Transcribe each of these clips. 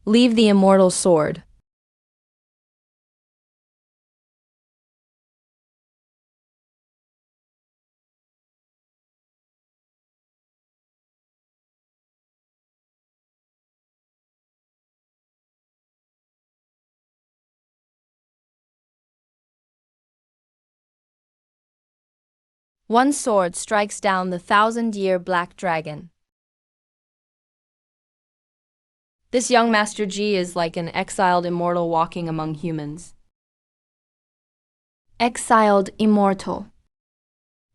Leave the immortal sword. One sword strikes down the 1,000-year black dragon. This young Master Ji is like an exiled immortal walking among humans. Exiled immortal.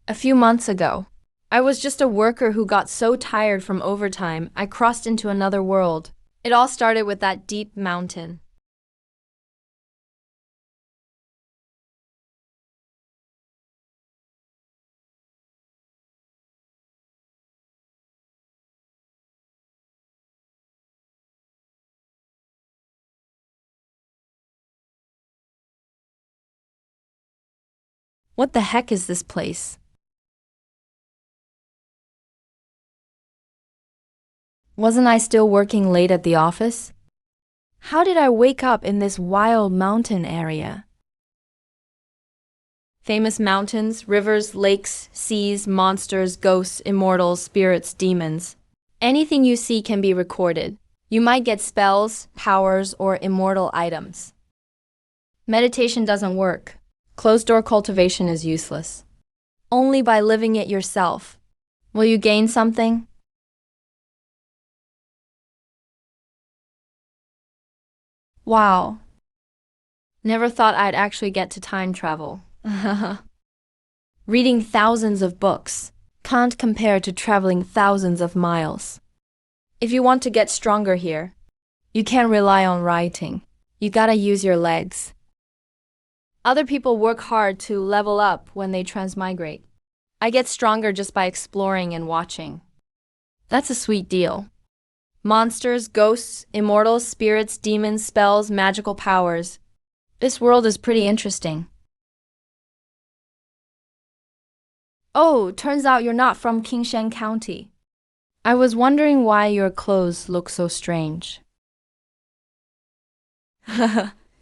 A few months ago, I was just a worker who got so tired from overtime, I crossed into another world. It all started with that deep mountain. What the heck is this place? Wasn't I still working late at the office? How did I wake up in this wild mountain area? Famous mountains, rivers, lakes, seas, monsters, ghosts, immortals, spirits, demons. Anything you see can be recorded. You might get spells, powers, or immortal items. Meditation doesn't work. Closed-door cultivation is useless. Only by living it yourself. Will you gain something? Wow. Never thought I'd actually get to time travel. Reading thousands of books can't compare to traveling thousands of miles. If you want to get stronger here, you can't rely on writing. You gotta use your legs. Other people work hard to level up when they transmigrate. I get stronger just by exploring and watching. That's a sweet deal. Monsters, ghosts, immortals, spirits, demons, spells, magical powers. This world is pretty interesting. Oh, turns out you're not from Qingshan County. I was wondering why your clothes look so strange.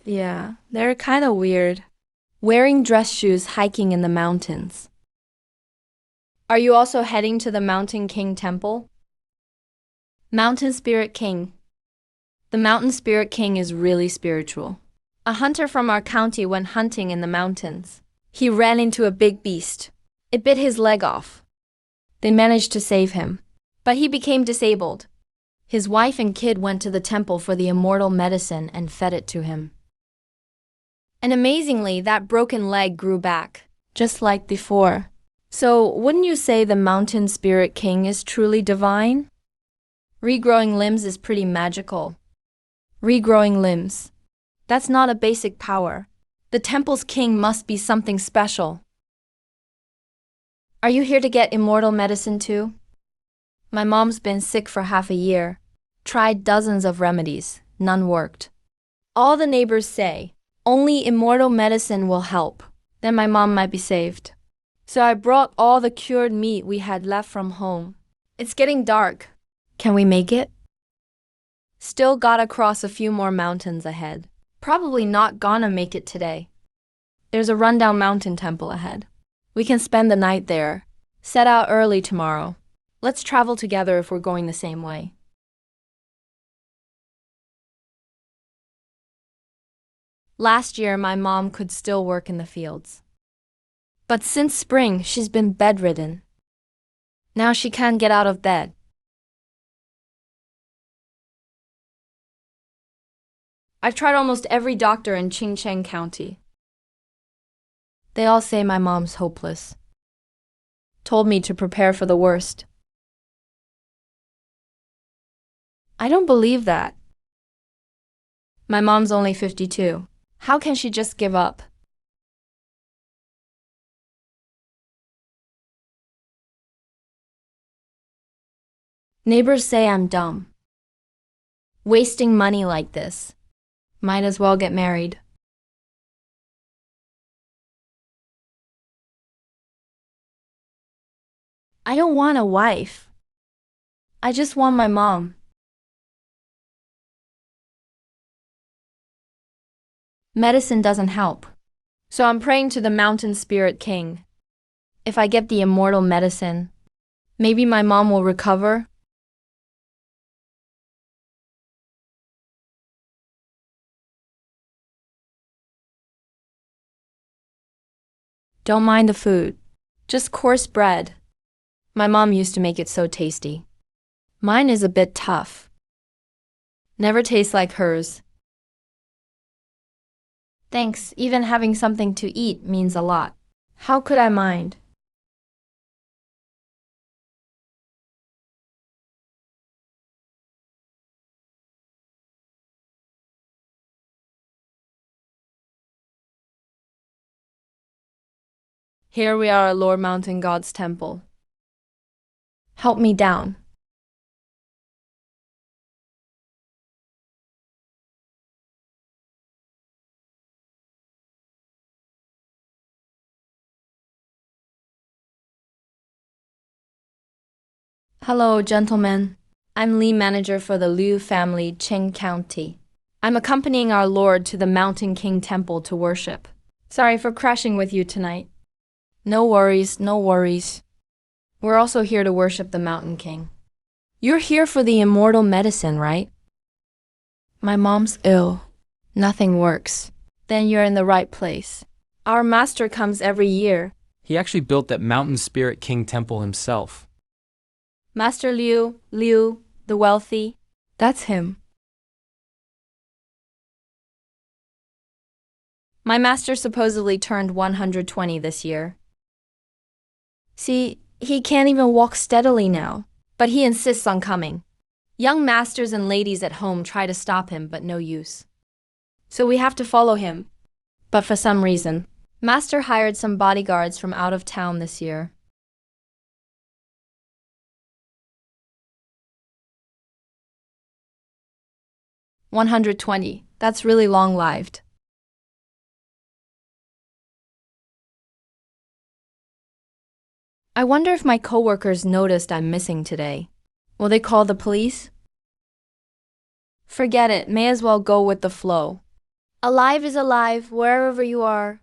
Yeah, they're kind of weird. Wearing dress shoes hiking in the mountains. Are you also heading to the Mountain King Temple? Mountain Spirit King. The Mountain Spirit King is really spiritual. A hunter from our county went hunting in the mountains. He ran into a big beast. It bit his leg off. They managed to save him, but he became disabled. His wife and kid went to the temple for the immortal medicine and fed it to him. And amazingly, that broken leg grew back, just like before. So, wouldn't you say the Mountain Spirit King is truly divine? Regrowing limbs is pretty magical. Regrowing limbs. That's not a basic power. The temple's king must be something special. Are you here to get immortal medicine too? My mom's been sick for half a year. Tried dozens of remedies. None worked. All the neighbors say, only immortal medicine will help. Then my mom might be saved. So I brought all the cured meat we had left from home. It's getting dark. Can we make it? Still gotta cross a few more mountains ahead. Probably not gonna make it today. There's a rundown mountain temple ahead. We can spend the night there. Set out early tomorrow. Let's travel together if we're going the same way. Last year, my mom could still work in the fields. But since spring, she's been bedridden. Now she can't get out of bed. I've tried almost every doctor in Qingshan County. They all say my mom's hopeless. Told me to prepare for the worst. I don't believe that. My mom's only 52. How can she just give up? Neighbors say I'm dumb. Wasting money like this. Might as well get married. I don't want a wife. I just want my mom. Medicine doesn't help. So I'm praying to the mountain spirit king. If I get the immortal medicine, maybe my mom will recover? Don't mind the food. Just coarse bread. My mom used to make it so tasty. Mine is a bit tough. Never tastes like hers. Thanks, even having something to eat means a lot. How could I mind? Here we are at Lord Mountain God's temple. Help me down. Hello, gentlemen. I'm Lee, manager for the Liu family, Qing County. I'm accompanying our Lord to the Mountain King Temple to worship. Sorry for crashing with you tonight. No worries, no worries. We're also here to worship the Mountain King. You're here for the immortal medicine, right? My mom's ill. Nothing works. Then you're in the right place. Our master comes every year. He actually built that Mountain Spirit King temple himself. Master Liu, the wealthy. That's him. My master supposedly turned 120 this year. See, he can't even walk steadily now, but he insists on coming. Young masters and ladies at home try to stop him, but no use. So we have to follow him. But for some reason, Master hired some bodyguards from out of town this year. "120. That's really long-lived. I wonder if my coworkers noticed I'm missing today. Will they call the police? Forget it, may as well go with the flow. Alive is alive, wherever you are.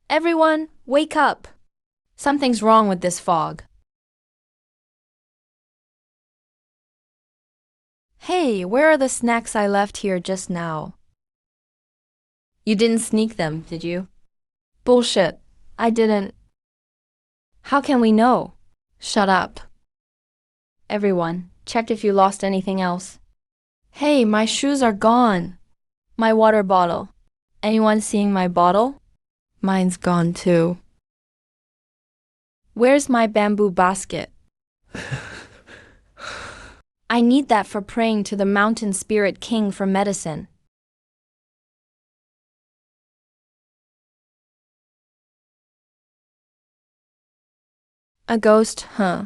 Everyone, wake up! Something's wrong with this fog. Hey, where are the snacks I left here just now? You didn't sneak them, did you? Bullshit. I didn't. How can we know? Shut up. Everyone, check if you lost anything else. Hey, my shoes are gone. My water bottle. Anyone seeing my bottle? Mine's gone too. Where's my bamboo basket? I need that for praying to the mountain spirit king for medicine. A ghost, huh?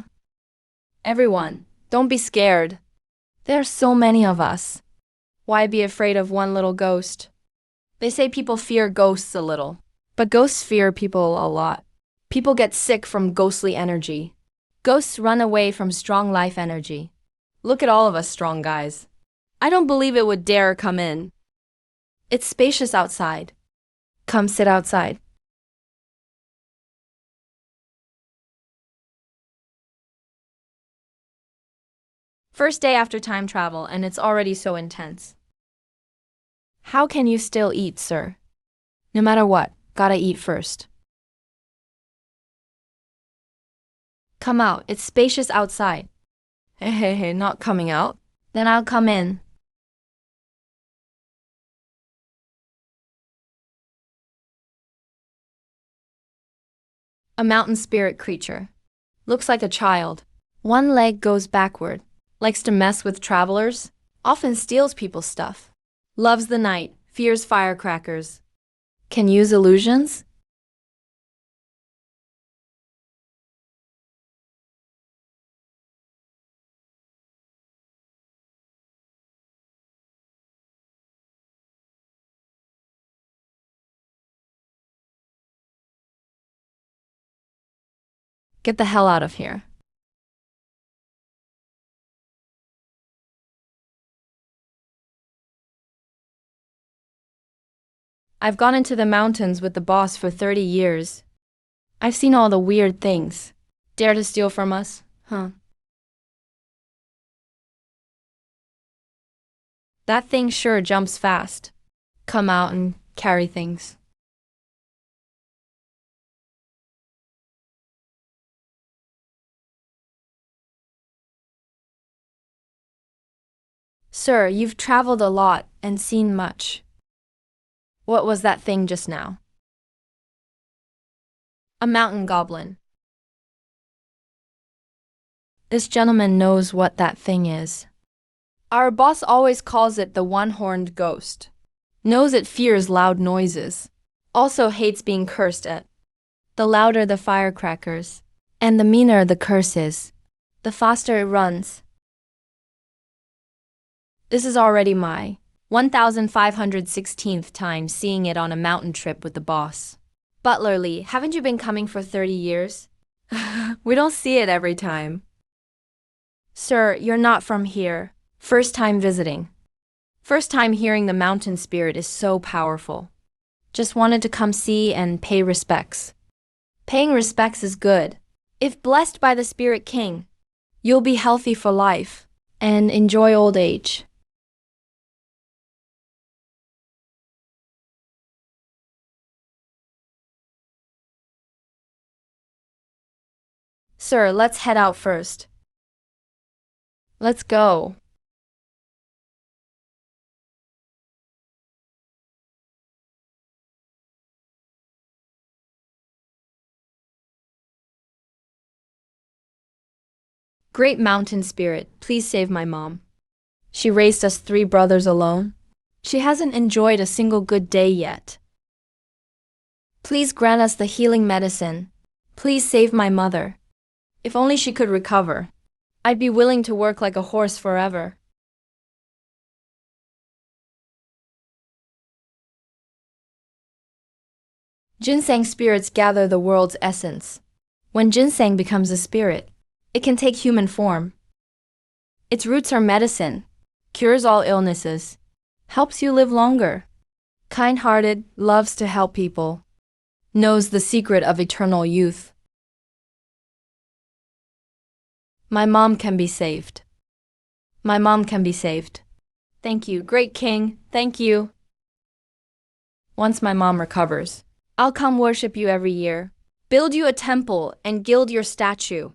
Everyone, don't be scared. There are so many of us. Why be afraid of one little ghost? They say people fear ghosts a little, but ghosts fear people a lot. People get sick from ghostly energy. Ghosts run away from strong life energy. Look at all of us strong guys. I don't believe it would dare come in. It's spacious outside. Come sit outside. First day after time travel, and it's already so intense. How can you still eat, sir? No matter what, gotta eat first. Come out, it's spacious outside. Hey, not coming out? Then I'll come in. A mountain spirit creature. Looks like a child. One leg goes backward. Likes to mess with travelers. Often steals people's stuff. Loves the night. Fears firecrackers. Can use illusions? Get the hell out of here. I've gone into the mountains with the boss for 30 years. I've seen all the weird things. Dare to steal from us? Huh. That thing sure jumps fast. Come out and carry things. Sir, you've traveled a lot and seen much. What was that thing just now? A mountain goblin. This gentleman knows what that thing is. Our boss always calls it the one-horned ghost. Knows it fears loud noises. Also hates being cursed at. The louder the firecrackers, and the meaner the curse is, the faster it runs. This is already my 1,516th time seeing it on a mountain trip with the boss. Butler Lee, haven't you been coming for 30 years? We don't see it every time. Sir, you're not from here. First time visiting. First time hearing the mountain spirit is so powerful. Just wanted to come see and pay respects. Paying respects is good. If blessed by the Spirit King, you'll be healthy for life and enjoy old age. Sir, let's head out first. Let's go. Great mountain spirit, please save my mom. She raised us 3 brothers alone. She hasn't enjoyed a single good day yet. Please grant us the healing medicine. Please save my mother. If only she could recover. I'd be willing to work like a horse forever. Ginseng spirits gather the world's essence. When ginseng becomes a spirit, it can take human form. Its roots are medicine, cures all illnesses, helps you live longer. Kind-hearted, loves to help people, knows the secret of eternal youth. My mom can be saved. My mom can be saved. Thank you, great king, thank you. Once my mom recovers, I'll come worship you every year, build you a temple and gild your statue.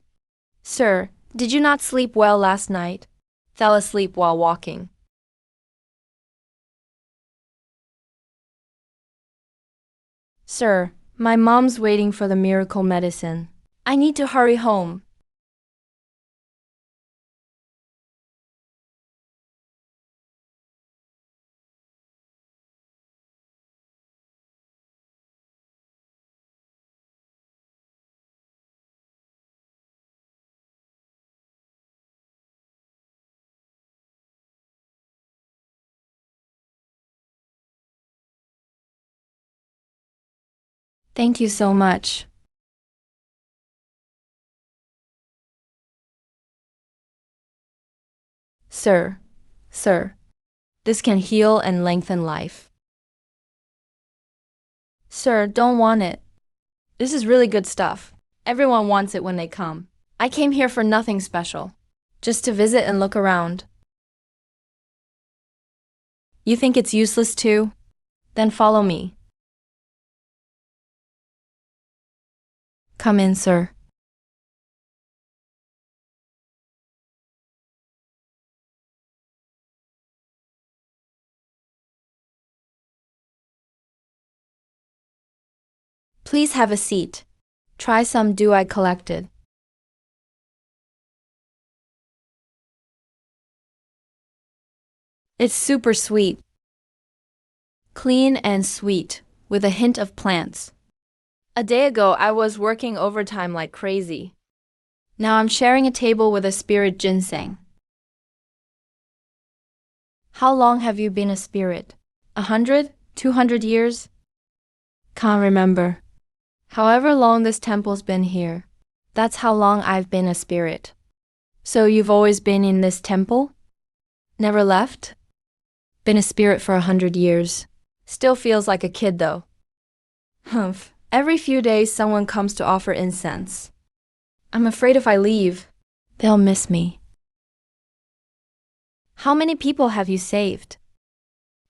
Sir, did you not sleep well last night? Fell asleep while walking. Sir, my mom's waiting for the miracle medicine. I need to hurry home. Thank you so much. Sir, this can heal and lengthen life. Sir, don't want it. This is really good stuff. Everyone wants it when they come. I came here for nothing special, just to visit and look around. You think it's useless too? Then follow me. Come in, sir. Please have a seat. Try some dew I collected. It's super sweet. Clean and sweet, with a hint of plants. A day ago, I was working overtime like crazy. Now I'm sharing a table with a spirit ginseng. How long have you been a spirit? 100? 200 years? Can't remember. However long this temple's been here, That's how long I've been a spirit. So you've always been in this temple? Never left? Been a spirit for 100 years. Still feels like a kid though. Humph. Every few days someone comes to offer incense. I'm afraid if I leave, they'll miss me. How many people have you saved?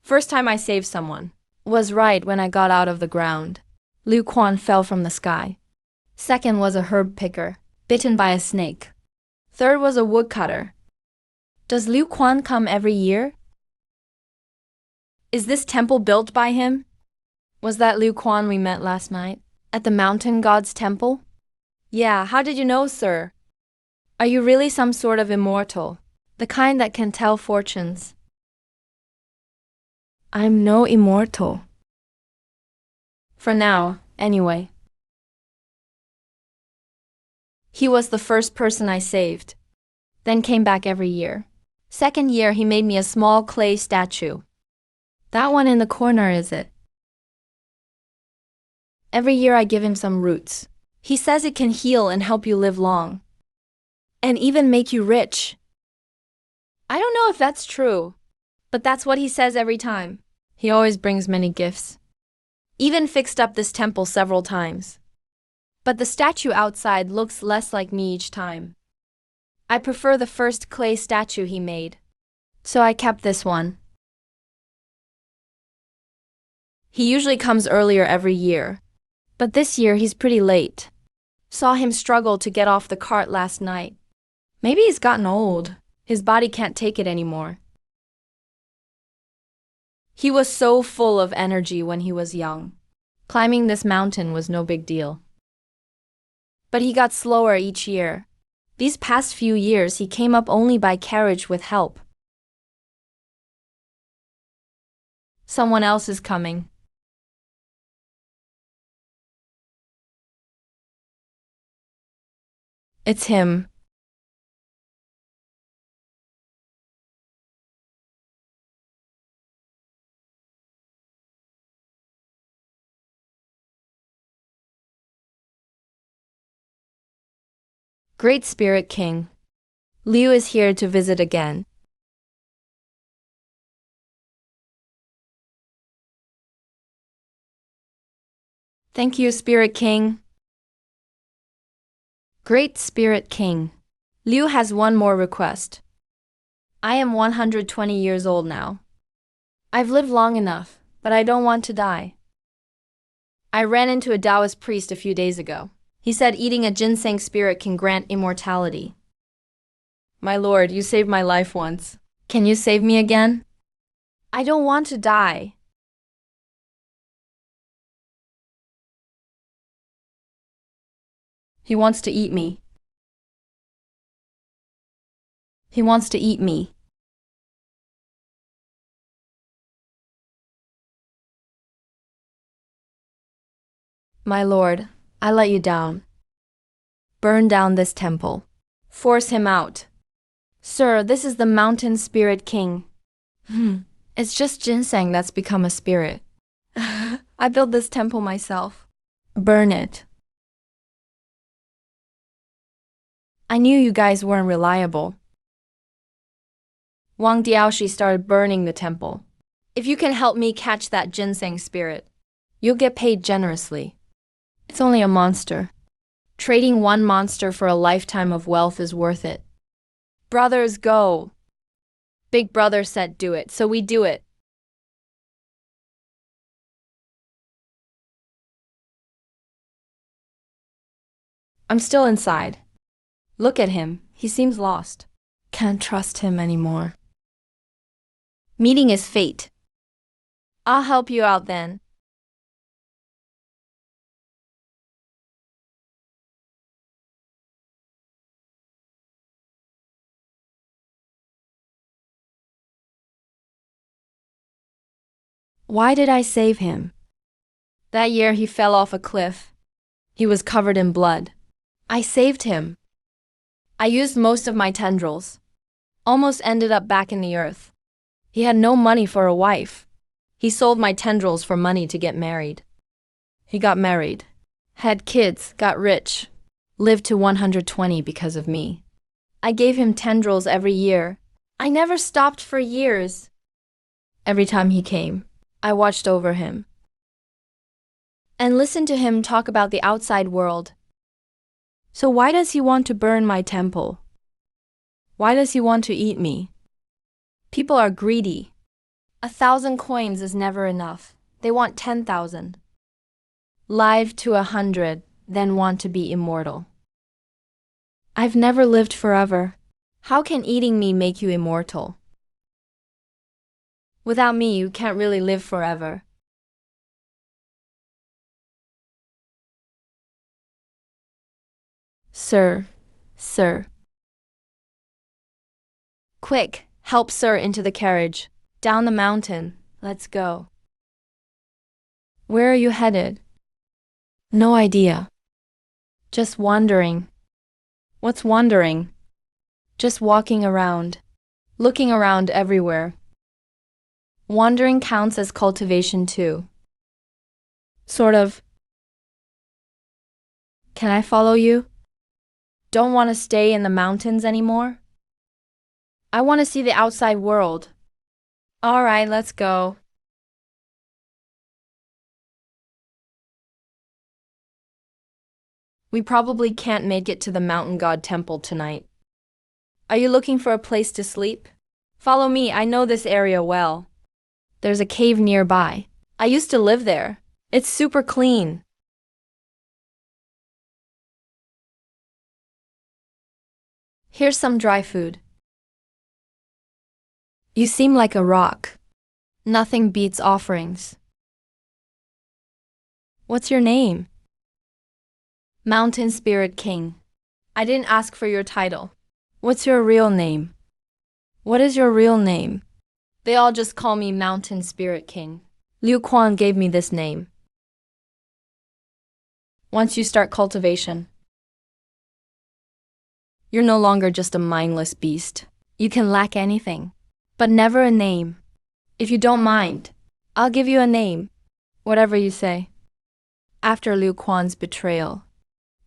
First time I saved someone was right when I got out of the ground. Liu Quan fell from the sky. Second was a herb picker, bitten by a snake. Third was a woodcutter. Does Liu Quan come every year? Is this temple built by him? Was that Liu Quan we met last night? At the mountain god's temple? Yeah, how did you know, sir? Are you really some sort of immortal? The kind that can tell fortunes? I'm no immortal. For now, anyway. He was the first person I saved. Then came back every year. Second year he made me a small clay statue. That one in the corner, is it? Every year I give him some roots. He says it can heal and help you live long. And even make you rich. I don't know if that's true, but that's what he says every time. He always brings many gifts. Even fixed up this temple several times. But the statue outside looks less like me each time. I prefer the first clay statue he made. So I kept this one. He usually comes earlier every year. But this year he's pretty late. Saw him struggle to get off the cart last night. Maybe he's gotten old. His body can't take it anymore. He was so full of energy when he was young. Climbing this mountain was no big deal. But he got slower each year. These past few years he came up only by carriage with help. Someone else is coming. It's him. Great Spirit King. Liu is here to visit again. Thank you, Spirit King. Great Spirit King. Liu has one more request. I am 120 years old now. I've lived long enough, but I don't want to die. I ran into a Taoist priest a few days ago. He said eating a ginseng spirit can grant immortality. My lord, you saved my life once. Can you save me again? I don't want to die. He wants to eat me. He wants to eat me. My lord, I let you down. Burn down this temple. Force him out. Sir, this is the mountain spirit king. It's just ginseng that's become a spirit. I built this temple myself. Burn it. I knew you guys weren't reliable. Wang Diaoshi started burning the temple. If you can help me catch that ginseng spirit, you'll get paid generously. It's only a monster. Trading one monster for a lifetime of wealth is worth it. Brothers, go. Big brother said do it, so we do it. I'm still inside. Look at him, he seems lost. Can't trust him anymore. Meeting is fate. I'll help you out then. Why did I save him? That year he fell off a cliff. He was covered in blood. I saved him. I used most of my tendrils. Almost ended up back in the earth. He had no money for a wife. He sold my tendrils for money to get married. He got married. Had kids, got rich. lived to 120 because of me. I gave him tendrils every year. I never stopped for years. Every time he came, I watched over him and listened to him talk about the outside world. So why does he want to burn my temple? Why does he want to eat me? People are greedy. 1,000 coins is never enough. They want 10,000. Live to 100, then want to be immortal. I've never lived forever. How can eating me make you immortal? Without me, you can't really live forever. Sir, sir. Quick, help sir into the carriage. Down the mountain. Let's go. Where are you headed? No idea. Just wandering. What's wandering? Just walking around. Looking around everywhere. Wandering counts as cultivation too. Sort of. Can I follow you? Don't want to stay in the mountains anymore? I want to see the outside world. All right, let's go. We probably can't make it to the mountain god temple tonight. Are you looking for a place to sleep? Follow me, I know this area well. There's a cave nearby. I used to live there. It's super clean. Here's some dry food. You seem like a rock. Nothing beats offerings. What's your name? Mountain Spirit King. I didn't ask for your title. What's your real name? What is your real name? They all just call me Mountain Spirit King. Liu Quan gave me this name. Once you start cultivation, you're no longer just a mindless beast. You can lack anything, but never a name. If you don't mind, I'll give you a name, whatever you say. After Liu Quan's betrayal,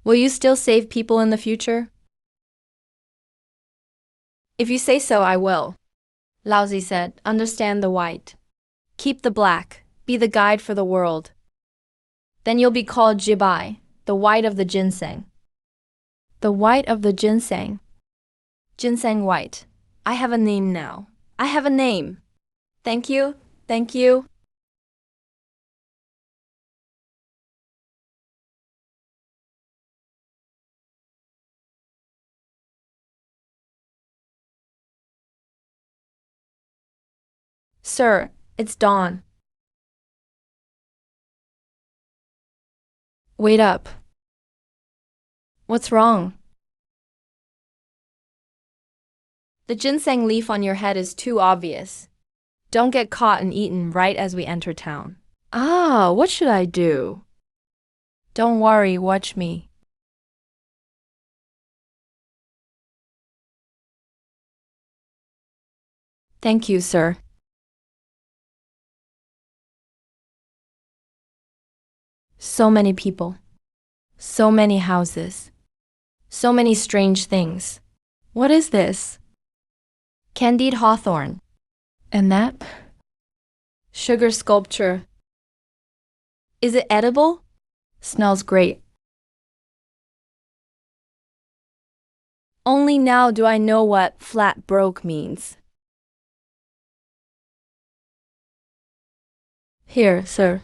will you still save people in the future? If you say so, I will. Laozi said, understand the white. Keep the black, be the guide for the world. Then you'll be called Jibai, the white of the ginseng. The white of the ginseng. Ginseng white. I have a name now. I have a name. Thank you, thank you. Sir, it's dawn. Wait up. What's wrong? The ginseng leaf on your head is too obvious. Don't get caught and eaten right as we enter town. Ah, what should I do? Don't worry, watch me. Thank you, sir. So many people. So many houses. So many strange things. What is this? Candied hawthorn. And that? Sugar sculpture. Is it edible? Smells great. Only now do I know what flat broke means. Here, sir.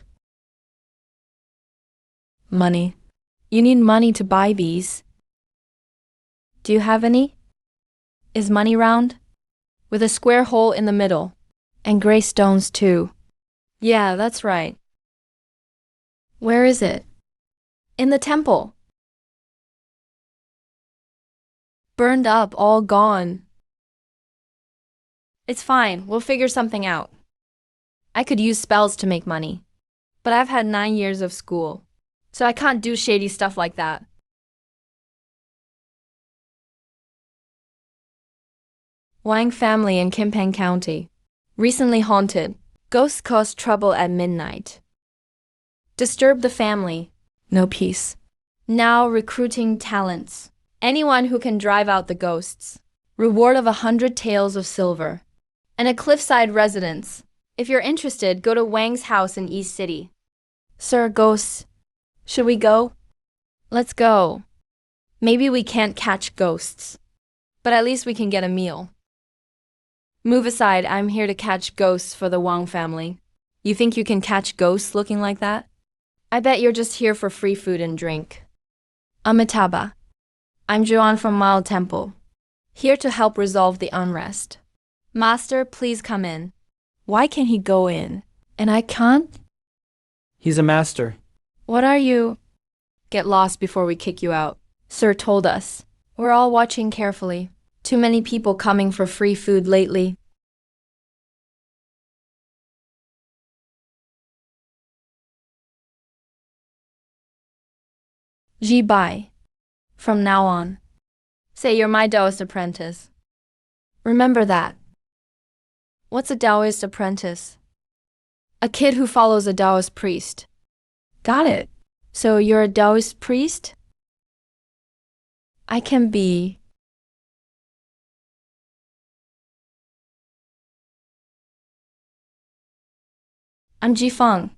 Money. You need money to buy these. Do you have any? Is money round? With a square hole in the middle. And gray stones too. Yeah, that's right. Where is it? In the temple. Burned up, all gone. It's fine, we'll figure something out. I could use spells to make money. But I've had 9 years of school, so I can't do shady stuff like that. Wang family in Kimpeng County. Recently haunted. Ghosts cause trouble at midnight. Disturb the family. No peace. Now recruiting talents. Anyone who can drive out the ghosts. Reward of 100 taels of silver. And a cliffside residence. If you're interested, go to Wang's house in East City. Sir, ghosts. Should we go? Let's go. Maybe we can't catch ghosts, but at least we can get a meal. Move aside, I'm here to catch ghosts for the Wang family. You think you can catch ghosts looking like that? I bet you're just here for free food and drink. Amitabha. I'm Juan from Mile Temple, here to help resolve the unrest. Master, please come in. Why can't he go in? And I can't? He's a master. What are you? Get lost before we kick you out. Sir told us. We're all watching carefully. Too many people coming for free food lately. Ji Bai. From now on. Say you're my Taoist apprentice. Remember that. What's a Taoist apprentice? A kid who follows a Taoist priest. Got it. So you're a Taoist priest? I can be. I'm Jifeng,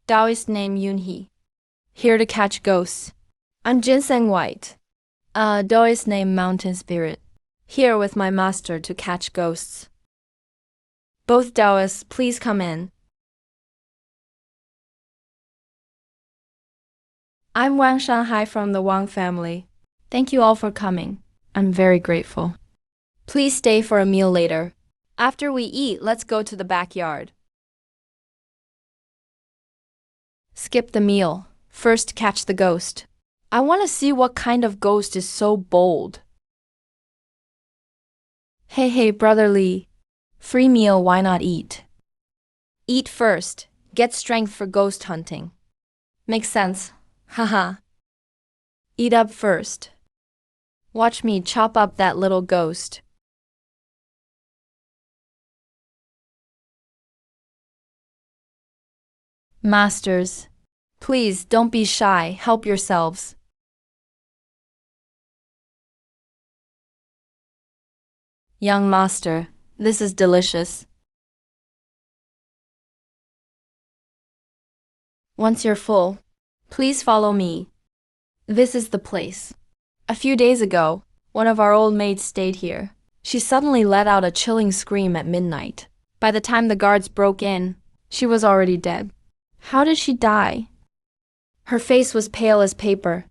Taoist name Yunhee, here to catch ghosts. I'm Ginseng White, a Taoist name Mountain Spirit, here with my master to catch ghosts. Both Taoists, please come in. I'm Wang Shanghai from the Wang family. Thank you all for coming. I'm very grateful. Please stay for a meal later. After we eat, let's go to the backyard. Skip the meal. First catch the ghost. I want to see what kind of ghost is so bold. Hey, Brother Lee. Free meal, why not eat? Eat first. Get strength for ghost hunting. Makes sense. Haha. Eat up first. Watch me chop up that little ghost. Masters, please don't be shy. Help yourselves. Young master, this is delicious. Once you're full, please follow me. This is the place. A few days ago, one of our old maids stayed here. She suddenly let out a chilling scream at midnight. By the time the guards broke in, she was already dead. How did she die? Her face was pale as paper.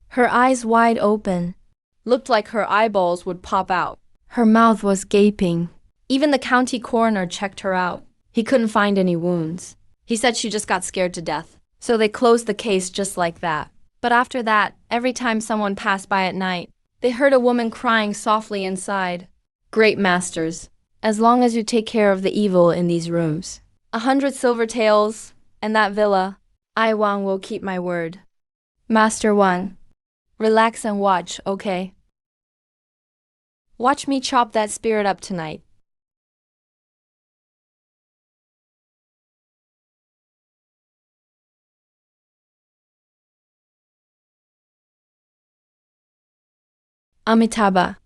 Her eyes wide open. Looked like her eyeballs would pop out. Her mouth was gaping. Even the county coroner checked her out. He couldn't find any wounds. He said she just got scared to death. So they closed the case just like that. But after that, every time someone passed by at night, they heard a woman crying softly inside. Great masters, as long as you take care of the evil in these rooms. 100 silver taels, and that villa, I, Wang, will keep my word. Master Wang, relax and watch, okay? Watch me chop that spirit up tonight. Amitabha.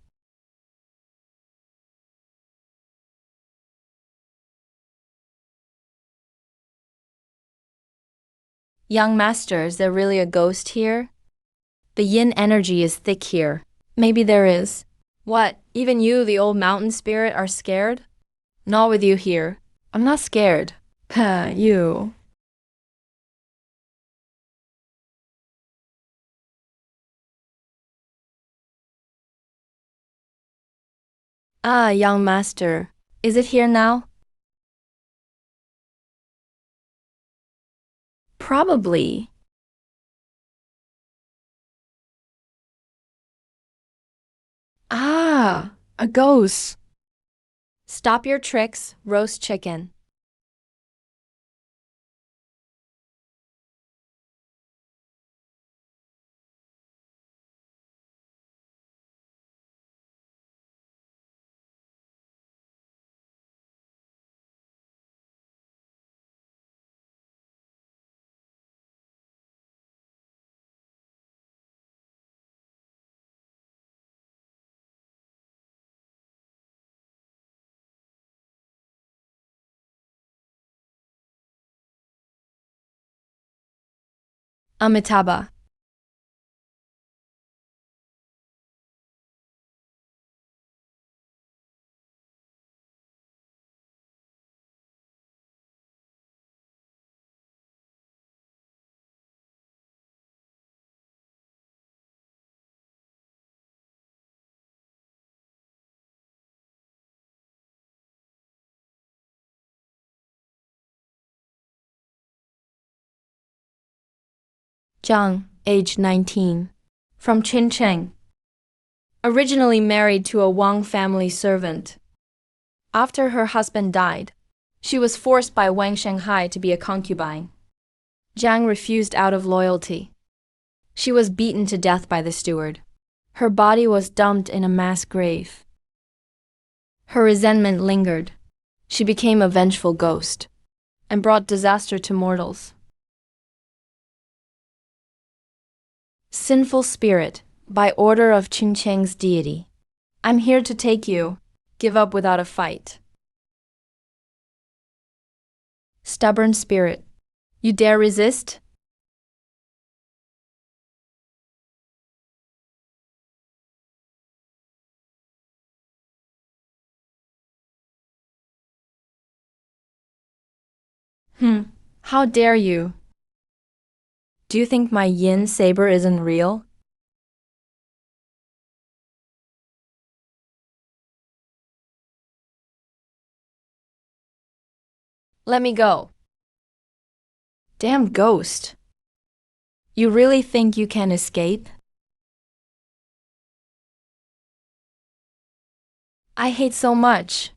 Young master, is there really a ghost here? The yin energy is thick here. Maybe there is. What, even you, the old mountain spirit, are scared? Not with you here. I'm not scared. You. Ah, young master. Is it here now? Probably. Ah, a ghost. Stop your tricks, roast chicken. Amitabha. Zhang, age 19. From Qincheng. Originally married to a Wang family servant. After her husband died, she was forced by Wang Shanghai to be a concubine. Zhang refused out of loyalty. She was beaten to death by the steward. Her body was dumped in a mass grave. Her resentment lingered. She became a vengeful ghost and brought disaster to mortals. Sinful spirit, by order of Qincheng's deity. I'm here to take you. Give up without a fight. Stubborn spirit. You dare resist? How dare you? Do you think my yin saber isn't real? Let me go. Damn ghost. You really think you can escape? I hate so much.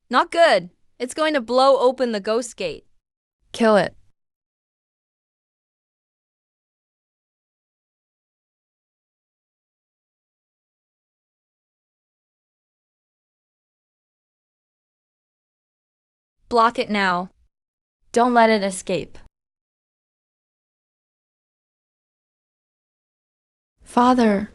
Not good. It's going to blow open the ghost gate. Kill it. Block it now. Don't let it escape. Father.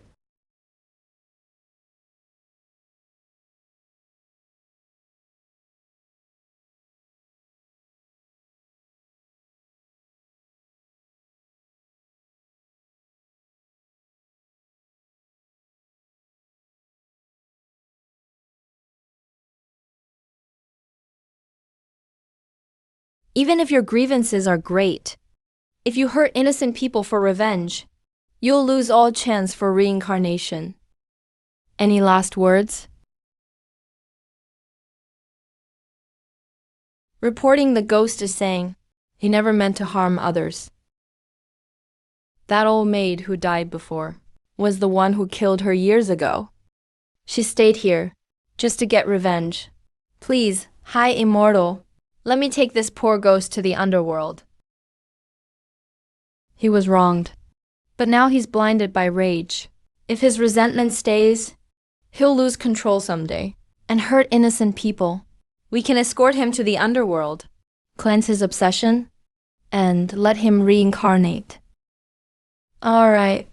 Even if your grievances are great, if you hurt innocent people for revenge, you'll lose all chance for reincarnation. Any last words? Reporting the ghost is saying, he never meant to harm others. That old maid who died before was the one who killed her years ago. She stayed here just to get revenge. Please, High Immortal, let me take this poor ghost to the underworld. He was wronged, but now he's blinded by rage. If his resentment stays, he'll lose control someday and hurt innocent people. We can escort him to the underworld, cleanse his obsession, and let him reincarnate. All right.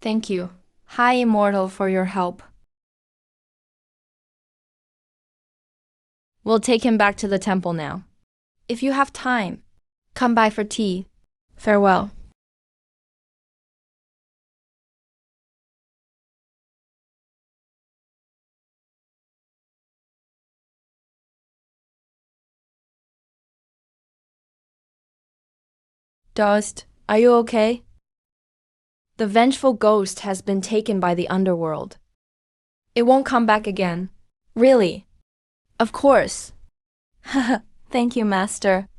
Thank you, High Immortal, for your help. We'll take him back to the temple now. If you have time, come by for tea. Farewell. Dust, are you okay? The vengeful ghost has been taken by the underworld. It won't come back again. Really? Of course. Thank you, Master.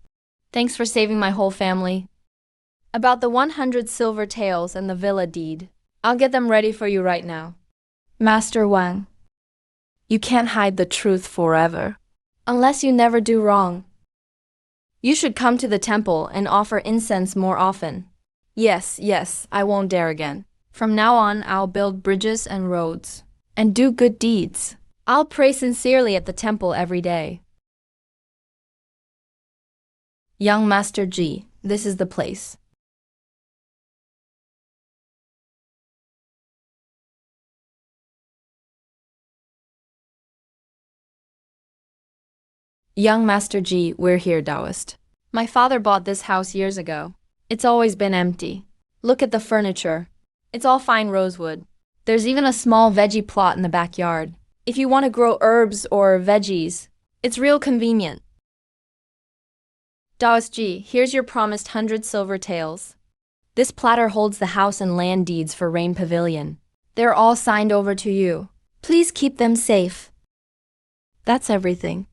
Thanks for saving my whole family. About the 100 silver taels and the villa deed, I'll get them ready for you right now. Master Wang, you can't hide the truth forever, unless you never do wrong. You should come to the temple and offer incense more often. Yes, I won't dare again. From now on, I'll build bridges and roads, and do good deeds. I'll pray sincerely at the temple every day. Young Master Ji, this is the place. Young Master Ji, we're here, Taoist. My father bought this house years ago. It's always been empty. Look at the furniture. It's all fine rosewood. There's even a small veggie plot in the backyard. If you want to grow herbs or veggies, it's real convenient. Taoist Ji, here's your promised 100 silver taels. This platter holds the house and land deeds for Rain Pavilion. They're all signed over to you. Please keep them safe. That's everything.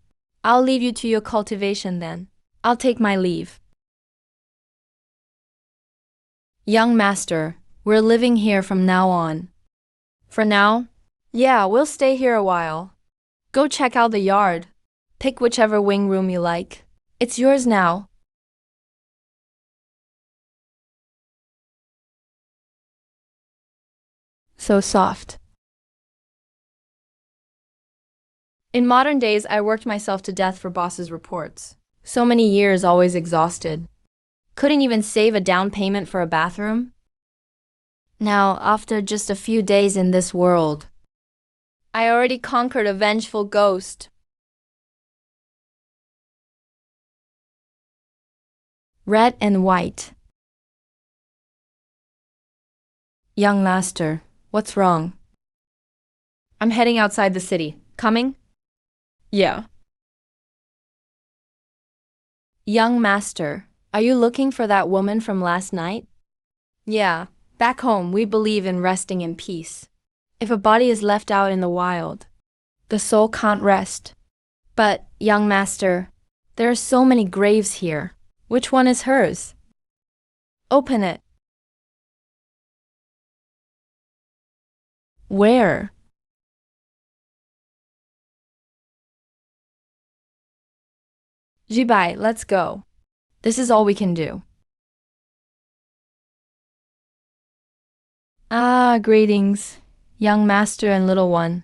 I'll leave you to your cultivation then. I'll take my leave. Young Master, we're living here from now on. For now? Yeah, we'll stay here a while. Go check out the yard. Pick whichever wing room you like. It's yours now. So soft. In modern days, I worked myself to death for boss's reports. So many years, always exhausted. Couldn't even save a down payment for a bathroom. Now, after just a few days in this world, I already conquered a vengeful ghost. Red and white. Young Master, what's wrong? I'm heading outside the city. Coming? Yeah. Young Master, are you looking for that woman from last night? Yeah. Back home, we believe in resting in peace. If a body is left out in the wild, the soul can't rest. But, young Master, there are so many graves here. Which one is hers? Open it. Where? Jibai, let's go. This is all we can do. Ah, greetings, young master and little one.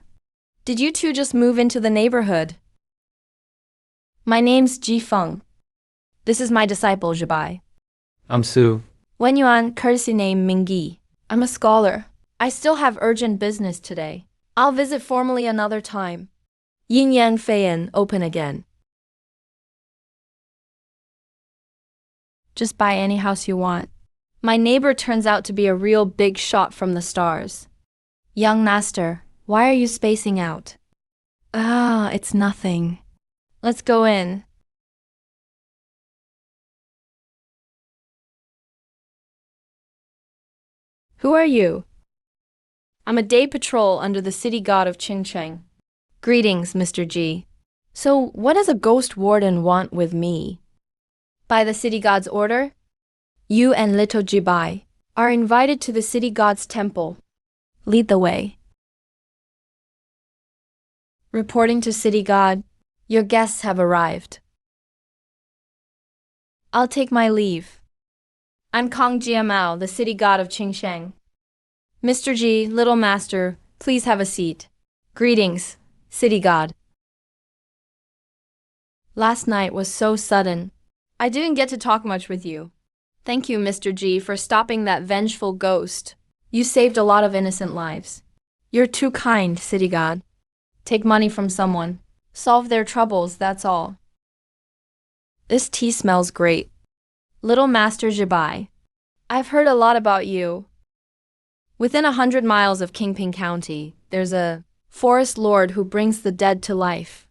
Did you two just move into the neighborhood? My name's Ji Feng. This is my disciple, Jibai. I'm Su. Wen Yuan, courtesy name Mingyi. I'm a scholar. I still have urgent business today. I'll visit formally another time. Yin Yan Feiyan, open again. Just buy any house you want. My neighbor turns out to be a real big shot from the stars. Young master, why are you spacing out? Ah, it's nothing. Let's go in. Who are you? I'm a day patrol under the city god of Qingcheng. Greetings, Mr. Ji. So, what does a ghost warden want with me? By the city god's order, you and little Jibai are invited to the city god's temple. Lead the way. Reporting to city god, your guests have arrived. I'll take my leave. I'm Kong Jiamao, the city god of Qingsheng. Mr. Ji, little master, please have a seat. Greetings, city god. Last night was so sudden. I didn't get to talk much with you. Thank you, Mr. Ji, for stopping that vengeful ghost. You saved a lot of innocent lives. You're too kind, city god. Take money from someone. Solve their troubles, that's all. This tea smells great. Little Master Jibai, I've heard a lot about you. Within 100 miles of Qingping County, there's a forest lord who brings the dead to life.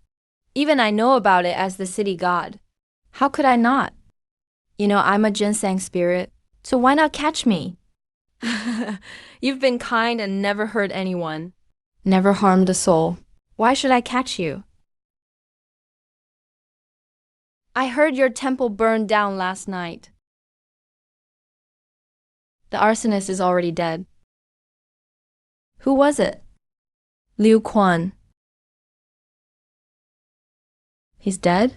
Even I know about it as the city god. How could I not? You know, I'm a ginseng spirit, so why not catch me? You've been kind and never hurt anyone. Never harmed a soul. Why should I catch you? I heard your temple burned down last night. The arsonist is already dead. Who was it? Liu Quan. He's dead?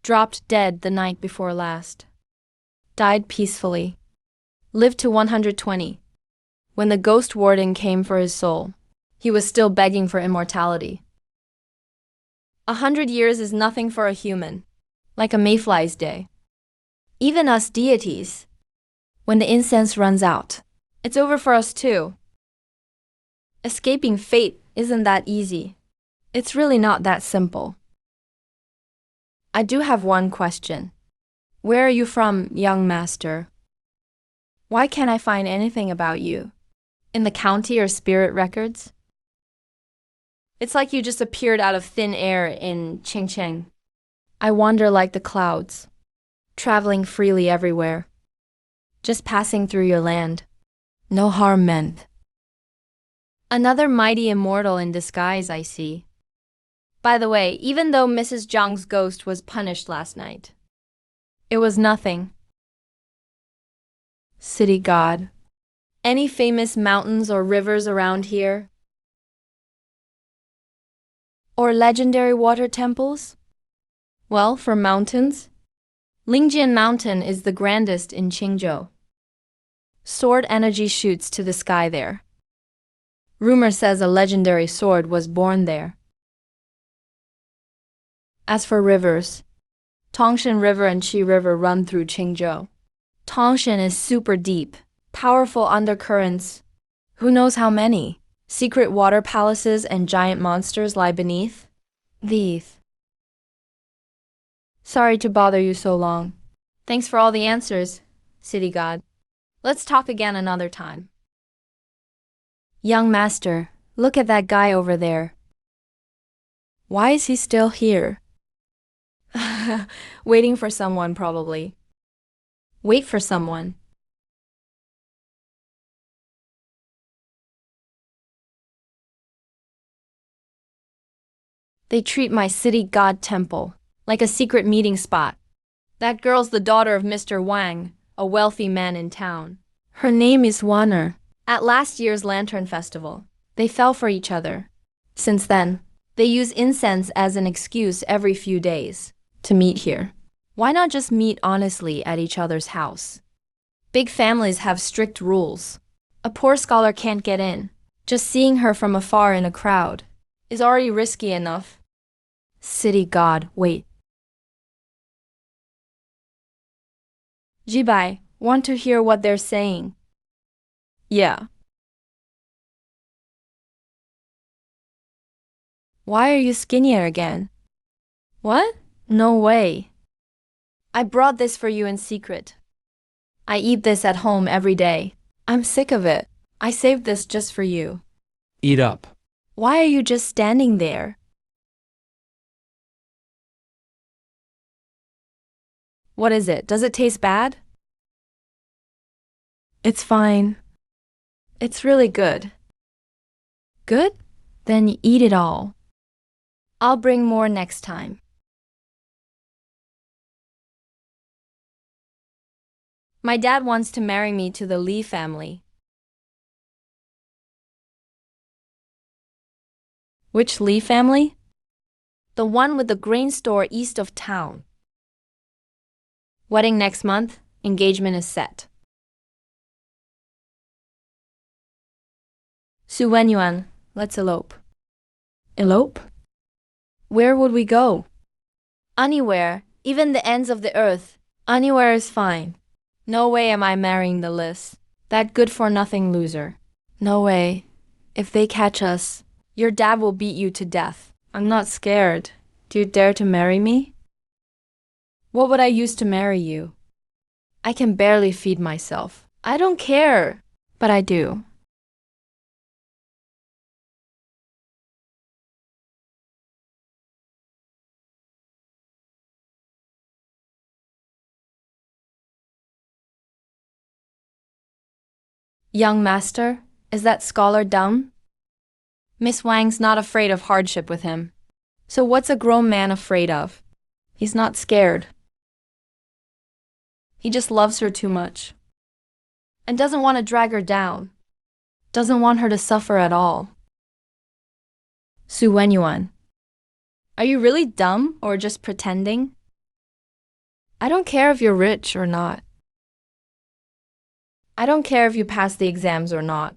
Dropped dead the night before last. Died peacefully. Lived to 120. When the ghost warden came for his soul, He was still begging for immortality. 100 years is nothing for a human, like a mayfly's day. Even us deities, when the incense runs out, it's over for us too. Escaping fate isn't that easy. It's really not that simple. I do have one question. Where are you from, young master? Why can't I find anything about you? In the county or spirit records? It's like you just appeared out of thin air in Qingcheng. I wander like the clouds, traveling freely everywhere, just passing through your land. No harm meant. Another mighty immortal in disguise, I see. By the way, even though Mrs. Zhang's ghost was punished last night, it was nothing. City God. Any famous mountains or rivers around here? Or legendary water temples? Well, for mountains, Lingjian Mountain is the grandest in Qingzhou. Sword energy shoots to the sky there. Rumor says a legendary sword was born there. As for rivers, Tongshan River and Qi River run through Qingzhou. Tongshan is super deep, powerful undercurrents. Who knows how many? Secret water palaces and giant monsters lie beneath these. Sorry to bother you so long. Thanks for all the answers, City God. Let's talk again another time. Young master, look at that guy over there. Why is he still here? Waiting for someone, probably. Wait for someone. They treat my city god temple like a secret meeting spot. That girl's the daughter of Mr. Wang, a wealthy man in town. Her name is Wanner. At last year's Lantern Festival, they fell for each other. Since then, they use incense as an excuse every few days to meet here. Why not just meet honestly at each other's house? Big families have strict rules. A poor scholar can't get in. Just seeing her from afar in a crowd is already risky enough. City God, wait. Jibai, want to hear what they're saying? Yeah. Why are you skinnier again? What? No way. I brought this for you in secret. I eat this at home every day. I'm sick of it. I saved this just for you. Eat up. Why are you just standing there? What is it? Does it taste bad? It's fine. It's really good. Good? Then eat it all. I'll bring more next time. My dad wants to marry me to the Li family. Which Li family? The one with the grain store east of town. Wedding next month, engagement is set. Su Wenyuan, let's elope. Elope? Where would we go? Anywhere, even the ends of the earth. Anywhere is fine. No way am I marrying the Lis, that good-for-nothing loser. No way. If they catch us, your dad will beat you to death. I'm not scared. Do you dare to marry me? What would I use to marry you? I can barely feed myself. I don't care, but I do. Young master, is that scholar dumb? Miss Wang's not afraid of hardship with him. So what's a grown man afraid of? He's not scared. He just loves her too much. And doesn't want to drag her down. Doesn't want her to suffer at all. Su Wenyuan, are you really dumb or just pretending? I don't care if you're rich or not. I don't care if you pass the exams or not.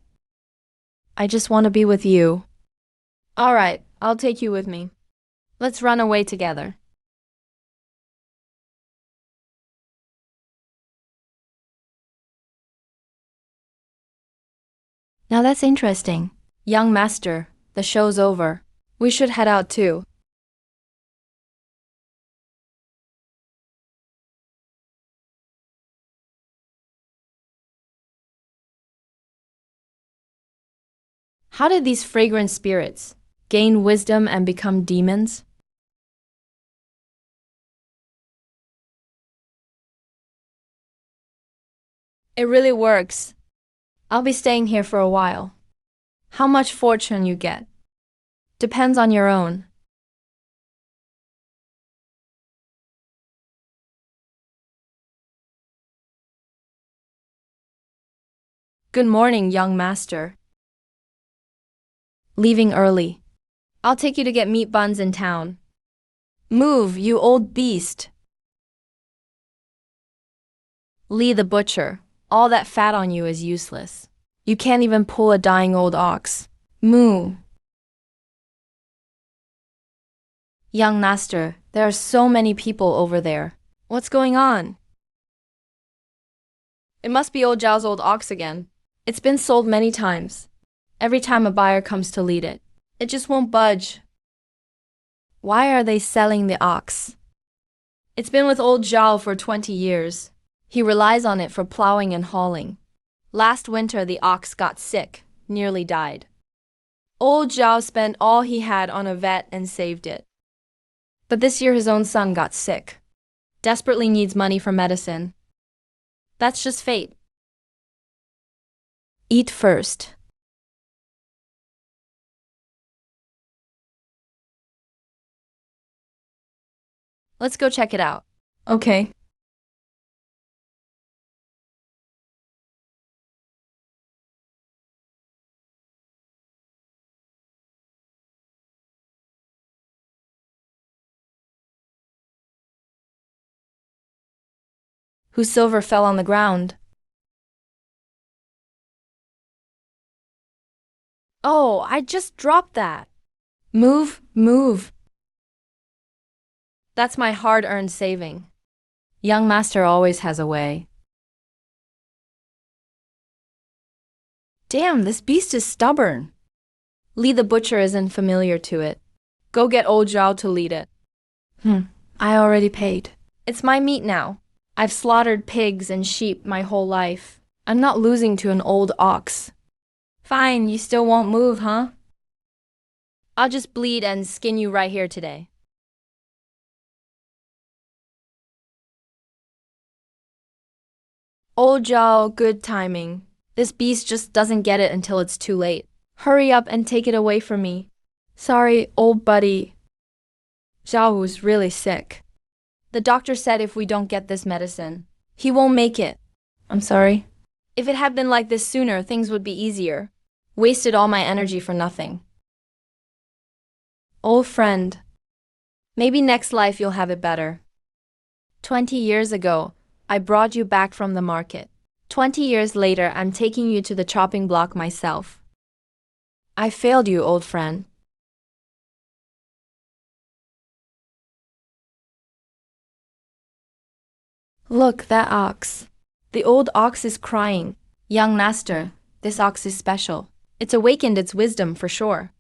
I just want to be with you. All right, I'll take you with me. Let's run away together. Now that's interesting. Young master, the show's over. We should head out too. How did these fragrant spirits gain wisdom and become demons? It really works. I'll be staying here for a while. How much fortune you get depends on your own. Good morning, young master. Leaving early. I'll take you to get meat buns in town. Move, you old beast. Lee the butcher. All that fat on you is useless. You can't even pull a dying old ox. Moo. Young master, there are so many people over there. What's going on? It must be old Zhao's old ox again. It's been sold many times. Every time a buyer comes to lead it, it just won't budge. Why are they selling the ox? It's been with old Zhao for 20 years. He relies on it for plowing and hauling. Last winter, the ox got sick, nearly died. Old Zhao spent all he had on a vet and saved it. But this year his own son got sick. Desperately needs money for medicine. That's just fate. Eat first. Let's go check it out. Okay. Whose silver fell on the ground? Oh, I just dropped that. Move, move. That's my hard-earned saving. Young master always has a way. Damn, this beast is stubborn. Lee the butcher isn't familiar to it. Go get old Zhao to lead it. I already paid. It's my meat now. I've slaughtered pigs and sheep my whole life. I'm not losing to an old ox. Fine, you still won't move, huh? I'll just bleed and skin you right here today. Old Zhao, good timing. This beast just doesn't get it until it's too late. Hurry up and take it away from me. Sorry, old buddy. Zhao was really sick. The doctor said if we don't get this medicine, he won't make it. I'm sorry. If it had been like this sooner, things would be easier. Wasted all my energy for nothing. Old friend. Maybe next life you'll have it better. 20 years ago, I brought you back from the market. 20 years later, I'm taking you to the chopping block myself. I failed you, old friend. Look, that ox. The old ox is crying. Young master, this ox is special. It's awakened its wisdom for sure.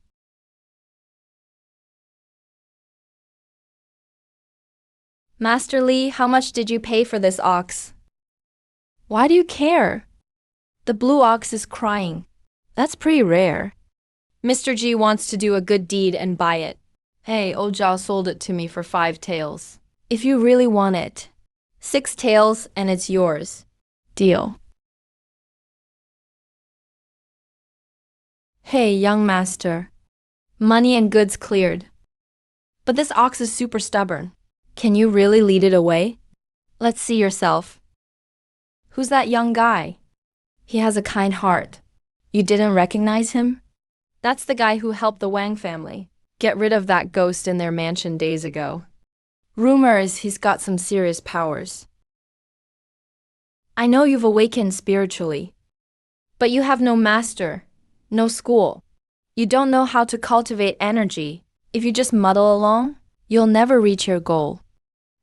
Master Lee, how much did you pay for this ox? Why do you care? The blue ox is crying. That's pretty rare. Mr. G wants to do a good deed and buy it. Hey, old Zhao sold it to me for 5 taels. If you really want it, 6 taels and it's yours. Deal. Hey, young master. Money and goods cleared. But this ox is super stubborn. Can you really lead it away? Let's see yourself. Who's that young guy? He has a kind heart. You didn't recognize him? That's the guy who helped the Wang family get rid of that ghost in their mansion days ago. Rumor is he's got some serious powers. I know you've awakened spiritually, but you have no master, no school. You don't know how to cultivate energy. If you just muddle along, you'll never reach your goal.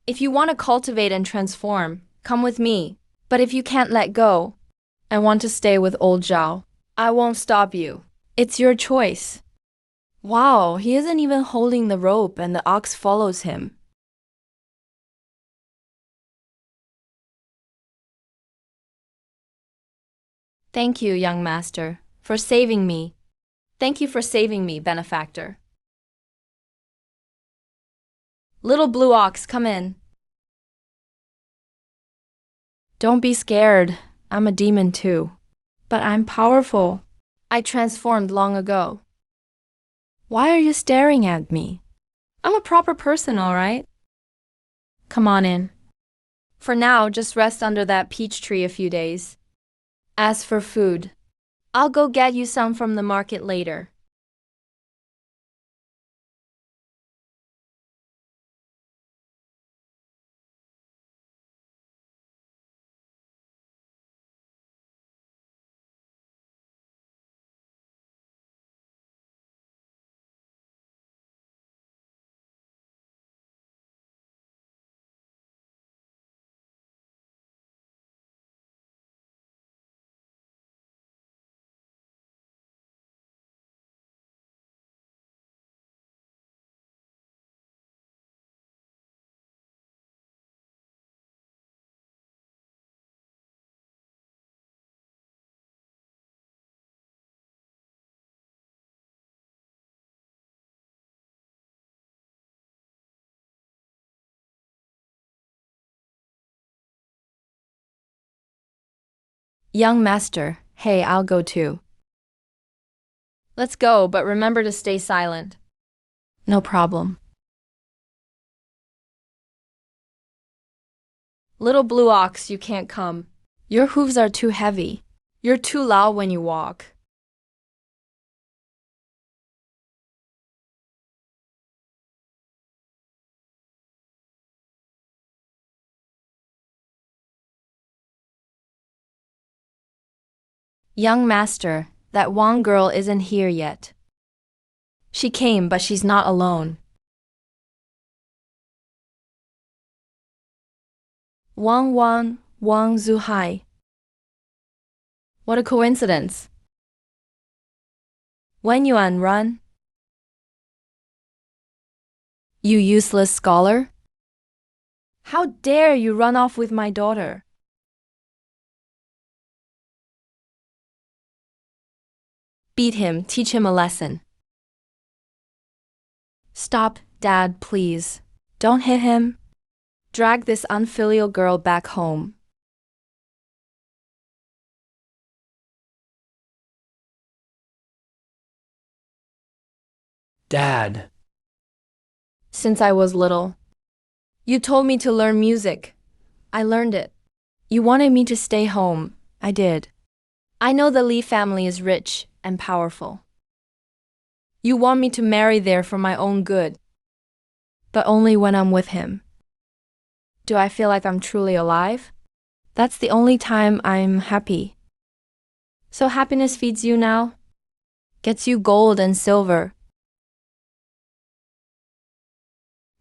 If you want to cultivate and transform, come with me. But if you can't let go and want to stay with old Zhao, I won't stop you. It's your choice. Wow, he isn't even holding the rope and the ox follows him. Thank you, young master, for saving me. Thank you for saving me, benefactor. Little blue ox, come in. Don't be scared. I'm a demon too. But I'm powerful. I transformed long ago. Why are you staring at me? I'm a proper person, all right? Come on in. For now, just rest under that peach tree a few days. As for food, I'll go get you some from the market later. Young master, hey, I'll go too. Let's go, but remember to stay silent. No problem. Little blue ox, you can't come. Your hooves are too heavy. You're too loud when you walk. Young master, that Wang girl isn't here yet. She came, but she's not alone. Wang Zuhai. What a coincidence. Wen Yuan, run. You useless scholar. How dare you run off with my daughter? Beat him, teach him a lesson. Stop, Dad, please. Don't hit him. Drag this unfilial girl back home. Dad. Since I was little. You told me to learn music. I learned it. You wanted me to stay home. I did. I know the Li family is rich and powerful. You want me to marry there for my own good. But only when I'm with him. Do I feel like I'm truly alive? That's the only time I'm happy. So happiness feeds you now? Gets you gold and silver.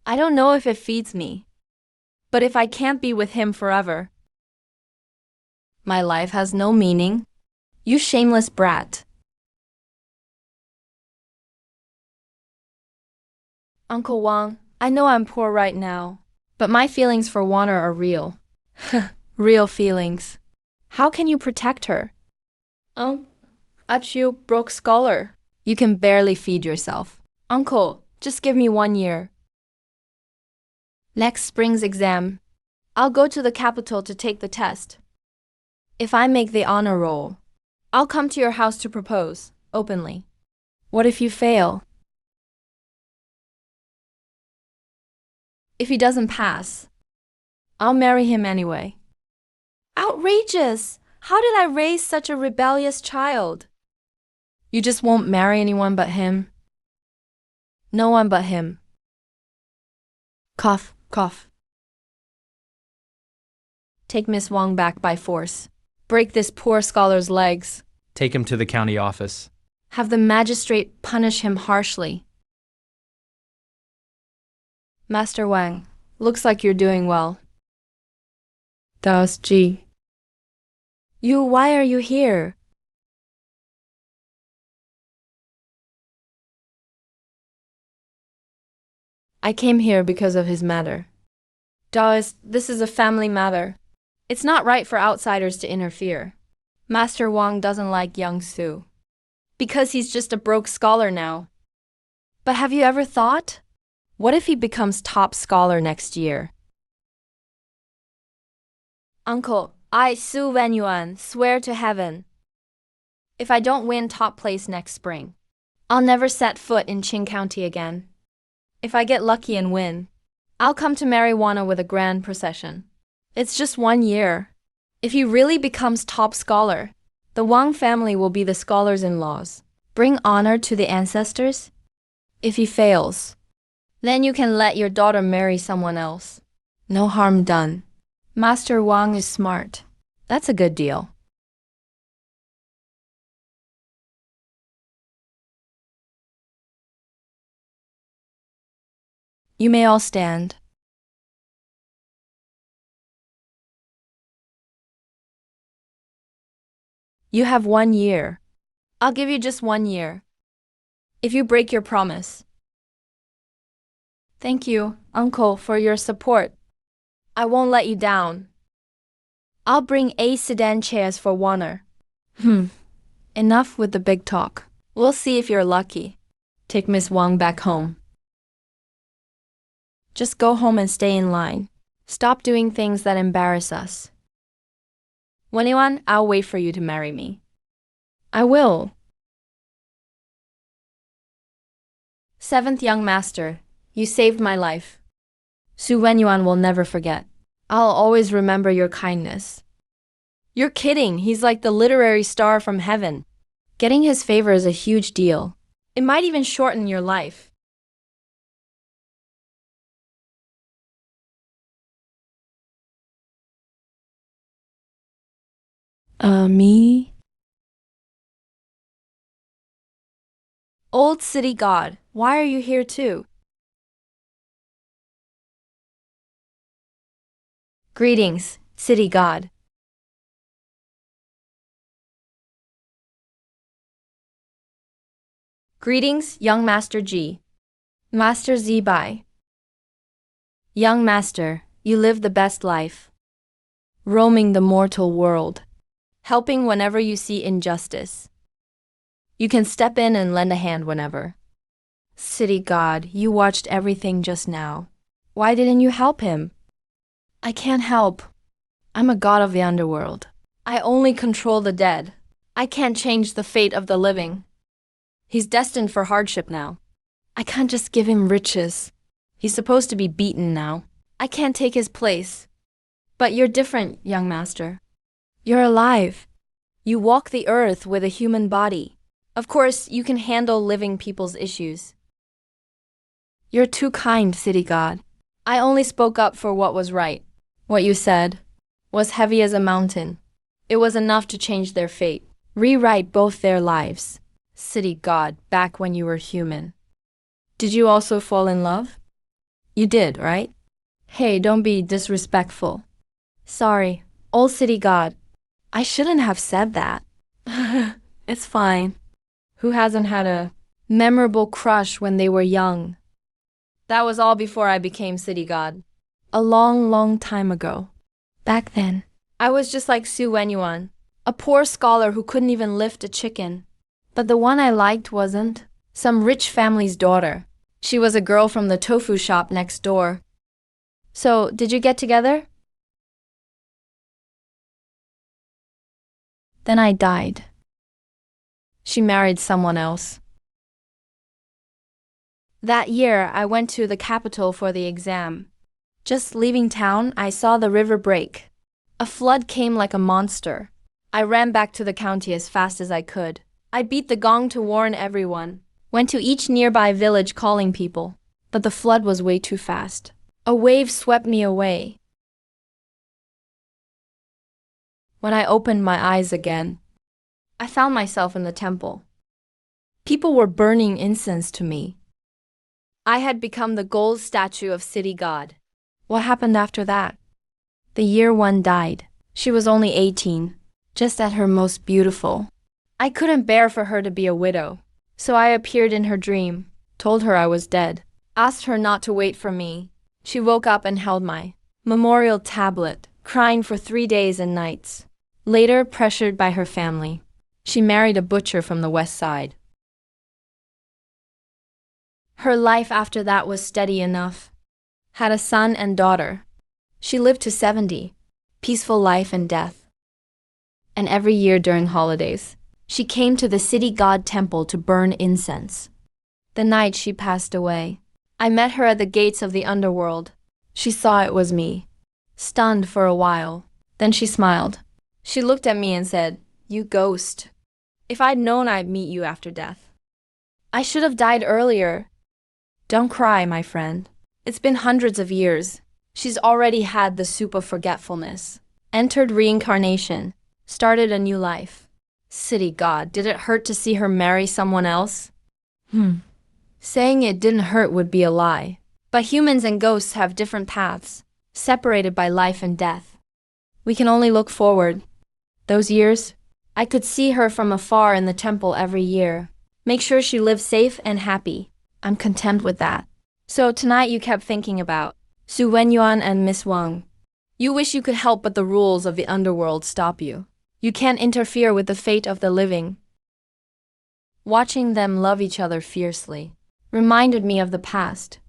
I don't know if it feeds me. But if I can't be with him forever, my life has no meaning. You shameless brat. Uncle Wang, I know I'm poor right now, but my feelings for Wana are real. Real feelings. How can you protect her? Achu, broke scholar. You can barely feed yourself. Uncle, just give me 1 year. Next spring's exam, I'll go to the capital to take the test. If I make the honor roll, I'll come to your house to propose, openly. What if you fail? If he doesn't pass, I'll marry him anyway. Outrageous! How did I raise such a rebellious child? You just won't marry anyone but him? No one but him. Cough, cough. Take Miss Wang back by force. Break this poor scholar's legs. Take him to the county office. Have the magistrate punish him harshly. Master Wang, looks like you're doing well. Daos Ji. Why are you here? I came here because of his matter. Daos, this is a family matter. It's not right for outsiders to interfere. Master Wang doesn't like young Su. Because he's just a broke scholar now. But have you ever thought? What if he becomes top scholar next year? Uncle, I, Su Wenyuan, swear to heaven. If I don't win top place next spring, I'll never set foot in Qing County again. If I get lucky and win, I'll come to marijuana with a grand procession. It's just 1 year. If he really becomes top scholar, the Wang family will be the scholars-in-laws. Bring honor to the ancestors. If he fails, then you can let your daughter marry someone else. No harm done. Master Wang is smart. That's a good deal. You may all stand. You have 1 year. I'll give you just 1 year. If you break your promise. Thank you, Uncle, for your support. I won't let you down. I'll bring 8 sedan chairs for Warner. Enough with the big talk. We'll see if you're lucky. Take Miss Wang back home. Just go home and stay in line. Stop doing things that embarrass us. Wenyuan, I'll wait for you to marry me. I will. 7th young master, you saved my life. Su Wenyuan will never forget. I'll always remember your kindness. You're kidding, he's like the literary star from heaven. Getting his favor is a huge deal. It might even shorten your life. Me? Old city god, why are you here too? Greetings, city god. Greetings, young Master Ji. Master Zibai. Young master, you live the best life. Roaming the mortal world. Helping whenever you see injustice. You can step in and lend a hand whenever. City god, you watched everything just now. Why didn't you help him? I can't help. I'm a god of the underworld. I only control the dead. I can't change the fate of the living. He's destined for hardship now. I can't just give him riches. He's supposed to be beaten now. I can't take his place. But you're different, young master. You're alive. You walk the earth with a human body. Of course, you can handle living people's issues. You're too kind, city god. I only spoke up for what was right. What you said was heavy as a mountain. It was enough to change their fate, rewrite both their lives. City god, back when you were human. Did you also fall in love? You did, right? Hey, don't be disrespectful. Sorry, old city god. I shouldn't have said that. It's fine. Who hasn't had a memorable crush when they were young? That was all before I became city god. A long, long time ago. Back then, I was just like Su Wenyuan, a poor scholar who couldn't even lift a chicken. But the one I liked wasn't some rich family's daughter. She was a girl from the tofu shop next door. So, did you get together? Then I died. She married someone else. That year, I went to the capital for the exam. Just leaving town, I saw the river break. A flood came like a monster. I ran back to the county as fast as I could. I beat the gong to warn everyone. Went to each nearby village calling people. But the flood was way too fast. A wave swept me away. When I opened my eyes again, I found myself in the temple. People were burning incense to me. I had become the gold statue of city god. What happened after that? The year one died. She was only 18, just at her most beautiful. I couldn't bear for her to be a widow, so I appeared in her dream, told her I was dead, asked her not to wait for me. She woke up and held my memorial tablet, crying for 3 days and nights. Later, pressured by her family, she married a butcher from the west side. Her life after that was steady enough. Had a son and daughter. She lived to 70, peaceful life and death. And every year during holidays, she came to the city god temple to burn incense. The night she passed away, I met her at the gates of the underworld. She saw it was me. Stunned for a while, then she smiled. She looked at me and said, "You ghost. If I'd known I'd meet you after death, I should have died earlier." Don't cry, my friend. It's been hundreds of years. She's already had the soup of forgetfulness, entered reincarnation, started a new life. City god, did it hurt to see her marry someone else? Saying it didn't hurt would be a lie. But humans and ghosts have different paths, separated by life and death. We can only look forward. Those years, I could see her from afar in the temple every year. Make sure she lives safe and happy. I'm content with that. So tonight you kept thinking about Su Wenyuan and Miss Wang. You wish you could help, but the rules of the underworld stop you. You can't interfere with the fate of the living. Watching them love each other fiercely reminded me of the past.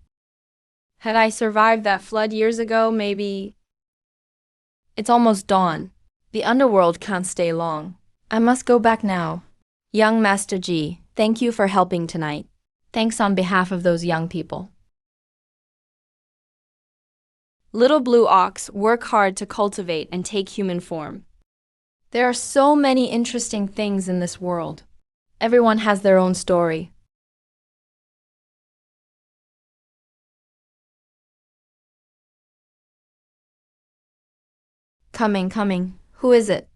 Had I survived that flood years ago, maybe... It's almost dawn. The underworld can't stay long. I must go back now. Young Master Ji, thank you for helping tonight. Thanks on behalf of those young people. Little blue ox work hard to cultivate and take human form. There are so many interesting things in this world. Everyone has their own story. Coming. Who is it?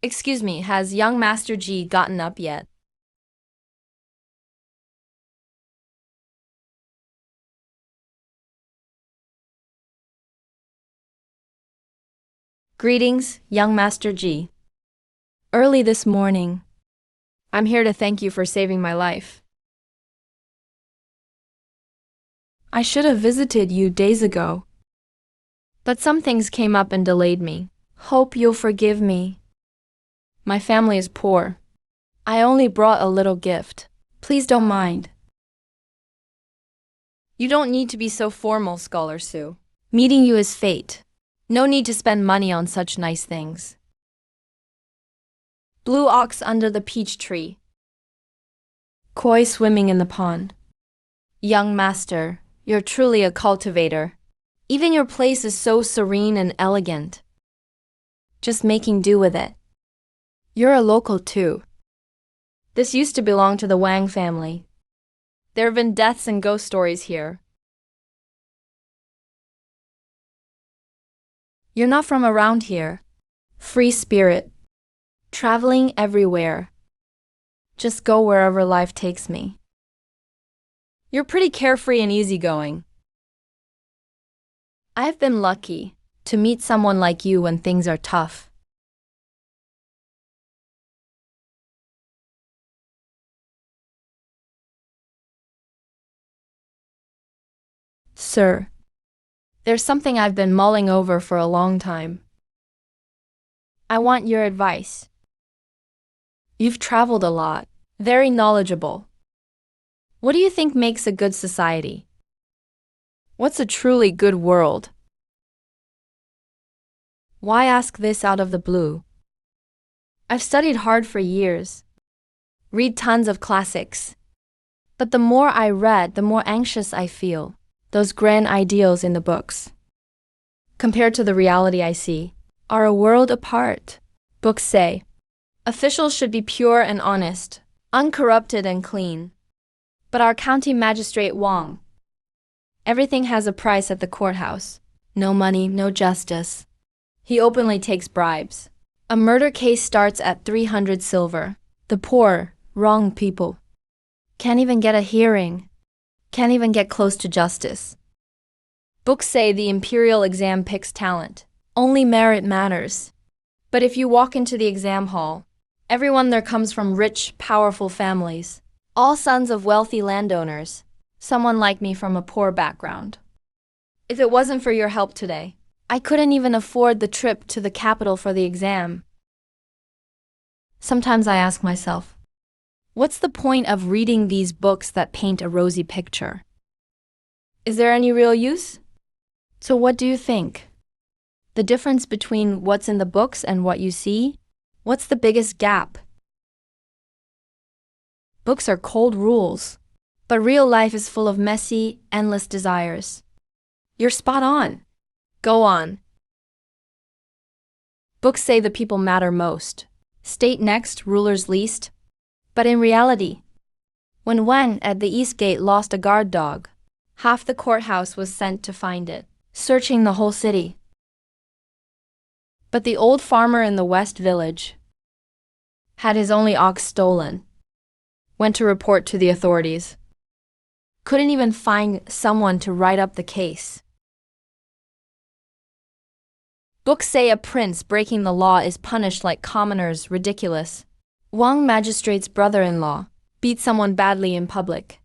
Excuse me, has young Master Ji gotten up yet? Greetings, young Master Ji. Early this morning. I'm here to thank you for saving my life. I should have visited you days ago, but some things came up and delayed me. Hope you'll forgive me. My family is poor. I only brought a little gift. Please don't mind. You don't need to be so formal, Scholar Su. Meeting you is fate. No need to spend money on such nice things. Blue ox under the peach tree. Koi swimming in the pond. Young master, you're truly a cultivator. Even your place is so serene and elegant. Just making do with it. You're a local too. This used to belong to the Wang family. There have been deaths and ghost stories here. You're not from around here. Free spirit. Traveling everywhere. Just go wherever life takes me. You're pretty carefree and easygoing. I've been lucky to meet someone like you when things are tough. Sir, there's something I've been mulling over for a long time. I want your advice. You've traveled a lot, very knowledgeable. What do you think makes a good society? What's a truly good world? Why ask this out of the blue? I've studied hard for years, read tons of classics. But the more I read, the more anxious I feel. Those grand ideals in the books, compared to the reality I see, are a world apart. Books say, officials should be pure and honest, uncorrupted and clean. But our county magistrate Wang, everything has a price at the courthouse. No money, no justice. He openly takes bribes. A murder case starts at 300 silver. The poor, wrong people. Can't even get a hearing. Can't even get close to justice. Books say the imperial exam picks talent. Only merit matters. But if you walk into the exam hall, everyone there comes from rich, powerful families. All sons of wealthy landowners. Someone like me from a poor background. If it wasn't for your help today, I couldn't even afford the trip to the capital for the exam. Sometimes I ask myself, what's the point of reading these books that paint a rosy picture? Is there any real use? So what do you think? The difference between what's in the books and what you see? What's the biggest gap? Books are cold rules, but real life is full of messy, endless desires. You're spot on. Go on. Books say the people matter most. State next, rulers least. But in reality, when Wen at the East Gate lost a guard dog, half the courthouse was sent to find it, searching the whole city. But the old farmer in the West Village had his only ox stolen, went to report to the authorities, couldn't even find someone to write up the case. Books say a prince breaking the law is punished like commoners, ridiculous. Wang magistrate's brother-in-law beat someone badly in public.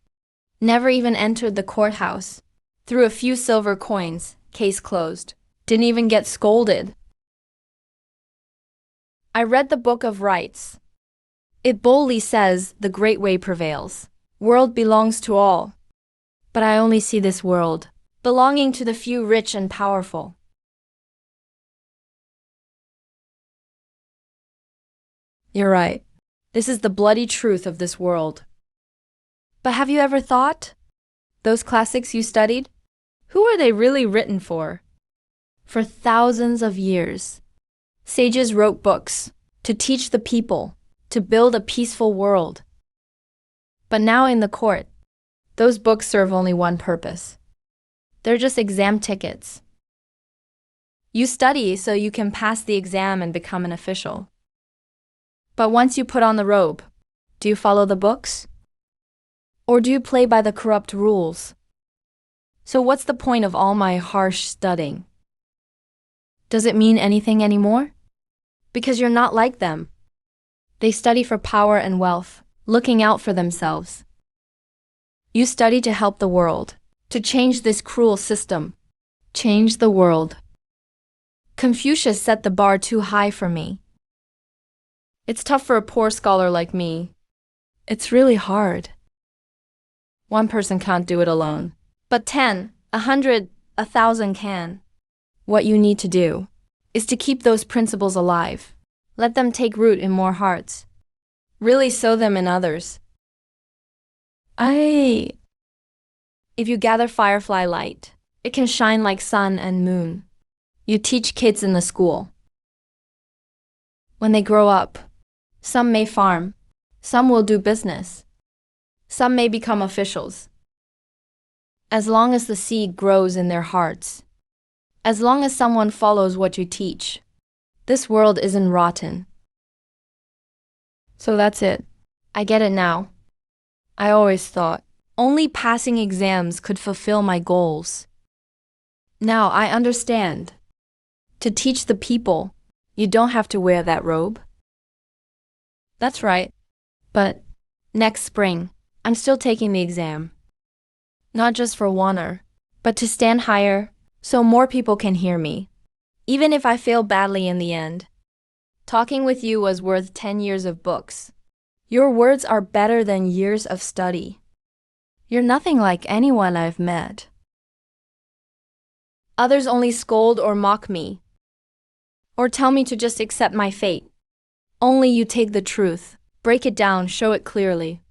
Never even entered the courthouse. Threw a few silver coins, case closed. Didn't even get scolded. I read the Book of Rights. It boldly says the great way prevails. World belongs to all. But I only see this world belonging to the few rich and powerful. You're right. This is the bloody truth of this world. But have you ever thought? Those classics you studied? Who are they really written for? For thousands of years, sages wrote books to teach the people, to build a peaceful world. But now in the court, those books serve only one purpose. They're just exam tickets. You study so you can pass the exam and become an official. But once you put on the robe, do you follow the books? Or do you play by the corrupt rules? So what's the point of all my harsh studying? Does it mean anything anymore? Because you're not like them. They study for power and wealth, looking out for themselves. You study to help the world, to change this cruel system. Change the world. Confucius set the bar too high for me. It's tough for a poor scholar like me. It's really hard. One person can't do it alone. But 10, 100, 1,000 can. What you need to do is to keep those principles alive. Let them take root in more hearts. Really sow them in others. If you gather firefly light, it can shine like sun and moon. You teach kids in the school. When they grow up, some may farm, some will do business, some may become officials. As long as the seed grows in their hearts, as long as someone follows what you teach, this world isn't rotten. So that's it. I get it now. I always thought only passing exams could fulfill my goals. Now I understand. To teach the people, you don't have to wear that robe. That's right. But next spring, I'm still taking the exam. Not just for honor, but to stand higher so more people can hear me. Even if I fail badly in the end. Talking with you was worth 10 years of books. Your words are better than years of study. You're nothing like anyone I've met. Others only scold or mock me, or tell me to just accept my fate. Only you take the truth, break it down, show it clearly.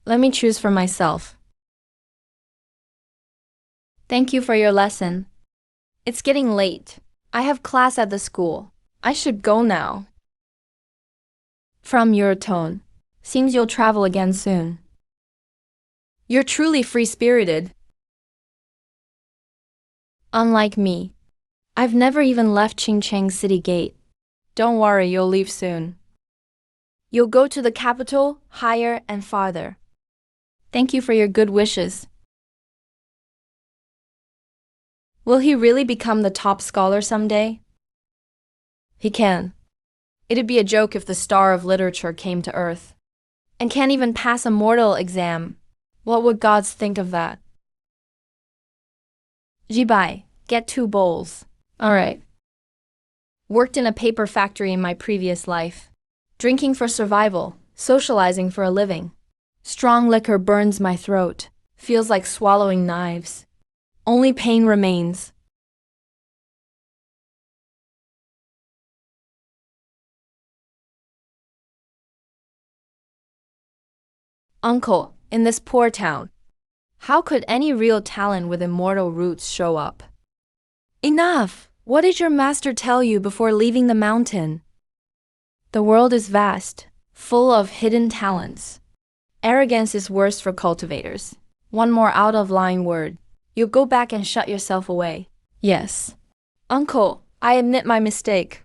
Let me choose for myself. Thank you for your lesson. It's getting late. I have class at the school. I should go now. From your tone, seems you'll travel again soon. You're truly free-spirited. Unlike me, I've never even left Qingcheng City Gate. Don't worry, you'll leave soon. You'll go to the capital, higher and farther. Thank you for your good wishes. Will he really become the top scholar someday? He can. It'd be a joke if the star of literature came to Earth and can't even pass a mortal exam. What would gods think of that? Jibai, get 2 bowls. All right. Worked in a paper factory in my previous life. Drinking for survival, socializing for a living. Strong liquor burns my throat. Feels like swallowing knives. Only pain remains. Uncle, in this poor town, how could any real talent with immortal roots show up? Enough! What did your master tell you before leaving the mountain? The world is vast, full of hidden talents. Arrogance is worse for cultivators. One more out-of-line word. You'll go back and shut yourself away. Yes. Uncle, I admit my mistake.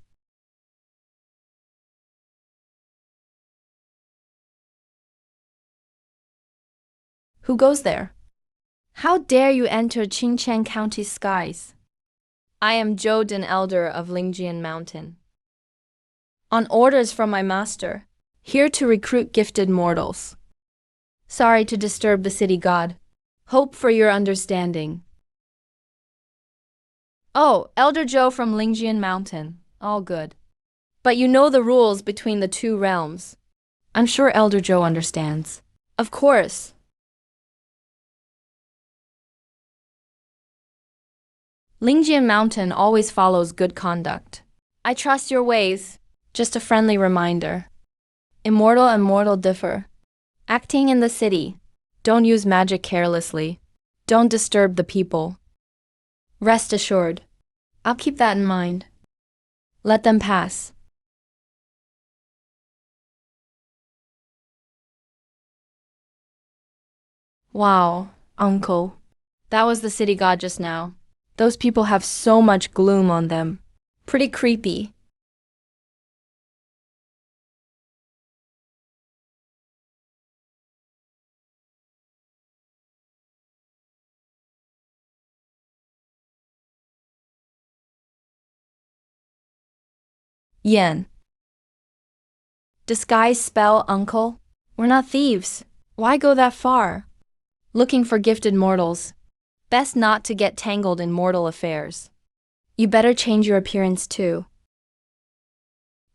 Who goes there? How dare you enter Qingqiang County's skies? I am Zhou Elder of Lingjian Mountain. On orders from my master, here to recruit gifted mortals. Sorry to disturb the city god. Hope for your understanding. Oh, Elder Zhou from Lingjian Mountain. All good. But you know the rules between the 2 realms. I'm sure Elder Zhou understands. Of course. Lingjian Mountain always follows good conduct. I trust your ways. Just a friendly reminder. Immortal and mortal differ. Acting in the city. Don't use magic carelessly. Don't disturb the people. Rest assured. I'll keep that in mind. Let them pass. Wow, uncle. That was the city god just now. Those people have so much gloom on them. Pretty creepy. Yen. Disguise spell, uncle? We're not thieves. Why go that far? Looking for gifted mortals. Best not to get tangled in mortal affairs. You better change your appearance too.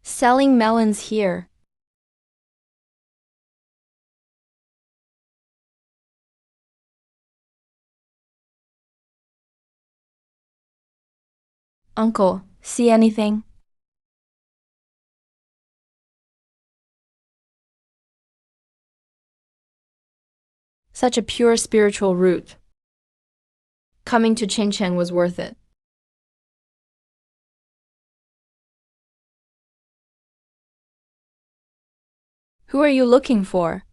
Selling melons here. Uncle, see anything? Such a pure spiritual root. Coming to Qingqiang was worth it. Who are you looking for?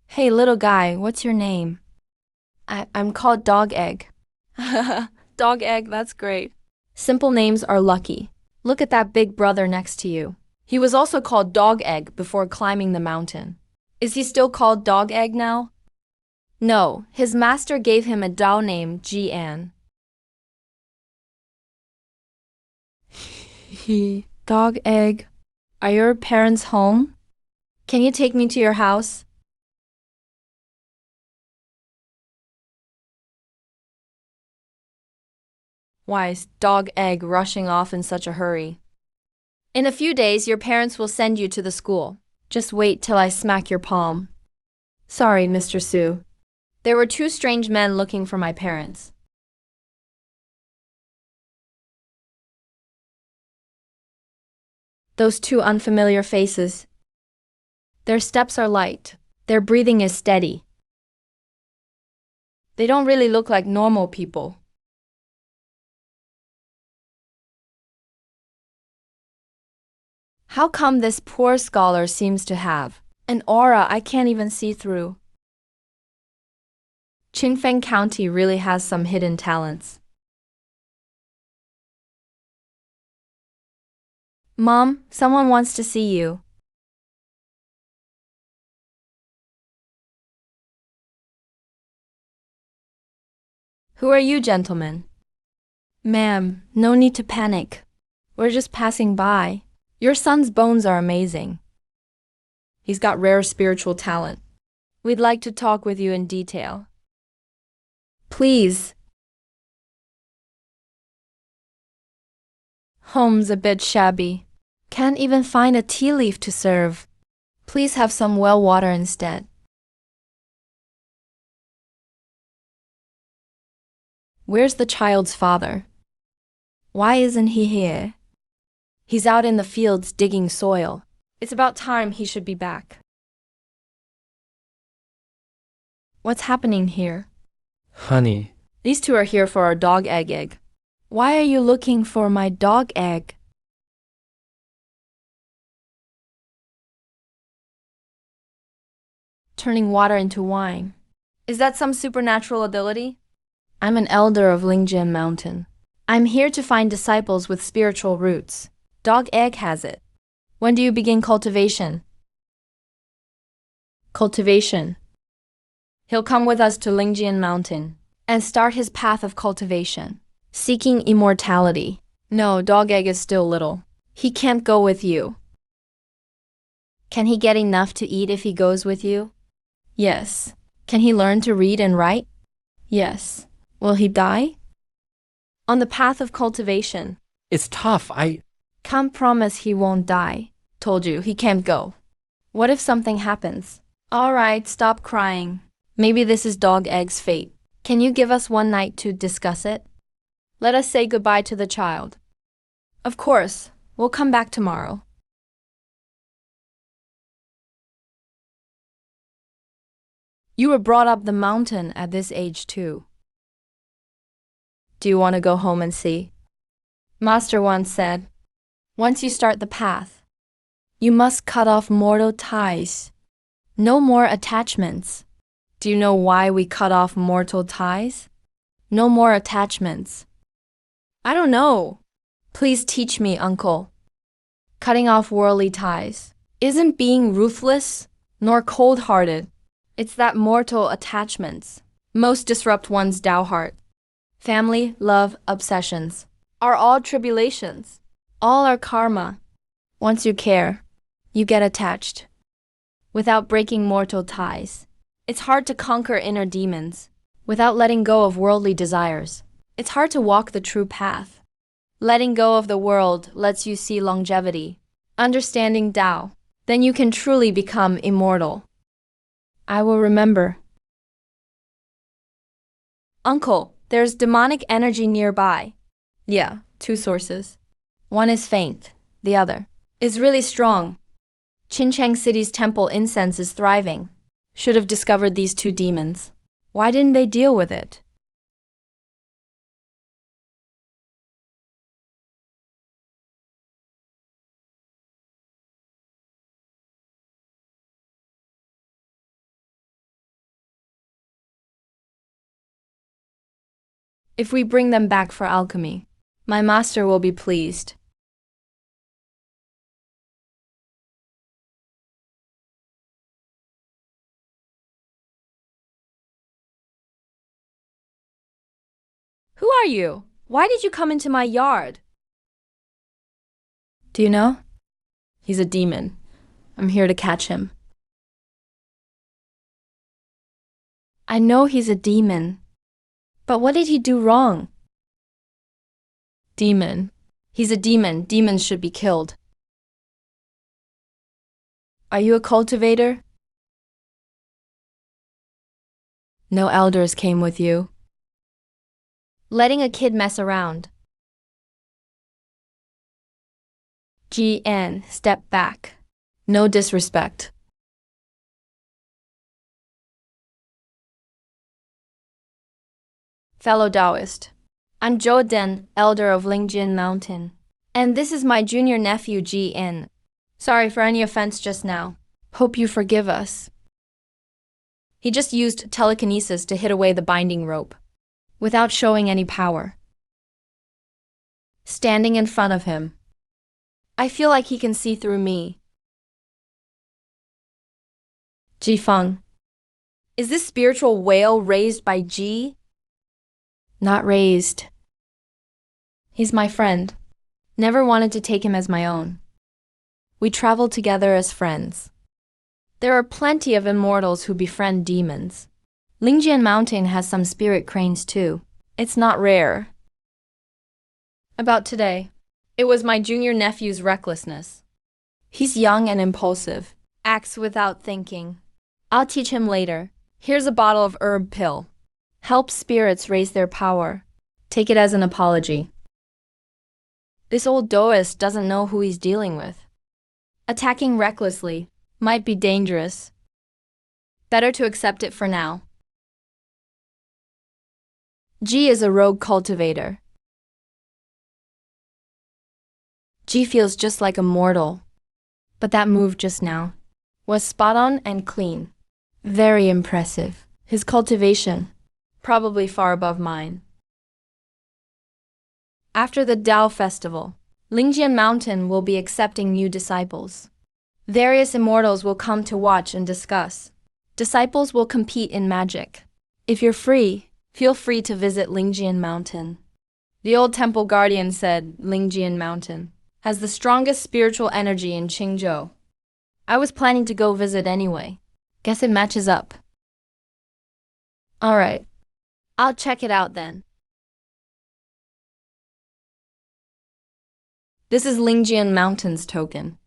Hey, little guy, what's your name? I'm called Dog Egg. Dog Egg, that's great. Simple names are lucky. Look at that big brother next to you. He was also called Dog Egg before climbing the mountain. Is he still called Dog Egg now? No, his master gave him a Dao name, Jian. Dog Egg. Are your parents home? Can you take me to your house? Why is Dog Egg rushing off in such a hurry? In a few days, your parents will send you to the school. Just wait till I smack your palm. Sorry, Mr. Su. There were 2 strange men looking for my parents. Those 2 unfamiliar faces. Their steps are light. Their breathing is steady. They don't really look like normal people. How come this poor scholar seems to have an aura I can't even see through? Qingfeng County really has some hidden talents. Mom, someone wants to see you. Who are you, gentlemen? Ma'am, no need to panic. We're just passing by. Your son's bones are amazing. He's got rare spiritual talent. We'd like to talk with you in detail. Please. Home's a bit shabby. Can't even find a tea leaf to serve. Please have some well water instead. Where's the child's father? Why isn't he here? He's out in the fields digging soil. It's about time he should be back. What's happening here? Honey, These two are here for our dog egg. Why are you looking for my dog egg? Turning water into wine. Is that some supernatural ability? I'm an elder of Lingjin Mountain. I'm here to find disciples with spiritual roots. Dog egg has it. When do you begin cultivation? Cultivation. He'll come with us to Lingjin Mountain and start his path of cultivation, seeking immortality. No, dog egg is still little. He can't go with you. Can he get enough to eat if he goes with you? Yes. Can he learn to read and write? Yes. Will he die? On the path of cultivation. it's tough. Can't promise he won't die. Told you, he can't go. What if something happens? All right, stop crying. Maybe this is dog egg's fate. Can you give us one night to discuss it? Let us say goodbye to the child. Of course, we'll come back tomorrow. You were brought up the mountain at this age too. Do you want to go home and see? Master once said, once you start the path, you must cut off mortal ties. No more attachments. Do you know why we cut off mortal ties? No more attachments. I don't know. Please teach me, uncle. Cutting off worldly ties isn't being ruthless nor cold-hearted. It's that mortal attachments most disrupt one's Tao heart. Family, love, obsessions are all tribulations. All are karma. Once you care, you get attached. Without breaking mortal ties, it's hard to conquer inner demons. Without letting go of worldly desires, it's hard to walk the true path. Letting go of the world lets you see longevity. Understanding Tao, then you can truly become immortal. I will remember. Uncle, there's demonic energy nearby. Yeah, 2 sources. One is faint, the other is really strong. Qincheng City's temple incense is thriving. Should have discovered these 2 demons. Why didn't they deal with it? If we bring them back for alchemy, my master will be pleased. Who are you? Why did you come into my yard? Do you know? He's a demon. I'm here to catch him. I know he's a demon. But what did he do wrong? Demon. He's a demon. Demons should be killed. Are you a cultivator? No elders came with you. Letting a kid mess around. GN, step back. No disrespect. Fellow Taoist, I'm Zhou Den, elder of Lingjin Mountain. And this is my junior nephew GN. Sorry for any offense just now. Hope you forgive us. He just used telekinesis to hit away the binding rope, without showing any power. Standing in front of him, I feel like he can see through me. Jifeng. Is this spiritual whale raised by Ji? Not raised. He's my friend. Never wanted to take him as my own. We travel together as friends. There are plenty of immortals who befriend demons. Lingjian Mountain has some spirit cranes too. It's not rare. About today. It was my junior nephew's recklessness. He's young and impulsive. Acts without thinking. I'll teach him later. Here's a bottle of herb pill. Help spirits raise their power. Take it as an apology. This old Daoist doesn't know who he's dealing with. Attacking recklessly might be dangerous. Better to accept it for now. Ji is a rogue cultivator. Ji feels just like a mortal. But that move just now was spot on and clean. Very impressive. His cultivation, probably far above mine. After the Dao festival, Lingjian Mountain will be accepting new disciples. Various immortals will come to watch and discuss. Disciples will compete in magic. If you're free, feel free to visit Lingjian Mountain. The old temple guardian said Lingjian Mountain has the strongest spiritual energy in Qingzhou. I was planning to go visit anyway. Guess it matches up. Alright, I'll check it out then. This is Lingjian Mountain's token.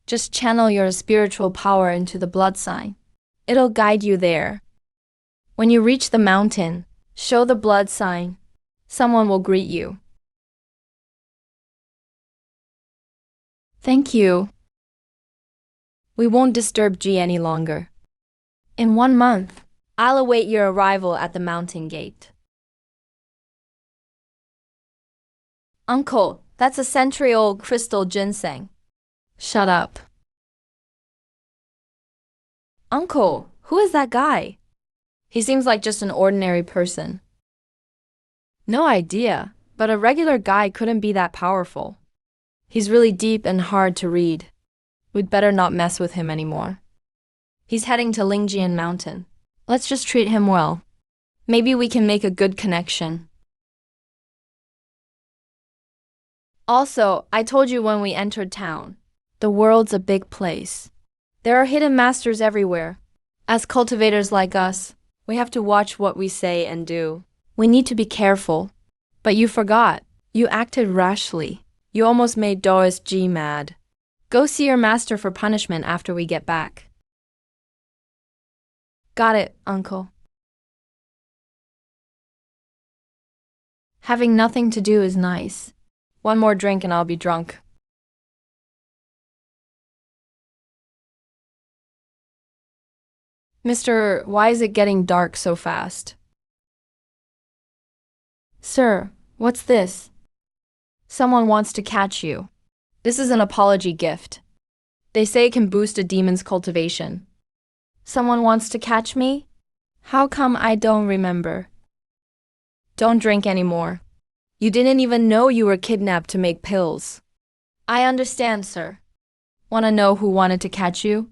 Just channel your spiritual power into the blood sign. It'll guide you there. When you reach the mountain, show the blood sign. Someone will greet you. Thank you. We won't disturb Ji any longer. In 1 month, I'll await your arrival at the mountain gate. Uncle, that's a century-old crystal ginseng. Shut up. Uncle, who is that guy? He seems like just an ordinary person. No idea, but a regular guy couldn't be that powerful. He's really deep and hard to read. We'd better not mess with him anymore. He's heading to Lingjian Mountain. Let's just treat him well. Maybe we can make a good connection. Also, I told you when we entered town, the world's a big place. There are hidden masters everywhere. As cultivators like us, we have to watch what we say and do. We need to be careful. But you forgot. You acted rashly. You almost made Daoist Ji mad. Go see your master for punishment after we get back. Got it, Uncle. Having nothing to do is nice. 1 more drink and I'll be drunk. Mister, why is it getting dark so fast? Sir, what's this? Someone wants to catch you. This is an apology gift. They say it can boost a demon's cultivation. Someone wants to catch me? How come I don't remember? Don't drink anymore. You didn't even know you were kidnapped to make pills. I understand, sir. Want to know who wanted to catch you?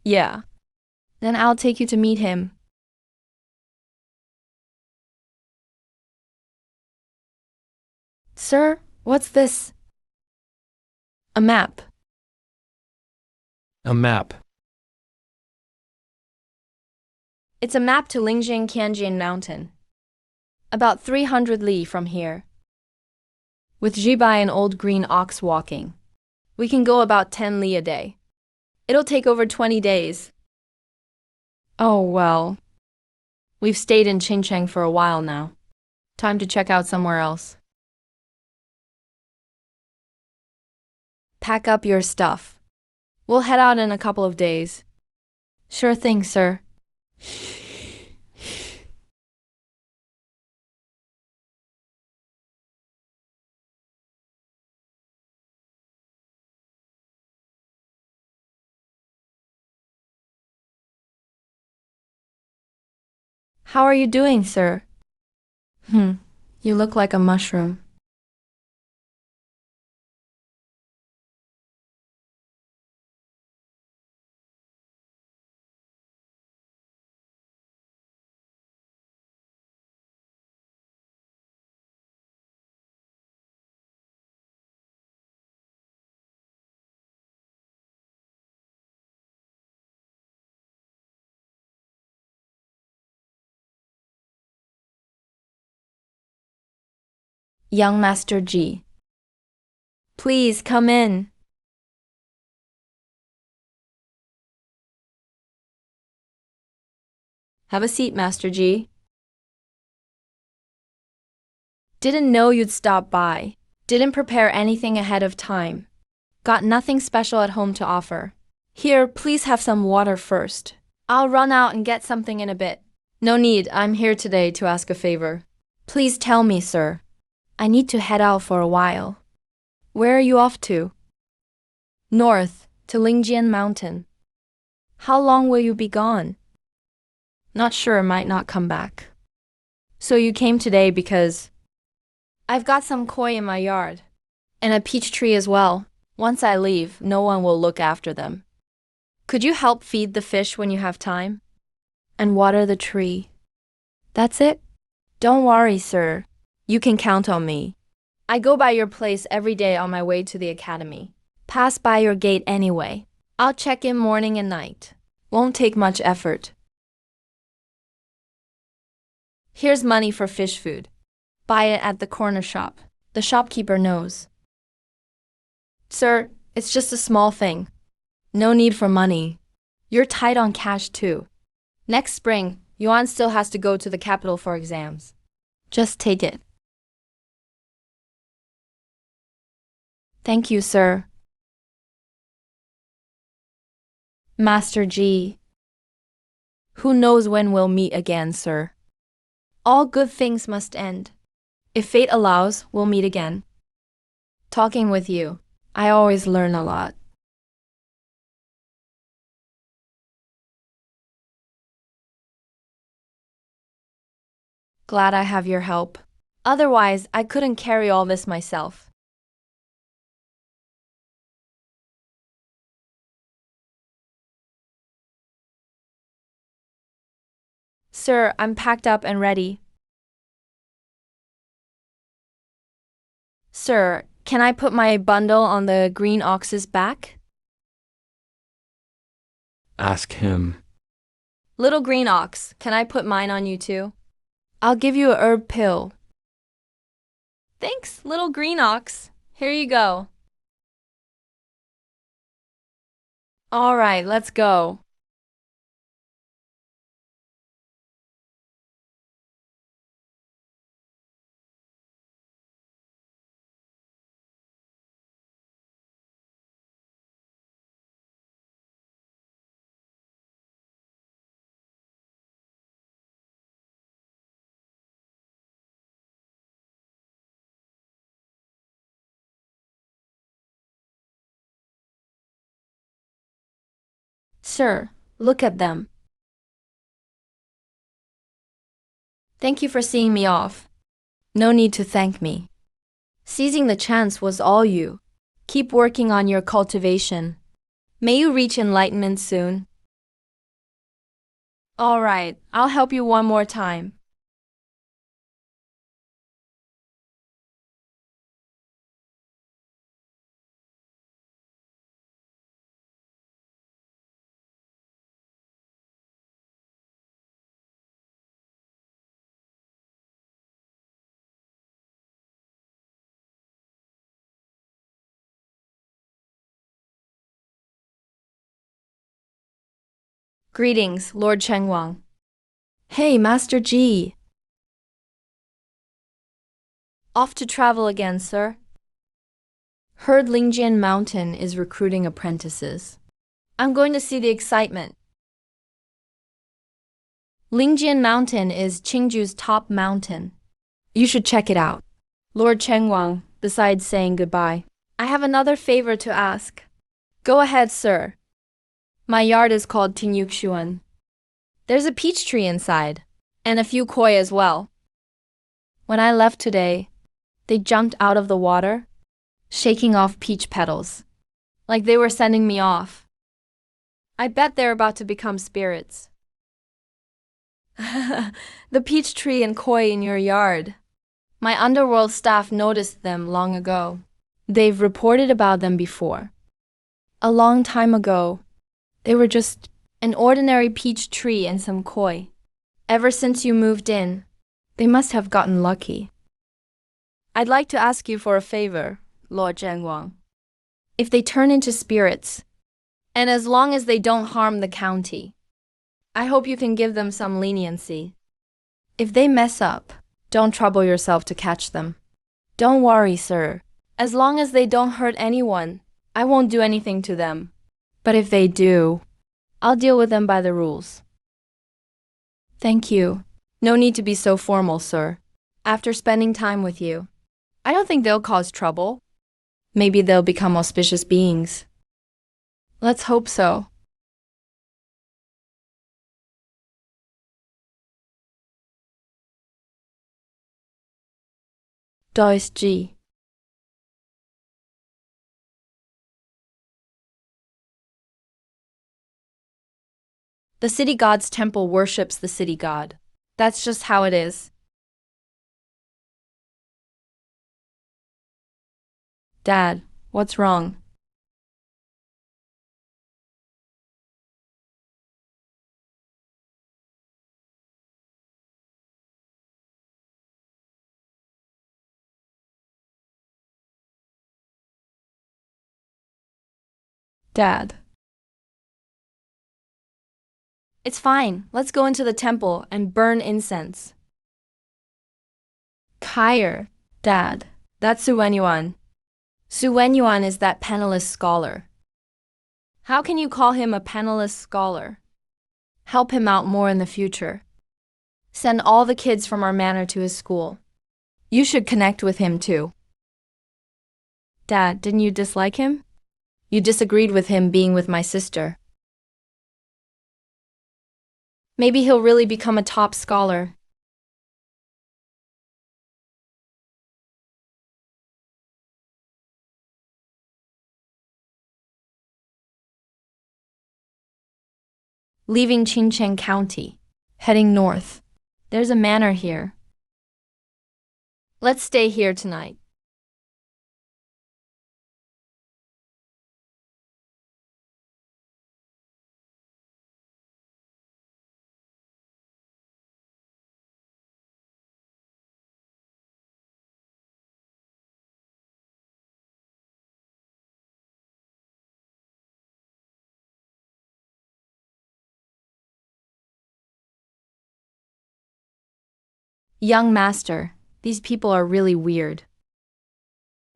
Yeah. Then I'll take you to meet him. Sir, what's this? A map. A map. It's a map to Lingjian Qianjian Mountain. About 300 li from here. With Jibai and old green ox walking, we can go about 10 li a day. It'll take over 20 days. Oh well. We've stayed in Qingcheng for a while now. Time to check out somewhere else. Pack up your stuff. We'll head out in a couple of days. Sure thing, sir. How are you doing, sir? You look like a mushroom. Young Master G. Please come in. Have a seat, Master G. Didn't know you'd stop by. Didn't prepare anything ahead of time. Got nothing special at home to offer. Here, please have some water first. I'll run out and get something in a bit. No need, I'm here today to ask a favor. Please tell me, sir. I need to head out for a while. Where are you off to? North, to Lingjian Mountain. How long will you be gone? Not sure, might not come back. So you came today because I've got some koi in my yard, and a peach tree as well. Once I leave, no one will look after them. Could you help feed the fish when you have time? And water the tree. That's it? Don't worry, sir. You can count on me. I go by your place every day on my way to the academy. Pass by your gate anyway. I'll check in morning and night. Won't take much effort. Here's money for fish food. Buy it at the corner shop. The shopkeeper knows. Sir, it's just a small thing. No need for money. You're tight on cash too. Next spring, Yuan still has to go to the capital for exams. Just take it. Thank you, sir. Master G. Who knows when we'll meet again, sir? All good things must end. If fate allows, we'll meet again. Talking with you, I always learn a lot. Glad I have your help. Otherwise, I couldn't carry all this myself. Sir, I'm packed up and ready. Sir, can I put my bundle on the green ox's back? Ask him. Little green ox, can I put mine on you too? I'll give you a herb pill. Thanks, little green ox. Here you go. All right, let's go. Sir, look at them. Thank you for seeing me off. No need to thank me. Seizing the chance was all you. Keep working on your cultivation. May you reach enlightenment soon. All right, I'll help you one more time. Greetings, Lord Chengwang. Hey, Master G. Off to travel again, sir. Heard Lingjian Mountain is recruiting apprentices. I'm going to see the excitement. Lingjian Mountain is Qingju's top mountain. You should check it out. Lord Chengwang, besides saying goodbye, I have another favor to ask. Go ahead, sir. My yard is called Tinyukshuan. There's a peach tree inside, and a few koi as well. When I left today, they jumped out of the water, shaking off peach petals, like they were sending me off. I bet they're about to become spirits. The peach tree and koi in your yard. My underworld staff noticed them long ago. They've reported about them before. A long time ago, they were just an ordinary peach tree and some koi. Ever since you moved in, they must have gotten lucky. I'd like to ask you for a favor, Lord Zhengwang. If they turn into spirits, and as long as they don't harm the county, I hope you can give them some leniency. If they mess up, don't trouble yourself to catch them. Don't worry, sir. As long as they don't hurt anyone, I won't do anything to them. But if they do, I'll deal with them by the rules. Thank you. No need to be so formal, sir. After spending time with you, I don't think they'll cause trouble. Maybe they'll become auspicious beings. Let's hope so. Dois G. The city god's temple worships the city god. That's just how it is. Dad, what's wrong? Dad. It's fine. Let's go into the temple and burn incense. Kyer. Dad. That's Su Wenyuan. Su Wenyuan is that penniless scholar. How can you call him a penniless scholar? Help him out more in the future. Send all the kids from our manor to his school. You should connect with him too. Dad, didn't you dislike him? You disagreed with him being with my sister. Maybe he'll really become a top scholar. Leaving Qingcheng County, heading north. There's a manor here. Let's stay here tonight. Young master, these people are really weird.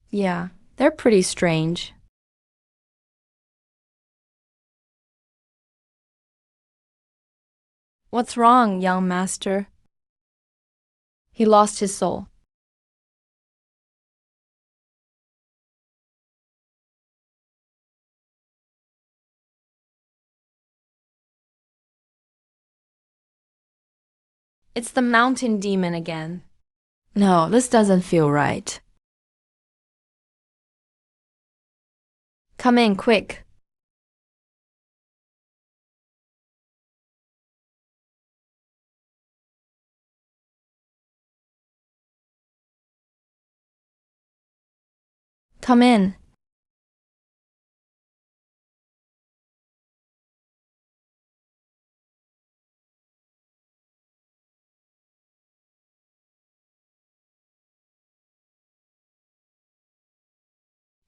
Yeah, they're pretty strange. What's wrong, young master? He lost his soul. It's the mountain demon again. No, this doesn't feel right. Come in, quick. Come in.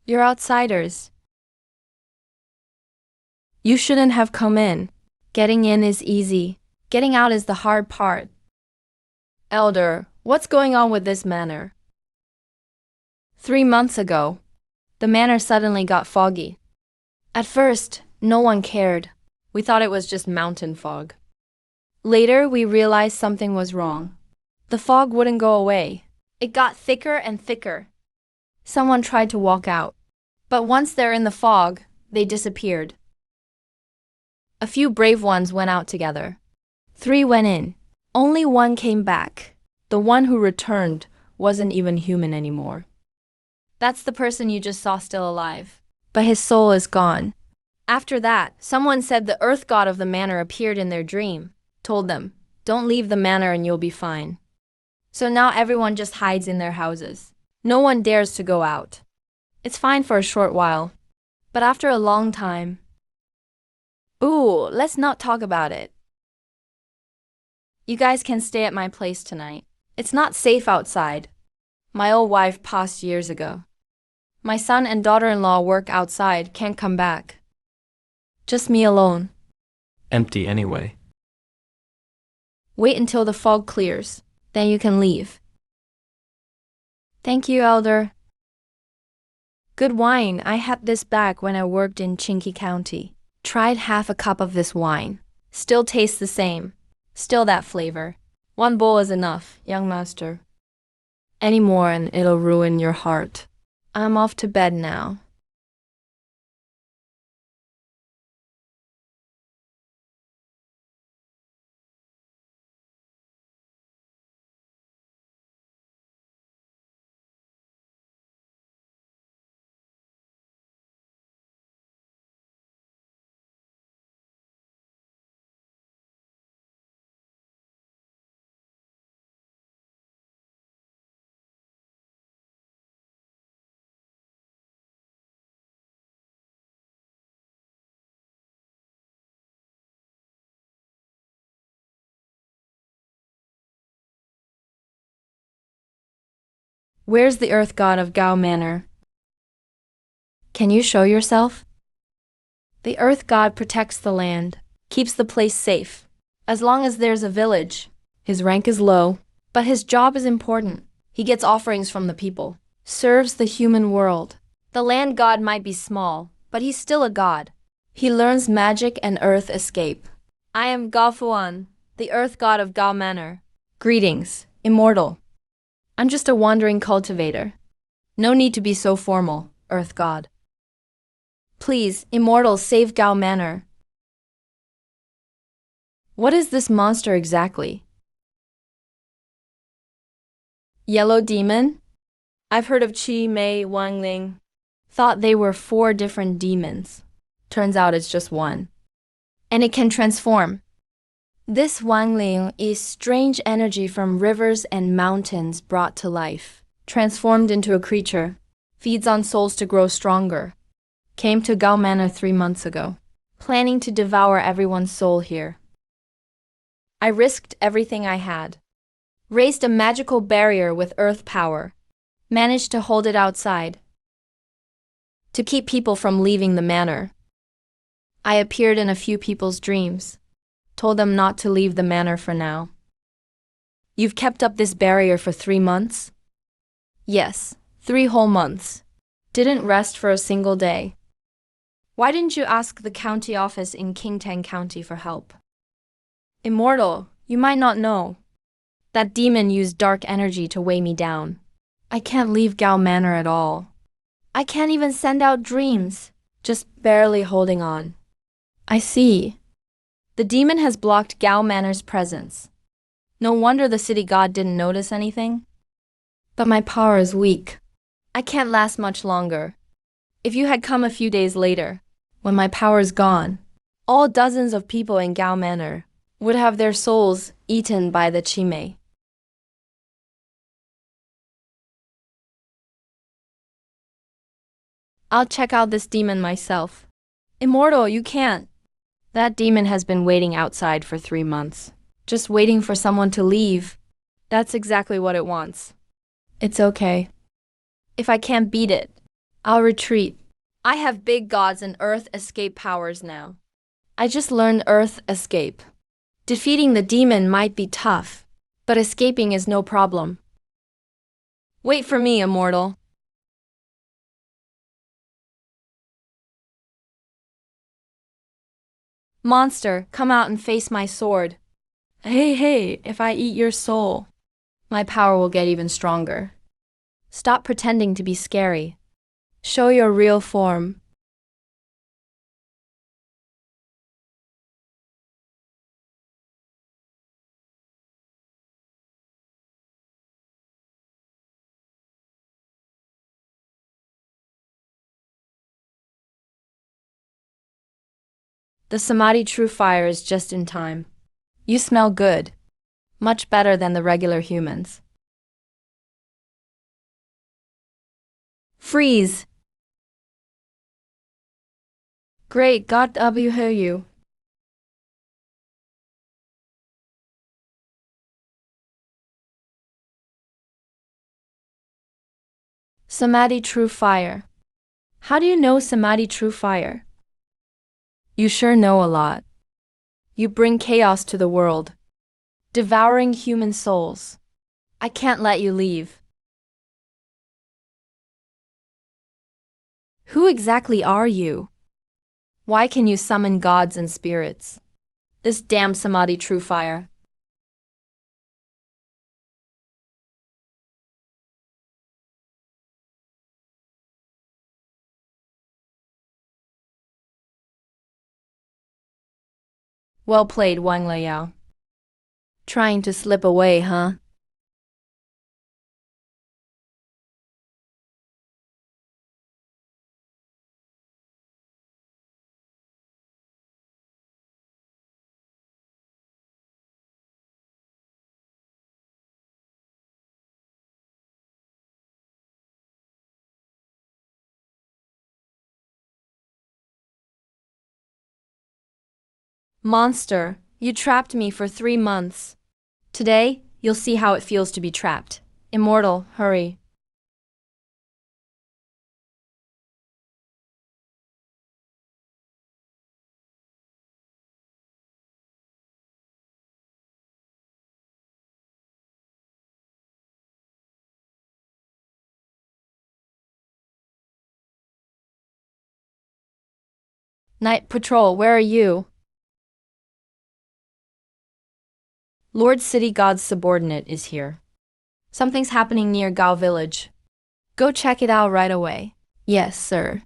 You're outsiders. You shouldn't have come in. Getting in is easy. Getting out is the hard part. Elder, what's going on with this manor? 3 months ago, the manor suddenly got foggy. At first, no one cared. We thought it was just mountain fog. Later, we realized something was wrong. The fog wouldn't go away. It got thicker and thicker. Someone tried to walk out. But once they're in the fog, they disappeared. A few brave ones went out together. 3 went in. Only 1 came back. The one who returned wasn't even human anymore. That's the person you just saw still alive. But his soul is gone. After that, someone said the earth god of the manor appeared in their dream, told them, "Don't leave the manor and you'll be fine." So now everyone just hides in their houses. No one dares to go out. It's fine for a short while. But after a long time... Ooh, let's not talk about it. You guys can stay at my place tonight. It's not safe outside. My old wife passed years ago. My son and daughter-in-law work outside, can't come back. Just me alone. Empty anyway. Wait until the fog clears, then you can leave. Thank you, Elder. Good wine. I had this back when I worked in Chinky County. Tried half a cup of this wine. Still tastes the same. Still that flavor. One bowl is enough, young master. Any more and it'll ruin your heart. I'm off to bed now. Where's the earth god of Gao Manor? Can you show yourself? The earth god protects the land, keeps the place safe. As long as there's a village, his rank is low, but his job is important. He gets offerings from the people, serves the human world. The land god might be small, but he's still a god. He learns magic and earth escape. I am Gao Fuan, the earth god of Gao Manor. Greetings, Immortal. I'm just a wandering cultivator. No need to be so formal, earth god. Please, Immortal, save Gao Manor. What is this monster exactly? Yellow demon? I've heard of Qi Mei Wangling. Thought they were 4 different demons. Turns out it's just one. And it can transform. This Wangling is strange energy from rivers and mountains brought to life. Transformed into a creature. Feeds on souls to grow stronger. Came to Gao Manor 3 months ago. Planning to devour everyone's soul here. I risked everything I had. Raised a magical barrier with earth power. Managed to hold it outside. To keep people from leaving the manor. I appeared in a few people's dreams. Told them not to leave the manor for now. You've kept up this barrier for 3 months? Yes, 3 whole months. Didn't rest for a single day. Why didn't you ask the county office in Qingtang County for help? Immortal, you might not know. That demon used dark energy to weigh me down. I can't leave Gao Manor at all. I can't even send out dreams. Just barely holding on. I see. The demon has blocked Gao Manor's presence. No wonder the city god didn't notice anything. But my power is weak. I can't last much longer. If you had come a few days later, when my power is gone, all dozens of people in Gao Manor would have their souls eaten by the Qimei. I'll check out this demon myself. Immortal, you can't. That demon has been waiting outside for 3 months. Just waiting for someone to leave. That's exactly what it wants. It's okay. If I can't beat it, I'll retreat. I have big gods and earth escape powers now. I just learned earth escape. Defeating the demon might be tough, but escaping is no problem. Wait for me, Immortal. Monster, come out and face my sword. Hey, if I eat your soul, my power will get even stronger. Stop pretending to be scary. Show your real form. The Samadhi True Fire is just in time. You smell good. Much better than the regular humans. Freeze! Great, God W hear you. Samadhi True Fire. How do you know Samadhi True Fire? You sure know a lot. You bring chaos to the world, devouring human souls. I can't let you leave. Who exactly are you? Why can you summon gods and spirits? This damn Samadhi True Fire. Well played, Wang Leyao. Trying to slip away, huh? Monster, you trapped me for 3 months. Today, you'll see how it feels to be trapped. Immortal, hurry. Night Patrol, where are you? Lord City God's subordinate is here. Something's happening near Gao Village. Go check it out right away. Yes, sir.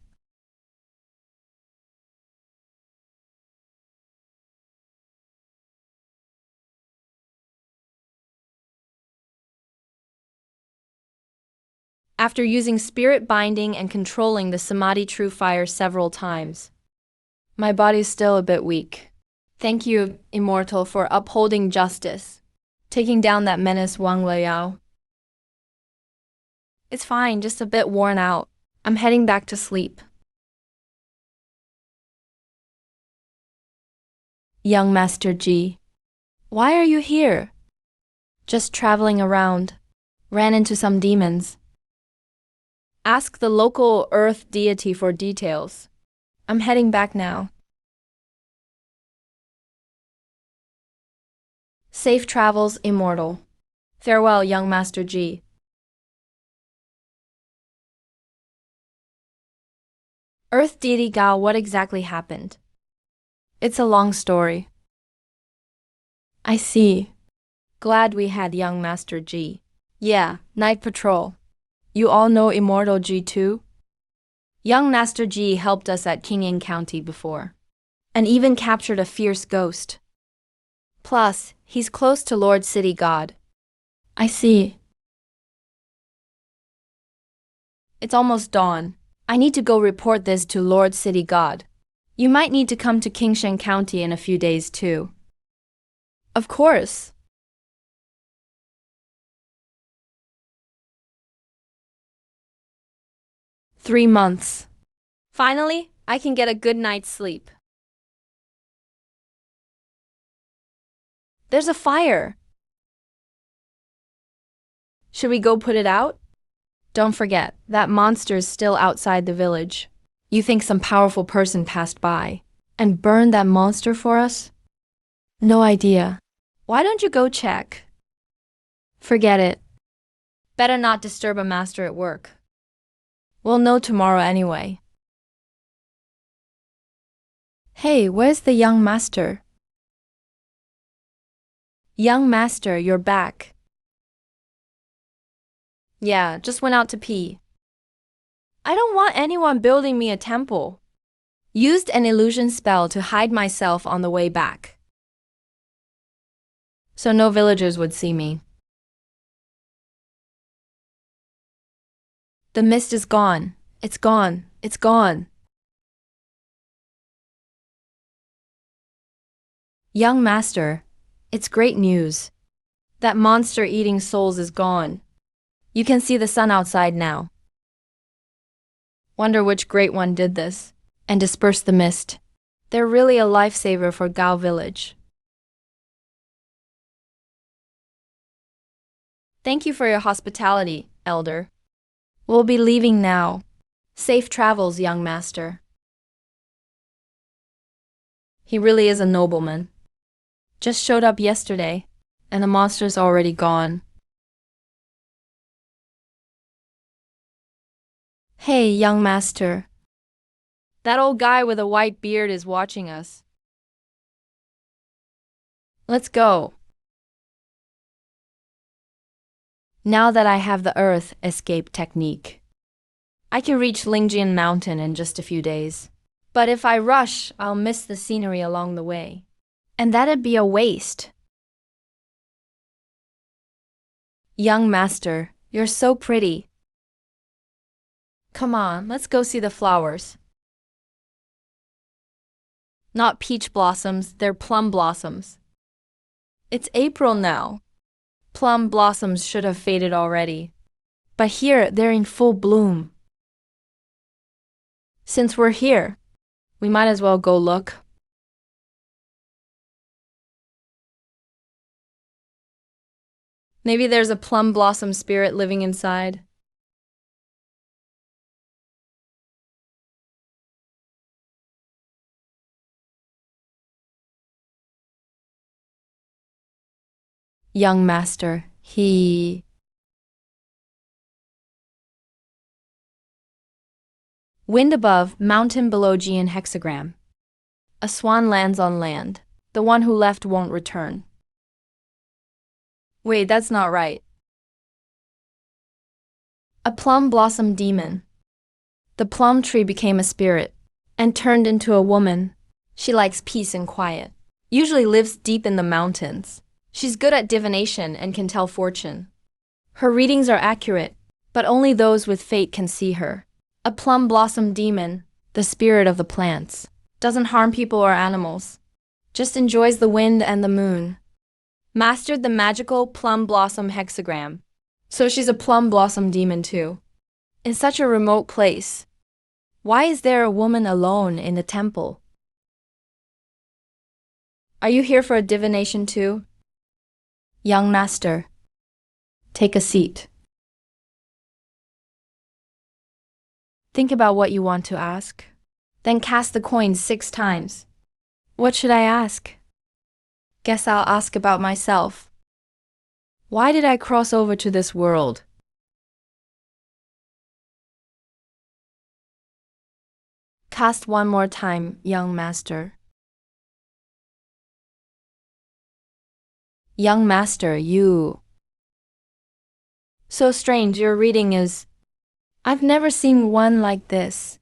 After using spirit binding and controlling the Samadhi True Fire several times, my body's still a bit weak. Thank you, Immortal, for upholding justice, taking down that menace Wang Leyao. It's fine, just a bit worn out. I'm heading back to sleep. Young Master Ji, why are you here? Just traveling around. Ran into some demons. Ask the local earth deity for details. I'm heading back now. Safe travels, Immortal. Farewell, young Master Ji. Earth deity Gao, what exactly happened? It's a long story. I see. Glad we had young Master Ji. Yeah, Night Patrol. You all know Immortal Ji too? Young Master Ji helped us at Qingyang County before, and even captured a fierce ghost. Plus, he's close to Lord City God. I see. It's almost dawn. I need to go report this to Lord City God. You might need to come to Qingshan County in a few days too. Of course. "3 months. Finally, I can get a good night's sleep." There's a fire. Should we go put it out? Don't forget, that monster's still outside the village. You think some powerful person passed by and burned that monster for us? No idea. Why don't you go check? Forget it. Better not disturb a master at work. We'll know tomorrow anyway. Hey, where's the young master? Young master, you're back. Yeah, just went out to pee. I don't want anyone building me a temple. Used an illusion spell to hide myself on the way back, so no villagers would see me. The mist is gone. It's gone. It's gone. Young master, it's great news. That monster eating souls is gone. You can see the sun outside now. Wonder which great one did this and dispersed the mist. They're really a lifesaver for Gao Village. Thank you for your hospitality, Elder. We'll be leaving now. Safe travels, young master. He really is a nobleman. Just showed up yesterday, and the monster's already gone. Hey, young master. That old guy with a white beard is watching us. Let's go. Now that I have the Earth escape technique, I can reach Lingjian Mountain in just a few days. But if I rush, I'll miss the scenery along the way. And that'd be a waste. Young master, you're so pretty. Come on, let's go see the flowers. Not peach blossoms, they're plum blossoms. It's April now. Plum blossoms should have faded already. But here, they're in full bloom. Since we're here, we might as well go look. Maybe there's a plum blossom spirit living inside. Young master, Wind above, mountain below Gian hexagram. A swan lands on land. The one who left won't return. Wait, that's not right. A plum blossom demon. The plum tree became a spirit and turned into a woman. She likes peace and quiet. Usually lives deep in the mountains. She's good at divination and can tell fortune. Her readings are accurate, but only those with fate can see her. A plum blossom demon, the spirit of the plants, doesn't harm people or animals, just enjoys the wind and the moon. Mastered the magical plum blossom hexagram. So she's a plum blossom demon too. In such a remote place. Why is there a woman alone in the temple? Are you here for a divination too? Young master, take a seat. Think about what you want to ask. Then cast the coin 6 times. What should I ask? Guess I'll ask about myself. Why did I cross over to this world? Cast one more time, young master. Young master, you. So strange, your reading is. I've never seen one like this.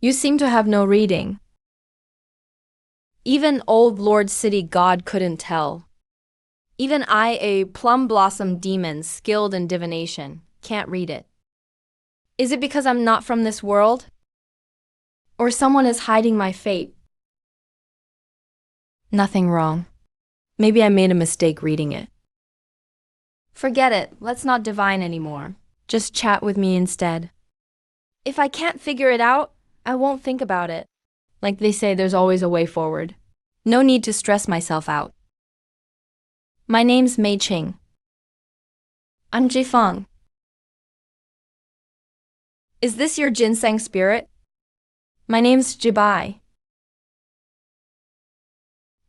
You seem to have no reading. Even old Lord City God couldn't tell. Even I, a plum blossom demon skilled in divination, can't read it. Is it because I'm not from this world? Or someone is hiding my fate? Nothing wrong. Maybe I made a mistake reading it. Forget it, let's not divine anymore. Just chat with me instead. If I can't figure it out, I won't think about it. Like they say, there's always a way forward. No need to stress myself out. My name's Mei Qing. I'm Jifeng. Is this your ginseng spirit? My name's Jibai.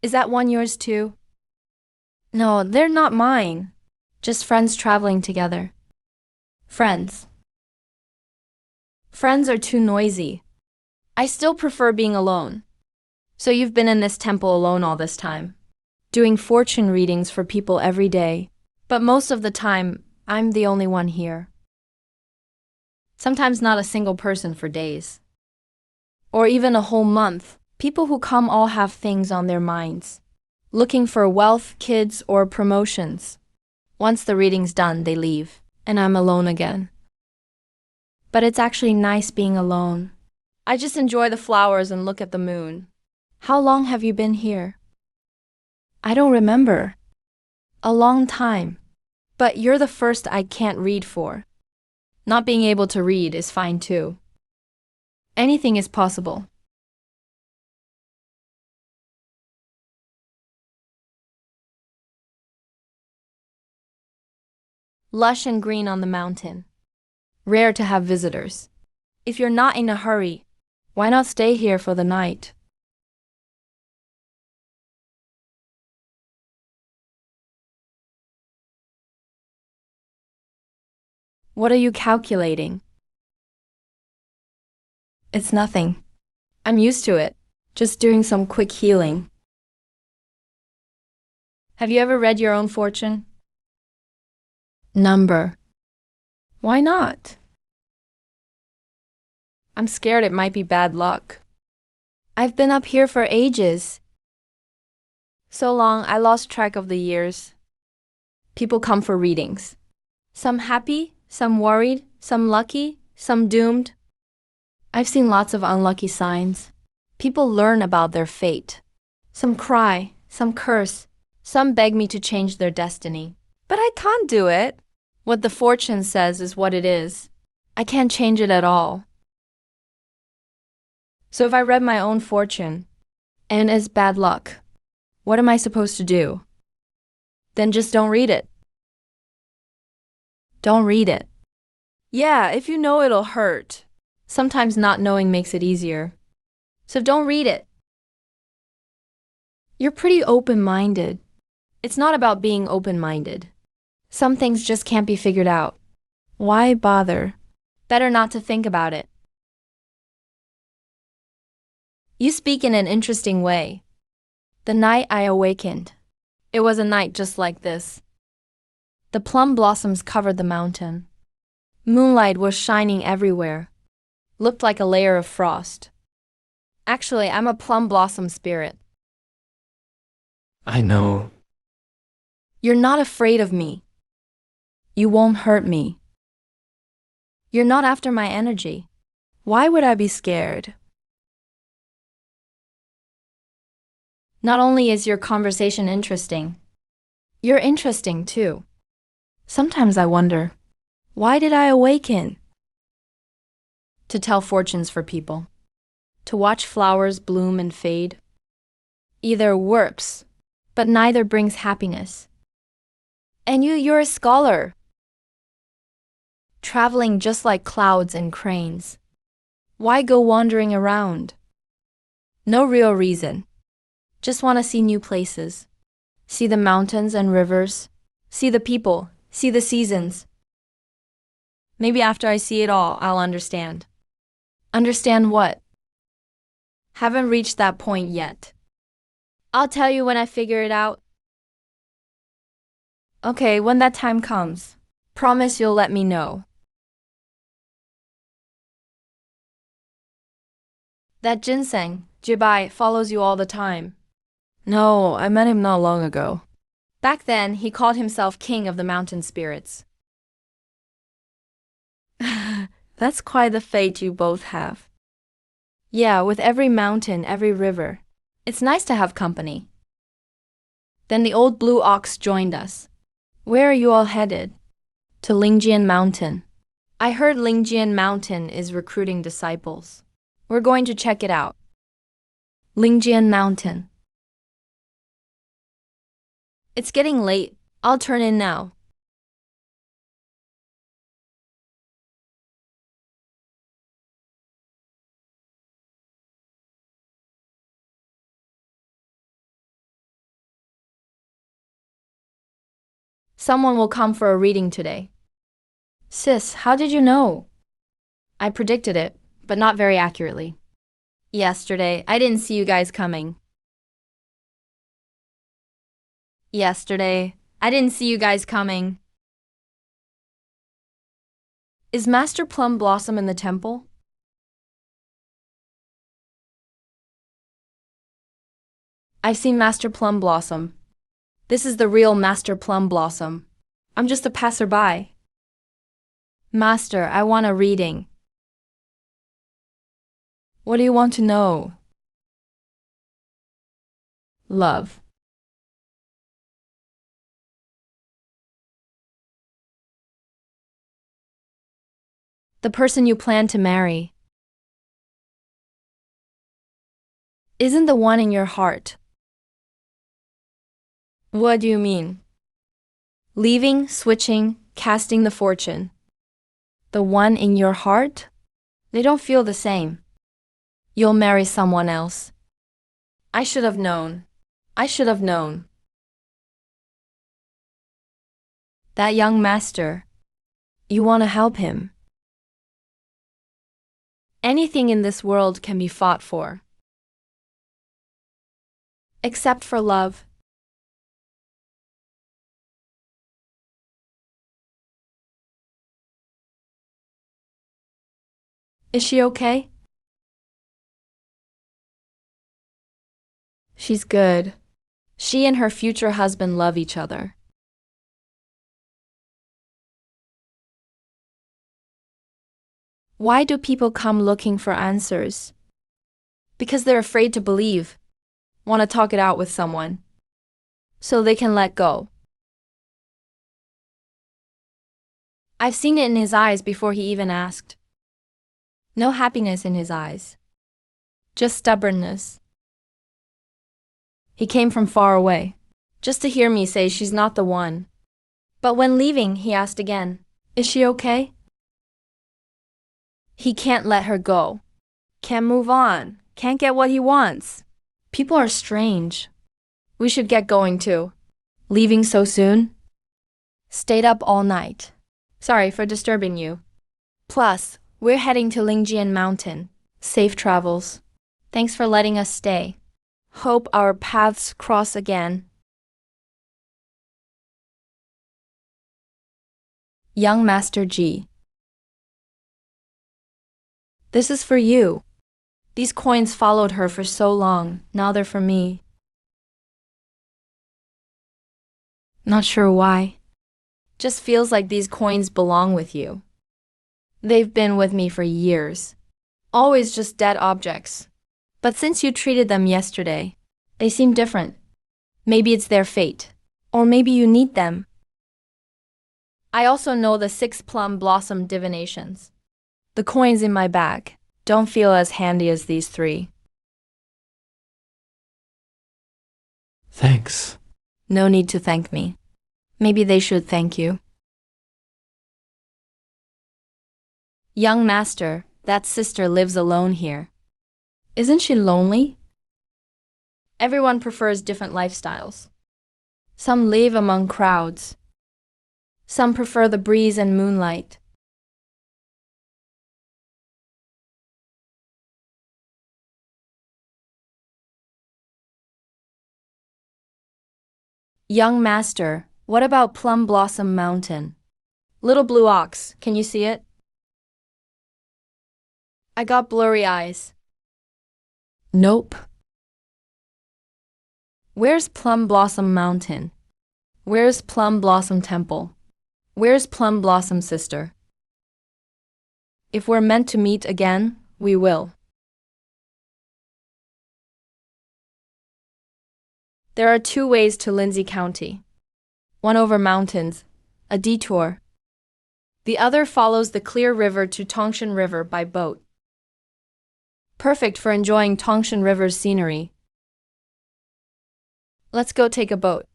Is that one yours too? No, they're not mine. Just friends traveling together. Friends. Friends are too noisy. I still prefer being alone. So you've been in this temple alone all this time, doing fortune readings for people every day. But most of the time, I'm the only one here. Sometimes not a single person for days. Or even a whole month. People who come all have things on their minds. Looking for wealth, kids, or promotions. Once the reading's done, they leave, and I'm alone again. But it's actually nice being alone. I just enjoy the flowers and look at the moon. How long have you been here? I don't remember. A long time. But you're the first I can't read for. Not being able to read is fine too. Anything is possible. Lush and green on the mountain. Rare to have visitors. If you're not in a hurry, why not stay here for the night? What are you calculating? It's nothing. I'm used to it. Just doing some quick healing. Have you ever read your own fortune? Number. Why not? I'm scared it might be bad luck. I've been up here for ages. So long, I lost track of the years. People come for readings. Some happy, some worried, some lucky, some doomed. I've seen lots of unlucky signs. People learn about their fate. Some cry, some curse, some beg me to change their destiny. But I can't do it. What the fortune says is what it is. I can't change it at all. So if I read my own fortune, and it's bad luck, what am I supposed to do? Then just don't read it. Don't read it. Yeah, if you know it'll hurt. Sometimes not knowing makes it easier. So don't read it. You're pretty open-minded. It's not about being open-minded. Some things just can't be figured out. Why bother? Better not to think about it. You speak in an interesting way. The night I awakened. It was a night just like this. The plum blossoms covered the mountain. Moonlight was shining everywhere. Looked like a layer of frost. Actually, I'm a plum blossom spirit. I know. You're not afraid of me. You won't hurt me. You're not after my energy. Why would I be scared? Not only is your conversation interesting, you're interesting too. Sometimes I wonder, why did I awaken? To tell fortunes for people. To watch flowers bloom and fade. Either works, but neither brings happiness. And you're a scholar. Traveling just like clouds and cranes. Why go wandering around? No real reason. Just want to see new places. See the mountains and rivers. See the people. See the seasons. Maybe after I see it all, I'll understand. Understand what? Haven't reached that point yet. I'll tell you when I figure it out. Okay, when that time comes. Promise you'll let me know. That ginseng, Jibai, follows you all the time. No, I met him not long ago. Back then, he called himself king of the mountain spirits. That's quite the fate you both have. Yeah, with every mountain, every river. It's nice to have company. Then the old blue ox joined us. Where are you all headed? To Lingjian Mountain. I heard Lingjian Mountain is recruiting disciples. We're going to check it out. Lingjian Mountain. It's getting late. I'll turn in now. Someone will come for a reading today. Sis, how did you know? I predicted it, but not very accurately. Yesterday, I didn't see you guys coming. Yesterday, I didn't see you guys coming. Is Master Plum Blossom in the temple? I've seen Master Plum Blossom. This is the real Master Plum Blossom. I'm just a passerby. Master, I want a reading. What do you want to know? Love. The person you plan to marry. Isn't the one in your heart. What do you mean? Leaving, switching, casting the fortune. The one in your heart? They don't feel the same. You'll marry someone else. I should have known. I should have known. That young master. You want to help him. Anything in this world can be fought for. Except for love. Is she okay? She's good. She and her future husband love each other. Why do people come looking for answers? Because they're afraid to believe, want to talk it out with someone, so they can let go. I've seen it in his eyes before he even asked. No happiness in his eyes. Just stubbornness. He came from far away, just to hear me say she's not the one. But when leaving, he asked again, is she okay? He can't let her go. Can't move on. Can't get what he wants. People are strange. We should get going too. Leaving so soon? Stayed up all night. Sorry for disturbing you. Plus, we're heading to Lingjian Mountain. Safe travels. Thanks for letting us stay. Hope our paths cross again. Young Master Ji. This is for you. These coins followed her for so long. Now they're for me. Not sure why. Just feels like these coins belong with you. They've been with me for years. Always just dead objects. But since you treated them yesterday, they seem different. Maybe it's their fate. Or maybe you need them. I also know the 6 plum blossom divinations. The coins in my bag don't feel as handy as these 3. Thanks. No need to thank me. Maybe they should thank you. Young master, that sister lives alone here. Isn't she lonely? Everyone prefers different lifestyles. Some live among crowds. Some prefer the breeze and moonlight. Young master, what about Plum Blossom Mountain? Little blue ox, can you see it? I got blurry eyes. Nope. Where's Plum Blossom Mountain? Where's Plum Blossom Temple? Where's Plum Blossom Sister? If we're meant to meet again, we will. There are 2 ways to Lindsay County. One over mountains, a detour. The other follows the clear river to Tongshan River by boat. Perfect for enjoying Tongshan River's scenery. Let's go take a boat.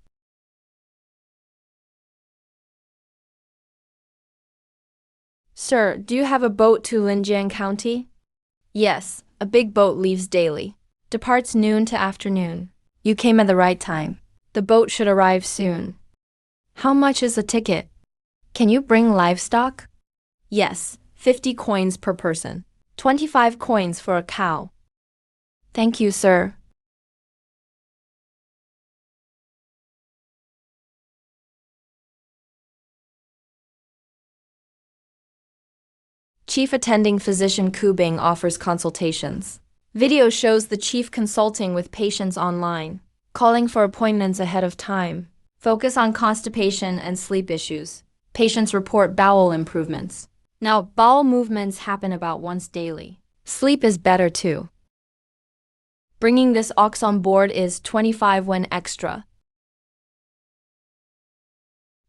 Sir, do you have a boat to Linjiang County? Yes, a big boat leaves daily. Departs noon to afternoon. You came at the right time. The boat should arrive soon. How much is the ticket? Can you bring livestock? Yes, 50 coins per person. 25 coins for a cow. Thank you, sir. Chief Attending Physician Kubing offers consultations. Video shows the chief consulting with patients online, calling for appointments ahead of time. Focus on constipation and sleep issues. Patients report bowel improvements. Now, bowel movements happen about once daily. Sleep is better too. Bringing this ox on board is 25 when extra.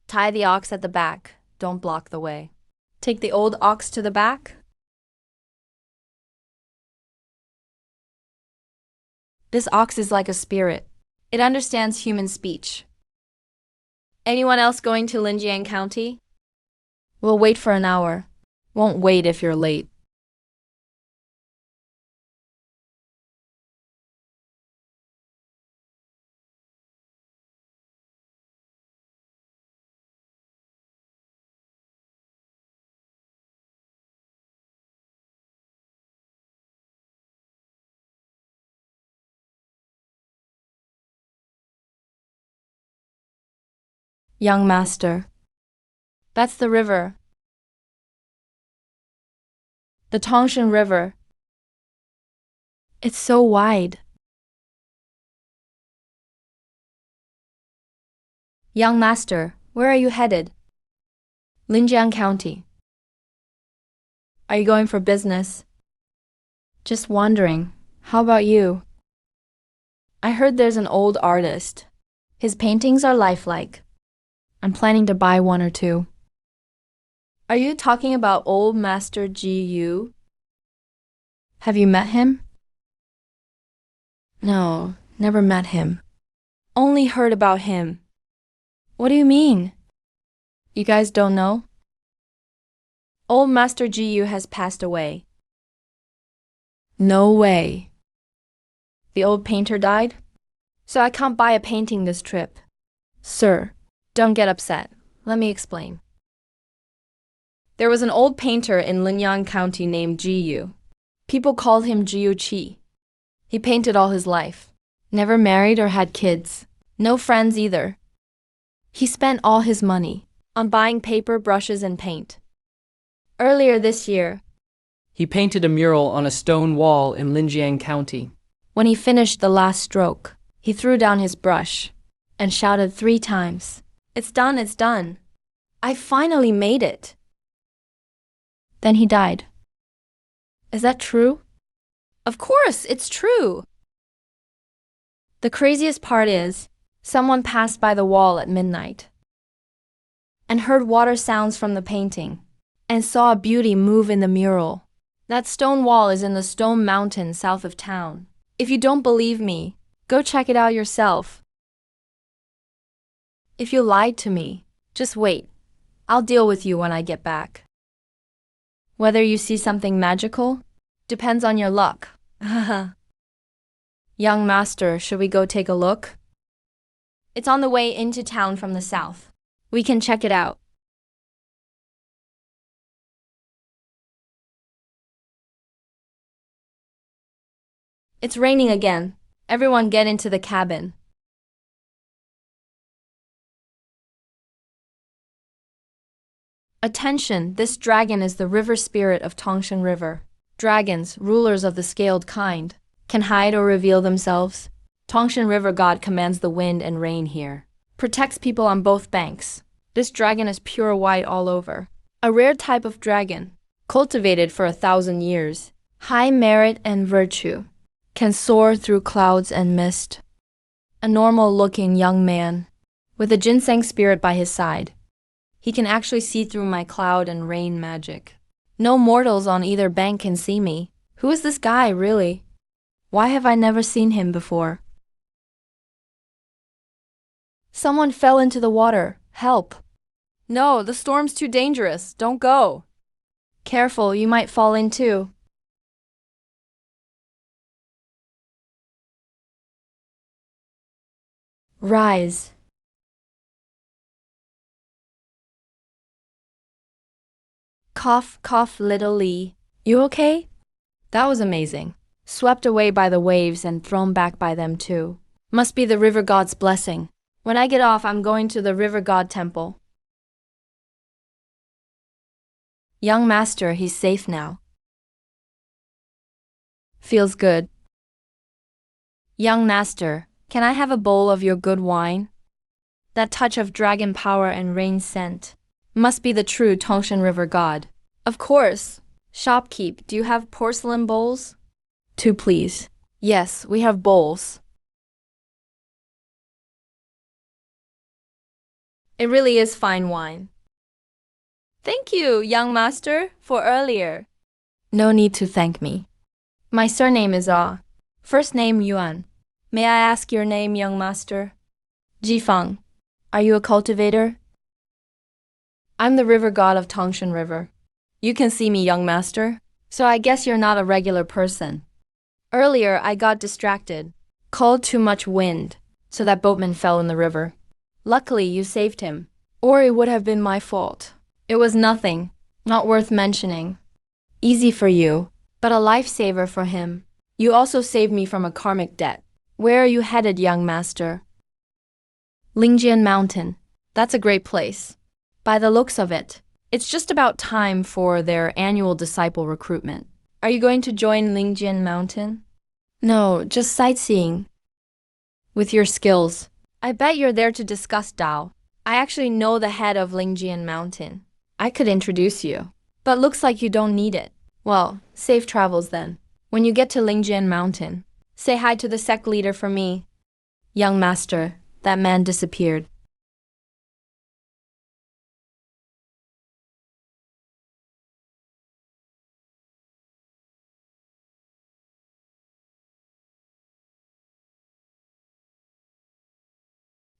Tie the ox at the back. Don't block the way. Take the old ox to the back. This ox is like a spirit. It understands human speech. Anyone else going to Linjiang County? We'll wait for an hour. Won't wait if you're late. Young master. That's the river. The Tongshan River. It's so wide. Young master, where are you headed? Linjiang County. Are you going for business? Just wondering. How about you? I heard there's an old artist. His paintings are lifelike. I'm planning to buy one or two. Are you talking about old Master Gu? Have you met him? No, never met him. Only heard about him. What do you mean? You guys don't know? Old Master Gu has passed away. No way. The old painter died? So I can't buy a painting this trip. Sir, don't get upset. Let me explain. There was an old painter in Linyang County named Jiyu. People called him Jiyu Chi. He painted all his life. Never married or had kids. No friends either. He spent all his money on buying paper, brushes, and paint. Earlier this year, He painted a mural on a stone wall in Linjiang County. when he finished the last stroke, he threw down his brush and shouted 3 times, "It's done, it's done. I finally made it." Then he died. Is that true? Of course, it's true. The craziest part is, someone passed by the wall at midnight and heard water sounds from the painting and saw a beauty move in the mural. That stone wall is in the Stone Mountain south of town. If you don't believe me, go check it out yourself. If you lied to me, just wait. I'll deal with you when I get back. Whether you see something magical depends on your luck. Young master, should we go take a look? It's on the way into town from the south. We can check it out. It's raining again. Everyone get into the cabin. Attention, this dragon is the river spirit of Tongshan River. Dragons, rulers of the scaled kind, can hide or reveal themselves. Tongshan River god commands the wind and rain here. Protects people on both banks. This dragon is pure white all over. A rare type of dragon, cultivated for 1,000 years. High merit and virtue. Can soar through clouds and mist. A normal-looking young man, with a ginseng spirit by his side. He can actually see through my cloud and rain magic. No mortals on either bank can see me. Who is this guy, really? Why have I never seen him before? Someone fell into the water. Help! No, the storm's too dangerous. Don't go. Careful, you might fall in too. Rise. Cough, cough, little Lee. You okay? That was amazing. Swept away by the waves and thrown back by them too. Must be the river god's blessing. When I get off, I'm going to the river god temple. Young master, he's safe now. Feels good. Young master, can I have a bowl of your good wine? That touch of dragon power and rain scent. Must be the true Tongshan River god. Of course. Shopkeep, do you have porcelain bowls? 2, please. Yes, we have bowls. It really is fine wine. Thank you, young master, for earlier. No need to thank me. My surname is Ah. First name Yuan. May I ask your name, young master? Jifang. Are you a cultivator? I'm the river god of Tongshan River. You can see me, young master. So I guess you're not a regular person. Earlier, I got distracted, called too much wind, so that boatman fell in the river. Luckily, you saved him, or it would have been my fault. It was nothing, not worth mentioning. Easy for you, but a lifesaver for him. You also saved me from a karmic debt. Where are you headed, young master? Lingjian Mountain. That's a great place. By the looks of it, it's just about time for their annual disciple recruitment. Are you going to join Lingjian Mountain? No, just sightseeing. With your skills. I bet you're there to discuss Dao. I actually know the head of Lingjian Mountain. I could introduce you. But looks like you don't need it. Well, safe travels then. When you get to Lingjian Mountain, say hi to the sect leader for me. Young master, that man disappeared.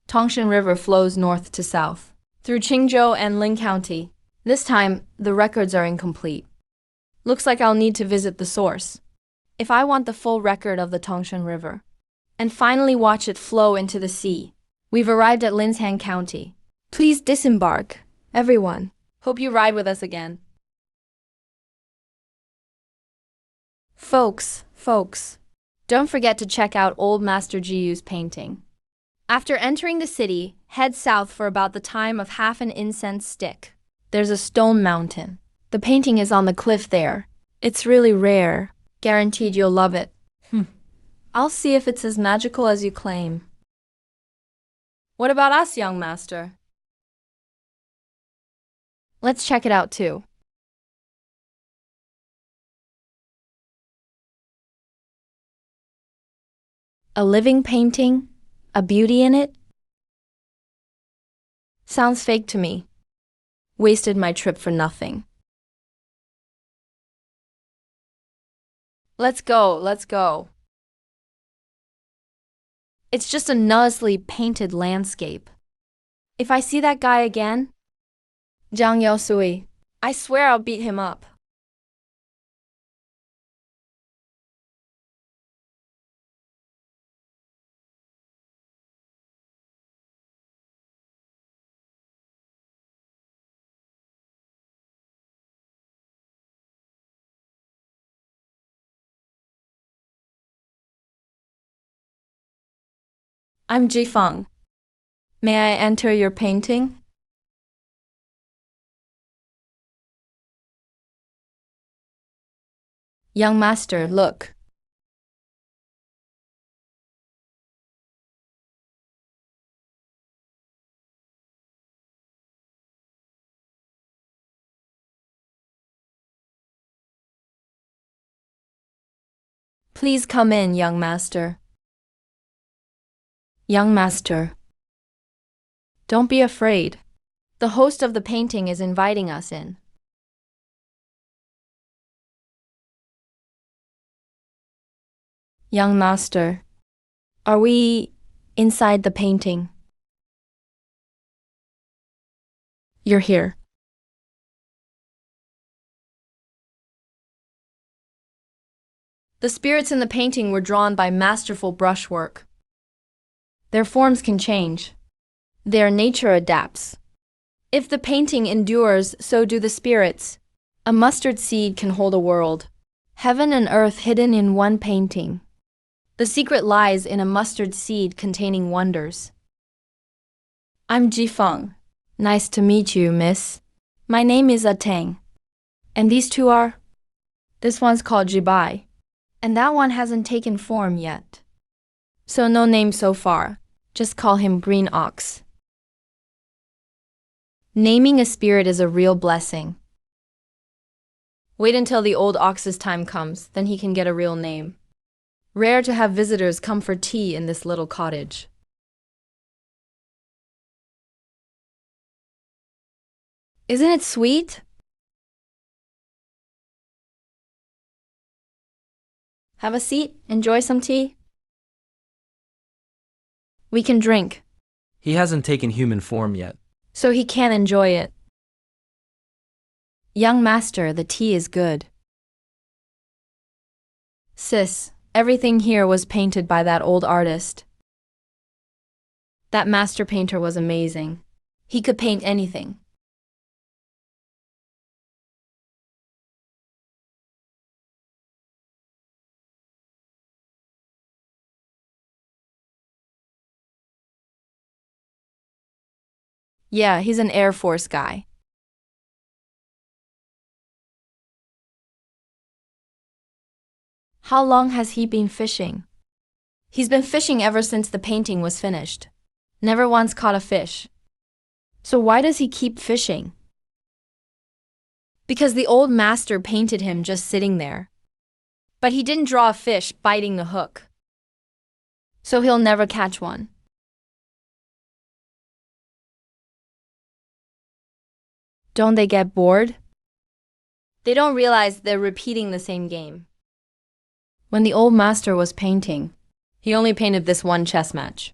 Tongshan River flows north to south, through Qingzhou and Ling County. This time, the records are incomplete. Looks like I'll need to visit the source, if I want the full record of the Tongshan River, and finally watch it flow into the sea. We've arrived at Linshan County. Please disembark, everyone. Hope you ride with us again. Folks, don't forget to check out old Master Jiyu's painting. After entering the city, head south for about the time of half an incense stick. There's a stone mountain. The painting is on the cliff there. It's really rare. Guaranteed you'll love it. I'll see if it's as magical as you claim. What about us, young master? Let's check it out too. A living painting? A beauty in it? Sounds fake to me. Wasted my trip for nothing. Let's go. It's just a nicely painted landscape. If I see that guy again, Zhang Yaosui, I swear I'll beat him up. I'm Jifeng. May I enter your painting? Young master, look. Please come in, young master. Young master, don't be afraid. The host of the painting is inviting us in. Young master, are we inside the painting? You're here. The spirits in the painting were drawn by masterful brushwork. Their forms can change. Their nature adapts. If the painting endures, so do the spirits. A mustard seed can hold a world. Heaven and earth hidden in one painting. The secret lies in a mustard seed containing wonders. I'm Jifeng. Nice to meet you, miss. My name is Ateng. And these two are? This one's called Jibai. And that one hasn't taken form yet. So no name so far. Just call him Green Ox. Naming a spirit is a real blessing. Wait until the old ox's time comes, then he can get a real name. Rare to have visitors come for tea in this little cottage. Isn't it sweet? Have a seat, enjoy some tea. We can drink. He hasn't taken human form yet. So he can't enjoy it. Young master, the tea is good. Sis, everything here was painted by that old artist. That master painter was amazing. He could paint anything. Yeah, he's an Air Force guy. How long has he been fishing? He's been fishing ever since the painting was finished. Never once caught a fish. So why does he keep fishing? Because the old master painted him just sitting there. But he didn't draw a fish biting the hook. So he'll never catch one. Don't they get bored? They don't realize they're repeating the same game. When the old master was painting, he only painted this one chess match.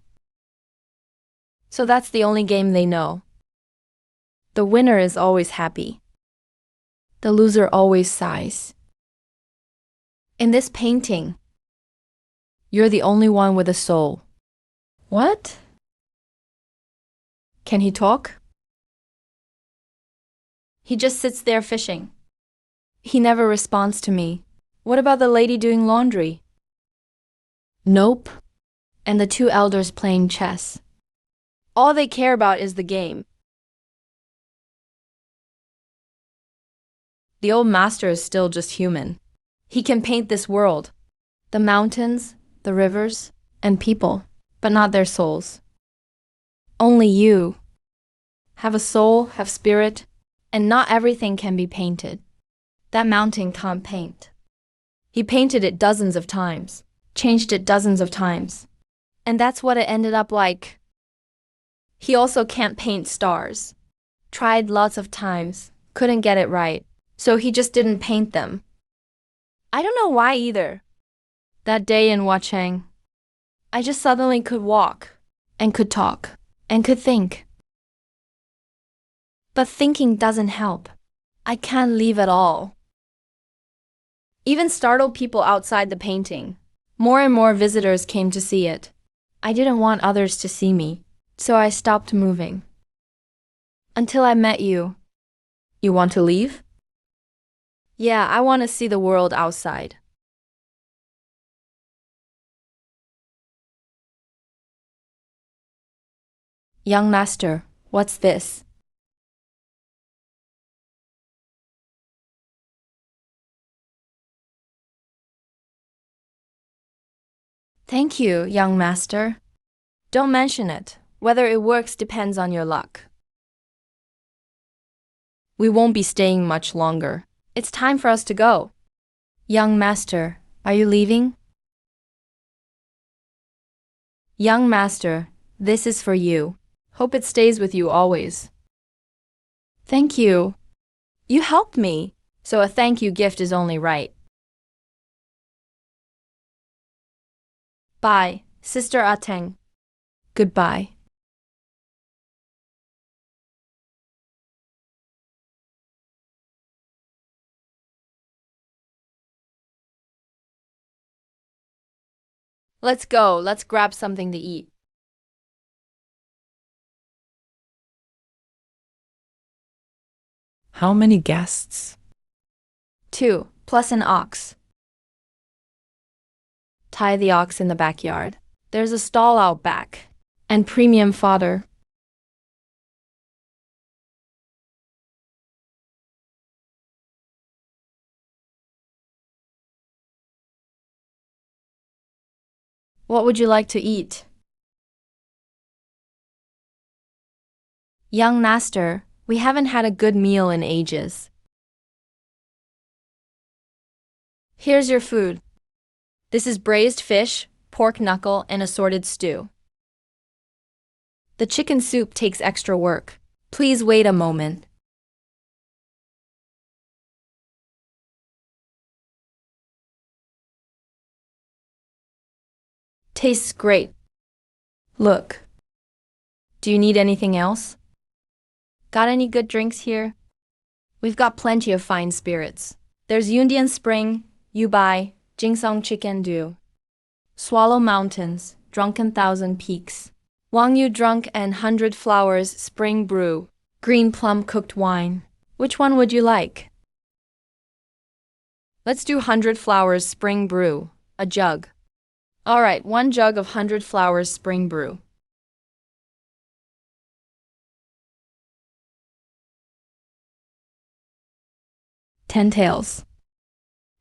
So that's the only game they know. The winner is always happy. The loser always sighs. In this painting, you're the only one with a soul. What? Can he talk? He just sits there fishing. He never responds to me. What about the lady doing laundry? Nope. And the two elders playing chess. All they care about is the game. The old master is still just human. He can paint this world, the mountains, the rivers, and people, but not their souls. Only you have a soul, have spirit, and not everything can be painted. That mountain can't paint. He painted it dozens of times, changed it dozens of times, and that's what it ended up like. He also can't paint stars. Tried lots of times, couldn't get it right, so he just didn't paint them. I don't know why either. That day in Wachang, I just suddenly could walk, and could talk, and could think. But thinking doesn't help. I can't leave at all. Even startled people outside the painting. More and more visitors came to see it. I didn't want others to see me, so I stopped moving. Until I met you. You want to leave? Yeah, I want to see the world outside. Young master, what's this? Thank you, young master. Don't mention it. Whether it works depends on your luck. We won't be staying much longer. It's time for us to go. Young master, are you leaving? Young master, this is for you. Hope it stays with you always. Thank you. You helped me, so a thank you gift is only right. Bye, Sister Ateng. Goodbye. Let's go. Let's grab something to eat. How many guests? 2, plus an ox. Tie the ox in the backyard. There's a stall out back. And premium fodder. What would you like to eat? Young master, we haven't had a good meal in ages. Here's your food. This is braised fish, pork knuckle, and assorted stew. The chicken soup takes extra work. Please wait a moment. Tastes great. Look. Do you need anything else? Got any good drinks here? We've got plenty of fine spirits. There's Yundian Spring, Yubai, Jingsong Chicken Dew, Swallow Mountains, Drunken Thousand Peaks, Wangyu Drunk and 100 Flowers Spring Brew, Green Plum Cooked Wine. Which one would you like? Let's do 100 Flowers Spring Brew, a jug. All right, 1 jug of 100 Flowers Spring Brew. Ten taels.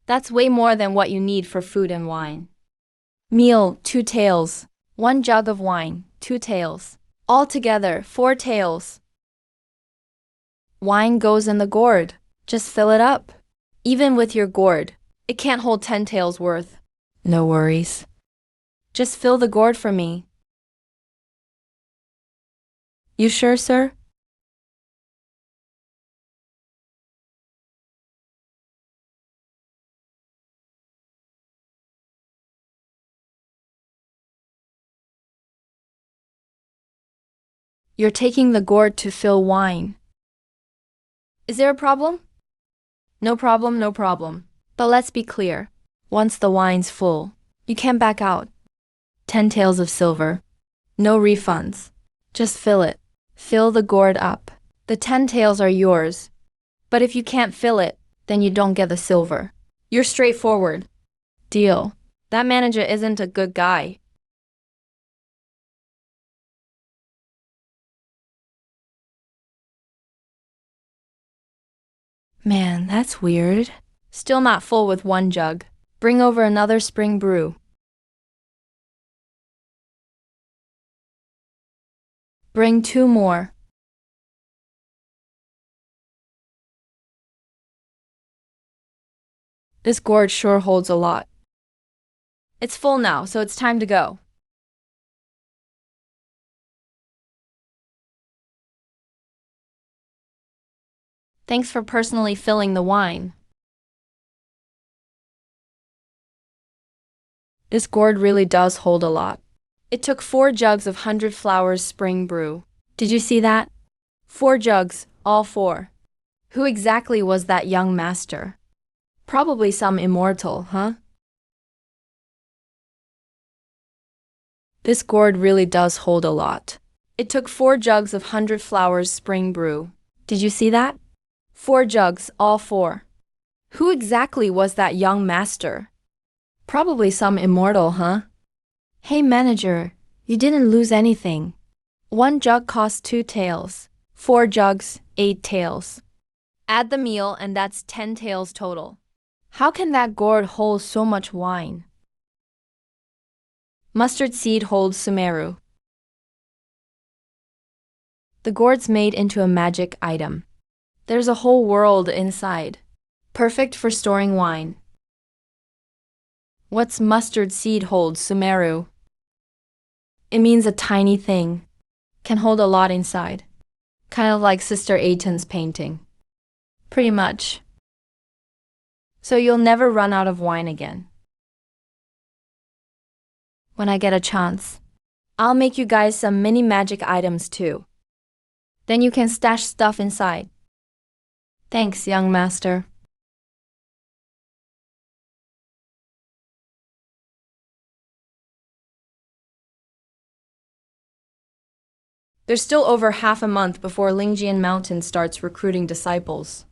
That's way more than what you need for food and wine. Meal, 2 taels. 1 jug of wine, 2 taels. Altogether, 4 taels. Wine goes in the gourd. Just fill it up. Even with your gourd, it can't hold 10 taels worth. No worries. Just fill the gourd for me. You sure, sir? You're taking the gourd to fill wine. Is there a problem? No problem, no problem. But let's be clear. Once the wine's full, you can't back out. 10 taels of silver. No refunds. Just fill it. Fill the gourd up. The 10 taels are yours. But if you can't fill it, then you don't get the silver. You're straightforward. Deal. That manager isn't a good guy. Man, that's weird. Still not full with 1 jug. Bring over another spring brew. Bring 2 more. This gourd sure holds a lot. It's full now, so it's time to go. Thanks for personally filling the wine. This gourd really does hold a lot. It took 4 jugs of 100 Flowers Spring Brew. Did you see that? 4 jugs, all 4. Who exactly was that young master? Probably some immortal, huh? This gourd really does hold a lot. It took 4 jugs of 100 Flowers Spring Brew. Did you see that? 4 jugs, all 4. Who exactly was that young master? Probably some immortal, huh? Hey manager, you didn't lose anything. 1 jug cost 2 taels. 4 jugs, 8 taels. Add the meal and that's 10 taels total. How can that gourd hold so much wine? Mustard seed holds sumeru. The gourd's made into a magic item. There's a whole world inside. Perfect for storing wine. What's mustard seed holds sumeru? It means a tiny thing. Can hold a lot inside. Kind of like Sister Aiton's painting. Pretty much. So you'll never run out of wine again. When I get a chance, I'll make you guys some mini magic items too. Then you can stash stuff inside. Thanks, young master. There's still over half a month before Lingjian Mountain starts recruiting disciples.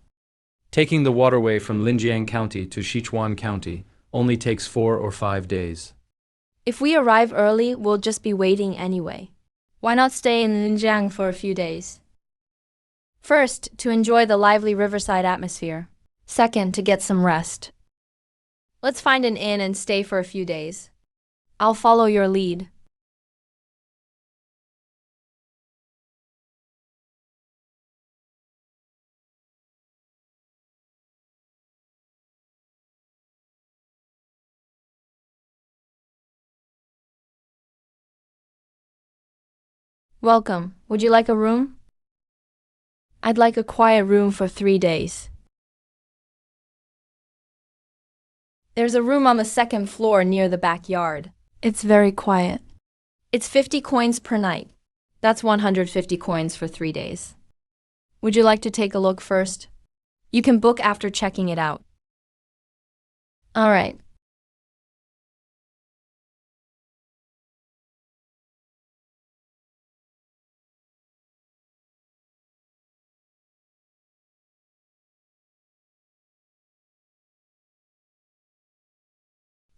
Taking the waterway from Linjiang County to Sichuan County only takes 4 or 5 days. If we arrive early, we'll just be waiting anyway. Why not stay in Linjiang for a few days? First, to enjoy the lively riverside atmosphere. Second, to get some rest. Let's find an inn and stay for a few days. I'll follow your lead. Welcome. Would you like a room? I'd like a quiet room for 3 days. There's a room on the 2nd floor near the backyard. It's very quiet. It's 50 coins per night. That's 150 coins for 3 days. Would you like to take a look first? You can book after checking it out. All right.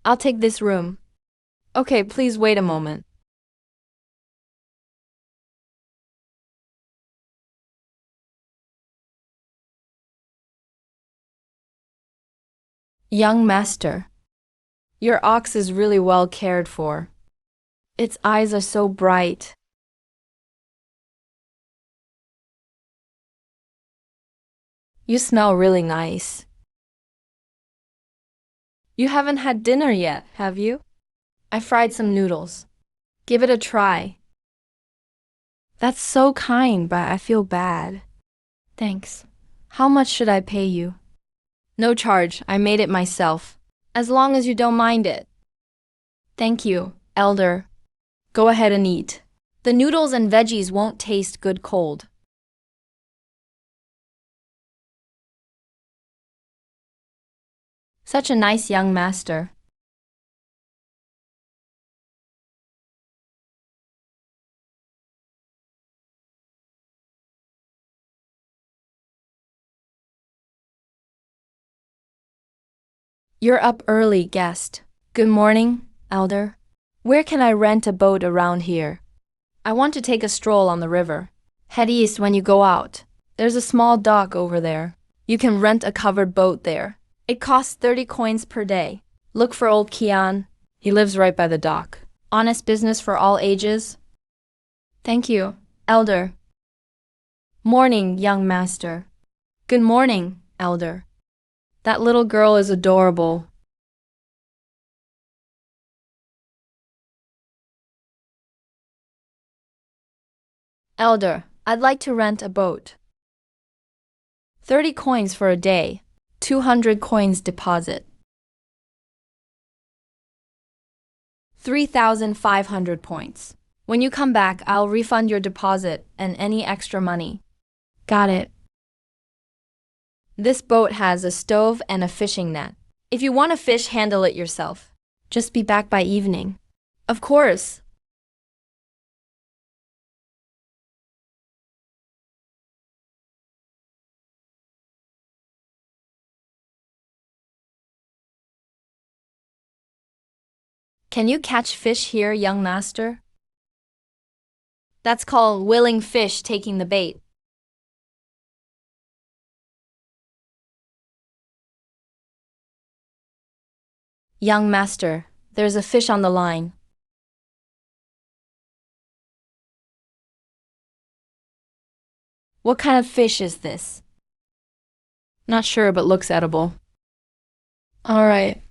I'll take this room. Okay, please wait a moment. Young master, your ox is really well cared for. Its eyes are so bright. You smell really nice. You haven't had dinner yet, have you? I fried some noodles. Give it a try. That's so kind, but I feel bad. Thanks. How much should I pay you? No charge, I made it myself. As long as you don't mind it. Thank you, elder. Go ahead and eat. The noodles and veggies won't taste good cold. Such a nice young master. You're up early, guest. Good morning, elder. Where can I rent a boat around here? I want to take a stroll on the river. Head east when you go out. There's a small dock over there. You can rent a covered boat there. It costs 30 coins per day. Look for old Kian. He lives right by the dock. Honest business for all ages. Thank you, elder. Morning, young master. Good morning, elder. That little girl is adorable. Elder, I'd like to rent a boat. 30 coins for a day. 200 coins deposit. 3,500 points. When you come back, I'll refund your deposit and any extra money. Got it. This boat has a stove and a fishing net. If you want to fish, handle it yourself. Just be back by evening. Of course. Can you catch fish here, young master? That's called willing fish taking the bait. Young master, there's a fish on the line. What kind of fish is this? Not sure, but looks edible. All right.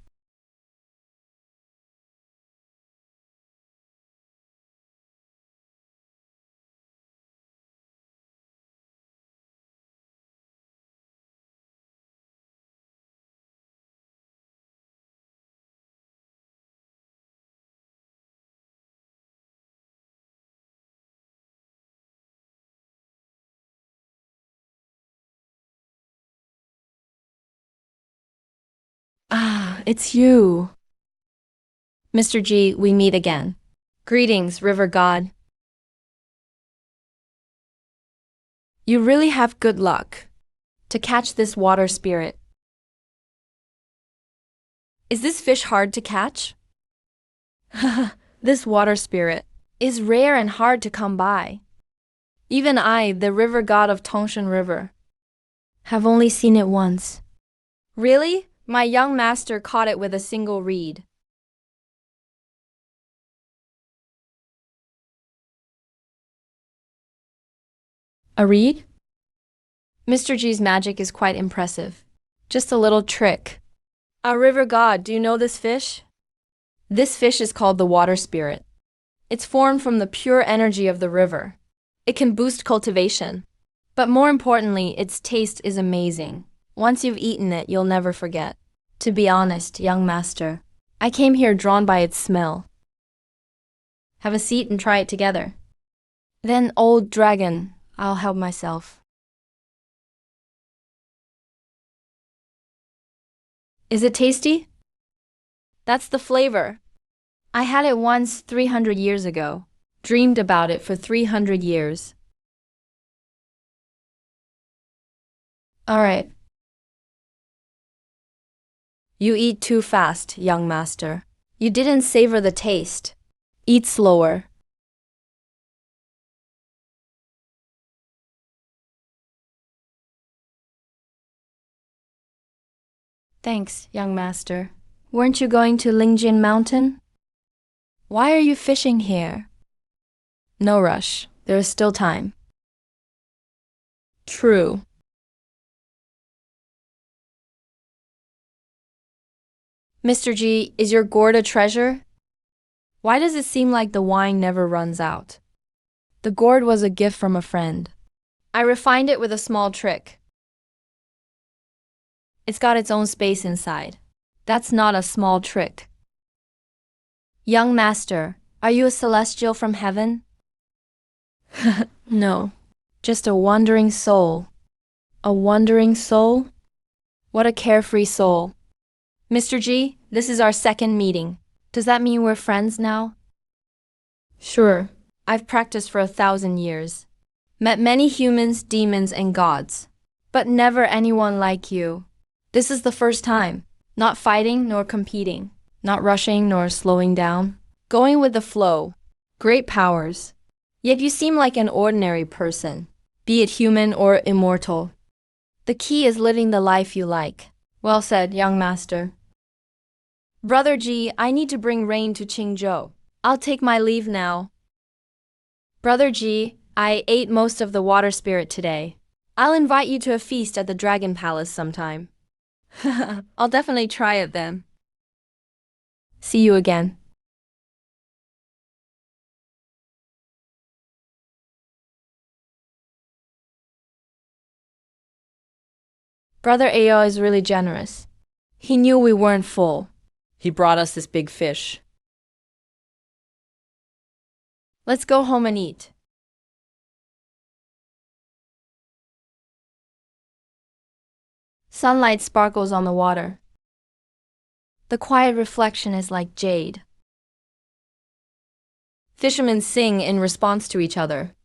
Ah, it's you. Mr. G, we meet again. Greetings, river god. You really have good luck to catch this water spirit. Is this fish hard to catch? This water spirit is rare and hard to come by. Even I, the river god of Tongshan River, have only seen it once. Really? My young master caught it with a single reed. A reed? Mr. G's magic is quite impressive. Just a little trick. Our river god, do you know this fish? This fish is called the water spirit. It's formed from the pure energy of the river. It can boost cultivation. But more importantly, its taste is amazing. Once you've eaten it, you'll never forget. To be honest, young master, I came here drawn by its smell. Have a seat and try it together. Then, old dragon, I'll help myself. Is it tasty? That's the flavor. I had it once 300 years ago. Dreamed about it for 300 years. Alright. You eat too fast, young master. You didn't savor the taste. Eat slower. Thanks, young master. Weren't you going to Lingjin Mountain? Why are you fishing here? No rush. There is still time. True. Mr. G, is your gourd a treasure? Why does it seem like the wine never runs out? The gourd was a gift from a friend. I refined it with a small trick. It's got its own space inside. That's not a small trick. Young master, are you a celestial from heaven? No, just a wandering soul. A wandering soul? What a carefree soul. Mr. G, this is our second meeting. Does that mean we're friends now? Sure. I've practiced for 1,000 years. Met many humans, demons, and gods. But never anyone like you. This is the first time. Not fighting nor competing. Not rushing nor slowing down. Going with the flow. Great powers. Yet you seem like an ordinary person, be it human or immortal. The key is living the life you like. Well said, young master. Brother G, I need to bring rain to Qingzhou. I'll take my leave now. Brother G, I ate most of the water spirit today. I'll invite you to a feast at the Dragon Palace sometime. I'll definitely try it then. See you again. Brother Ao is really generous. He knew we weren't full. He brought us this big fish. Let's go home and eat. Sunlight sparkles on the water. The quiet reflection is like jade. Fishermen sing in response to each other.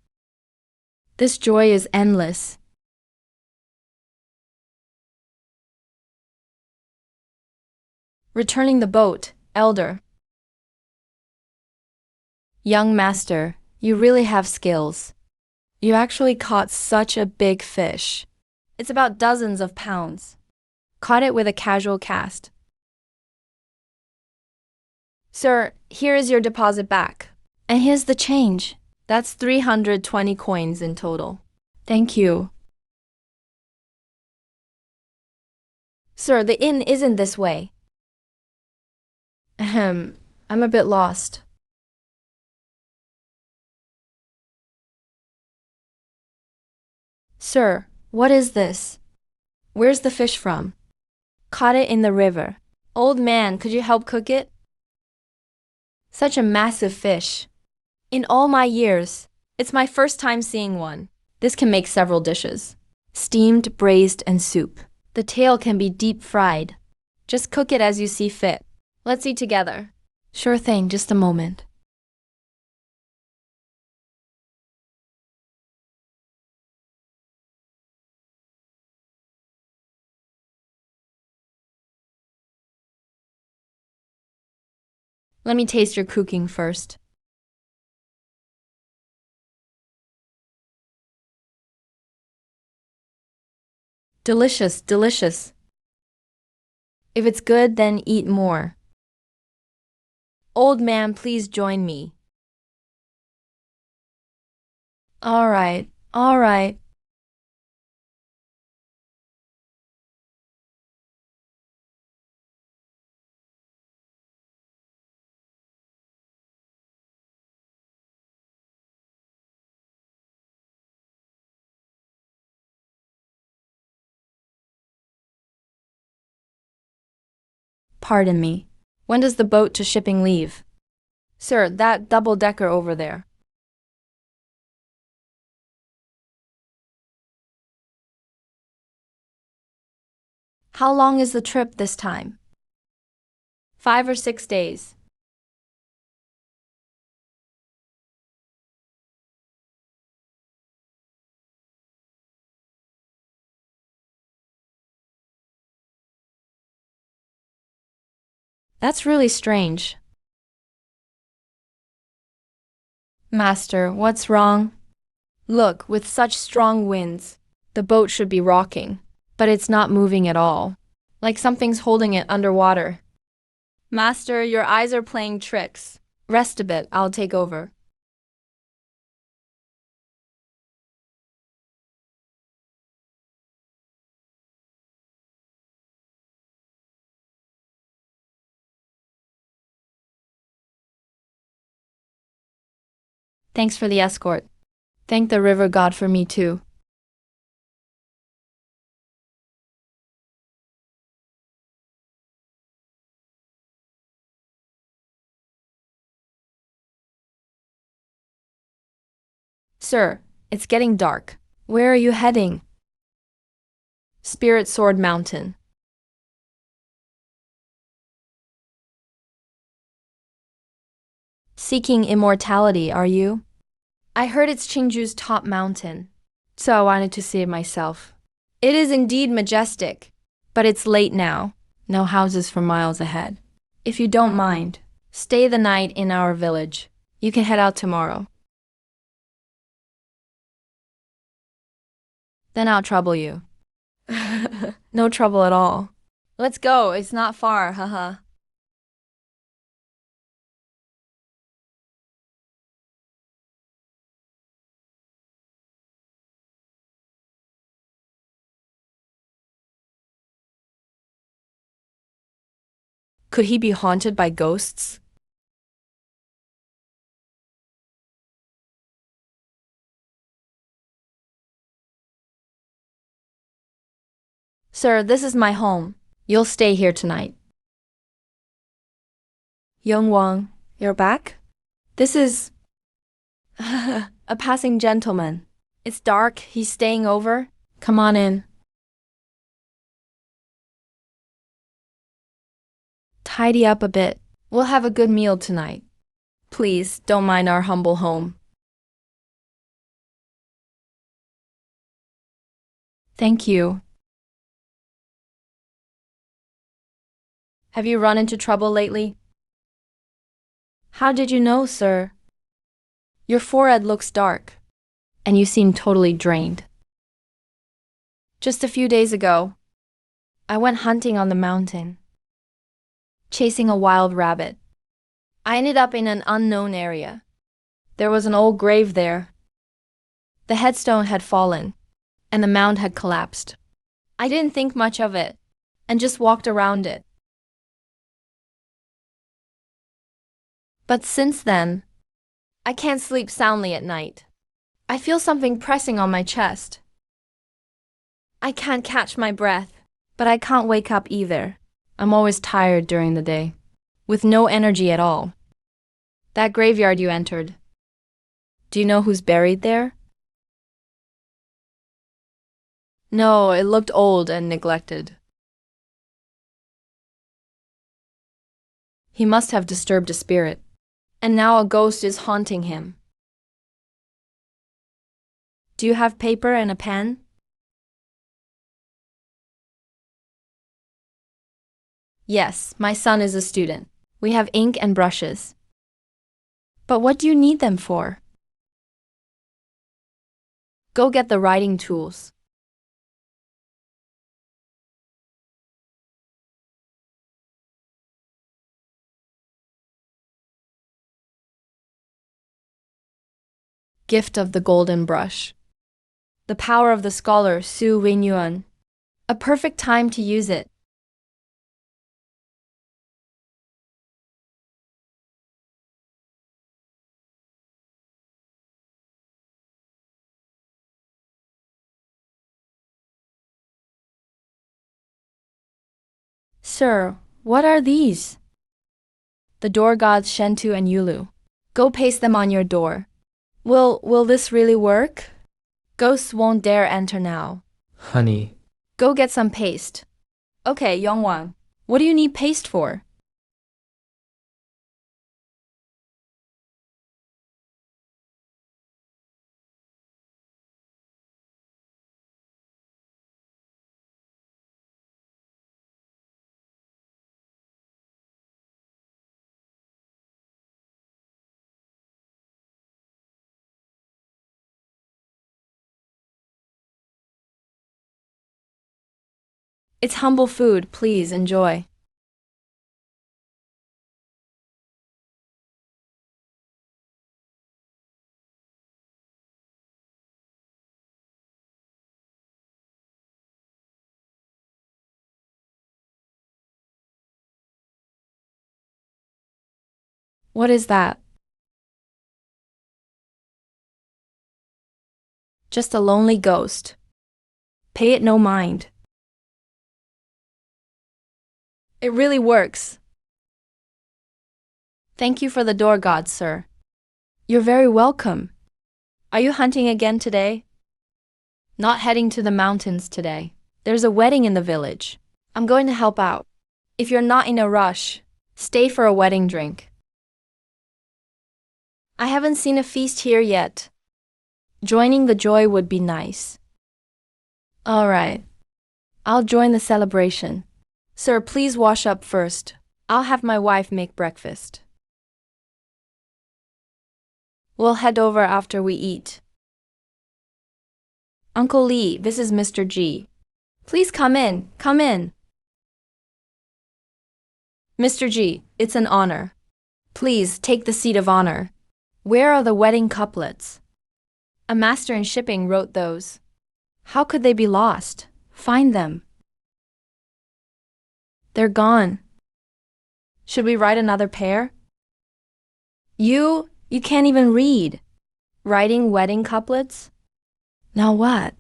This joy is endless. Returning the boat, elder. Young master, you really have skills. You actually caught such a big fish. It's about dozens of pounds. Caught it with a casual cast. Sir, here is your deposit back. And here's the change. That's 320 coins in total. Thank you. Sir, the inn isn't this way. Ahem, I'm a bit lost. Sir, what is this? Where's the fish from? Caught it in the river. Old man, could you help cook it? Such a massive fish. In all my years, it's my first time seeing one. This can make several dishes. Steamed, braised, and soup. The tail can be deep fried. Just cook it as you see fit. Let's eat together. Sure thing, just a moment. Let me taste your cooking first. Delicious, delicious. If it's good, then eat more. Old man, please join me. All right, all right. Pardon me. When does the boat to shipping leave? Sir, that double-decker over there. How long is the trip this time? 5 or 6 days. That's really strange. Master, what's wrong? Look, with such strong winds, the boat should be rocking, but it's not moving at all. Like something's holding it underwater. Master, your eyes are playing tricks. Rest a bit, I'll take over. Thanks for the escort. Thank the river god for me too. Sir, it's getting dark. Where are you heading? Spirit Sword Mountain. Seeking immortality, are you? I heard it's Qingju's top mountain, so I wanted to see it myself. It is indeed majestic, but it's late now. No houses for miles ahead. If you don't mind, stay the night in our village. You can head out tomorrow. Then I'll trouble you. No trouble at all. Let's go, it's not far, haha. Could he be haunted by ghosts? Sir, this is my home. You'll stay here tonight. Young Wang, you're back? This is a passing gentleman. It's dark, he's staying over. Come on in. Tidy up a bit. We'll have a good meal tonight. Please, don't mind our humble home. Thank you. Have you run into trouble lately? How did you know, sir? Your forehead looks dark, and you seem totally drained. Just a few days ago, I went hunting on the mountain, chasing a wild rabbit. I ended up in an unknown area. There was an old grave there. The headstone had fallen, and the mound had collapsed. I didn't think much of it, and just walked around it. But since then, I can't sleep soundly at night. I feel something pressing on my chest. I can't catch my breath, but I can't wake up either. I'm always tired during the day, with no energy at all. That graveyard you entered, do you know who's buried there? No, it looked old and neglected. He must have disturbed a spirit, and now a ghost is haunting him. Do you have paper and a pen? Yes, my son is a student. We have ink and brushes. But what do you need them for? Go get the writing tools. Gift of the golden brush. The power of the scholar Su Wenyuan. A perfect time to use it. Sir, what are these? The door gods Shentu and Yulu. Go paste them on your door. Will this really work? Ghosts won't dare enter now. Honey, Go get some paste. Okay, Yongwan. What do you need paste for? It's humble food, please enjoy. What is that? Just a lonely ghost. Pay it no mind. It really works. Thank you for the door, god, sir. You're very welcome. Are you hunting again today? Not heading to the mountains today. There's a wedding in the village. I'm going to help out. If you're not in a rush, stay for a wedding drink. I haven't seen a feast here yet. Joining the joy would be nice. All right. I'll join the celebration. Sir, please wash up first. I'll have my wife make breakfast. We'll head over after we eat. Uncle Lee, this is Mr. G. Please come in, come in. Mr. G, it's an honor. Please take the seat of honor. Where are the wedding couplets? A master in shipping wrote those. How could they be lost? Find them. They're gone. Should we write another pair? You can't even read. Writing wedding couplets? Now what?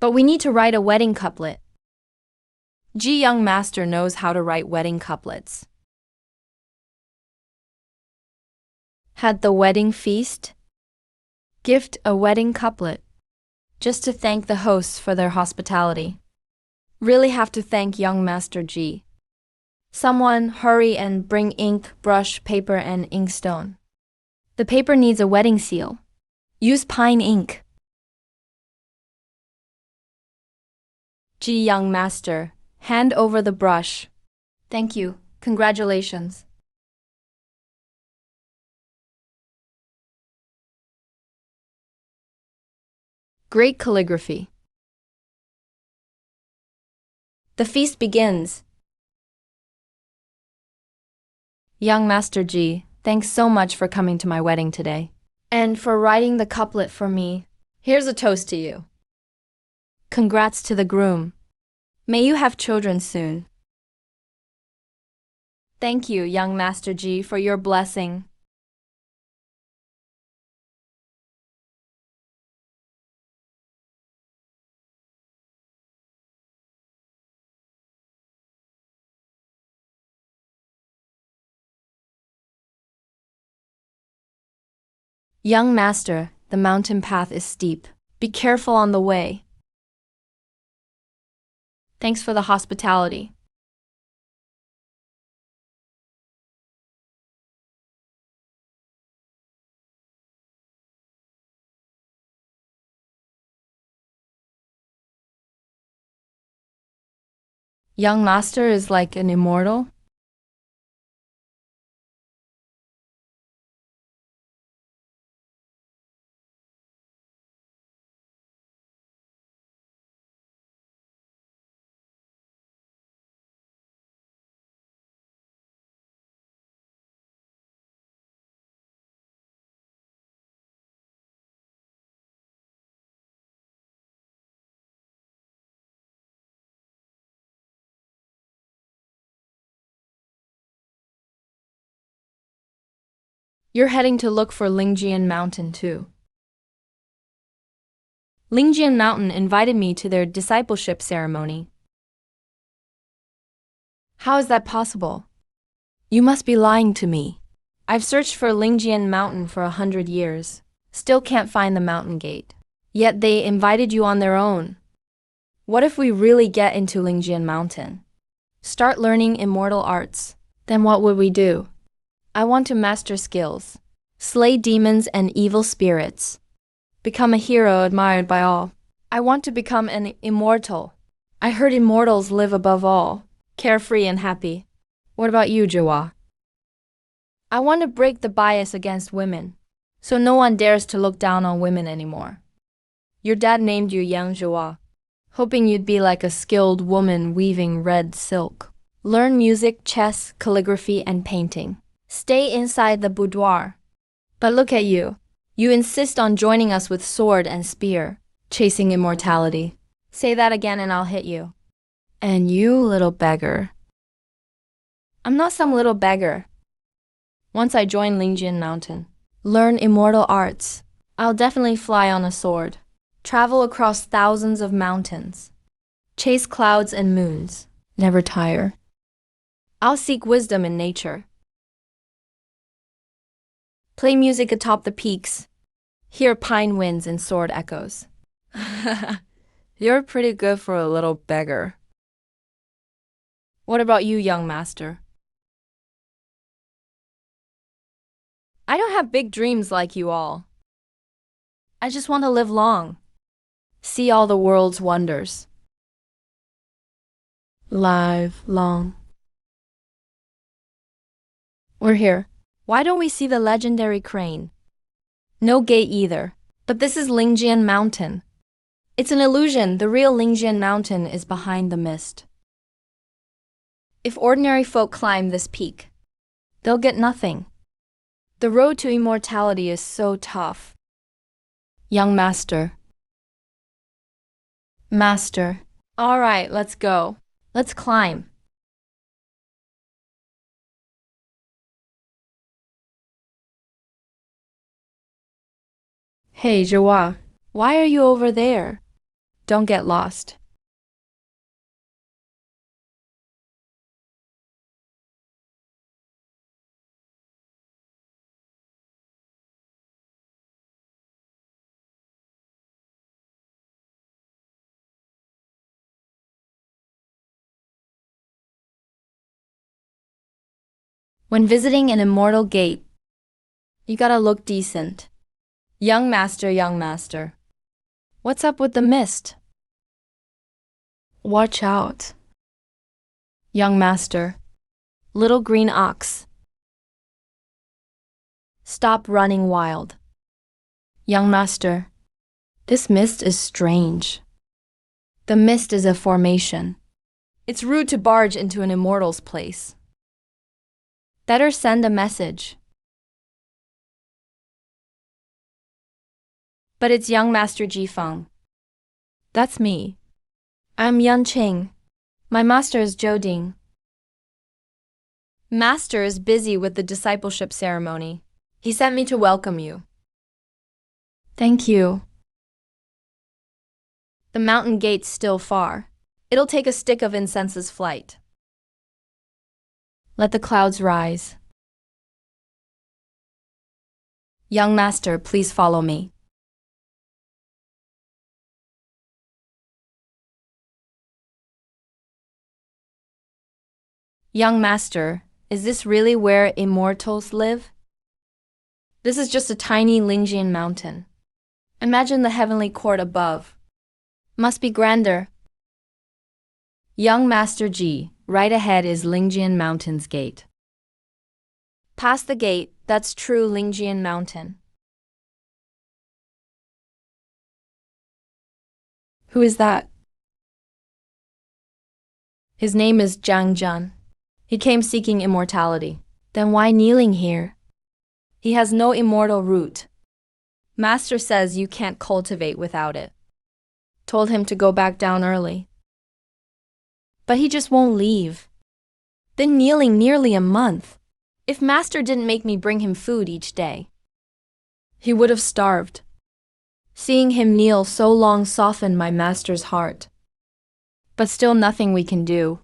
But we need to write a wedding couplet. G young master knows how to write wedding couplets. Had the wedding feast? Gift a wedding couplet. Just to thank the hosts for their hospitality. Really have to thank young Master G. Someone hurry and bring ink, brush, paper, and inkstone. The paper needs a wedding seal. Use pine ink. G young master, hand over the brush. Thank you. Congratulations. Great calligraphy. The feast begins. Young Master G, thanks so much for coming to my wedding today. And for writing the couplet for me. Here's a toast to you. Congrats to the groom. May you have children soon. Thank you, young Master G, for your blessing. Young master, the mountain path is steep. Be careful on the way. Thanks for the hospitality. Young master is like an immortal. You're heading to look for Lingjian Mountain too. Lingjian Mountain invited me to their discipleship ceremony. How is that possible? You must be lying to me. I've searched for Lingjian Mountain for 100 years. Still can't find the mountain gate. Yet they invited you on their own. What if we really get into Lingjian Mountain? Start learning immortal arts. Then what would we do? I want to master skills, slay demons and evil spirits, become a hero admired by all. I want to become an immortal. I heard immortals live above all, carefree and happy. What about you, Jawa? I want to break the bias against women, so no one dares to look down on women anymore. Your dad named you Yang Jawa, hoping you'd be like a skilled woman weaving red silk. Learn music, chess, calligraphy, and painting. Stay inside the boudoir. But look at you. You insist on joining us with sword and spear, chasing immortality. Say that again and I'll hit you. And you, little beggar. I'm not some little beggar. Once I join Lingjian Mountain, learn immortal arts, I'll definitely fly on a sword, travel across thousands of mountains, chase clouds and moons, never tire. I'll seek wisdom in nature. Play music atop the peaks, hear pine winds and sword echoes. You're pretty good for a little beggar. What about you, young master? I don't have big dreams like you all. I just want to live long, see all the world's wonders. Live long. We're here. Why don't we see the legendary crane? No gate either, but this is Lingjian Mountain. It's an illusion. The real Lingjian Mountain is behind the mist. If ordinary folk climb this peak, they'll get nothing. The road to immortality is so tough. Young master. Master. All right, let's go. Let's climb. Hey, Jawa, why are you over there? Don't get lost. When visiting an immortal gate, you gotta look decent. Young master, young master. What's up with the mist? Watch out. Young master. Little green ox. Stop running wild. Young master. This mist is strange. The mist is a formation. It's rude to barge into an immortal's place. Better send a message. But it's young master Jifeng. That's me. I'm Yan Qing. My master is Zhou Ding. Master is busy with the discipleship ceremony. He sent me to welcome you. Thank you. The mountain gate's still far. It'll take a stick of incense's flight. Let the clouds rise. Young master, please follow me. Young master, is this really where immortals live? This is just a tiny Lingjian mountain. Imagine the heavenly court above. Must be grander. Young Master Ji, right ahead is Lingjian Mountain's gate. Past the gate, that's true Lingjian Mountain. Who is that? His name is Zhang Zhan. He came seeking immortality. Then why kneeling here? He has no immortal root. Master says you can't cultivate without it. Told him to go back down early. But he just won't leave. Been kneeling nearly a month. If Master didn't make me bring him food each day, he would have starved. Seeing him kneel so long softened my master's heart. But still nothing we can do.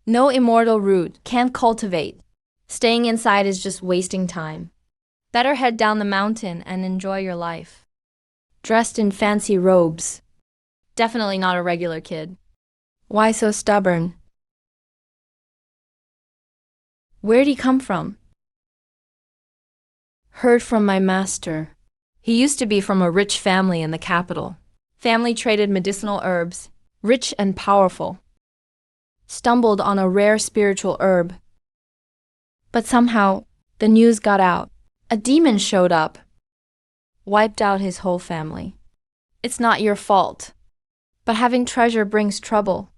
No immortal root, can't cultivate. Staying inside is just wasting time. Better head down the mountain and enjoy your life. Dressed in fancy robes, Definitely not a regular kid. Why so stubborn? Where'd he come from? Heard from my master. He used to be from a rich family in the capital. Family traded medicinal herbs, rich and powerful. Stumbled on a rare spiritual herb. But somehow, the news got out. A demon showed up. Wiped out his whole family. It's not your fault. But having treasure brings trouble.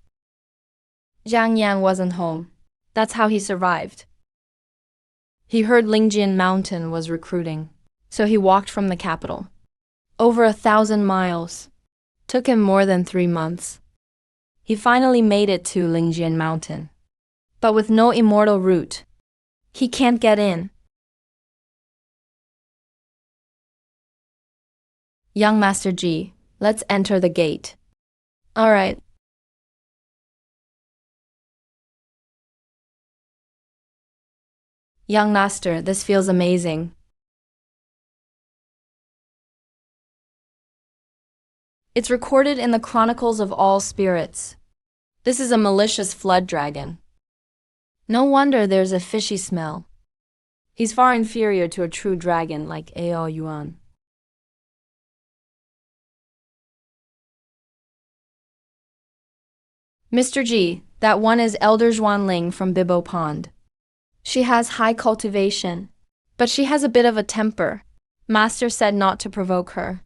Jiang Yan wasn't home. That's how he survived. He heard Lingjian Mountain was recruiting, so he walked from the capital. Over 1,000 miles. Took him more than 3 months. He finally made it to Lingjian Mountain. But with no immortal root, he can't get in. Young Master Ji, let's enter the gate. All right. Young Master, this feels amazing. It's recorded in the Chronicles of All Spirits. This is a malicious flood dragon. No wonder there's a fishy smell. He's far inferior to a true dragon like Ao Yuan. Mr. Ji, that one is Elder Zhuan Ling from Bibo Pond. She has high cultivation, but she has a bit of a temper. Master said not to provoke her.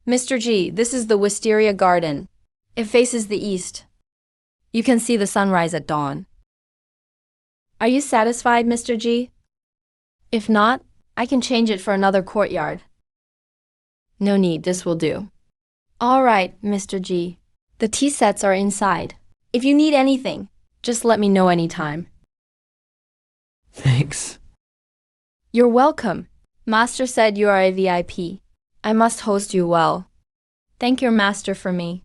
Mr. Ji, this is the Wisteria Garden. It faces the east. You can see the sunrise at dawn. Are you satisfied, Mr. Ji? If not, I can change it for another courtyard. No need, this will do. All right, Mr. Ji. The tea sets are inside. If you need anything, just let me know anytime. Thanks. You're welcome. Master said you are a VIP. I must host you well. Thank your master for me.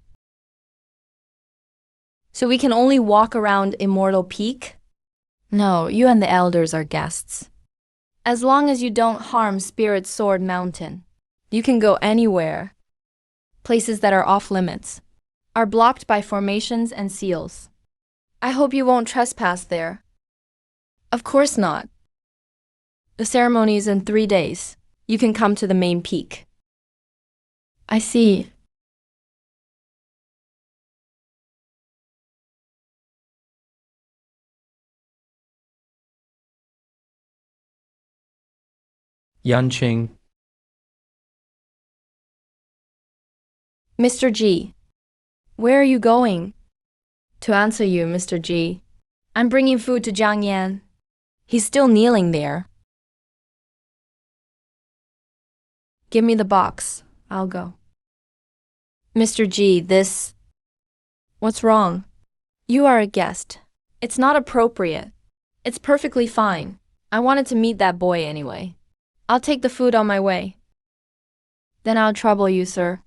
So we can only walk around Immortal Peak? No, you and the elders are guests. As long as you don't harm Spirit Sword Mountain, you can go anywhere. Places that are off limits are blocked by formations and seals. I hope you won't trespass there. Of course not. The ceremony is in 3 days. You can come to the main peak. I see. Yanqing. Mr. G, where are you going? To answer you, Mr. G, I'm bringing food to Jiang Yan. He's still kneeling there. Give me the box. I'll go. Mr. G, What's wrong? You are a guest. It's not appropriate. It's perfectly fine. I wanted to meet that boy anyway. I'll take the food on my way. Then I'll trouble you, sir.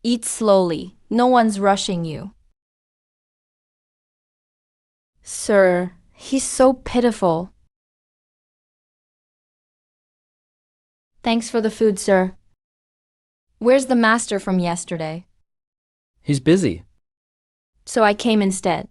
Eat slowly. No one's rushing you. Sir, he's so pitiful. Thanks for the food, sir. Where's the master from yesterday? He's busy. So I came instead.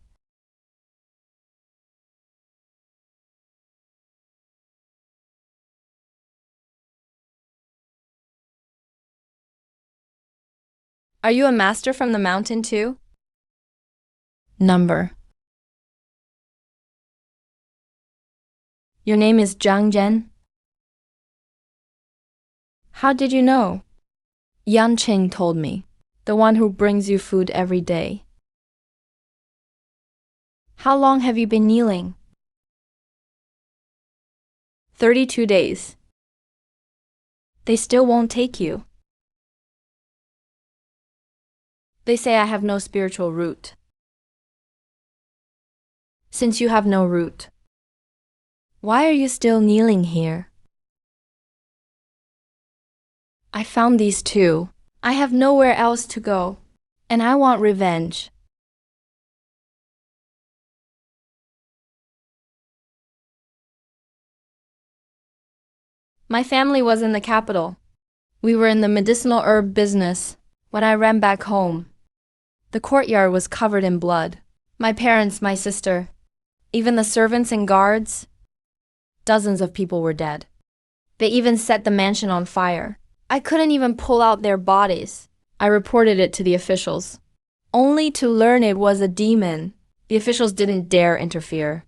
Are you a master from the mountain too? Number. Your name is Zhang Zhen? How did you know? Yan Qing told me, the one who brings you food every day. How long have you been kneeling? 32 days. They still won't take you. They say I have no spiritual root. Since you have no root, why are you still kneeling here? I found these two. I have nowhere else to go, and I want revenge. My family was in the capital. We were in the medicinal herb business when I ran back home. The courtyard was covered in blood. My parents, my sister, even the servants and guards. Dozens of people were dead. They even set the mansion on fire. I couldn't even pull out their bodies. I reported it to the officials, only to learn it was a demon. The officials didn't dare interfere.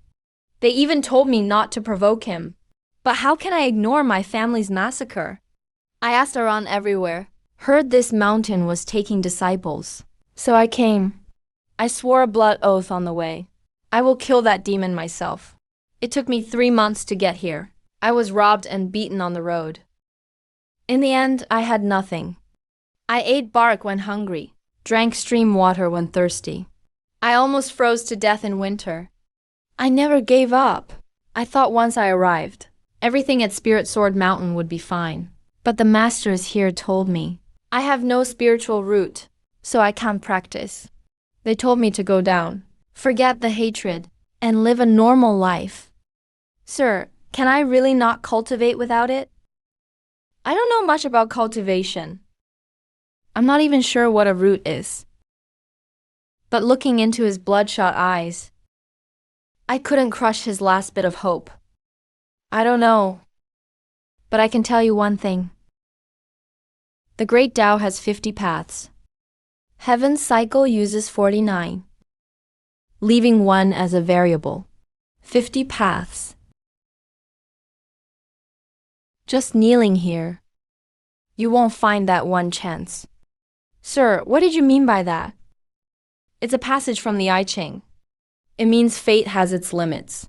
They even told me not to provoke him. But how can I ignore my family's massacre? I asked around everywhere, heard this mountain was taking disciples. So I came. I swore a blood oath on the way. I will kill that demon myself. It took me 3 months to get here. I was robbed and beaten on the road. In the end, I had nothing. I ate bark when hungry, drank stream water when thirsty. I almost froze to death in winter. I never gave up. I thought once I arrived, everything at Spirit Sword Mountain would be fine. But the masters here told me, I have no spiritual root, so I can't practice. They told me to go down, forget the hatred, and live a normal life. Sir, can I really not cultivate without it? I don't know much about cultivation. I'm not even sure what a root is. But looking into his bloodshot eyes, I couldn't crush his last bit of hope. I don't know, but I can tell you one thing. The Great Tao has 50 paths. Heaven's cycle uses 49, leaving one as a variable. 50 paths. Just kneeling here, you won't find that one chance. Sir, what did you mean by that? It's a passage from the I Ching. It means fate has its limits.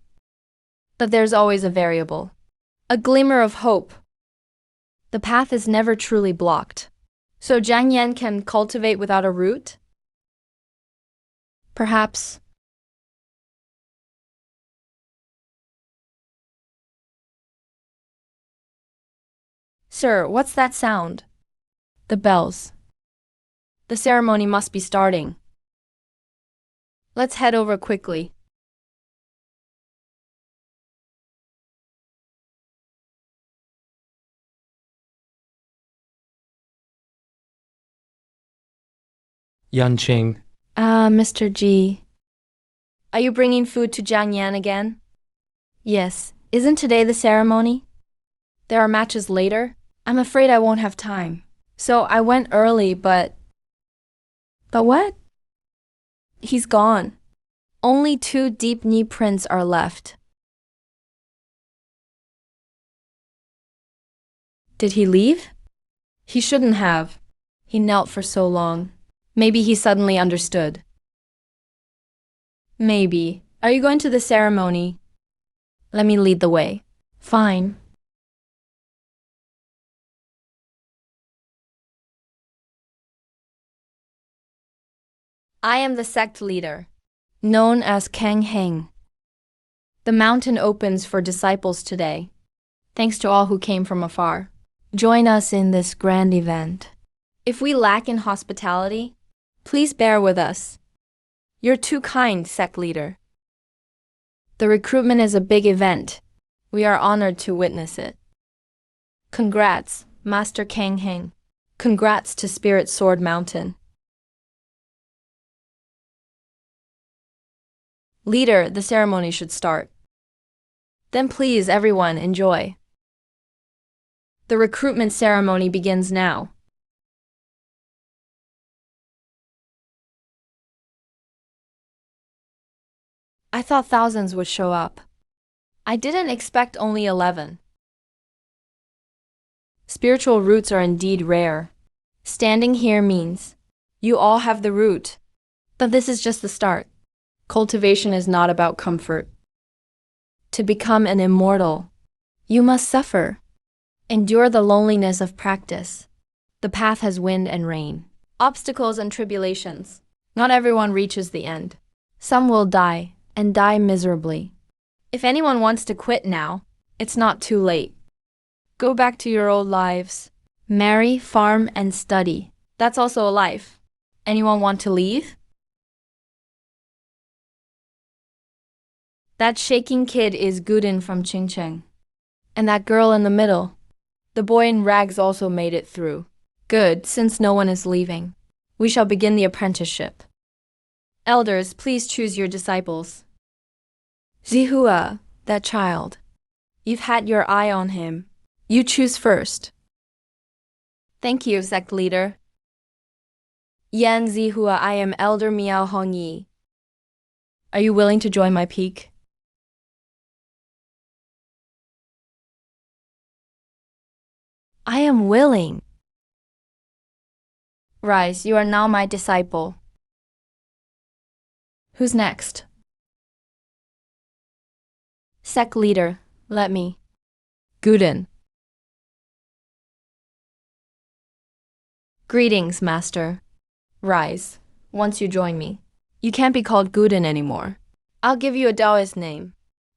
But there's always a variable, a glimmer of hope. The path is never truly blocked. So Jiang Yan can cultivate without a root? Perhaps. Sir, what's that sound? The bells. The ceremony must be starting. Let's head over quickly. Yanqing. Mr. G. Are you bringing food to Jiang Yan again? Yes. Isn't today the ceremony? There are matches later. I'm afraid I won't have time. So I went early, but... But what? He's gone. Only 2 deep knee prints are left. Did he leave? He shouldn't have. He knelt for so long. Maybe he suddenly understood. Maybe. Are you going to the ceremony? Let me lead the way. Fine. I am the sect leader, known as Kang Heng. The mountain opens for disciples today, thanks to all who came from afar. Join us in this grand event. If we lack in hospitality, please bear with us. You're too kind, sect leader. The recruitment is a big event. We are honored to witness it. Congrats, Master Kang Heng. Congrats to Spirit Sword Mountain. Leader, the ceremony should start. Then please, everyone, enjoy. The recruitment ceremony begins now. I thought thousands would show up. I didn't expect only 11. Spiritual roots are indeed rare. Standing here means you all have the root. But this is just the start. Cultivation is not about comfort. To become an immortal, you must suffer. Endure the loneliness of practice. The path has wind and rain, obstacles and tribulations. Not everyone reaches the end. Some will die, and die miserably. If anyone wants to quit now, it's not too late. Go back to your old lives. Marry, farm, and study. That's also a life. Anyone want to leave? That shaking kid is Gudin from Qingcheng. And that girl in the middle. The boy in rags also made it through. Good, since no one is leaving. We shall begin the apprenticeship. Elders, please choose your disciples. Zihua, that child. You've had your eye on him. You choose first. Thank you, sect leader. Yan Zihua, I am Elder Miao Hongyi. Are you willing to join my peak? I am willing. Rise, you are now my disciple. Who's next? Sect leader, let me. Guden. Greetings, master. Rise, once you join me. You can't be called Guden anymore. I'll give you a Taoist name.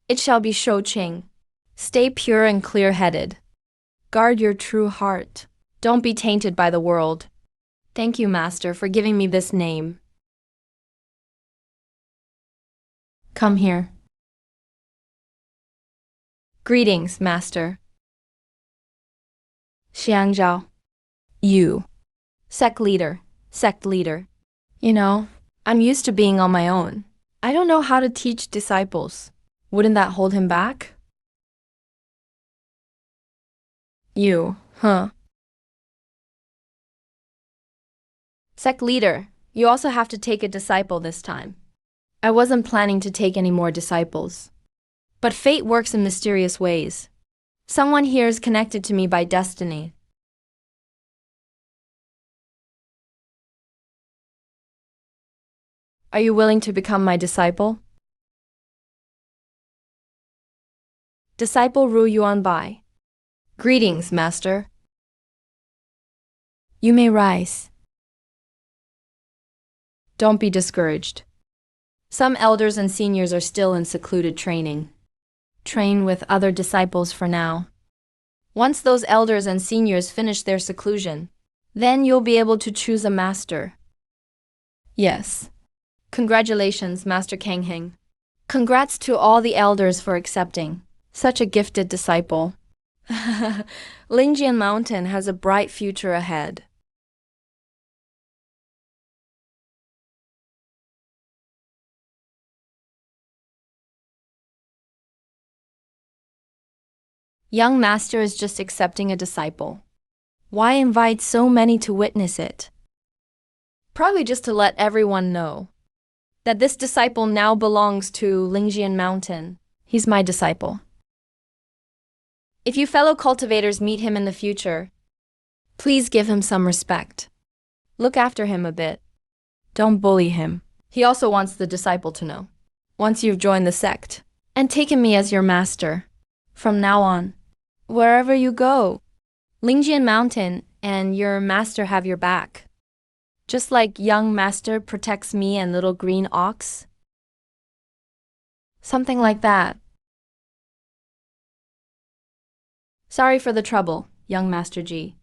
It shall be Shouqing. Stay pure and clear-headed. Guard your true heart. Don't be tainted by the world. Thank you, master, for giving me this name. Come here. Greetings, master. Xiangzhao. You. Sect leader. You know, I'm used to being on my own. I don't know how to teach disciples. Wouldn't that hold him back? You, huh? Sect leader, you also have to take a disciple this time. I wasn't planning to take any more disciples. But fate works in mysterious ways. Someone here is connected to me by destiny. Are you willing to become my disciple? Disciple Ru Yuanbai. Greetings, master. You may rise. Don't be discouraged. Some elders and seniors are still in secluded training. Train with other disciples for now. Once those elders and seniors finish their seclusion, then you'll be able to choose a master. Yes. Congratulations, Master Kangheng. Congrats to all the elders for accepting such a gifted disciple. Lingjian Mountain has a bright future ahead. Young master is just accepting a disciple. Why invite so many to witness it? Probably just to let everyone know that this disciple now belongs to Lingjian Mountain. He's my disciple. If you fellow cultivators meet him in the future, please give him some respect. Look after him a bit. Don't bully him. He also wants the disciple to know, once you've joined the sect and taken me as your master, from now on, wherever you go, Lingjian Mountain and your master have your back. Just like young master protects me and little green ox. Something like that. Sorry for the trouble, young Master Ji.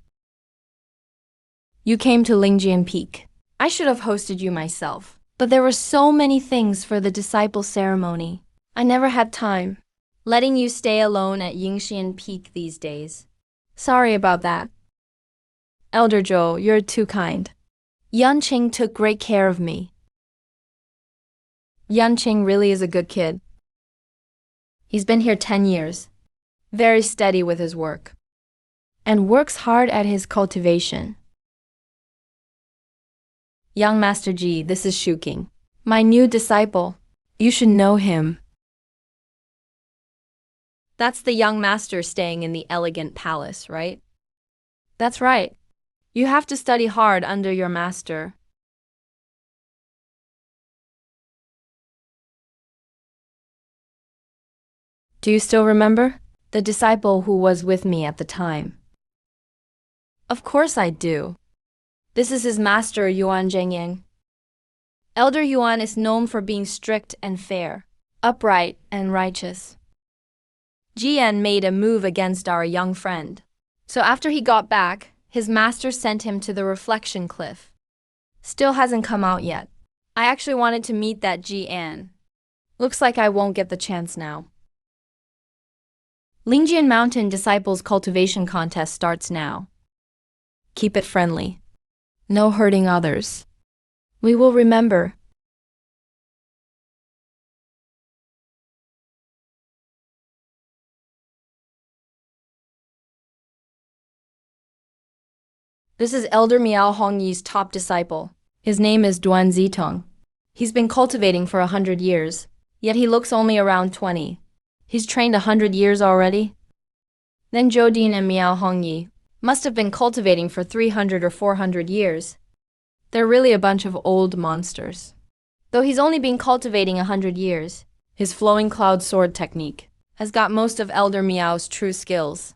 You came to Lingjian Peak. I should have hosted you myself, but there were so many things for the disciple ceremony. I never had time, letting you stay alone at Yingxian Peak these days. Sorry about that. Elder Zhou, you're too kind. Yanqing took great care of me. Yanqing really is a good kid. He's been here 10 years, very steady with his work, and works hard at his cultivation. Young Master Ji, this is Shuking, my new disciple. You should know him. That's the young master staying in the elegant palace, right? That's right. You have to study hard under your master. Do you still remember? The disciple who was with me at the time. Of course I do. This is his master, Yuan Zhengying. Elder Yuan is known for being strict and fair, upright and righteous. Jian made a move against our young friend. So after he got back, His master sent him to the reflection cliff. Still hasn't come out yet. I actually wanted to meet that Ji An. Looks like I won't get the chance now. Lingjian Mountain Disciples Cultivation Contest starts now. Keep it friendly. No hurting others. We will remember. This is Elder Miao Hongyi's top disciple. His name is Duan Zitong. He's been cultivating for 100 years, yet he looks only around 20. He's trained 100 years already? Then Zhou and Miao Hongyi must have been cultivating for 300 or 400 years. They're really a bunch of old monsters. Though he's only been cultivating 100 years, his flowing cloud sword technique has got most of Elder Miao's true skills.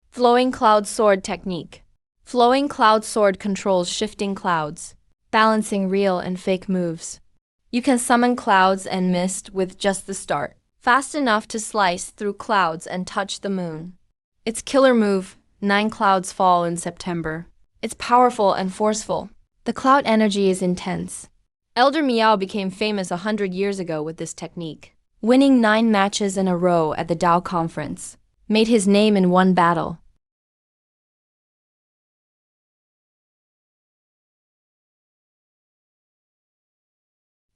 Flowing cloud sword technique. Flowing cloud sword controls shifting clouds, balancing real and fake moves. You can summon clouds and mist with just the start, fast enough to slice through clouds and touch the moon. Its killer move, 9 clouds fall in September. It's powerful and forceful. The cloud energy is intense. Elder Miao became famous 100 years ago with this technique. Winning 9 matches in a row at the Dao conference made his name in one battle.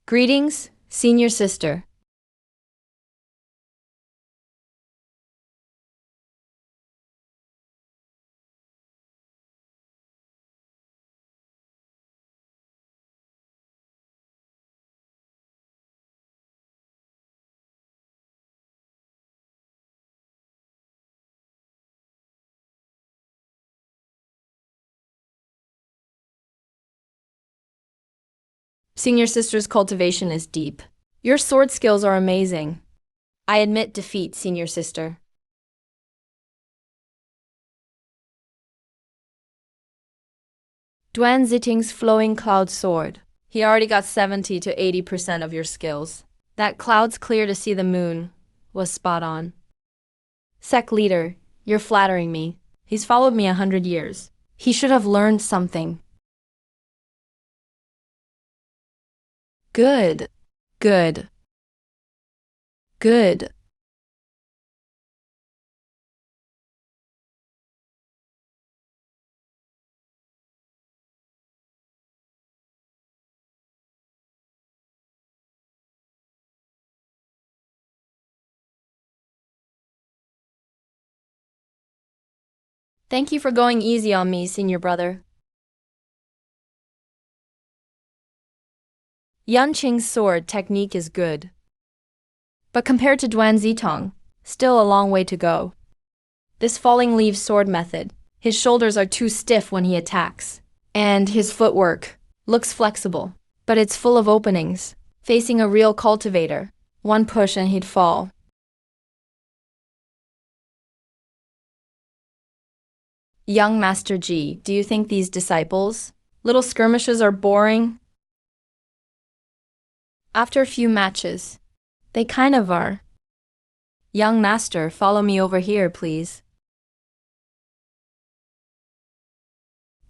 Greetings, senior sister. Senior sister's cultivation is deep. Your sword skills are amazing. I admit defeat, senior sister. Duan Ziting's flowing cloud sword. He already got 70 to 80% of your skills. That clouds clear to see the moon was spot on. Sec leader, you're flattering me. He's followed me 100 years. He should have learned something. Good. Good. Good. Thank you for going easy on me, senior brother. Yan Qing's sword technique is good. But compared to Duan Zitong, still a long way to go. This falling leaves sword method, his shoulders are too stiff when he attacks. And his footwork looks flexible, but it's full of openings. Facing a real cultivator, one push and he'd fall. Young Master Ji, do you think these disciples' little skirmishes are boring? After a few matches, they kind of are. Young Master, follow me over here, please.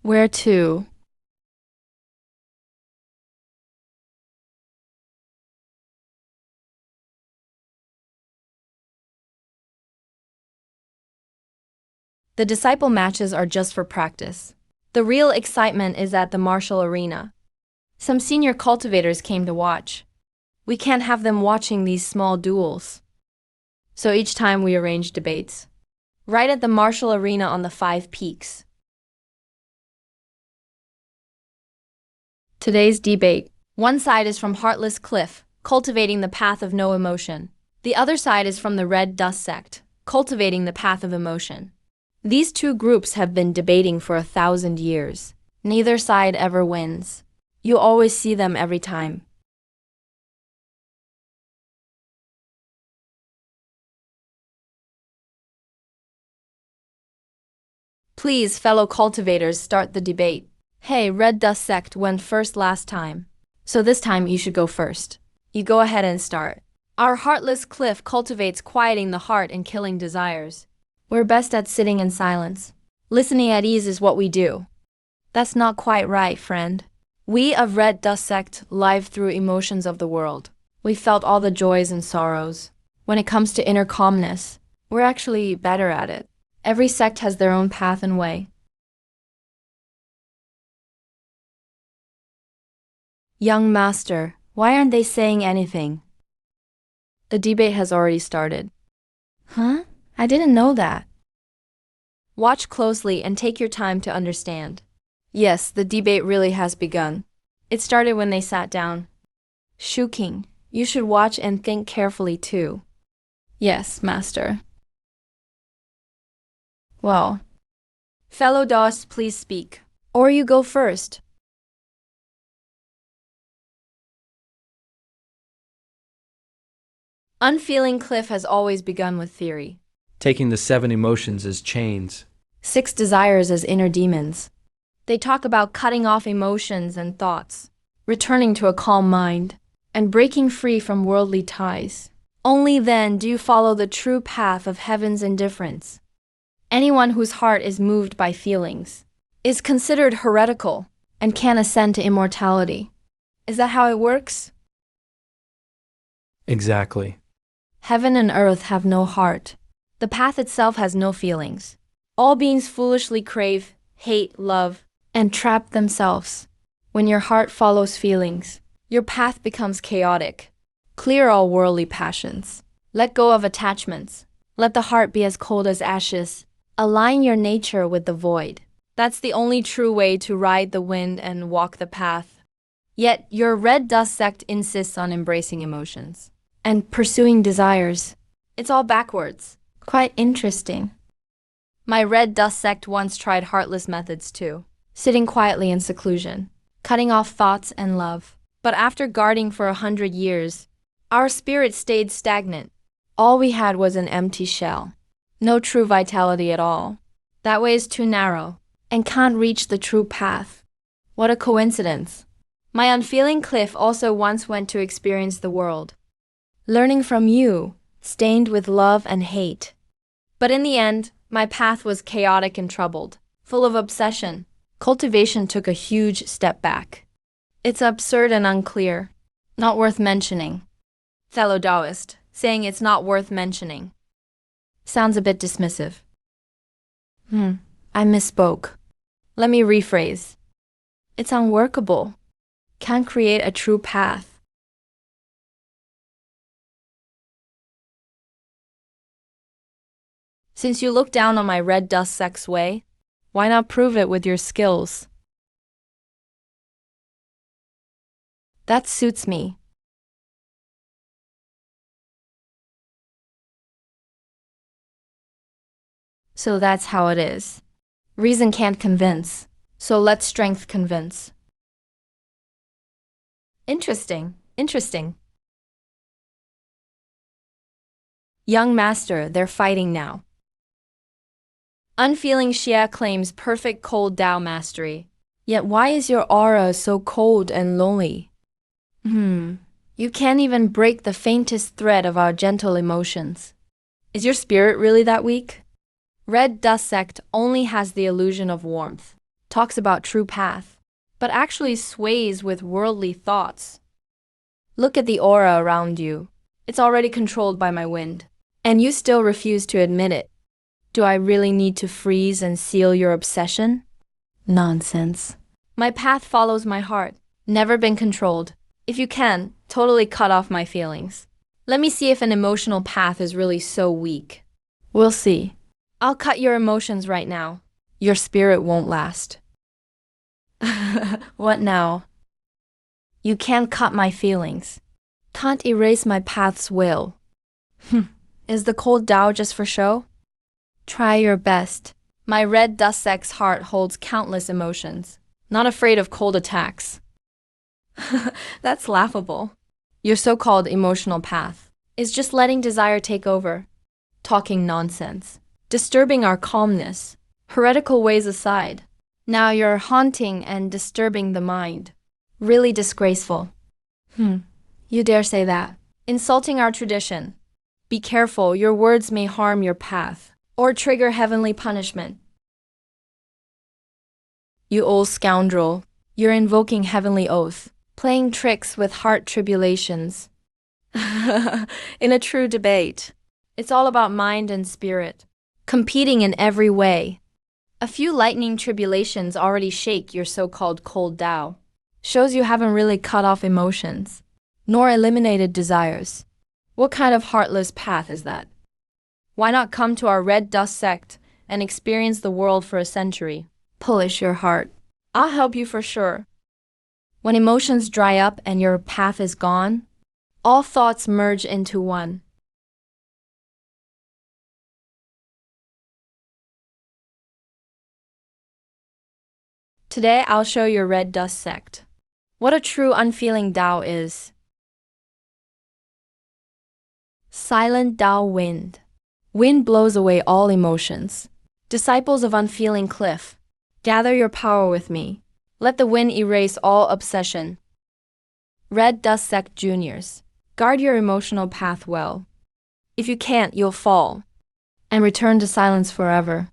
Where to? The disciple matches are just for practice. The real excitement is at the martial arena. Some senior cultivators came to watch. We can't have them watching these small duels. So each time we arrange debates. Right at the martial arena on the 5 peaks. Today's debate. One side is from Heartless Cliff, cultivating the path of no emotion. The other side is from the Red Dust Sect, cultivating the path of emotion. These two groups have been debating for 1,000 years. Neither side ever wins. You always see them every time. Please, fellow cultivators, start the debate. Hey, Red Dust Sect went first last time. So this time you should go first. You go ahead and start. Our Heartless Cliff cultivates quieting the heart and killing desires. We're best at sitting in silence. Listening at ease is what we do. That's not quite right, friend. We of Red Dust Sect live through emotions of the world. We felt all the joys and sorrows. When it comes to inner calmness, we're actually better at it. Every sect has their own path and way. Young master, why aren't they saying anything? The debate has already started. Huh? I didn't know that. Watch closely and take your time to understand. Yes, the debate really has begun. It started when they sat down. Shu King, you should watch and think carefully too. Yes, master. Well, fellow Daos, please speak. Or you go first. Unfeeling Cliff has always begun with theory. Taking the 7 emotions as chains. 6 desires as inner demons. They talk about cutting off emotions and thoughts, returning to a calm mind, and breaking free from worldly ties. Only then do you follow the true path of heaven's indifference. Anyone whose heart is moved by feelings is considered heretical and can ascend to immortality. Is that how it works? Exactly. Heaven and earth have no heart. The path itself has no feelings. All beings foolishly crave, hate, love, and trap themselves. When your heart follows feelings, your path becomes chaotic. Clear all worldly passions. Let go of attachments. Let the heart be as cold as ashes. Align your nature with the void. That's the only true way to ride the wind and walk the path. Yet your Red Dust Sect insists on embracing emotions and pursuing desires. It's all backwards. Quite interesting. My Red Dust Sect once tried heartless methods too, sitting quietly in seclusion, cutting off thoughts and love. But after guarding for 100 years, our spirit stayed stagnant. All we had was an empty shell. No true vitality at all. That way is too narrow and can't reach the true path. What a coincidence. My unfeeling Cliff also once went to experience the world, learning from you, stained with love and hate. But in the end, my path was chaotic and troubled, full of obsession. Cultivation took a huge step back. It's absurd and unclear, not worth mentioning. Fellow Taoist, saying it's not worth mentioning. Sounds a bit dismissive. I misspoke. Let me rephrase. It's unworkable. Can't create a true path. Since you look down on my Red Dust Sect's way, why not prove it with your skills? That suits me. So that's how it is. Reason can't convince, so let strength convince. Interesting. Young master, they're fighting now. Unfeeling Xia claims perfect cold Tao mastery. Yet why is your aura so cold and lonely? You can't even break the faintest thread of our gentle emotions. Is your spirit really that weak? Red Dust Sect only has the illusion of warmth, talks about true path, but actually sways with worldly thoughts. Look at the aura around you. It's already controlled by my wind, and you still refuse to admit it. Do I really need to freeze and seal your obsession? Nonsense. My path follows my heart, never been controlled. If you can, totally cut off my feelings. Let me see if an emotional path is really so weak. We'll see. I'll cut your emotions right now. Your spirit won't last. What now? You can't cut my feelings. Can't erase my path's will. Is the cold Tao just for show? Try your best. My Red Dust Sect's heart holds countless emotions, not afraid of cold attacks. That's laughable. Your so-called emotional path is just letting desire take over, talking nonsense, disturbing our calmness, heretical ways aside. Now you're haunting and disturbing the mind. Really disgraceful. You dare say that. Insulting our tradition. Be careful, your words may harm your path or trigger heavenly punishment. You old scoundrel, you're invoking heavenly oath, playing tricks with heart tribulations. In a true debate, it's all about mind and spirit, competing in every way. A few lightning tribulations already shake your so-called cold Tao. Shows you haven't really cut off emotions, nor eliminated desires. What kind of heartless path is that? Why not come to our red dust sect and experience the world for a century? Polish your heart. I'll help you for sure. When emotions dry up and your path is gone, all thoughts merge into one. Today I'll show your red dust sect what a true unfeeling Tao is. Silent Tao wind. Wind blows away all emotions. Disciples of unfeeling cliff, gather your power with me. Let the wind erase all obsession. Red dust sect juniors. Guard your emotional path well. If you can't, you'll fall and return to silence forever.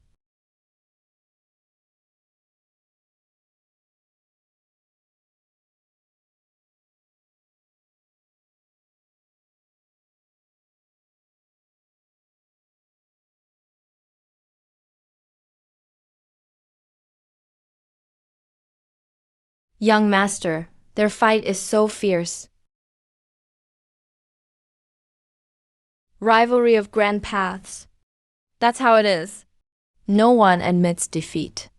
Young master, their fight is so fierce. Rivalry of grand paths. That's how it is. No one admits defeat.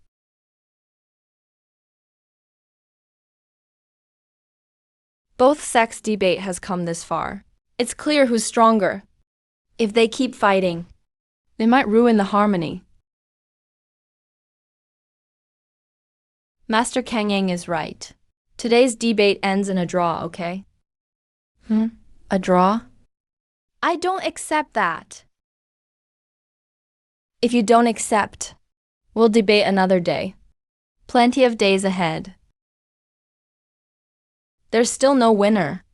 Both sects' debate has come this far. It's clear who's stronger. If they keep fighting, they might ruin the harmony. Master Kang Yang is right. Today's debate ends in a draw, okay? A draw? I don't accept that. If you don't accept, we'll debate another day. Plenty of days ahead. There's still no winner.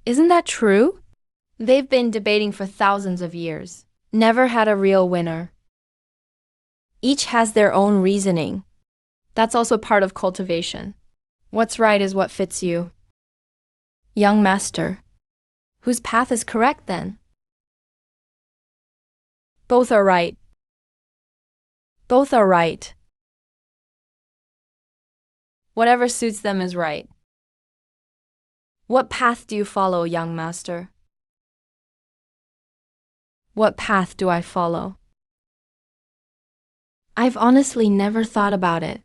Isn't that true? They've been debating for thousands of years. Never had a real winner. Each has their own reasoning. That's also part of cultivation. What's right is what fits you. Young master, whose path is correct then? Both are right. Both are right. Whatever suits them is right. What path do you follow, young master? What path do I follow? I've honestly never thought about it.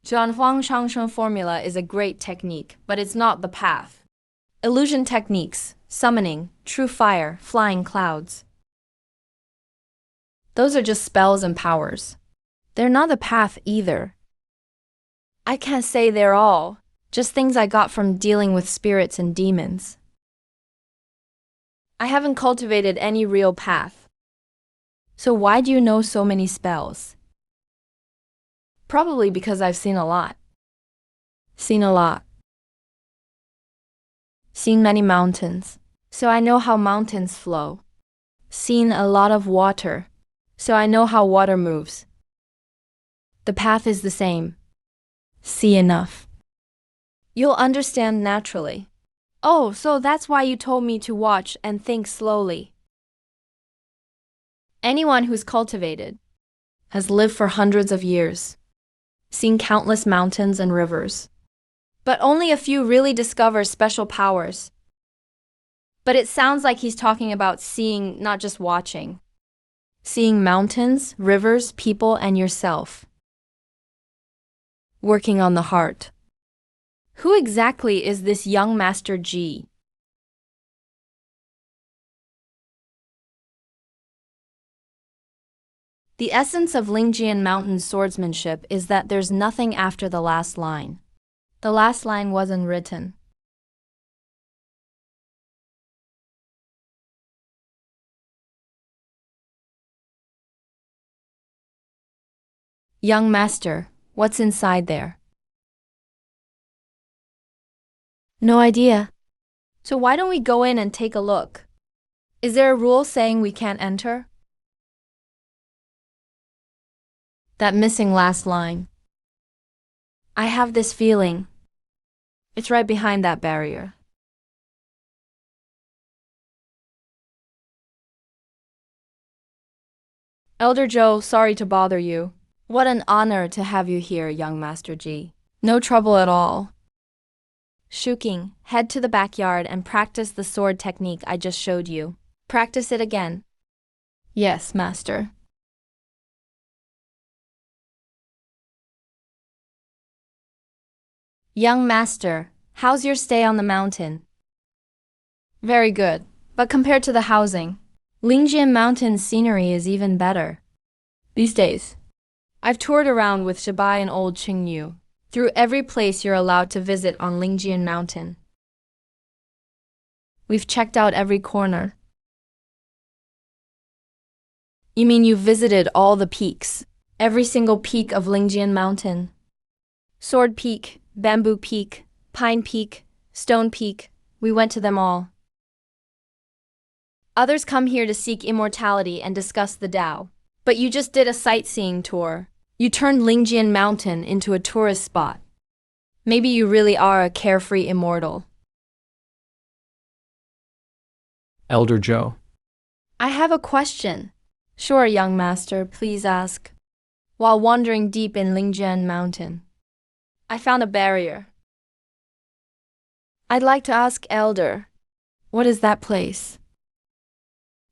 Zhan Huang Shangshen formula is a great technique, but it's not the path. Illusion techniques, summoning, true fire, flying clouds. Those are just spells and powers. They're not the path either. I can't say they're all, just things I got from dealing with spirits and demons. I haven't cultivated any real path. So why do you know so many spells? Probably because I've seen a lot. Seen a lot. Seen many mountains, so I know how mountains flow. Seen a lot of water, so I know how water moves. The path is the same. See enough. You'll understand naturally. Oh, so that's why you told me to watch and think slowly. Anyone who's cultivated has lived for hundreds of years, seen countless mountains and rivers. But only a few really discover special powers. But it sounds like he's talking about seeing, not just watching. Seeing mountains, rivers, people, and yourself. Working on the heart. Who exactly is this young Master Ji? The essence of Lingjian mountain swordsmanship is that there's nothing after the last line. The last line wasn't written. Young master, what's inside there? No idea. So why don't we go in and take a look? Is there a rule saying we can't enter? That missing last line. I have this feeling. It's right behind that barrier. Elder Joe, sorry to bother you. What an honor to have you here, young Master Ji. No trouble at all. Shuking, head to the backyard and practice the sword technique I just showed you. Practice it again. Yes, Master. Young Master, how's your stay on the mountain? Very good, but compared to the housing, Lingjian Mountain scenery is even better. These days, I've toured around with Shibai and old Qingyu, through every place you're allowed to visit on Lingjian Mountain. We've checked out every corner. You mean you've visited all the peaks, every single peak of Lingjian Mountain? Sword Peak, Bamboo Peak, Pine Peak, Stone Peak, we went to them all. Others come here to seek immortality and discuss the Tao. But you just did a sightseeing tour. You turned Lingjian Mountain into a tourist spot. Maybe you really are a carefree immortal. Elder Joe. I have a question. Sure, young master, please ask. While wandering deep in Lingjian Mountain, I found a barrier. I'd like to ask Elder, what is that place?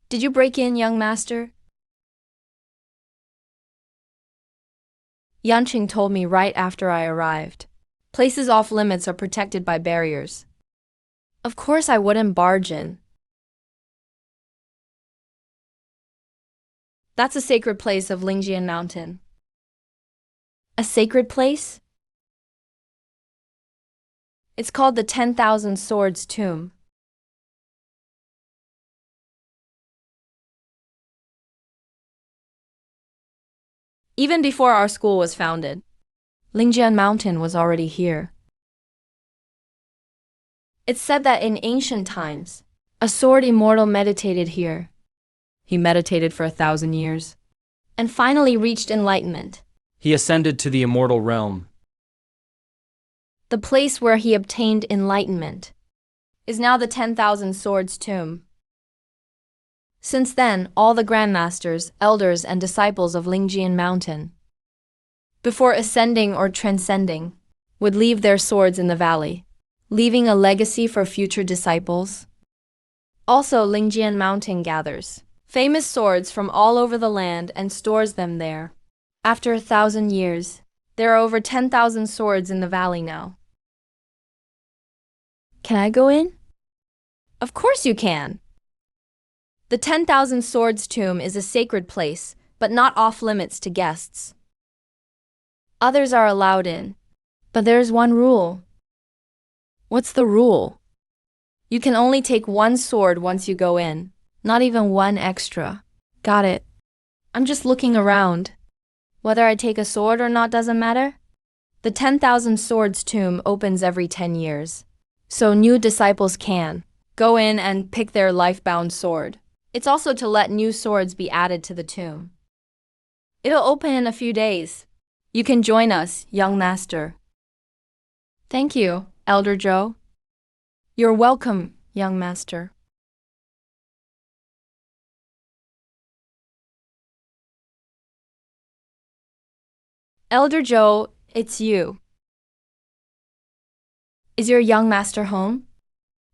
Did you break in, young master? Yanqing told me right after I arrived. Places off limits are protected by barriers. Of course I wouldn't barge in. That's a sacred place of Lingjian Mountain. A sacred place? It's called the 10,000 Swords Tomb. Even before our school was founded, Lingjian Mountain was already here. It's said that in ancient times, a sword immortal meditated here. He meditated for 1,000 years, and finally reached enlightenment. He ascended to the immortal realm. The place where he obtained enlightenment is now the 10,000 Swords Tomb. Since then, all the grandmasters, elders, and disciples of Lingjian Mountain, before ascending or transcending, would leave their swords in the valley, leaving a legacy for future disciples. Also, Lingjian Mountain gathers famous swords from all over the land and stores them there. After 1,000 years, there are over 10,000 swords in the valley now. Can I go in? Of course you can. The 10,000 Swords Tomb is a sacred place, but not off-limits to guests. Others are allowed in, but there's one rule. What's the rule? You can only take one sword once you go in, not even one extra. Got it. I'm just looking around. Whether I take a sword or not doesn't matter. The 10,000 Swords Tomb opens every 10 years, so new disciples can go in and pick their life-bound sword. It's also to let new swords be added to the tomb. It'll open in a few days. You can join us, young master. Thank you, Elder Joe. You're welcome, young master. Elder Joe, it's you. Is your young master home?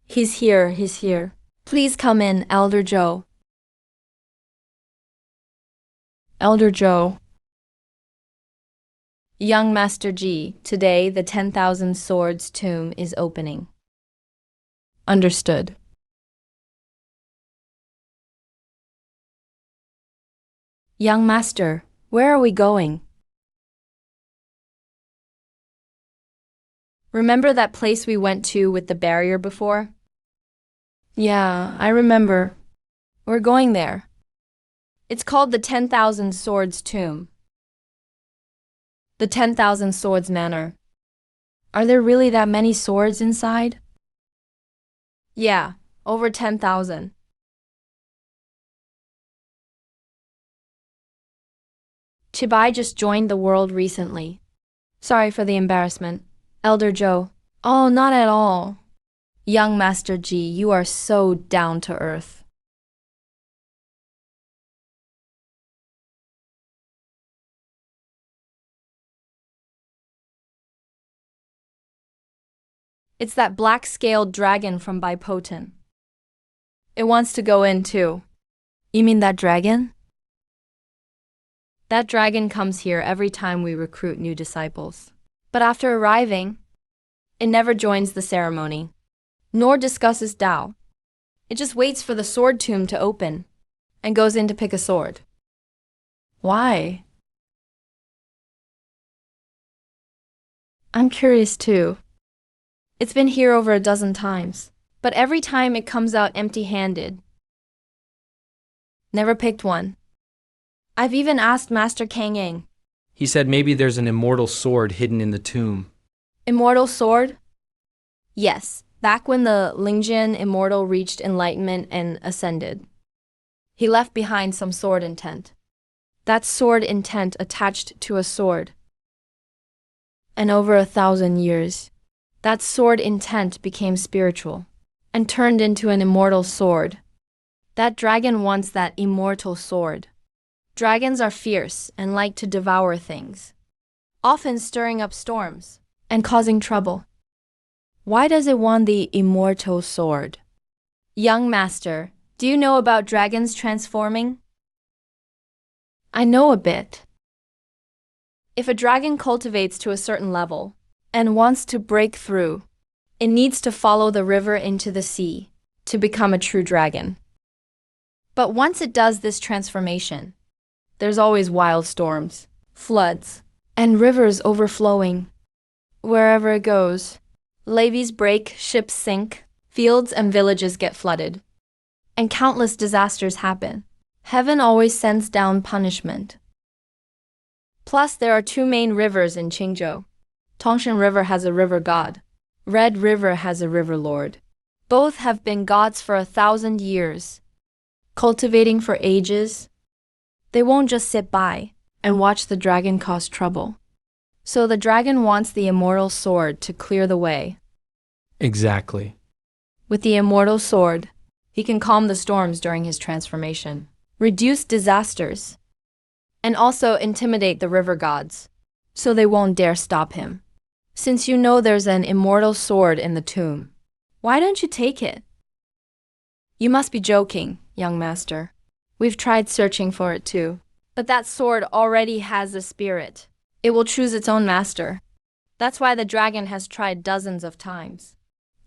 He's here. Please come in, Elder Joe. Elder Joe. Young Master Ji, today the 10,000 Swords Tomb is opening. Understood. Young Master, where are we going? Remember that place we went to with the barrier before? Yeah, I remember. We're going there. It's called the 10,000 Swords Tomb. The 10,000 Swords Manor. Are there really that many swords inside? Yeah, over 10,000. Chibai just joined the world recently. Sorry for the embarrassment. Elder Joe. Oh, not at all. Young Master G, you are so down to earth. It's that black-scaled dragon from Bipoten. It wants to go in too. You mean that dragon? That dragon comes here every time we recruit new disciples. But after arriving, it never joins the ceremony, nor discusses Tao. It just waits for the sword tomb to open and goes in to pick a sword. Why? I'm curious too. It's been here over a dozen times, but every time it comes out empty-handed. Never picked one. I've even asked Master Kang. He said maybe there's an immortal sword hidden in the tomb. Immortal sword? Yes, back when the Lingjian Immortal reached enlightenment and ascended. He left behind some sword intent. That sword intent attached to a sword. And over 1,000 years, that sword intent became spiritual and turned into an immortal sword. That dragon wants that immortal sword. Dragons are fierce and like to devour things, often stirring up storms and causing trouble. Why does it want the immortal sword? Young Master, do you know about dragons transforming? I know a bit. If a dragon cultivates to a certain level and wants to break through, it needs to follow the river into the sea to become a true dragon. But once it does this transformation, there's always wild storms, floods, and rivers overflowing. Wherever it goes, levees break, ships sink, fields and villages get flooded, and countless disasters happen. Heaven always sends down punishment. Plus, there are two main rivers in Qingzhou. Tongshan River has a river god. Red River has a river lord. Both have been gods for 1,000 years, cultivating for ages. They won't just sit by and watch the dragon cause trouble. So the dragon wants the immortal sword to clear the way. Exactly. With the immortal sword, he can calm the storms during his transformation, reduce disasters, and also intimidate the river gods, so they won't dare stop him. Since you know there's an immortal sword in the tomb, why don't you take it? You must be joking, young master. We've tried searching for it too. But that sword already has a spirit. It will choose its own master. That's why the dragon has tried dozens of times,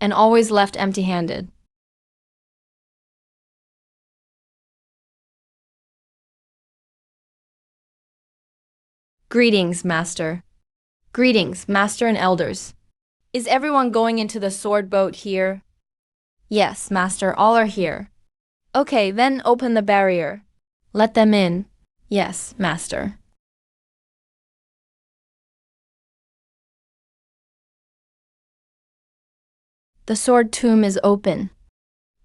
and always left empty-handed. Greetings, master. Greetings, master and elders. Is everyone going into the sword boat here? Yes, master, all are here. Okay, then open the barrier. Let them in. Yes, master. The sword tomb is open.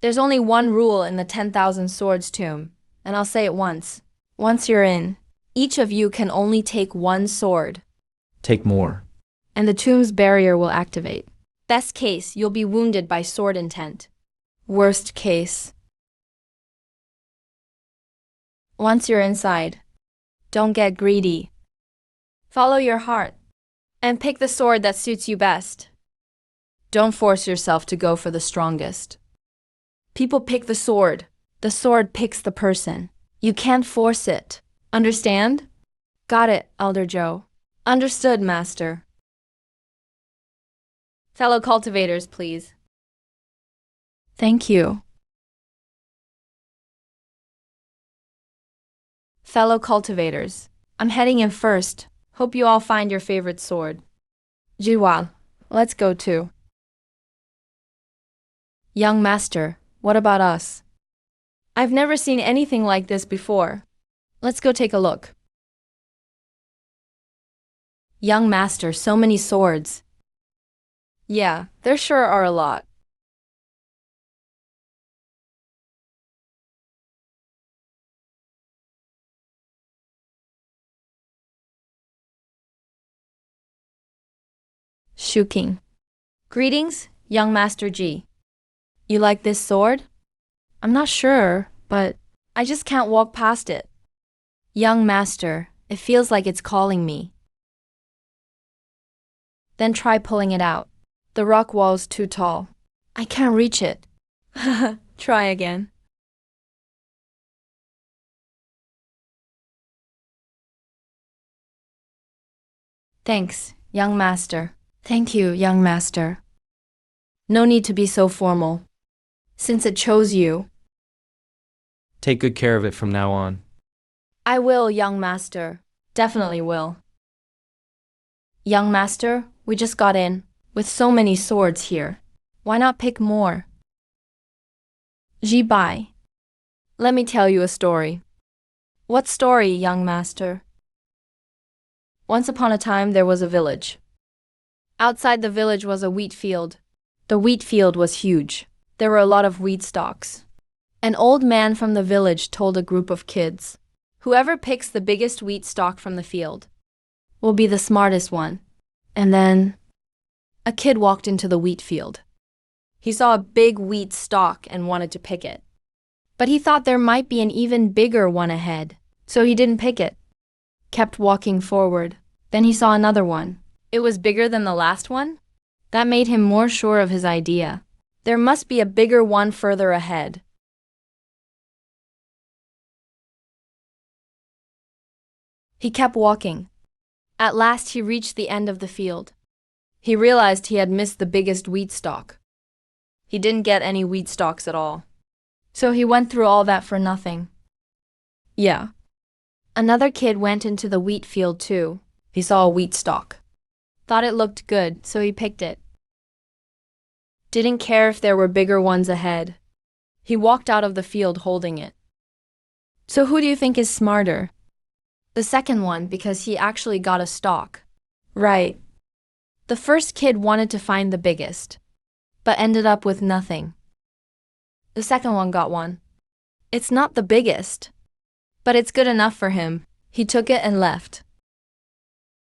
There's only one rule in the 10,000 swords tomb, and I'll say it once. Once you're in, each of you can only take one sword, Take more. and the tomb's barrier will activate. Best case, you'll be wounded by sword intent. Worst case. Once you're inside, don't get greedy. Follow your heart, and pick the sword that suits you best. Don't force yourself to go for the strongest. People pick the sword picks the person. You can't force it. Understand? Got it, Elder Joe. Understood, Master. Fellow cultivators, please. Thank you. Fellow cultivators, I'm heading in first. Hope you all find your favorite sword. Jiwal, let's go too. Young Master, what about us? I've never seen anything like this before. Let's go take a look. Young Master, so many swords. Yeah, there sure are a lot. King. Greetings, young Master Ji. You like this sword? I'm not sure, but I just can't walk past it. Young Master, it feels like it's calling me. Then try pulling it out. The rock wall's too tall. I can't reach it. Try again. Thanks, young master. Thank you, young master. No need to be so formal. Since it chose you, Take good care of it from now on. I will, young master. Definitely will. Young master, we just got in. With so many swords here, why not pick more? Ji Bai. Let me tell you a story. What story, young master? Once upon a time there was a village. Outside the village was a wheat field. The wheat field was huge. There were a lot of wheat stalks. An old man from the village told a group of kids, "Whoever picks the biggest wheat stalk from the field will be the smartest one." And then a kid walked into the wheat field. He saw a big wheat stalk and wanted to pick it. But he thought there might be an even bigger one ahead, so he didn't pick it. Kept walking forward. Then he saw another one. It was bigger than the last one? That made him more sure of his idea. There must be a bigger one further ahead. He kept walking. At last he reached the end of the field. He realized he had missed the biggest wheat stalk. He didn't get any wheat stalks at all. So he went through all that for nothing. Yeah. Another kid went into the wheat field too. He saw a wheat stalk. Thought it looked good, so he picked it. Didn't care if there were bigger ones ahead. He walked out of the field holding it. So who do you think is smarter? The second one, because he actually got a stalk. Right. The first kid wanted to find the biggest, but ended up with nothing. The second one got one. It's not the biggest, but it's good enough for him. He took it and left.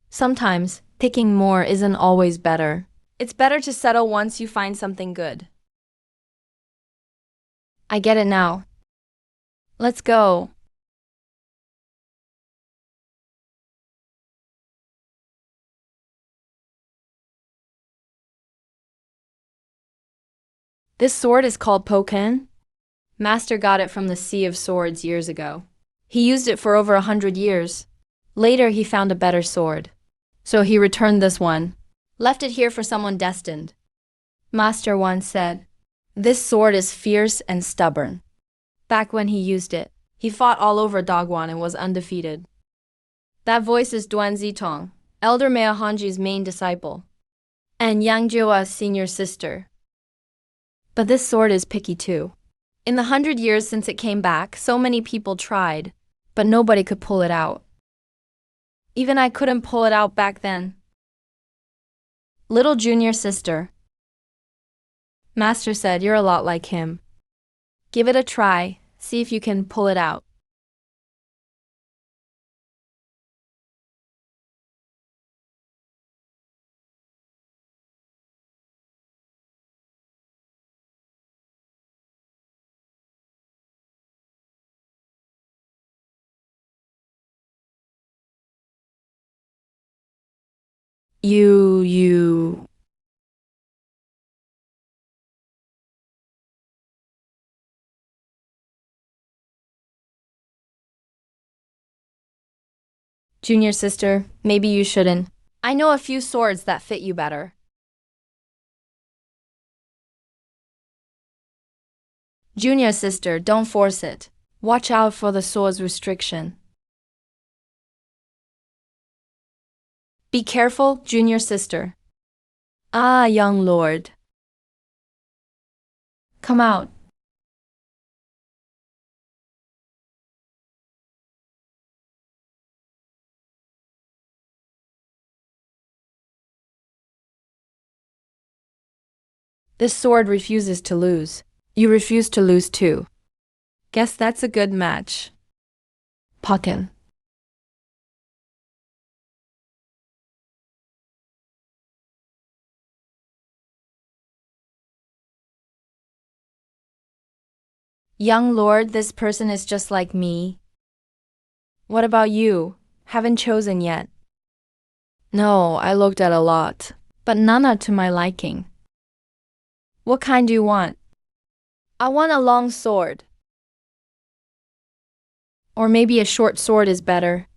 Sometimes, picking more isn't always better. It's better to settle once you find something good. I get it now. Let's go. This sword is called Poken. Master got it from the Sea of Swords years ago. He used it for over 100 years. Later he found a better sword. So he returned this one. Left it here for someone destined. Master once said, "This sword is fierce and stubborn." Back when he used it, he fought all over Dagwon and was undefeated. That voice is Duan Zitong, Elder Mea Hanji's main disciple, and Yang Jiua's senior sister. But this sword is picky too. In the 100 years since it came back, so many people tried, but nobody could pull it out. Even I couldn't pull it out back then. Little junior sister. Master said you're a lot like him. Give it a try, see if you can pull it out. You. Junior sister, maybe you shouldn't. I know a few swords that fit you better. Junior sister, don't force it. Watch out for the sword's restriction. Be careful, junior sister. Ah, young lord. Come out. This sword refuses to lose. You refuse to lose too. Guess that's a good match. Pokken. Young lord, this person is just like me. What about you? Haven't chosen yet. No, I looked at a lot, but none are to my liking. What kind do you want? I want a long sword. Or maybe a short sword is better.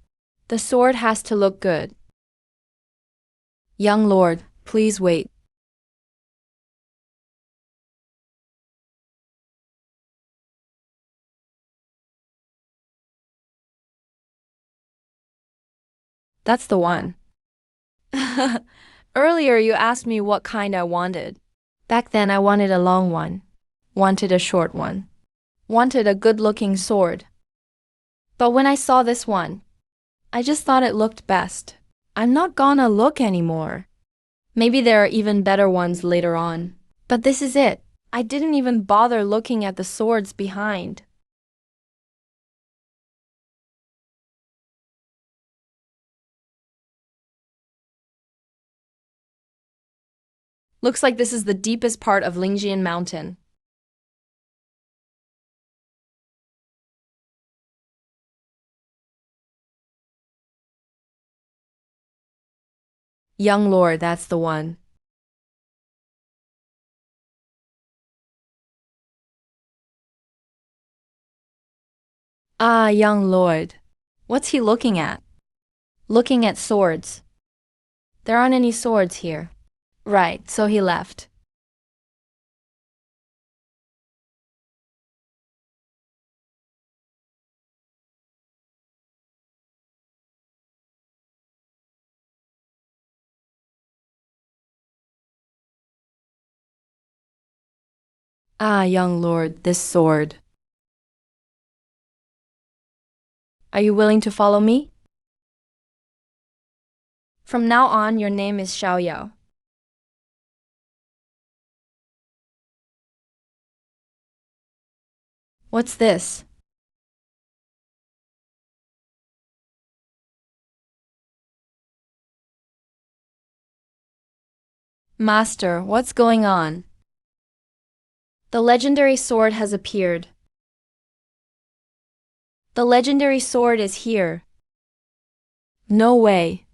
The sword has to look good. Young lord, please wait. That's the one. Earlier you asked me what kind I wanted. Back then I wanted a long one. Wanted a short one. Wanted a good-looking sword. But when I saw this one, I just thought it looked best. I'm not gonna look anymore. Maybe there are even better ones later on. But this is it. I didn't even bother looking at the swords behind. Looks like this is the deepest part of Lingjian Mountain. Young lord, that's the one. Ah, young lord. What's he looking at? Looking at swords. There aren't any swords here. Right, so he left. Ah, young lord, this sword. Are you willing to follow me? From now on, your name is Xiaoyao. What's this? Master, what's going on? The legendary sword has appeared. The legendary sword is here. No way.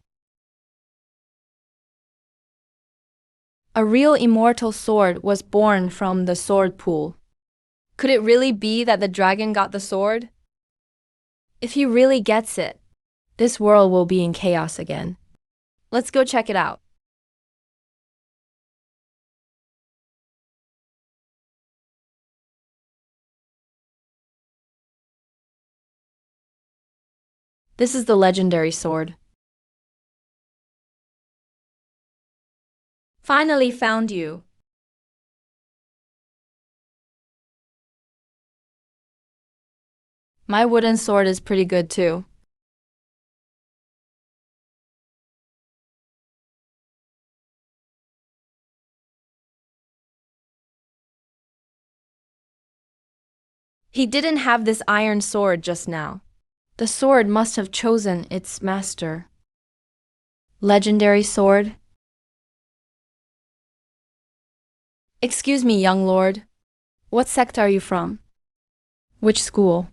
A real immortal sword was born from the sword pool. Could it really be that the dragon got the sword? If he really gets it, this world will be in chaos again. Let's go check it out. This is the legendary sword. Finally found you. My wooden sword is pretty good too. He didn't have this iron sword just now. The sword must have chosen its master. Legendary sword. Excuse me, young lord. What sect are you from? Which school?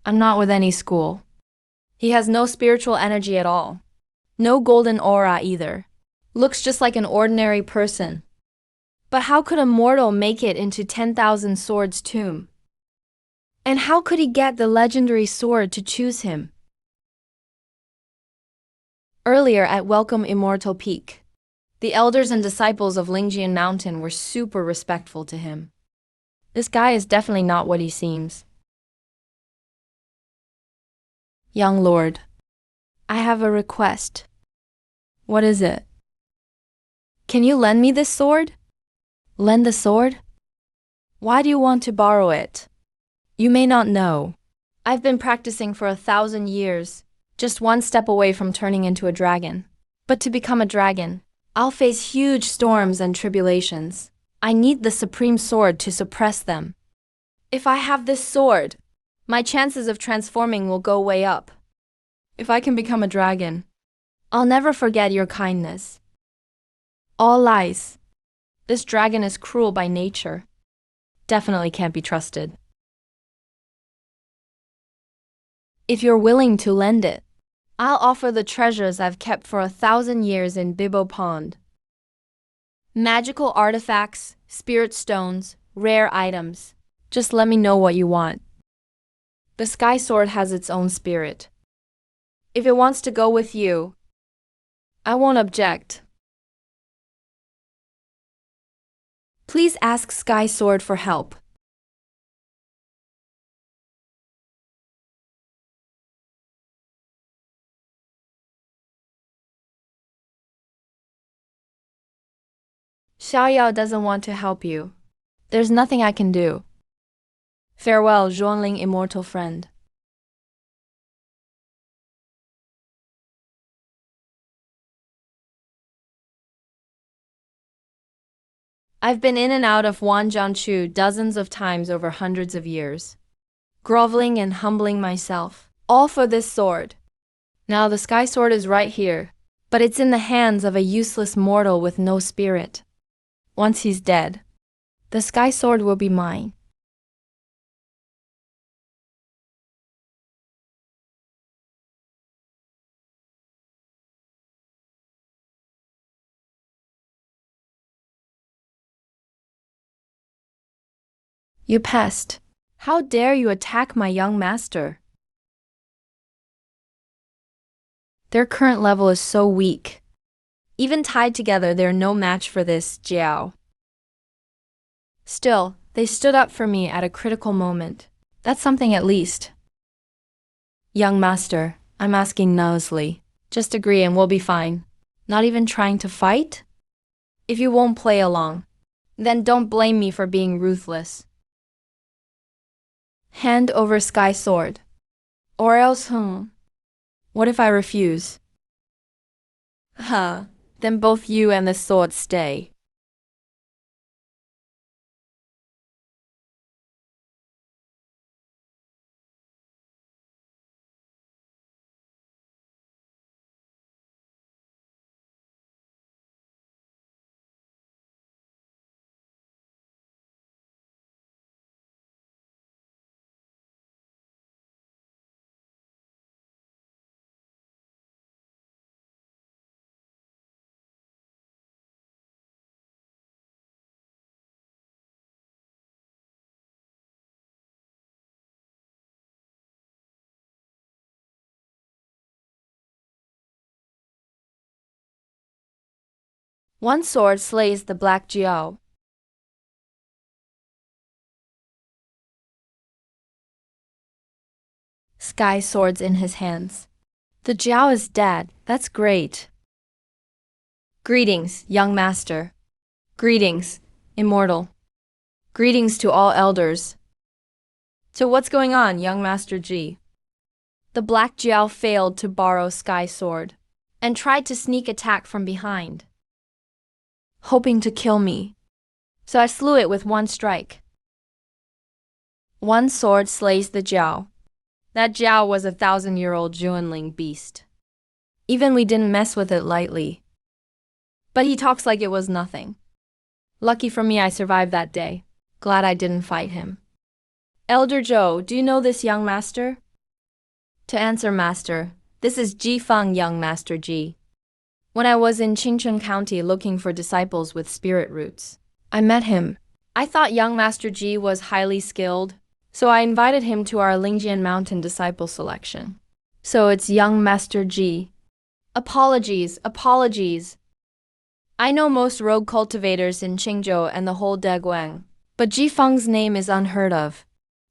I'm not with any school. He has no spiritual energy at all. No golden aura either. Looks just like an ordinary person. But how could a mortal make it into 10,000 Swords' tomb? And how could he get the legendary sword to choose him? Earlier at Welcome Immortal Peak, the elders and disciples of Lingjian Mountain were super respectful to him. This guy is definitely not what he seems. Young lord, I have a request. What is it? Can you lend me this sword? Lend the sword? Why do you want to borrow it? You may not know. I've been practicing for 1,000 years, just one step away from turning into a dragon. But to become a dragon, I'll face huge storms and tribulations. I need the supreme sword to suppress them. If I have this sword, my chances of transforming will go way up. If I can become a dragon, I'll never forget your kindness. All lies. This dragon is cruel by nature. Definitely can't be trusted. if you're willing to lend it. I'll offer the treasures I've kept for 1,000 years in Bibbo Pond. Magical artifacts, spirit stones, rare items. Just let me know what you want. The Sky Sword has its own spirit. If it wants to go with you, I won't object. Please ask Sky Sword for help. Xiaoyao doesn't want to help you. There's nothing I can do. Farewell, Zhuangling Immortal friend. I've been in and out of Wanjianchu dozens of times over hundreds of years, groveling and humbling myself, all for this sword. Now the Sky Sword is right here, but it's in the hands of a useless mortal with no spirit. Once he's dead, the Sky Sword will be mine. You pest! How dare you attack my young master? Their current level is so weak. Even tied together, they're no match for this Jiao. Still, they stood up for me at a critical moment. That's something at least. Young master, I'm asking nicely. Just agree and we'll be fine. Not even trying to fight? If you won't play along, then don't blame me for being ruthless. Hand over Sky Sword. Or else, what if I refuse? Then both you and the sword stay. One sword slays the black Jiao. Sky Sword's in his hands. The Jiao is dead. That's great. Greetings, young master. Greetings, Immortal. Greetings to all elders. So what's going on, young Master Ji? The black Jiao failed to borrow Sky Sword and tried to sneak attack from behind, hoping to kill me. So I slew it with one strike. One sword slays the Jiao. That Jiao was a 1,000-year-old Juanling beast. Even we didn't mess with it lightly. But he talks like it was nothing. Lucky for me I survived that day. Glad I didn't fight him. Elder Zhou, do you know this young master? To answer, master, this is Ji Feng, young master Ji. When I was in Qingcheng County looking for disciples with spirit roots, I met him. I thought young master Ji was highly skilled, so I invited him to our Lingjian Mountain disciple selection. So it's young master Ji. Apologies. I know most rogue cultivators in Qingzhou and the whole Deguang, but Ji Feng's name is unheard of.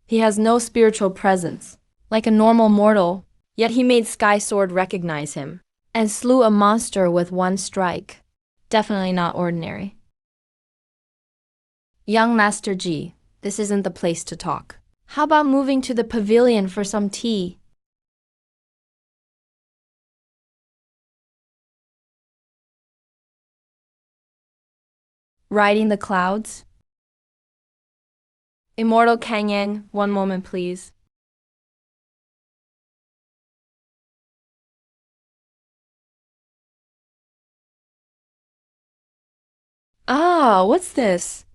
He has no spiritual presence, like a normal mortal, yet he made Sky Sword recognize him, and slew a monster with one strike. Definitely not ordinary. Young Master Ji, this isn't the place to talk. How about moving to the pavilion for some tea? Riding the clouds? Immortal Kangyan, one moment please. Ah, what's this?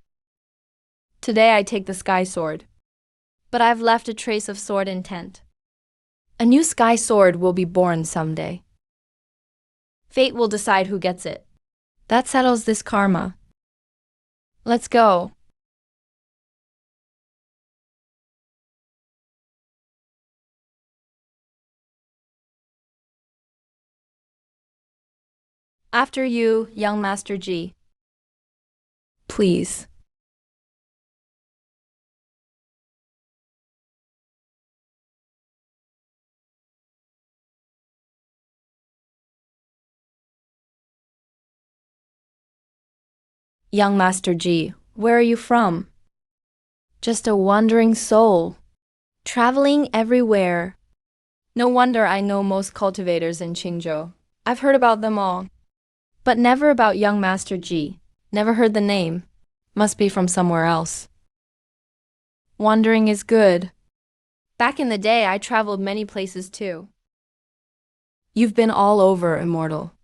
Today I take the Sky Sword, but I've left a trace of sword intent. A new sky sword will be born someday. Fate will decide who gets it. That settles this karma. Let's go. After you, young Master G. Please. Young Master G, where are you from? Just a wandering soul, traveling everywhere. No wonder I know most cultivators in Qingzhou. I've heard about them all, but never about young Master G. Never heard the name. Must be from somewhere else. Wandering is good. Back in the day, I traveled many places too. You've been all over, Immortal.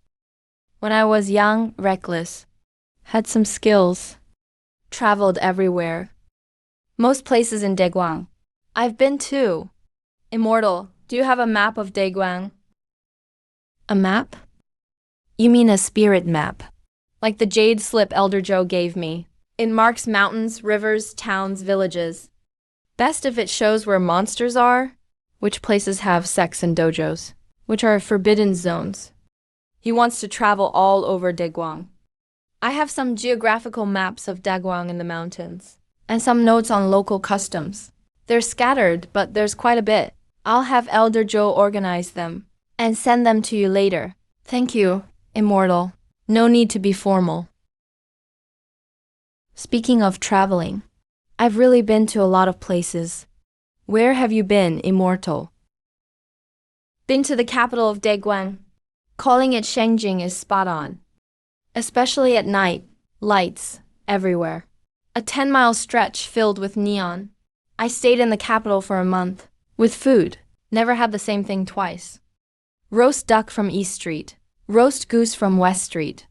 When I was young, reckless, had some skills, traveled everywhere. Most places in Daguang. I've been too. Immortal, do you have a map of Daguang? A map? You mean a spirit map? Like the jade slip Elder Joe gave me. It marks mountains, rivers, towns, villages. Best if it shows where monsters are, which places have sects and dojos, which are forbidden zones. He wants to travel all over Daguang. I have some geographical maps of Daguang in the mountains, and some notes on local customs. They're scattered, but there's quite a bit. I'll have Elder Joe organize them, and send them to you later. Thank you, Immortal. No need to be formal. Speaking of traveling, I've really been to a lot of places. Where have you been, Immortal? Been to the capital of Daguan. Calling it Shengjing is spot on. Especially at night, lights everywhere. A 10-mile stretch filled with neon. I stayed in the capital for a month. With food, never had the same thing twice. Roast duck from East Street. Roast goose from West Street.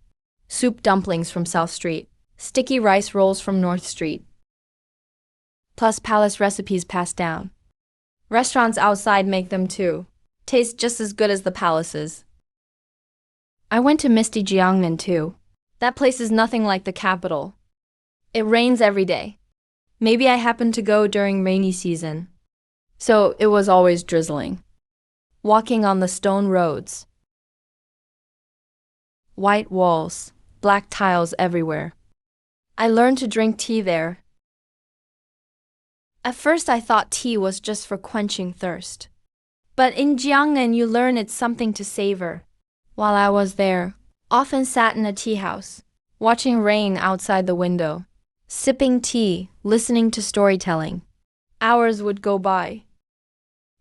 Soup dumplings from South Street. Sticky rice rolls from North Street. Plus palace recipes passed down. Restaurants outside make them too. Taste just as good as the palaces. I went to Misty Jiangnan too. That place is nothing like the capital. It rains every day. Maybe I happened to go during rainy season. So it was always drizzling. Walking on the stone roads. White walls, black tiles everywhere. I learned to drink tea there. At first I thought tea was just for quenching thirst. But in Jiangnan you learn it's something to savor. While I was there, often sat in a tea house, watching rain outside the window, sipping tea, listening to storytelling. Hours would go by.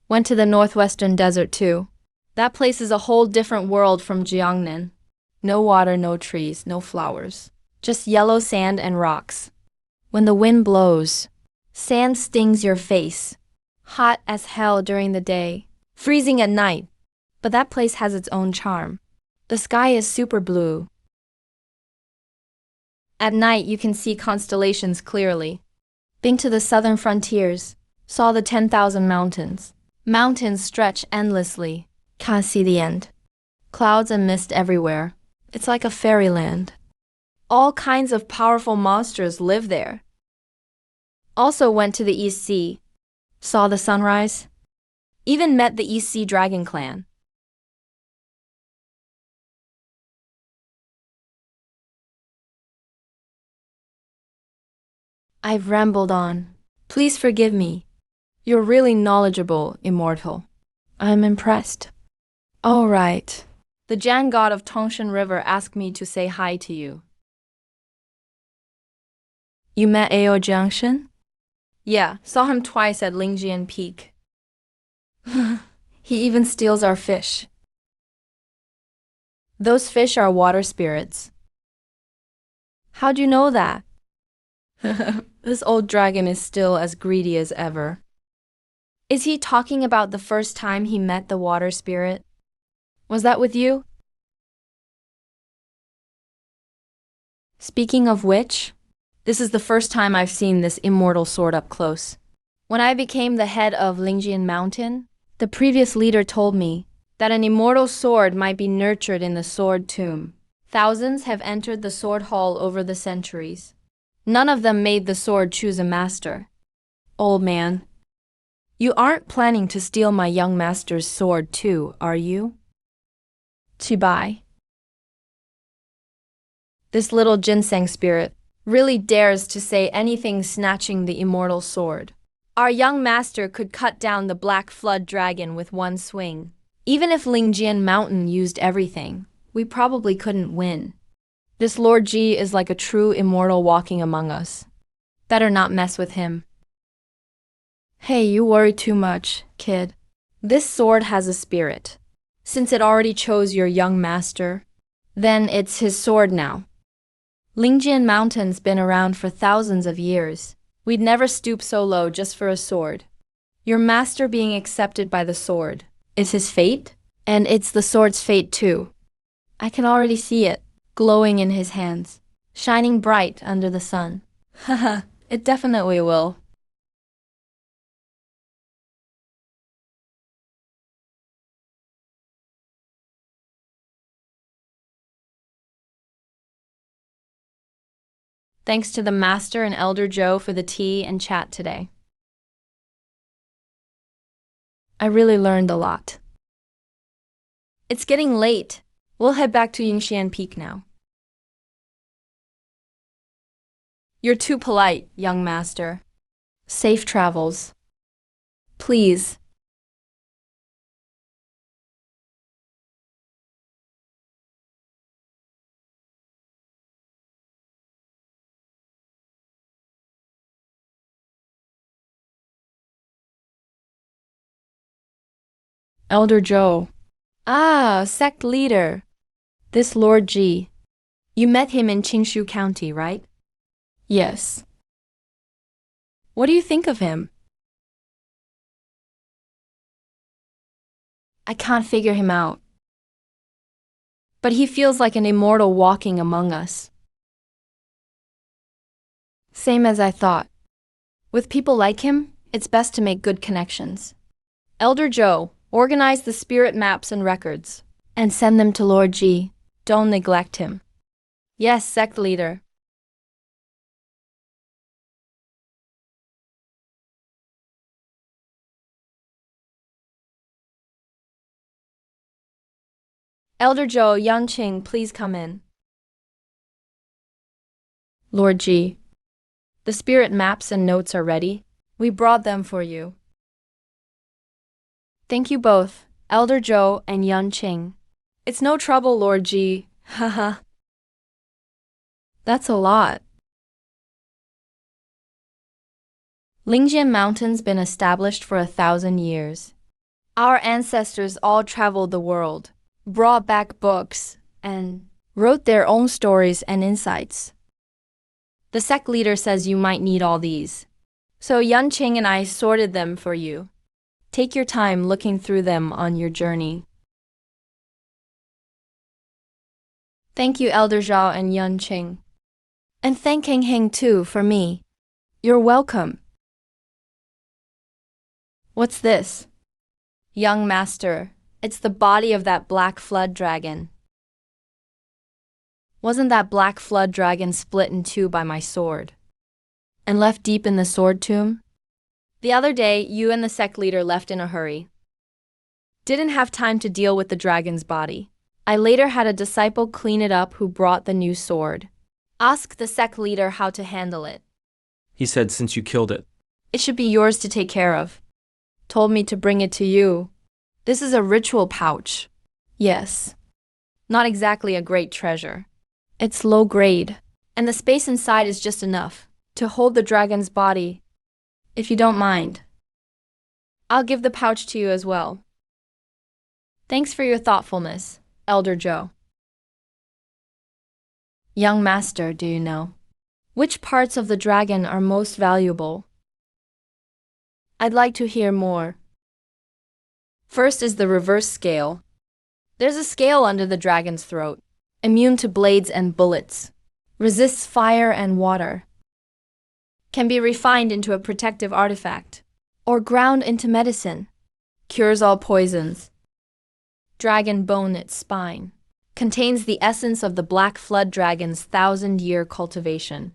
Went to the northwestern desert too. That place is a whole different world from Jiangnan. No water, no trees, no flowers. Just yellow sand and rocks. When the wind blows, sand stings your face. Hot as hell during the day, freezing at night. But that place has its own charm. The sky is super blue. At night you can see constellations clearly. Been to the southern frontiers, saw the 10,000 mountains. Mountains stretch endlessly. Can't see the end. Clouds and mist everywhere. It's like a fairyland. All kinds of powerful monsters live there. Also went to the East Sea. Saw the sunrise. Even met the East Sea Dragon Clan. I've rambled on. Please forgive me. You're really knowledgeable, Immortal. I'm impressed. All right. The Jan god of Tongshan River asked me to say hi to you. You met Ao Jiangshan? Yeah, saw him twice at Lingjian Peak. He even steals our fish. Those fish are water spirits. How'd you know that? This old dragon is still as greedy as ever. Is he talking about the first time he met the water spirit? Was that with you? Speaking of which, this is the first time I've seen this immortal sword up close. When I became the head of Lingjian Mountain, The previous leader told me that an immortal sword might be nurtured in the sword tomb. Thousands have entered the sword hall over the centuries. None of them made the sword choose a master. Old man, you aren't planning to steal my young master's sword too, are you? Chibai. This little ginseng spirit really dares to say anything snatching the immortal sword. Our young master could cut down the Black Flood Dragon with one swing. Even if Lingjian Mountain used everything, we probably couldn't win. This Lord Ji is like a true immortal walking among us. Better not mess with him. Hey, you worry too much, kid. This sword has a spirit. Since it already chose your young master, then it's his sword now. Lingjian Mountain's been around for thousands of years. We'd never stoop so low just for a sword. Your master being accepted by the sword is his fate, and it's the sword's fate too. I can already see it, glowing in his hands, shining bright under the sun. Haha, it definitely will. Thanks to the Master and Elder Joe for the tea and chat today. I really learned a lot. It's getting late. We'll head back to Yingxian Peak now. You're too polite, young master. Safe travels. Please. Elder Joe. Ah, sect leader. This Lord Ji. You met him in Qingshu County, right? Yes. What do you think of him? I can't figure him out. But he feels like an immortal walking among us. Same as I thought. With people like him, it's best to make good connections. Elder Joe, organize the spirit maps and records, and send them to Lord Ji. Don't neglect him. Yes, sect leader. Elder Joe, Yanqing, please come in. Lord Ji, the spirit maps and notes are ready. We brought them for you. Thank you both, Elder Joe and Yanqing. It's no trouble, Lord Ji. Haha. That's a lot. Lingjian Mountain's been established for 1,000 years. Our ancestors all traveled the world, brought back books, and wrote their own stories and insights. The sect leader says you might need all these. So Yanqing and I sorted them for you. Take your time looking through them on your journey. Thank you, Elder Zhao and Yanqing. And thank Heng Heng too for me. You're welcome. What's this? Young master, it's the body of that Black Flood Dragon. Wasn't that Black Flood Dragon split in two by my sword and left deep in the sword tomb? The other day, you and the sect leader left in a hurry. Didn't have time to deal with the dragon's body. I later had a disciple clean it up who brought the new sword. Ask the sect leader how to handle it. He said since you killed it. It should be yours to take care of. Told me to bring it to you. This is a ritual pouch. Yes. Not exactly a great treasure. It's low grade, and the space inside is just enough to hold the dragon's body. If you don't mind, I'll give the pouch to you as well. Thanks for your thoughtfulness, Elder Joe. Young master, do you know which parts of the dragon are most valuable? I'd like to hear more. First is the reverse scale. There's a scale under the dragon's throat, immune to blades and bullets, resists fire and water, can be refined into a protective artifact, or ground into medicine. Cures all poisons. Dragon bone its spine. Contains the essence of the black flood dragon's 1,000-year cultivation.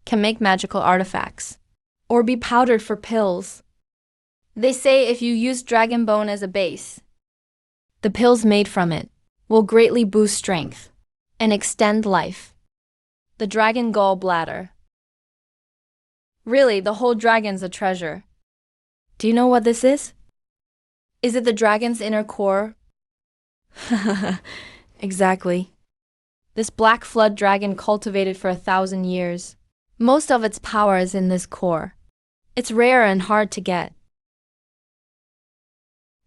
Can make magical artifacts. Or be powdered for pills. They say if you use dragon bone as a base, the pills made from it will greatly boost strength and extend life. The dragon gall bladder. Really, the whole dragon's a treasure. Do you know what this is? Is it the dragon's inner core? Exactly. This black flood dragon cultivated for 1,000 years. Most of its power is in this core. It's rare and hard to get.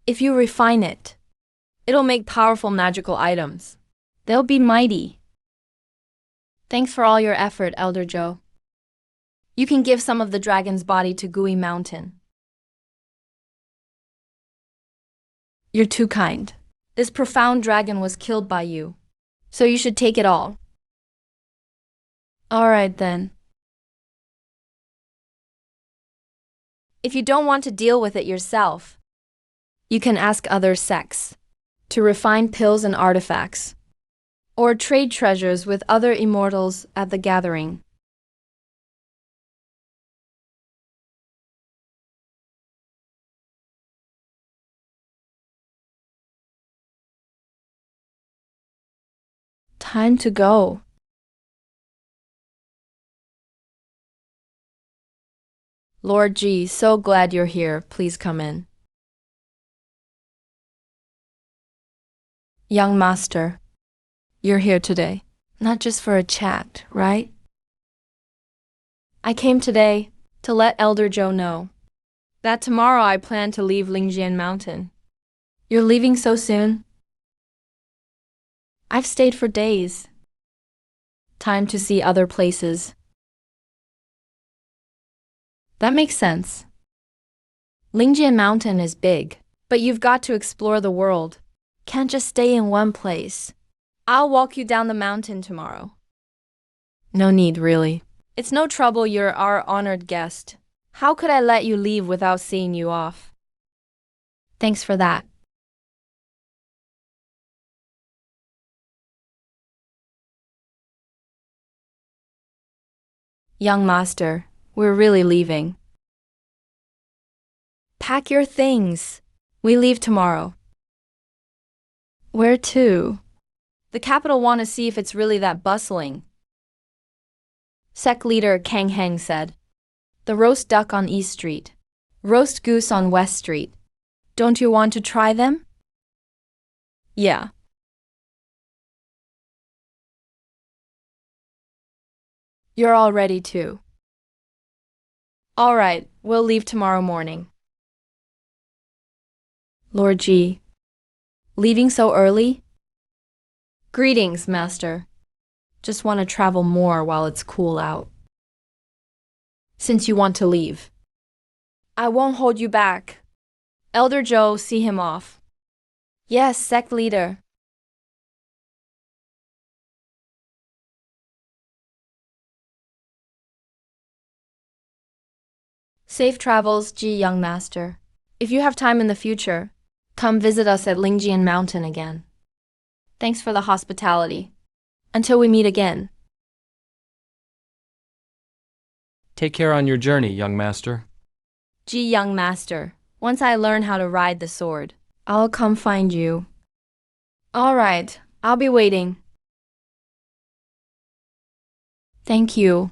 If you refine it, it'll make powerful magical items. They'll be mighty. Thanks for all your effort, Elder Joe. You can give some of the dragon's body to Gooey Mountain. You're too kind. This profound dragon was killed by you, so you should take it all. All right then. If you don't want to deal with it yourself, you can ask other sects to refine pills and artifacts, or trade treasures with other immortals at the gathering. Time to go. Lord G, so glad you're here. Please come in. Young Master, you're here today, not just for a chat, right? I came today to let Elder Joe know that tomorrow I plan to leave Lingjian Mountain. You're leaving so soon? I've stayed for days. Time to see other places. That makes sense. Lingjian Mountain is big, but you've got to explore the world. Can't just stay in one place. I'll walk you down the mountain tomorrow. No need, really. It's no trouble, you're our honored guest. How could I let you leave without seeing you off? Thanks for that. Young Master, we're really leaving. Pack your things. We leave tomorrow. Where to? The capital want to see if it's really that bustling. Sec leader Kang Heng said. The roast duck on East Street. Roast goose on West Street. Don't you want to try them? Yeah. You're all ready too. All right, we'll leave tomorrow morning. Lord G. Leaving so early? Greetings, Master. Just want to travel more while it's cool out. Since you want to leave, I won't hold you back. Elder Joe, see him off. Yes, sect leader. Safe travels, G young master. If you have time in the future, come visit us at Lingjian Mountain again. Thanks for the hospitality. Until we meet again. Take care on your journey, young master. G young master, once I learn how to ride the sword, I'll come find you. All right, I'll be waiting. Thank you.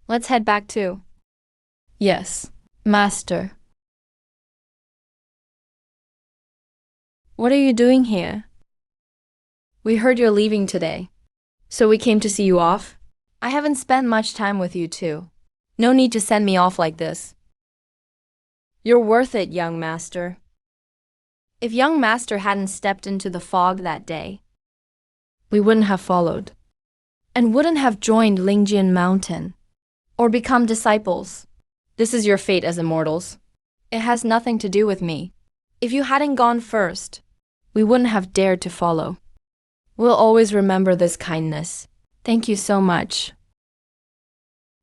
Let's head back too. Yes, master. What are you doing here? We heard you're leaving today, so we came to see you off. I haven't spent much time with you too. No need to send me off like this. You're worth it, young master. If young master hadn't stepped into the fog that day, we wouldn't have followed, and wouldn't have joined Lingjian Mountain, or become disciples. This is your fate as immortals. It has nothing to do with me. If you hadn't gone first, we wouldn't have dared to follow. We'll always remember this kindness. Thank you so much.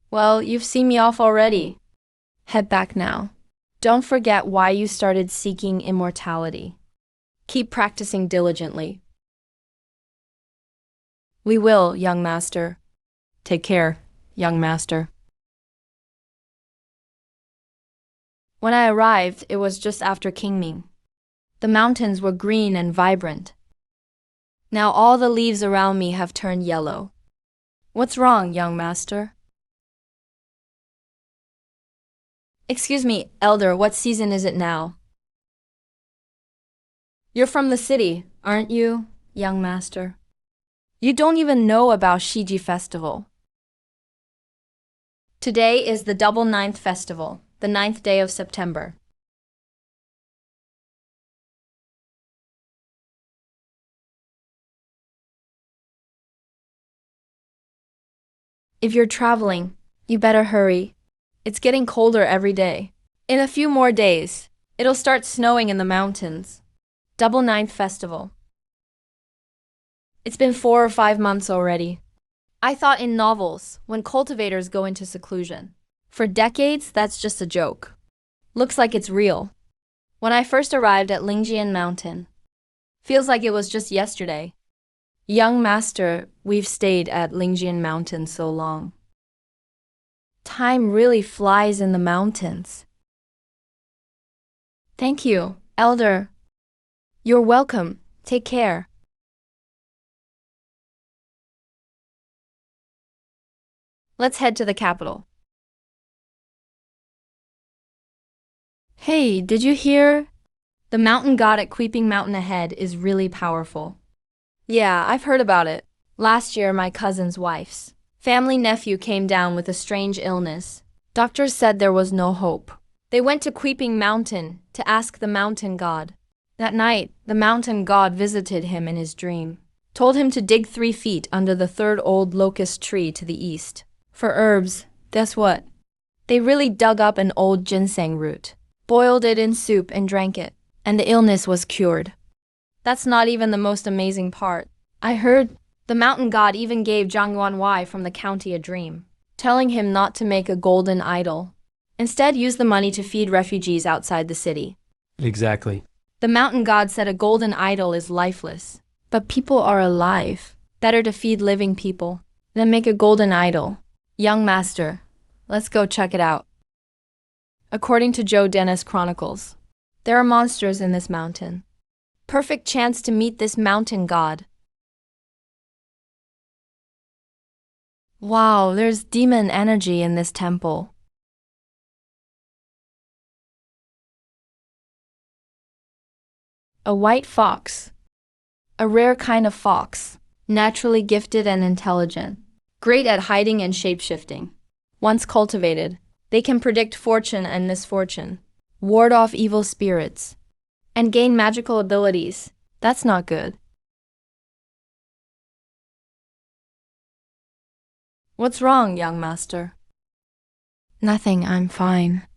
Well, you've seen me off already. Head back now. Don't forget why you started seeking immortality. Keep practicing diligently. We will, young master. Take care, young master. When I arrived, it was just after Qingming. The mountains were green and vibrant. Now all the leaves around me have turned yellow. What's wrong, young master? Excuse me, elder, what season is it now? You're from the city, aren't you, young master? You don't even know about Shiji Festival. Today is the double ninth festival, the 9th day of September. If you're traveling, you better hurry. It's getting colder every day. In a few more days, it'll start snowing in the mountains. Double ninth festival. It's been 4 or 5 months already. I thought in novels, when cultivators go into seclusion. For decades, that's just a joke. Looks like it's real. When I first arrived at Lingjian Mountain, feels like it was just yesterday. Young master, we've stayed at Lingjian Mountain so long. Time really flies in the mountains. Thank you, elder. You're welcome. Take care. Let's head to the capital. Hey, did you hear? The mountain god at Creeping Mountain ahead is really powerful. Yeah, I've heard about it. Last year, my cousin's wife's family nephew came down with a strange illness. Doctors said there was no hope. They went to Creeping Mountain to ask the mountain god. That night, the mountain god visited him in his dream, told him to dig 3 feet under the 3rd old locust tree to the east. For herbs, guess what? They really dug up an old ginseng root, boiled it in soup and drank it, and the illness was cured. That's not even the most amazing part. I heard the mountain god even gave Zhang Yuanwei from the county a dream, telling him not to make a golden idol. Instead, use the money to feed refugees outside the city. Exactly. The mountain god said a golden idol is lifeless, but people are alive. Better to feed living people than make a golden idol. Young master, let's go check it out. According to Joe Dennis Chronicles, there are monsters in this mountain. Perfect chance to meet this mountain god. Wow, there's demon energy in this temple. A white fox. A rare kind of fox, naturally gifted and intelligent, great at hiding and shape-shifting. Once cultivated, they can predict fortune and misfortune, ward off evil spirits, and gain magical abilities. That's not good. What's wrong, young master? Nothing, I'm fine.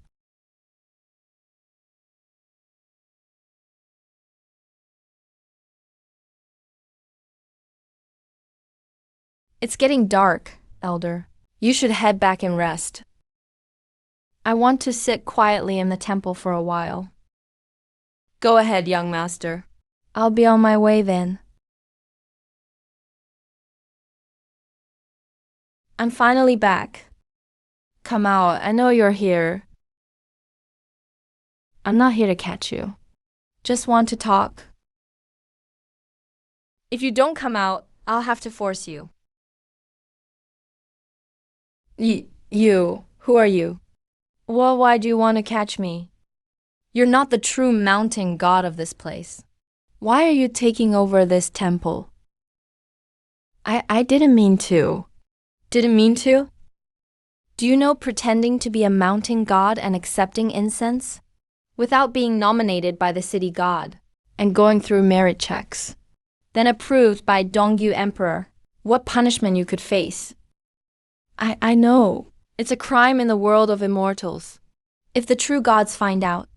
It's getting dark, elder. You should head back and rest. I want to sit quietly in the temple for a while. Go ahead, young master. I'll be on my way then. I'm finally back. Come out, I know you're here. I'm not here to catch you. Just want to talk. If you don't come out, I'll have to force you. Who are you? Well, why do you want to catch me? You're not the true mountain god of this place. Why are you taking over this temple? I didn't mean to. Didn't mean to? Do you know pretending to be a mountain god and accepting incense? Without being nominated by the city god and going through merit checks, then approved by Dongyu Emperor, what punishment you could face? I know. It's a crime in the world of immortals. If the true gods find out,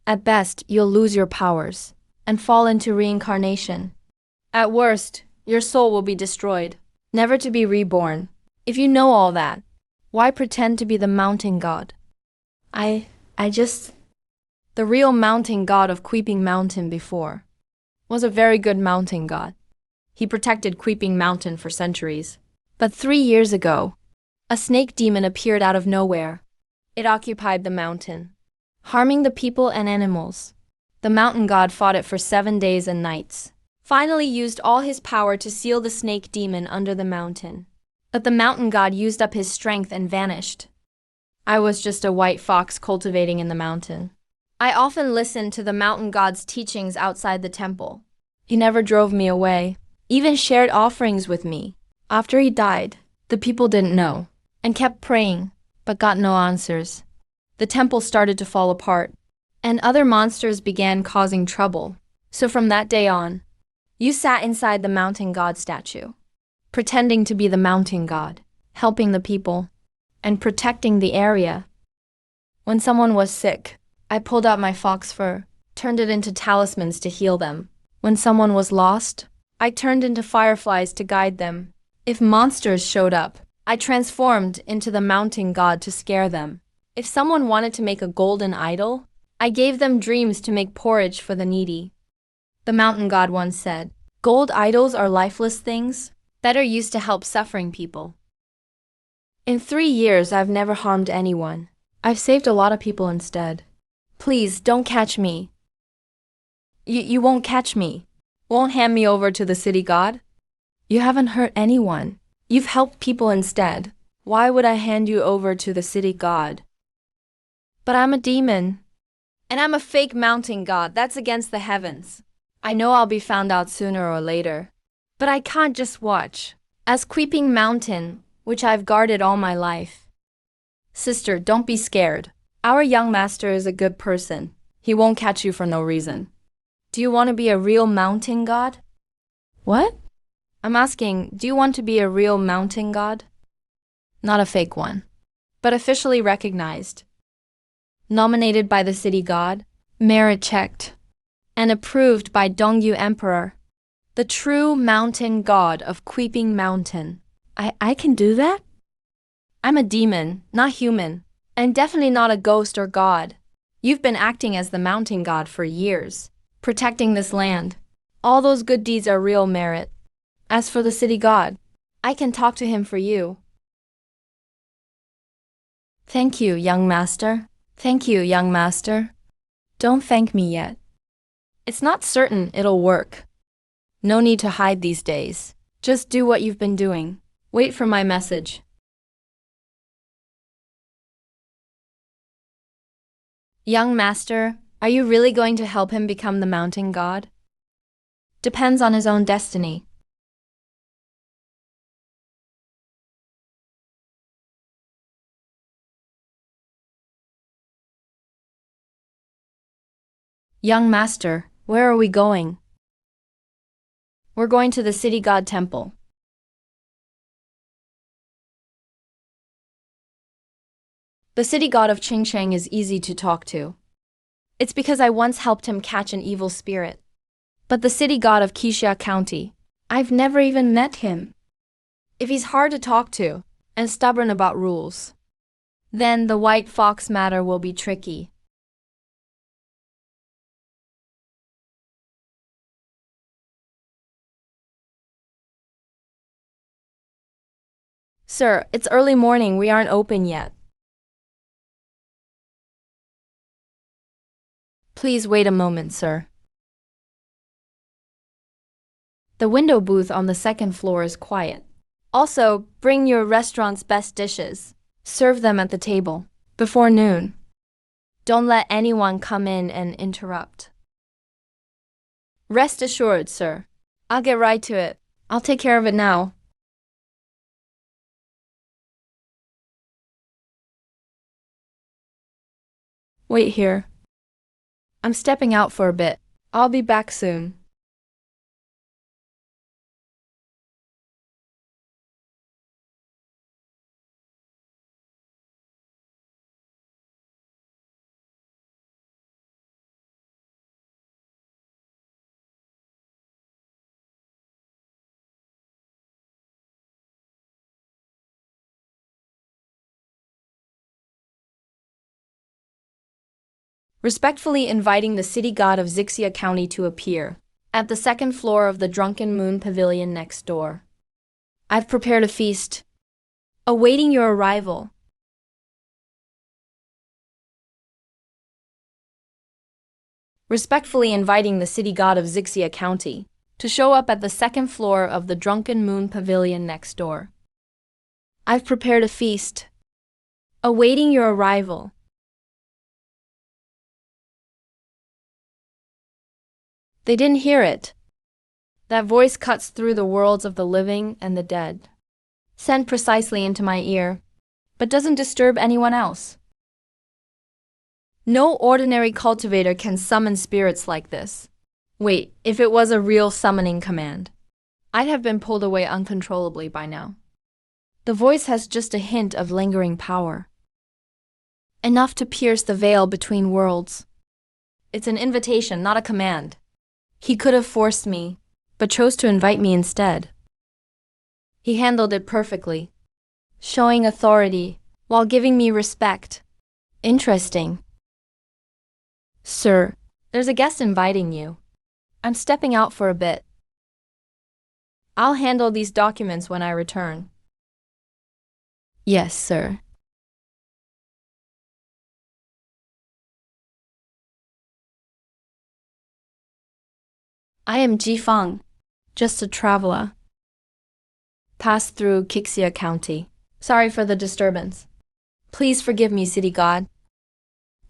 at best, you'll lose your powers and fall into reincarnation. At worst, your soul will be destroyed, never to be reborn. If you know all that, why pretend to be the mountain god? I, I just, the real mountain god of Creeping Mountain before was a very good mountain god. He protected Creeping Mountain for centuries. But 3 years ago, a snake demon appeared out of nowhere. It occupied the mountain, harming the people and animals. The mountain god fought it for 7 days and nights. Finally used all his power to seal the snake demon under the mountain. But the mountain god used up his strength and vanished. I was just a white fox cultivating in the mountain. I often listened to the mountain god's teachings outside the temple. He never drove me away, even shared offerings with me. After he died, the people didn't know and kept praying, but got no answers. The temple started to fall apart, and other monsters began causing trouble. So from that day on, you sat inside the mountain god statue, pretending to be the mountain god, helping the people, and protecting the area. When someone was sick, I pulled out my fox fur, turned it into talismans to heal them. When someone was lost, I turned into fireflies to guide them. If monsters showed up, I transformed into the mountain god to scare them. If someone wanted to make a golden idol, I gave them dreams to make porridge for the needy. The mountain god once said, "Gold idols are lifeless things, better used to help suffering people." In 3 years, I've never harmed anyone. I've saved a lot of people instead. Please, don't catch me. You won't catch me. Won't hand me over to the city god? You haven't hurt anyone. You've helped people instead. Why would I hand you over to the city god? But I'm a demon. And I'm a fake mountain god. That's against the heavens. I know I'll be found out sooner or later. But I can't just watch. As Creeping Mountain, which I've guarded all my life. Sister, don't be scared. Our young master is a good person. He won't catch you for no reason. Do you want to be a real mountain god? What? I'm asking, do you want to be a real mountain god? Not a fake one, but officially recognized. Nominated by the city god, merit checked, and approved by Dongyu Emperor, the true mountain god of Creeping Mountain. I can do that? I'm a demon, not human, and definitely not a ghost or god. You've been acting as the mountain god for years, protecting this land. All those good deeds are real merit. As for the city god, I can talk to him for you. Thank you, young master. Thank you, young master. Don't thank me yet. It's not certain it'll work. No need to hide these days. Just do what you've been doing. Wait for my message. Young master, are you really going to help him become the mountain god? Depends on his own destiny. Young master, where are we going? We're going to the city god temple. The city god of Qingsheng is easy to talk to. It's because I once helped him catch an evil spirit. But the city god of Qixia County, I've never even met him. If he's hard to talk to and stubborn about rules, then the white fox matter will be tricky. Sir, it's early morning, we aren't open yet. Please wait a moment, sir. The window booth on the second floor is quiet. Also, bring your restaurant's best dishes. Serve them at the table before noon. Don't let anyone come in and interrupt. Rest assured, sir. I'll get right to it. I'll take care of it now. Wait here. I'm stepping out for a bit. I'll be back soon. respectfully inviting the city god of Zixia County to appear at the second floor of the Drunken Moon Pavilion next door. I've prepared a feast, awaiting your arrival. Respectfully inviting the city god of Zixia County to show up at the second floor of the Drunken Moon Pavilion next door. I've prepared a feast, awaiting your arrival. They didn't hear it. That voice cuts through the worlds of the living and the dead, sent precisely into my ear, but doesn't disturb anyone else. No ordinary cultivator can summon spirits like this. Wait, if it was a real summoning command, I'd have been pulled away uncontrollably by now. The voice has just a hint of lingering power, enough to pierce the veil between worlds. It's an invitation, not a command. He could have forced me, but chose to invite me instead. He handled it perfectly, showing authority while giving me respect. Interesting. Sir, there's a guest inviting you. I'm stepping out for a bit. I'll handle these documents when I return. Yes, sir. I am Ji Feng, just a traveler. Passed through Qixia County. Sorry for the disturbance. Please forgive me, city god.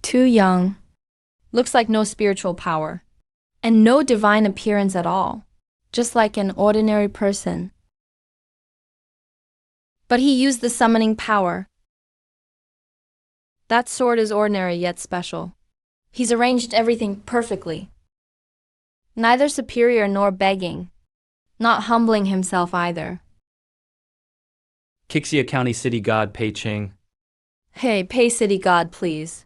Too young. Looks like no spiritual power. And no divine appearance at all. Just like an ordinary person. But he used the summoning power. That sword is ordinary yet special. He's arranged everything perfectly. Neither superior nor begging. Not humbling himself either. Qixia County City God Pei Ching. Hey, pay city god, please.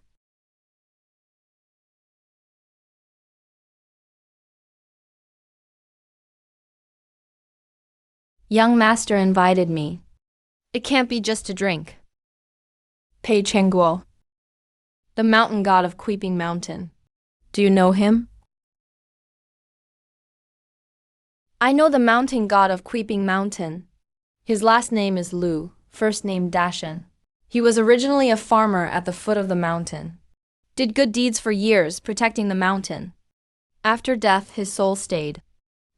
Young master invited me. It can't be just a drink. Pei Chengguo, the mountain god of Creeping Mountain. Do you know him? I know the mountain god of Creeping Mountain. His last name is Lu, first name Dashan. He was originally a farmer at the foot of the mountain. Did good deeds for years, protecting the mountain. After death, his soul stayed.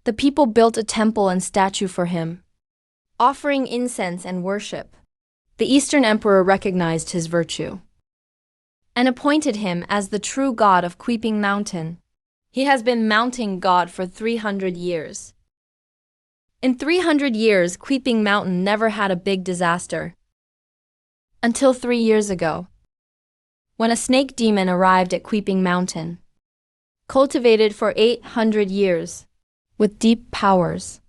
The people built a temple and statue for him, offering incense and worship. The Eastern Emperor recognized his virtue and appointed him as the true god of Creeping Mountain. He has been mountain god for 300 years. In 300 years, Creeping Mountain never had a big disaster. Until 3 years ago, when a snake demon arrived at Creeping Mountain, cultivated for 800 years, with deep powers.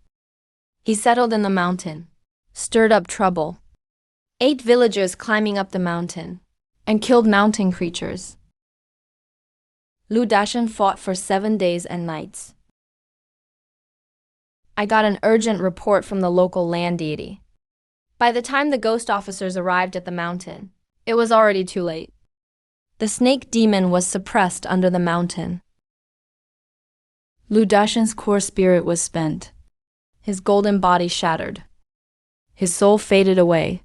He settled in the mountain, stirred up trouble, ate villagers climbing up the mountain, and killed mountain creatures. Lu Dashan fought for 7 days and nights. I got an urgent report from the local land deity. By the time the ghost officers arrived at the mountain, it was already too late. The snake demon was suppressed under the mountain. Lu Dashan's core spirit was spent, his golden body shattered. His soul faded away.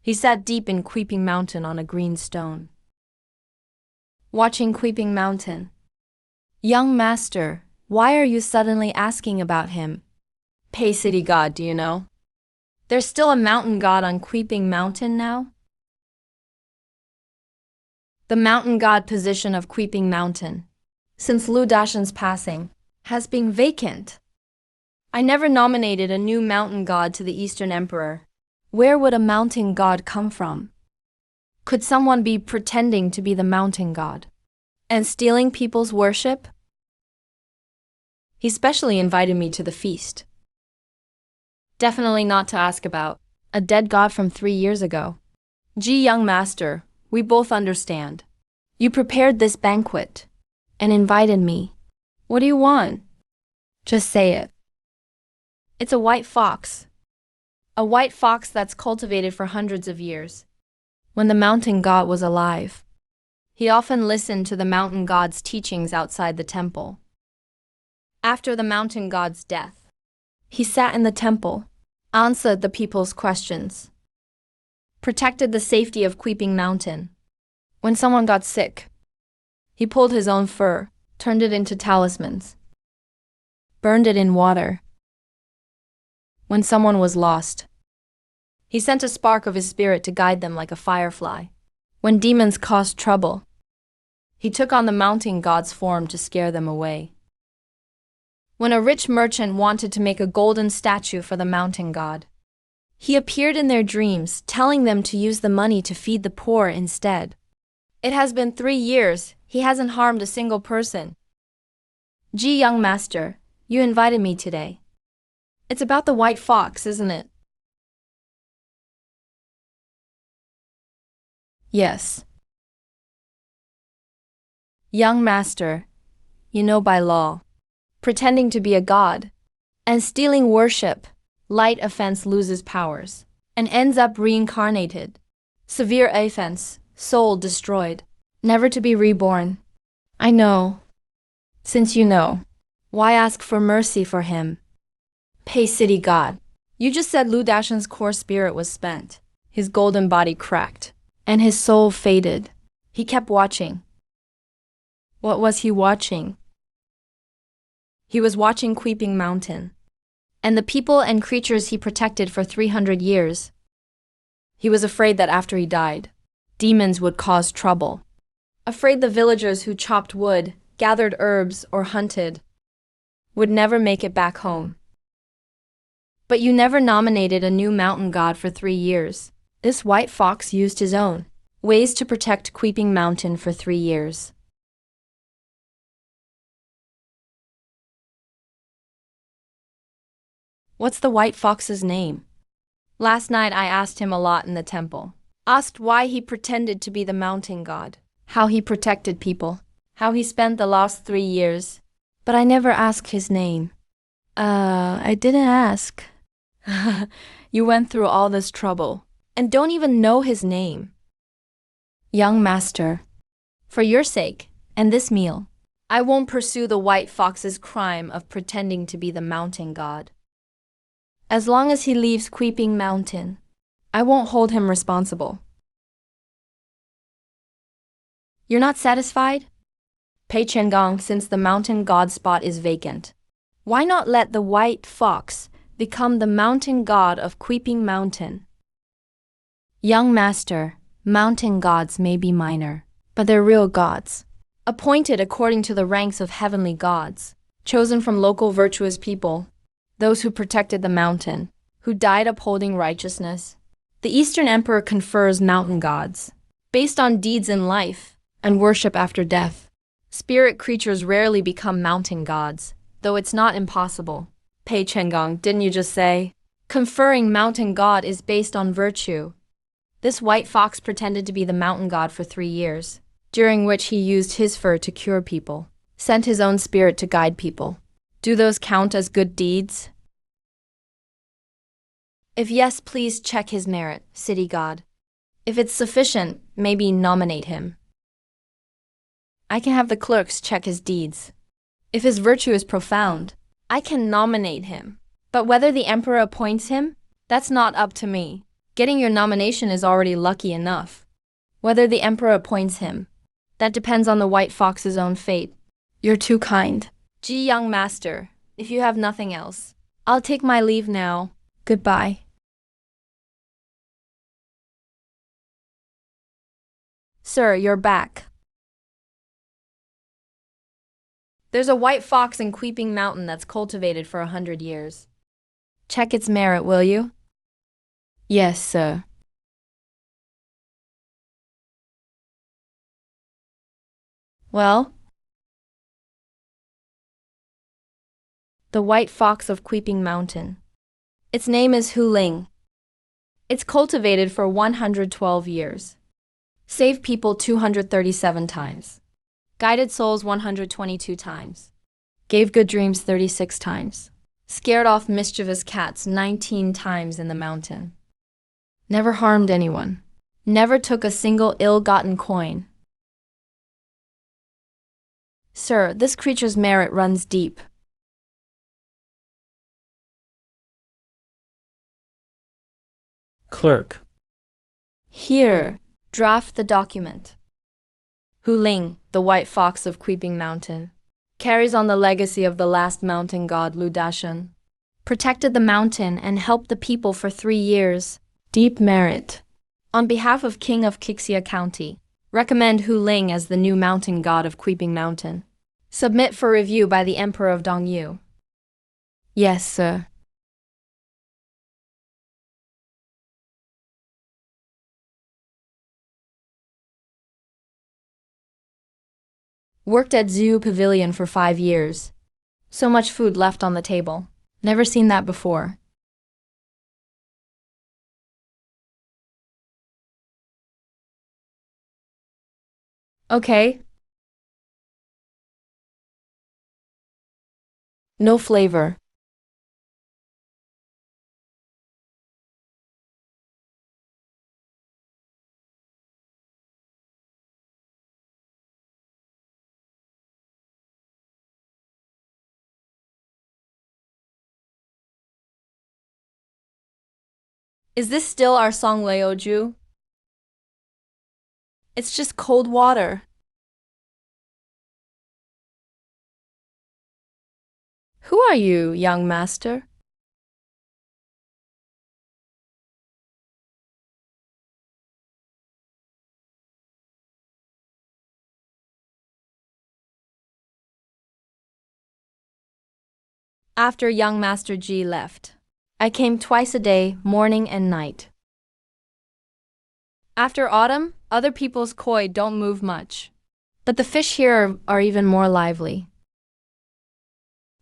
He sat deep in Creeping Mountain on a green stone, watching Creeping Mountain. Young master, why are you suddenly asking about him? Pei City God, do you know? There's still a mountain god on Creeping Mountain now? The mountain god position of Creeping Mountain, since Lu Dashan's passing, has been vacant. I never nominated a new mountain god to the Eastern Emperor. Where would a mountain god come from? Could someone be pretending to be the mountain god and stealing people's worship? He specially invited me to the feast. Definitely not to ask about a dead god from 3 years ago. Ji young master, we both understand. You prepared this banquet and invited me. What do you want? Just say it. It's a white fox. A white fox that's cultivated for hundreds of years, when the mountain god was alive. He often listened to the mountain god's teachings outside the temple. After the mountain god's death, he sat in the temple, answered the people's questions, protected the safety of Weeping Mountain. When someone got sick, he pulled his own fur, turned it into talismans, burned it in water. When someone was lost, he sent a spark of his spirit to guide them like a firefly. When demons caused trouble, he took on the mountain god's form to scare them away. When a rich merchant wanted to make a golden statue for the mountain god, he appeared in their dreams, telling them to use the money to feed the poor instead. It has been 3 years, he hasn't harmed a single person. Young master, you invited me today. It's about the white fox, isn't it? Yes. Young master, you know by law, pretending to be a god and stealing worship, light offense loses powers and ends up reincarnated. Severe offense, soul destroyed, never to be reborn. I know. Since you know, why ask for mercy for him? Pay city god. You just said Lu Dashan's core spirit was spent. His golden body cracked, and his soul faded. He kept watching. What was he watching? He was watching Weeping Mountain, and the people and creatures he protected for 300 years. He was afraid that after he died, demons would cause trouble. Afraid the villagers who chopped wood, gathered herbs, or hunted would never make it back home. But you never nominated a new mountain god for 3 years. This white fox used his own ways to protect Weeping Mountain for 3 years. What's the white fox's name? Last night I asked him a lot in the temple. Asked why he pretended to be the mountain god, how he protected people, how he spent the last 3 years. But I never asked his name. I didn't ask. You went through all this trouble and don't even know his name. Young master, for your sake and this meal, I won't pursue the white fox's crime of pretending to be the mountain god. As long as he leaves Weeping Mountain, I won't hold him responsible. You're not satisfied? Pei Qiangong, since the mountain god spot is vacant, why not let the white fox become the mountain god of Weeping Mountain? Young master, mountain gods may be minor, but they're real gods, appointed according to the ranks of heavenly gods, chosen from local virtuous people, those who protected the mountain, who died upholding righteousness. The Eastern Emperor confers mountain gods, based on deeds in life and worship after death. Spirit creatures rarely become mountain gods, though it's not impossible. Pei Qiangong, didn't you just say? Conferring mountain god is based on virtue. This white fox pretended to be the mountain god for 3 years, during which he used his fur to cure people, sent his own spirit to guide people. Do those count as good deeds? If yes, please check his merit, city god. If it's sufficient, maybe nominate him. I can have the clerks check his deeds. If his virtue is profound, I can nominate him. But whether the emperor appoints him, that's not up to me. Getting your nomination is already lucky enough. Whether the emperor appoints him, that depends on the white fox's own fate. You're too kind. Young master, if you have nothing else, I'll take my leave now. Goodbye. Sir, you're back. There's a white fox in Weeping Mountain that's cultivated for 100 years. Check its merit, will you? Yes, sir. Well? The white fox of Weeping Mountain. Its name is Huling. It's cultivated for 112 years. Saved people 237 times. Guided souls 122 times. Gave good dreams 36 times. Scared off mischievous cats 19 times in the mountain. Never harmed anyone. Never took a single ill-gotten coin. Sir, this creature's merit runs deep. Clerk. Here, draft the document. Hu Ling, the white fox of Creeping Mountain, carries on the legacy of the last mountain god Lu Dashen. Protected the mountain and helped the people for 3 years. Deep merit. On behalf of King of Qixia County, recommend Hu Ling as the new mountain god of Creeping Mountain. Submit for review by the Emperor of Dongyu. Yes, sir. Worked at Zoo Pavilion for 5 years. So much food left on the table. Never seen that before. Okay. No flavor. Is this still our song Leoju? It's just cold water. Who are you, young master? After young Master Ji left, I came twice a day, morning and night. After autumn, other people's koi don't move much, but the fish here are even more lively.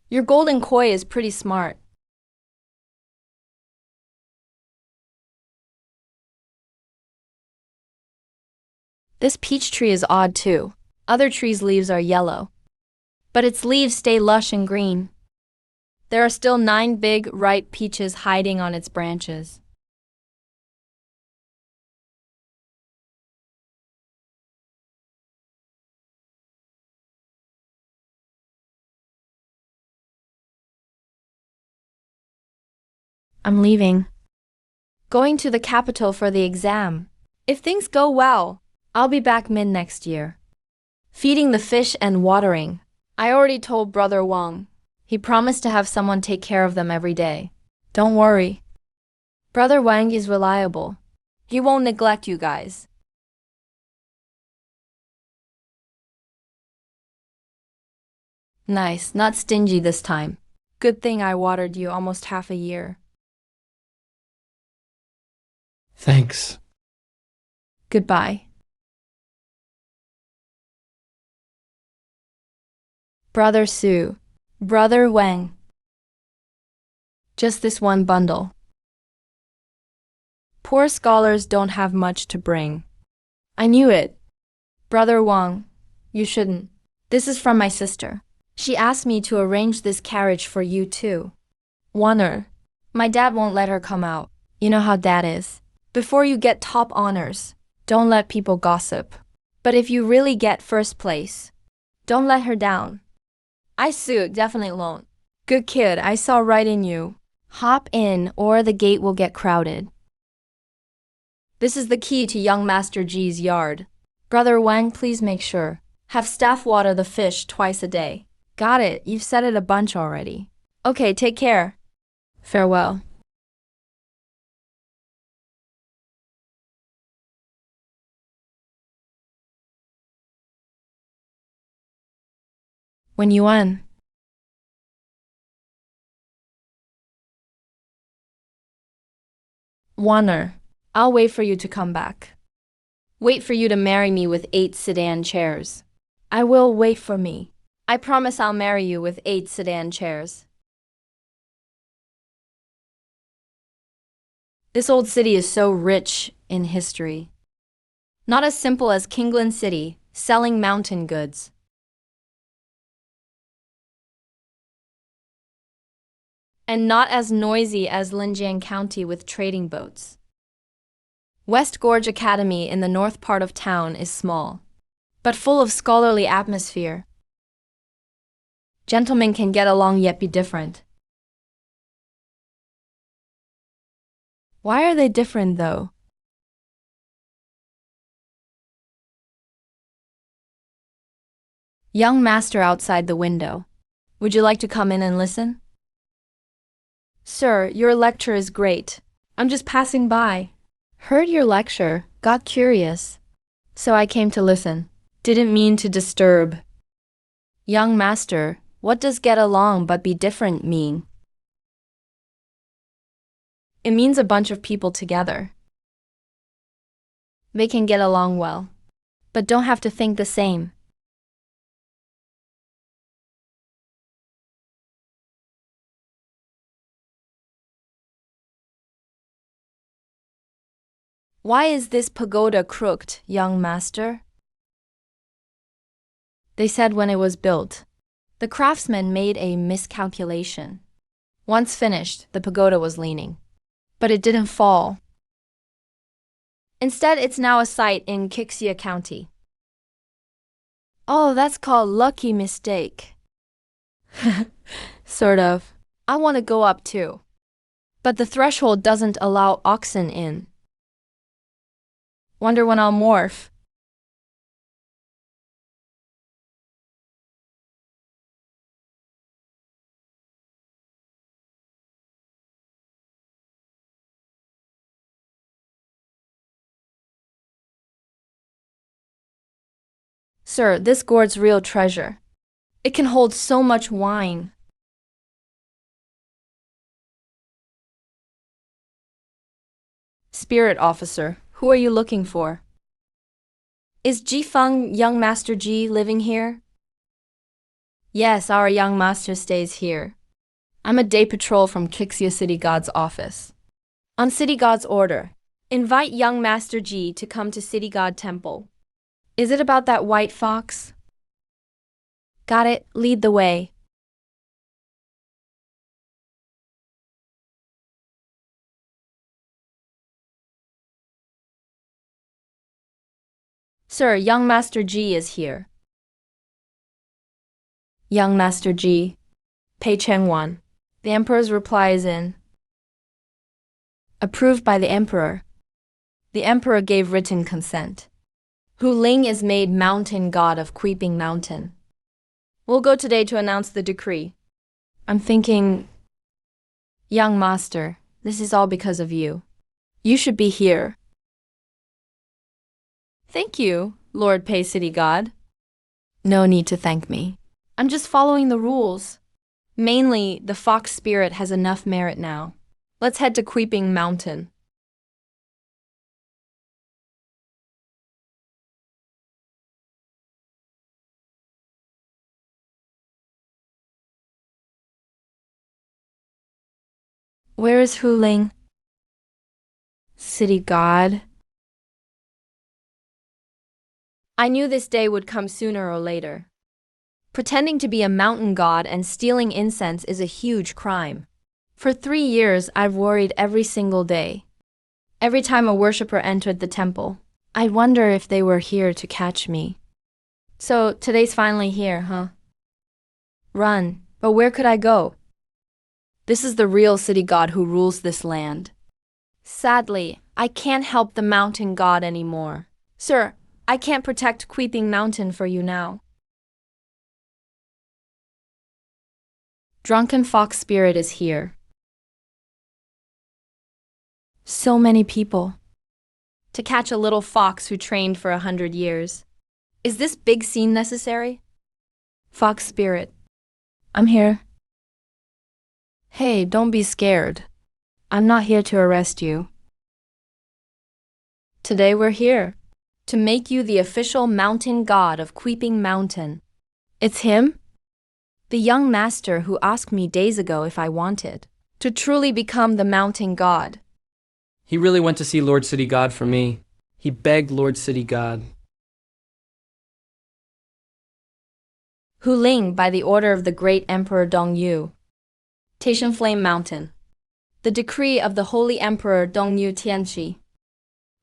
Your golden koi is pretty smart. This peach tree is odd too. Other trees' leaves are yellow, but its leaves stay lush and green. There are still 9 big, ripe peaches hiding on its branches. I'm leaving. Going to the capital for the exam. If things go well, I'll be back mid-next year. Feeding the fish and watering. I already told Brother Wang. He promised to have someone take care of them every day. Don't worry. Brother Wang is reliable. He won't neglect you guys. Nice, not stingy this time. Good thing I watered you almost half a year. Thanks. Goodbye. Brother Su. Brother Wang. Just this one bundle. Poor scholars don't have much to bring. I knew it. Brother Wang, you shouldn't. This is from my sister. She asked me to arrange this carriage for you too. Wonder. My dad won't let her come out. You know how dad is. Before you get top honors, don't let people gossip. But if you really get first place, don't let her down. I definitely won't. Good kid, I saw right in you. Hop in or the gate will get crowded. This is the key to young Master Ji's yard. Brother Wang, please make sure. Have staff water the fish twice a day. Got it, you've said it a bunch already. Okay, take care. Farewell. When you won. Warner, I'll wait for you to come back. Wait for you to marry me with 8 sedan chairs. I will wait for me. I promise I'll marry you with 8 sedan chairs. This old city is so rich in history. Not as simple as Kingland City, selling mountain goods. And not as noisy as Linjiang County with trading boats. West Gorge Academy in the north part of town is small, but full of scholarly atmosphere. Gentlemen can get along yet be different. Why are they different, though? Young master outside the window. Would you like to come in and listen? Sir, your lecture is great. I'm just passing by. Heard your lecture, got curious. So I came to listen. Didn't mean to disturb. Young master, what does get along but be different mean? It means a bunch of people together. They can get along well, but don't have to think the same. Why is this pagoda crooked, young master? They said when it was built, the craftsman made a miscalculation. Once finished, the pagoda was leaning, but it didn't fall. Instead, it's now a site in Kixia County. Oh, that's called lucky mistake. Sort of. I want to go up too. But the threshold doesn't allow oxen in. Wonder when I'll morph. Sir, this gourd's real treasure. It can hold so much wine. Spirit officer, who are you looking for? Is Ji Feng, young master Ji, living here? Yes, our young master stays here. I'm a day patrol from Kixia City God's office. On City God's order, invite young master Ji to come to City God Temple. Is it about that white fox? Got it, lead the way. Sir, young master Ji is here. Young master Ji, Pei Cheng Wan. The emperor's reply is in. Approved by the emperor. The emperor gave written consent. Hu Ling is made mountain god of Creeping Mountain. We'll go today to announce the decree. I'm thinking, young master, this is all because of you. You should be here. Thank you, Lord Pei City God. No need to thank me. I'm just following the rules. Mainly, the fox spirit has enough merit now. Let's head to Creeping Mountain. Where is Hu Ling? City God. I knew this day would come sooner or later. Pretending to be a mountain god and stealing incense is a huge crime. For 3 years, I've worried every single day. Every time a worshiper entered the temple, I'd wonder if they were here to catch me. So today's finally here, huh? Run, but where could I go? This is the real city god who rules this land. Sadly, I can't help the mountain god anymore. Sir, I can't protect Creeping Mountain for you now. Drunken fox spirit is here. So many people. To catch a little fox who trained for 100 years. Is this big scene necessary? Fox spirit. I'm here. Hey, don't be scared. I'm not here to arrest you. Today we're here to make you the official mountain god of Creeping Mountain. It's him? The young master who asked me days ago if I wanted to truly become the mountain god. He really went to see Lord City God for me. He begged Lord City God. Hu Ling by the order of the great Emperor Dongyu. Taishan Flame Mountain. The decree of the Holy Emperor Dongyu Tianxi.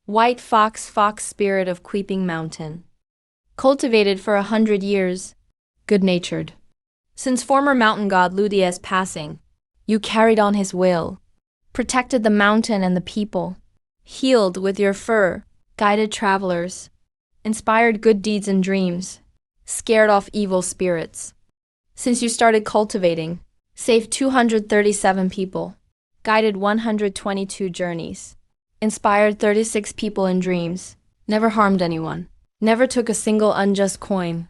White fox spirit of Creeping Mountain. Cultivated for 100 years. Good-natured. Since former mountain god Ludia's passing, you carried on his will, protected the mountain and the people, healed with your fur, guided travelers, inspired good deeds and dreams, scared off evil spirits. Since you started cultivating, saved 237 people, guided 122 journeys, inspired 36 people in dreams, never harmed anyone, never took a single unjust coin.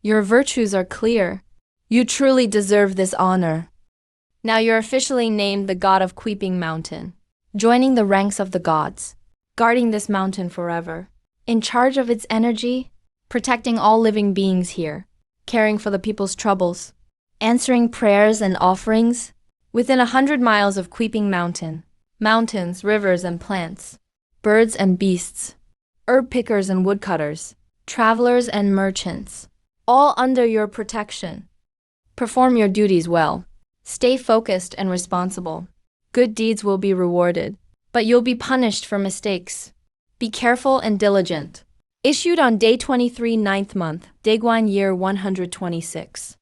Your virtues are clear. You truly deserve this honor. Now you're officially named the God of Weeping Mountain, joining the ranks of the gods, guarding this mountain forever, in charge of its energy, protecting all living beings here, caring for the people's troubles, answering prayers and offerings. Within 100 miles of Weeping Mountain, mountains, rivers, and plants, birds and beasts, herb pickers and woodcutters, travelers and merchants, all under your protection. Perform your duties well. Stay focused and responsible. Good deeds will be rewarded, but you'll be punished for mistakes. Be careful and diligent. Issued on day 23, 9th month, Daguan year 126.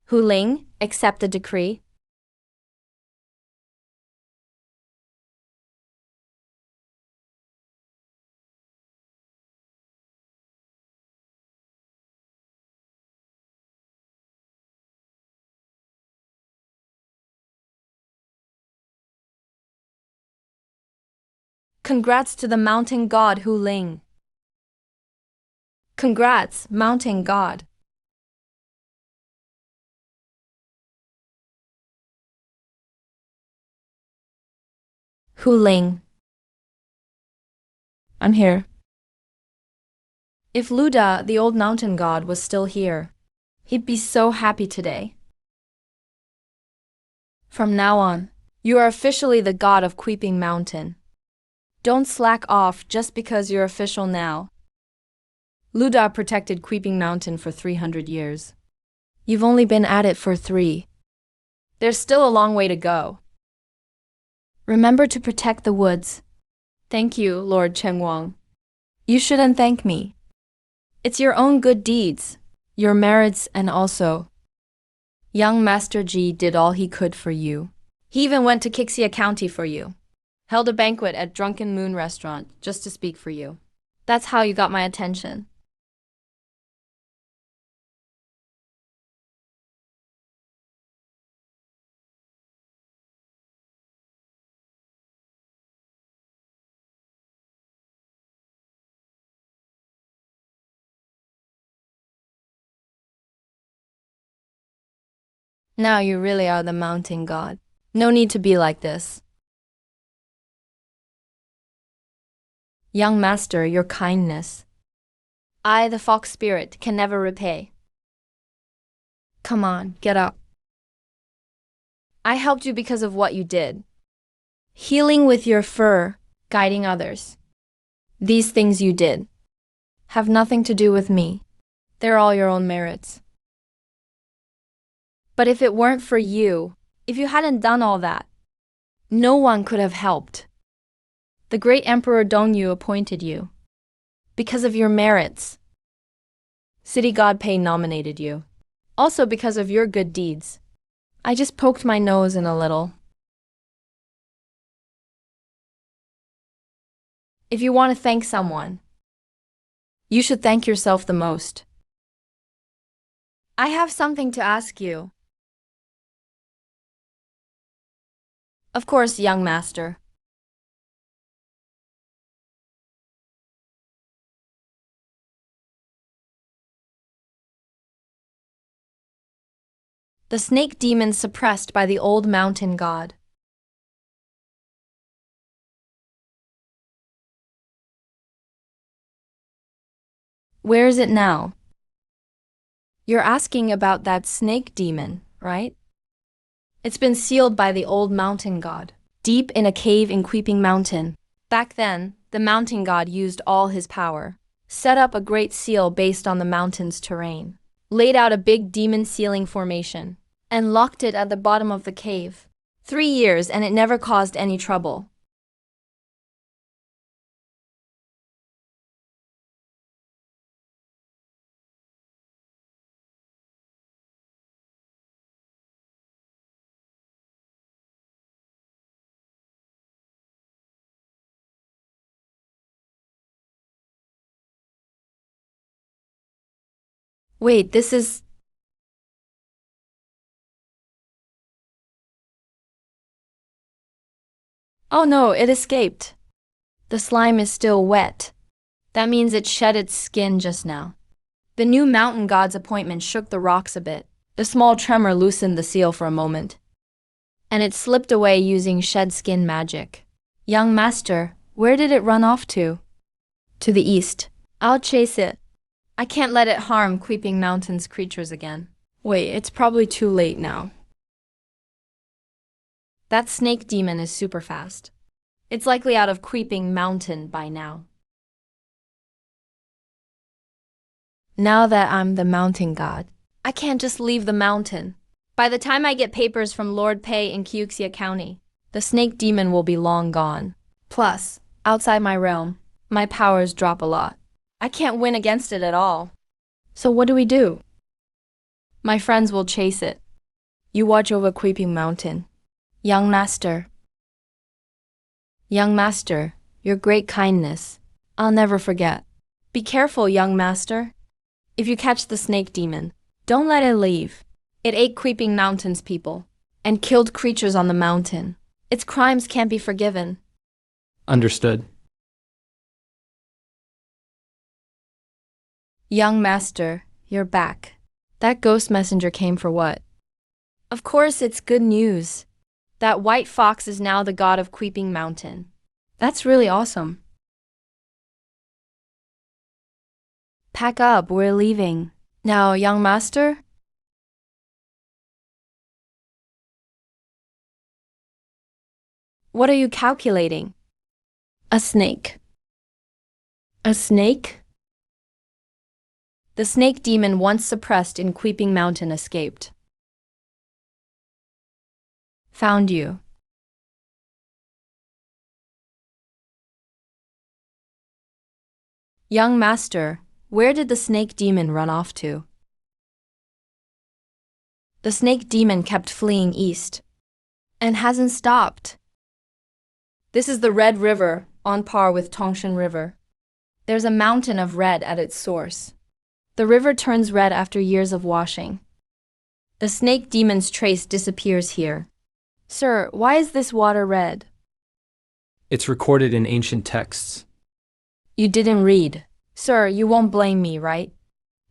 Hu Ling, accept the decree. Congrats to the mountain god Hu Ling. Congrats, mountain god. Hu Ling. I'm here. If Luda, the old mountain god, was still here, he'd be so happy today. From now on, you are officially the god of Weeping Mountain. Don't slack off just because you're official now. Luda protected Weeping Mountain for 300 years. You've only been at it for 3. There's still a long way to go. Remember to protect the woods. Thank you, Lord Chengwang. You shouldn't thank me. It's your own good deeds, your merits, and also, young Master Ji did all he could for you. He even went to Kixia County for you. Held a banquet at Drunken Moon Restaurant just to speak for you. That's how you got my attention. Now you really are the mountain god. No need to be like this. Young master, your kindness, I, the fox spirit, can never repay. Come on, get up. I helped you because of what you did. Healing with your fur, guiding others. These things you did have nothing to do with me. They're all your own merits. But if it weren't for you, if you hadn't done all that, no one could have helped. The great Emperor Dongyu appointed you because of your merits. City God Pei nominated you, also because of your good deeds. I just poked my nose in a little. If you want to thank someone, you should thank yourself the most. I have something to ask you. Of course, young master. The snake demon suppressed by the old mountain god. Where is it now? You're asking about that snake demon, right? It's been sealed by the old mountain god, deep in a cave in Weeping Mountain. Back then, the mountain god used all his power, set up a great seal based on the mountain's terrain, laid out a big demon sealing formation, and locked it at the bottom of the cave. 3 years and it never caused any trouble. Wait, this is. Oh no, it escaped. The slime is still wet. That means it shed its skin just now. The new mountain god's appointment shook the rocks a bit. The small tremor loosened the seal for a moment, and it slipped away using shed skin magic. Young master, where did it run off to? To the east. I'll chase it. I can't let it harm Creeping Mountain's creatures again. Wait, it's probably too late now. That snake demon is super fast. It's likely out of Creeping Mountain by now. Now that I'm the mountain god, I can't just leave the mountain. By the time I get papers from Lord Pei in Kyuxia County, the snake demon will be long gone. Plus, outside my realm, my powers drop a lot. I can't win against it at all. So what do we do? My friends will chase it. You watch over Creeping Mountain. Young master. Young master, your great kindness, I'll never forget. Be careful, young master. If you catch the snake demon, don't let it leave. It ate Creeping Mountain's people and killed creatures on the mountain. Its crimes can't be forgiven. Understood. Young master, you're back. That ghost messenger came for what? Of course, it's good news. That white fox is now the god of Creeping Mountain. That's really awesome. Pack up, we're leaving. Now, young master? What are you calculating? A snake. A snake? The snake demon once suppressed in Creeping Mountain escaped. Found you. Young master, where did the snake demon run off to? The snake demon kept fleeing east and hasn't stopped. This is the Red River, on par with Tongshan River. There's a mountain of red at its source. The river turns red after years of washing. The snake demon's trace disappears here. Sir, why is this water red? It's recorded in ancient texts. You didn't read. Sir, you won't blame me, right?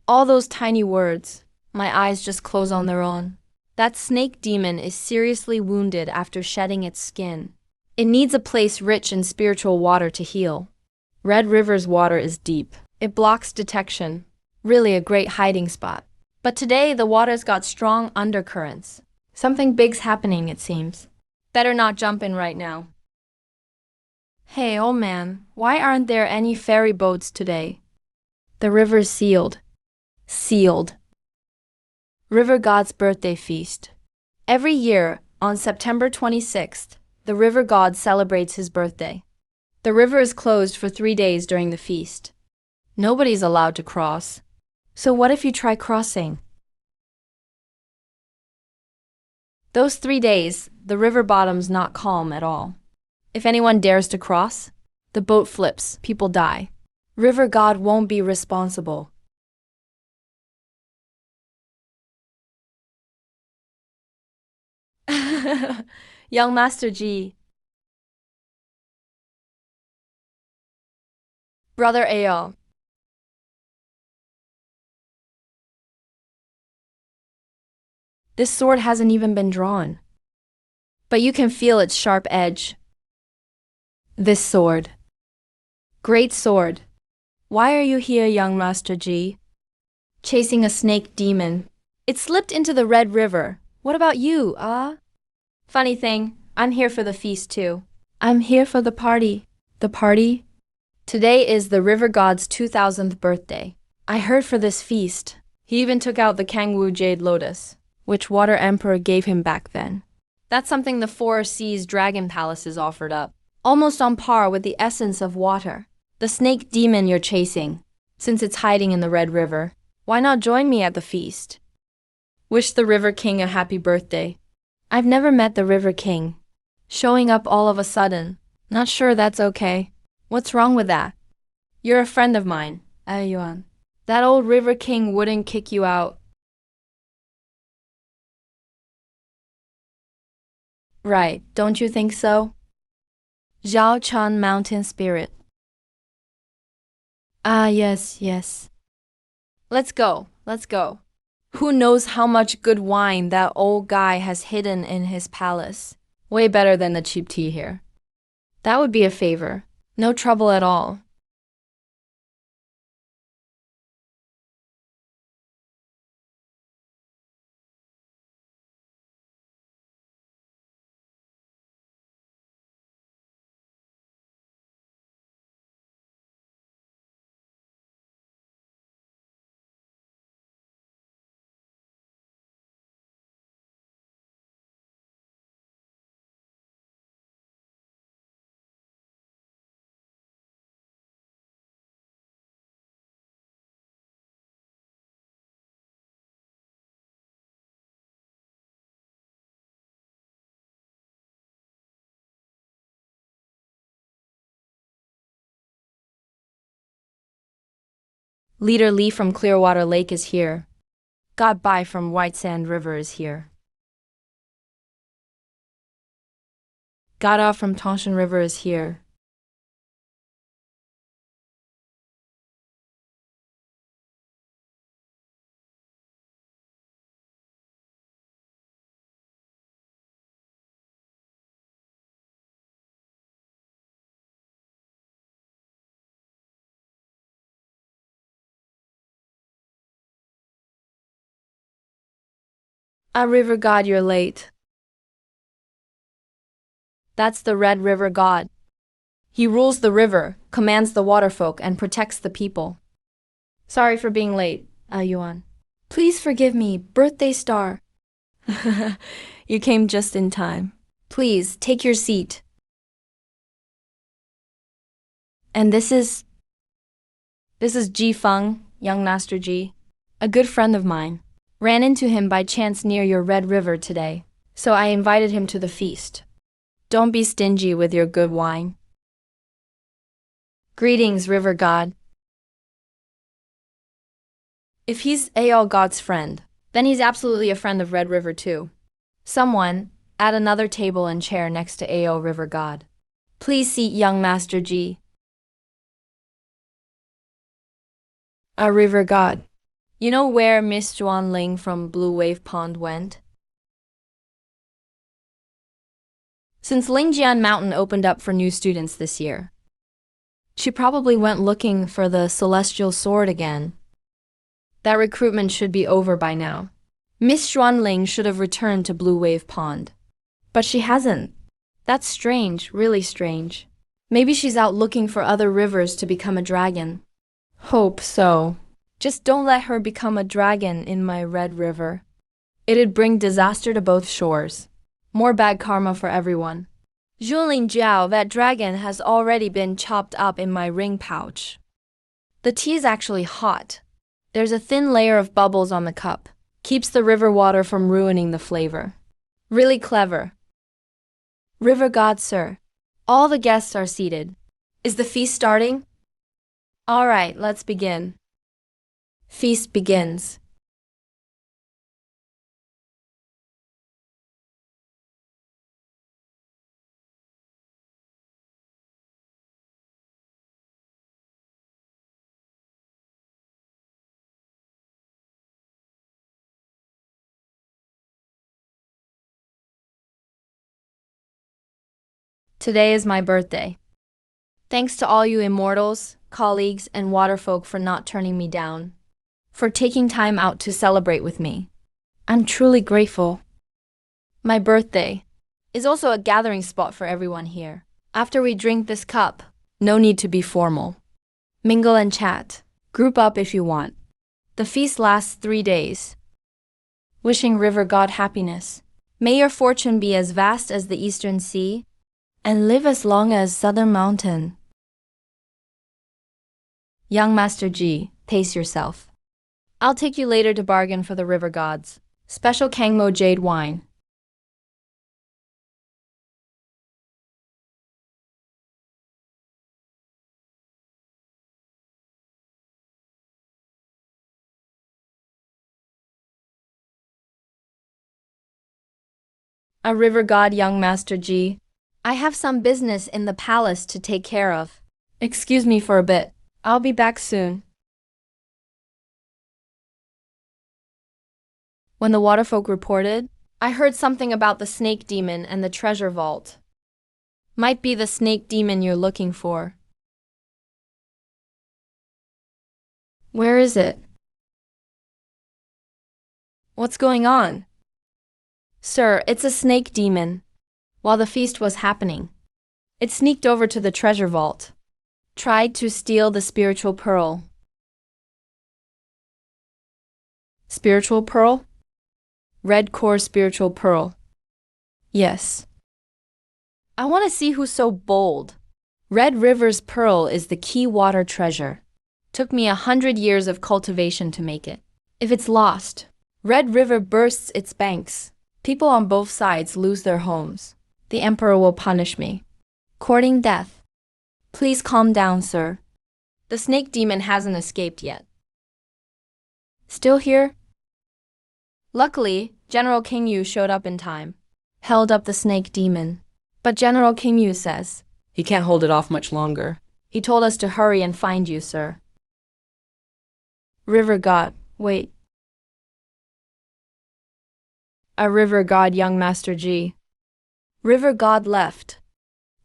All those tiny words, my eyes just close on their own. That snake demon is seriously wounded after shedding its skin. It needs a place rich in spiritual water to heal. Red River's water is deep. It blocks detection. Really a great hiding spot. But today, the water's got strong undercurrents. Something big's happening, it seems. Better not jump in right now. Hey, old man, why aren't there any ferry boats today? The river's sealed. Sealed. River God's birthday feast. Every year, on September 26th, the river god celebrates his birthday. The river is closed for 3 days during the feast. Nobody's allowed to cross. So what if you try crossing? Those 3 days, the river bottom's not calm at all. If anyone dares to cross, the boat flips, people die. River God won't be responsible. Young Master Ji. Brother Ao. This sword hasn't even been drawn. But you can feel its sharp edge. This sword. Great sword. Why are you here, young Master Ji? Chasing a snake demon. It slipped into the Red River. What about you, ah? Funny thing, I'm here for the feast too. I'm here for the party. The party? Today is the river god's 2000th birthday. I heard for this feast. He even took out the Kangwu Jade Lotus, which Water Emperor gave him back then. That's something the Four Seas Dragon Palaces offered up. Almost on par with the essence of water. The snake demon you're chasing, since it's hiding in the Red River. Why not join me at the feast? Wish the River King a happy birthday. I've never met the River King. Showing up all of a sudden. Not sure that's okay. What's wrong with that? You're a friend of mine, Yuan. That old river king wouldn't kick you out. Right, don't you think so? Zhao Chun Mountain Spirit. Ah, yes, yes. Let's go, let's go. Who knows how much good wine that old guy has hidden in his palace? Way better than the cheap tea here. That would be a favor. No trouble at all. Leader Lee from Clearwater Lake is here. God Bai from White Sand River is here. Gada from Tongshan River is here. Ah, River God, you're late. That's the Red River God. He rules the river, commands the waterfolk, and protects the people. Sorry for being late, Yuan. Please forgive me, birthday star. You came just in time. Please, take your seat. And this is Ji Feng, young Master Ji, a good friend of mine. Ran into him by chance near your Red River today, so I invited him to the feast. Don't be stingy with your good wine. Greetings, River God. If he's Aol God's friend, then he's absolutely a friend of Red River too. Someone, at another table and chair next to Aol River God. Please seat young Master Ji. A River God. You know where Miss Juan Ling from Blue Wave Pond went? Since Lingjian Mountain opened up for new students this year, she probably went looking for the celestial sword again. That recruitment should be over by now. Miss Xuanling should have returned to Blue Wave Pond. But she hasn't. That's strange, really strange. Maybe she's out looking for other rivers to become a dragon. Hope so. Just don't let her become a dragon in my Red River. It'd bring disaster to both shores. More bad karma for everyone. Zhuling Jiao, that dragon has already been chopped up in my ring pouch. The tea is actually hot. There's a thin layer of bubbles on the cup. Keeps the river water from ruining the flavor. Really clever. River God, sir. All the guests are seated. Is the feast starting? All right, let's begin. Feast begins. Today is my birthday. Thanks to all you immortals, colleagues, and waterfolk for not turning me down. For taking time out to celebrate with me. I'm truly grateful. My birthday is also a gathering spot for everyone here. After we drink this cup, no need to be formal. Mingle and chat. Group up if you want. The feast lasts 3 days. Wishing River God happiness. May your fortune be as vast as the eastern sea, and live as long as Southern Mountain. Young Master Ji, pace yourself. I'll take you later to bargain for the river gods. Special Kangmo Jade wine. A river god, young Master G. I have some business in the palace to take care of. Excuse me for a bit. I'll be back soon. When the waterfolk reported, I heard something about the snake demon and the treasure vault. Might be the snake demon you're looking for. Where is it? What's going on? Sir, it's a snake demon. While the feast was happening, it sneaked over to the treasure vault. Tried to steal the spiritual pearl. Spiritual pearl? Red core spiritual pearl. Yes. I want to see who's so bold. Red River's pearl is the key water treasure. Took me 100 years of cultivation to make it. If it's lost, Red River bursts its banks. People on both sides lose their homes. The emperor will punish me. Courting death. Please calm down, sir. The snake demon hasn't escaped yet. Still here? Luckily, General King Yu showed up in time. Held up the snake demon. But General King Yu says, He can't hold it off much longer. he told us to hurry and find you, sir. River god, wait. A river god, young Master G. River god left.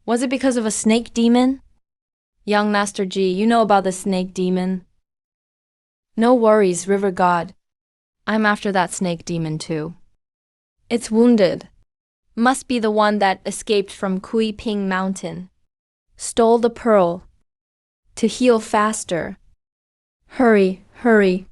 Was it because of a snake demon? Young Master G, you know about the snake demon. No worries, river god. I'm after that snake demon too. It's wounded. Must be the one that escaped from Kui Ping Mountain. Stole the pearl. To heal faster. Hurry, hurry.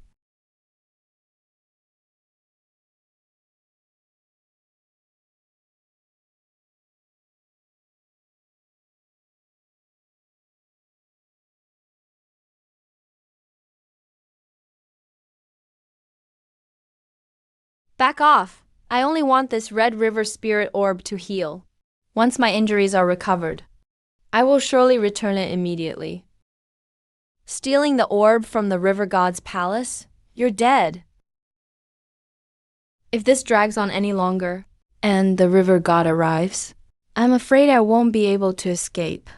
Back off! I only want this Red River Spirit Orb to heal. Once my injuries are recovered, I will surely return it immediately. Stealing the orb from the River God's palace? You're dead. If this drags on any longer, and the River God arrives, I'm afraid I won't be able to escape.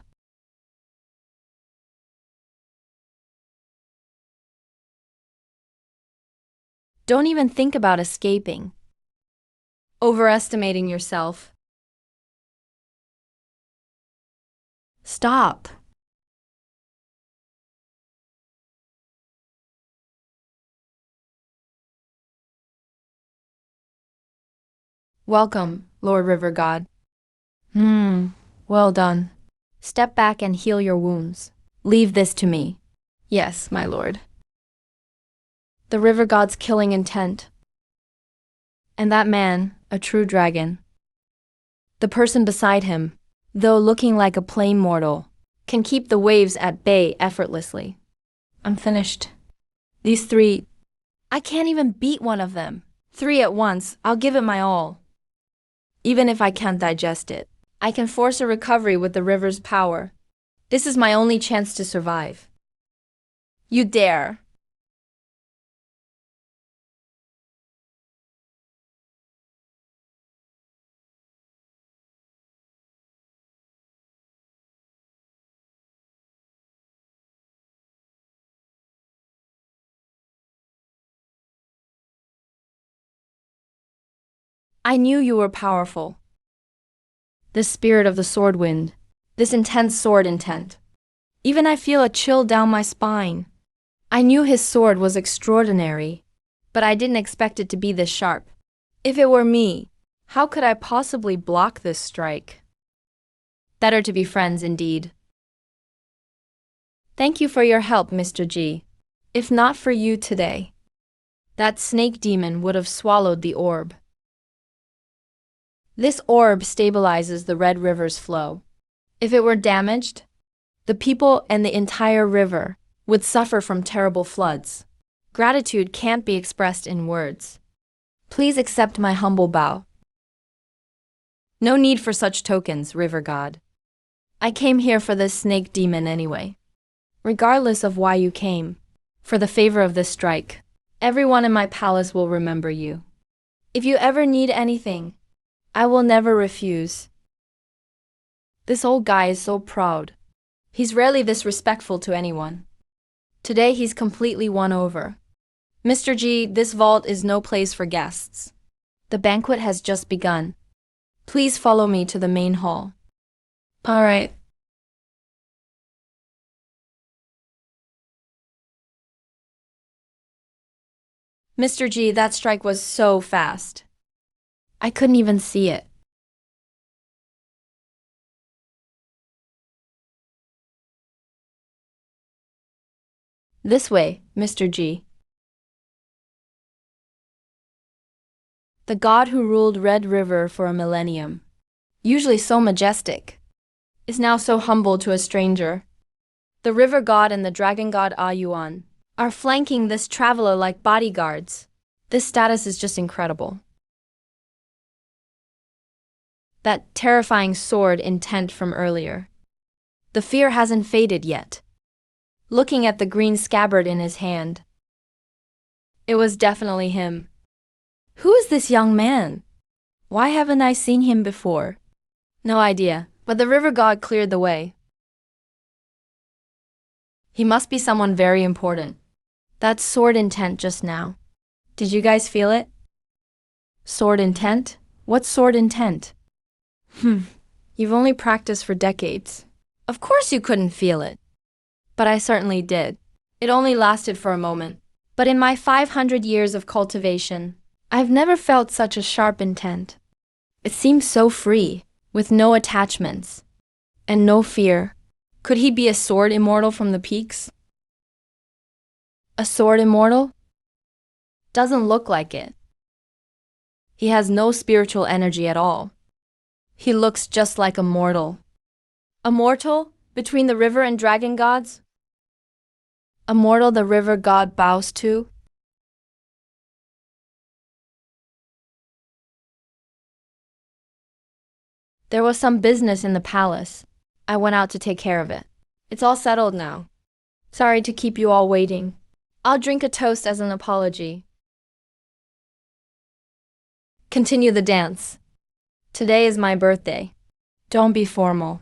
Don't even think about escaping. Overestimating yourself. Stop. Welcome, Lord River God. Well done. Step back and heal your wounds. Leave this to me. Yes, my lord. The River God's killing intent. And that man, a true dragon. The person beside him, though looking like a plain mortal, can keep the waves at bay effortlessly. I'm finished. These three, I can't even beat one of them. 3 at once, I'll give it my all. Even if I can't digest it, I can force a recovery with the river's power. This is my only chance to survive. You dare. I knew you were powerful. This spirit of the sword wind, this intense sword intent. Even I feel a chill down my spine. I knew his sword was extraordinary, but I didn't expect it to be this sharp. If it were me, how could I possibly block this strike? Better to be friends indeed. Thank you for your help, Mr. G. If not for you today, that snake demon would have swallowed the orb. This orb stabilizes the Red River's flow. If it were damaged, the people and the entire river would suffer from terrible floods. Gratitude can't be expressed in words. Please accept my humble bow. No need for such tokens, River God. I came here for this snake demon anyway. Regardless of why you came, for the favor of this strike, everyone in my palace will remember you. If you ever need anything, I will never refuse. This old guy is so proud. He's rarely this respectful to anyone. Today he's completely won over. Mr. G, this vault is no place for guests. The banquet has just begun. Please follow me to the main hall. All right. Mr. G, that strike was so fast. I couldn't even see it. This way, Mr. G. The god who ruled Red River for a millennium, usually so majestic, is now so humble to a stranger. The river god and the dragon god Ayuan are flanking this traveler like bodyguards. This status is just incredible. That terrifying sword intent from earlier. The fear hasn't faded yet. Looking at the green scabbard in his hand. It was definitely him. Who is this young man? Why haven't I seen him before? No idea, but the river god cleared the way. He must be someone very important. That sword intent just now. Did you guys feel it? Sword intent? What sword intent? You've only practiced for decades. Of course you couldn't feel it. But I certainly did. It only lasted for a moment. But in my 500 years of cultivation, I've never felt such a sharp intent. It seems so free, with no attachments, and no fear. Could he be a sword immortal from the peaks? A sword immortal? Doesn't look like it. He has no spiritual energy at all. He looks just like a mortal. A mortal? Between the river and dragon gods? A mortal the river god bows to? There was some business in the palace. I went out to take care of it. It's all settled now. Sorry to keep you all waiting. I'll drink a toast as an apology. Continue the dance. Today is my birthday. Don't be formal.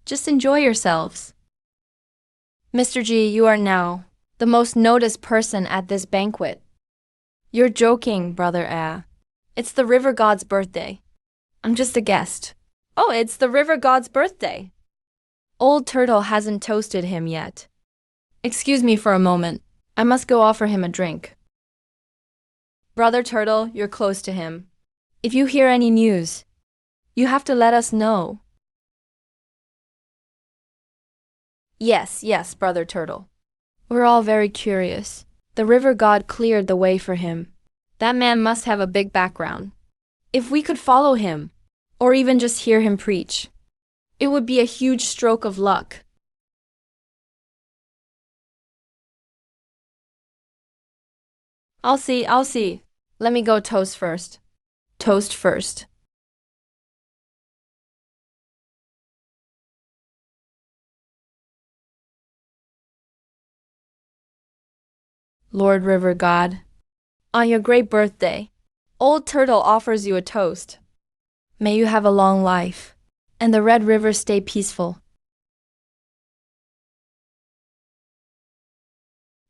Just enjoy yourselves. Mr. G, you are now the most noticed person at this banquet. You're joking, Brother A. It's the river god's birthday. I'm just a guest. Oh, it's the river god's birthday. Old Turtle hasn't toasted him yet. Excuse me for a moment. I must go offer him a drink. Brother Turtle, you're close to him. If you hear any news, you have to let us know. Yes, Brother Turtle. We're all very curious. The river god cleared the way for him. That man must have a big background. If we could follow him, or even just hear him preach, it would be a huge stroke of luck. I'll see. Let me go toast first. Toast first. Lord River God, on your great birthday, Old Turtle offers you a toast. May you have a long life, and the Red River stay peaceful.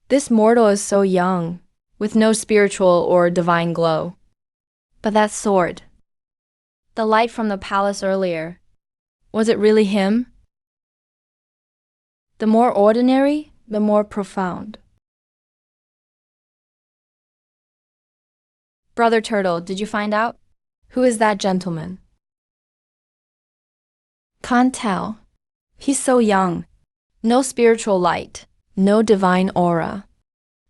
This mortal is so young, with no spiritual or divine glow. But that sword, the light from the palace earlier, was it really him? The more ordinary, the more profound. Brother Turtle, did you find out? Who is that gentleman? Can't tell. He's so young. No spiritual light, no divine aura.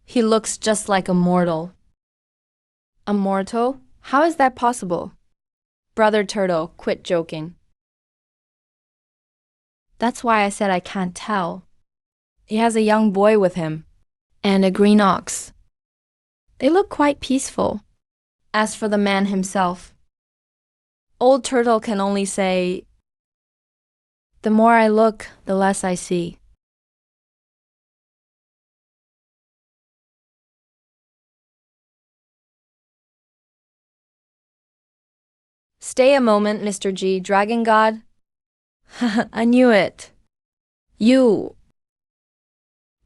He looks just like a mortal. A mortal? How is that possible? Brother Turtle, quit joking. That's why I said I can't tell. He has a young boy with him, and a green ox. They look quite peaceful. As for the man himself, Old Turtle can only say, the more I look, the less I see. Stay a moment, Mr. G, Dragon God. I knew it. You.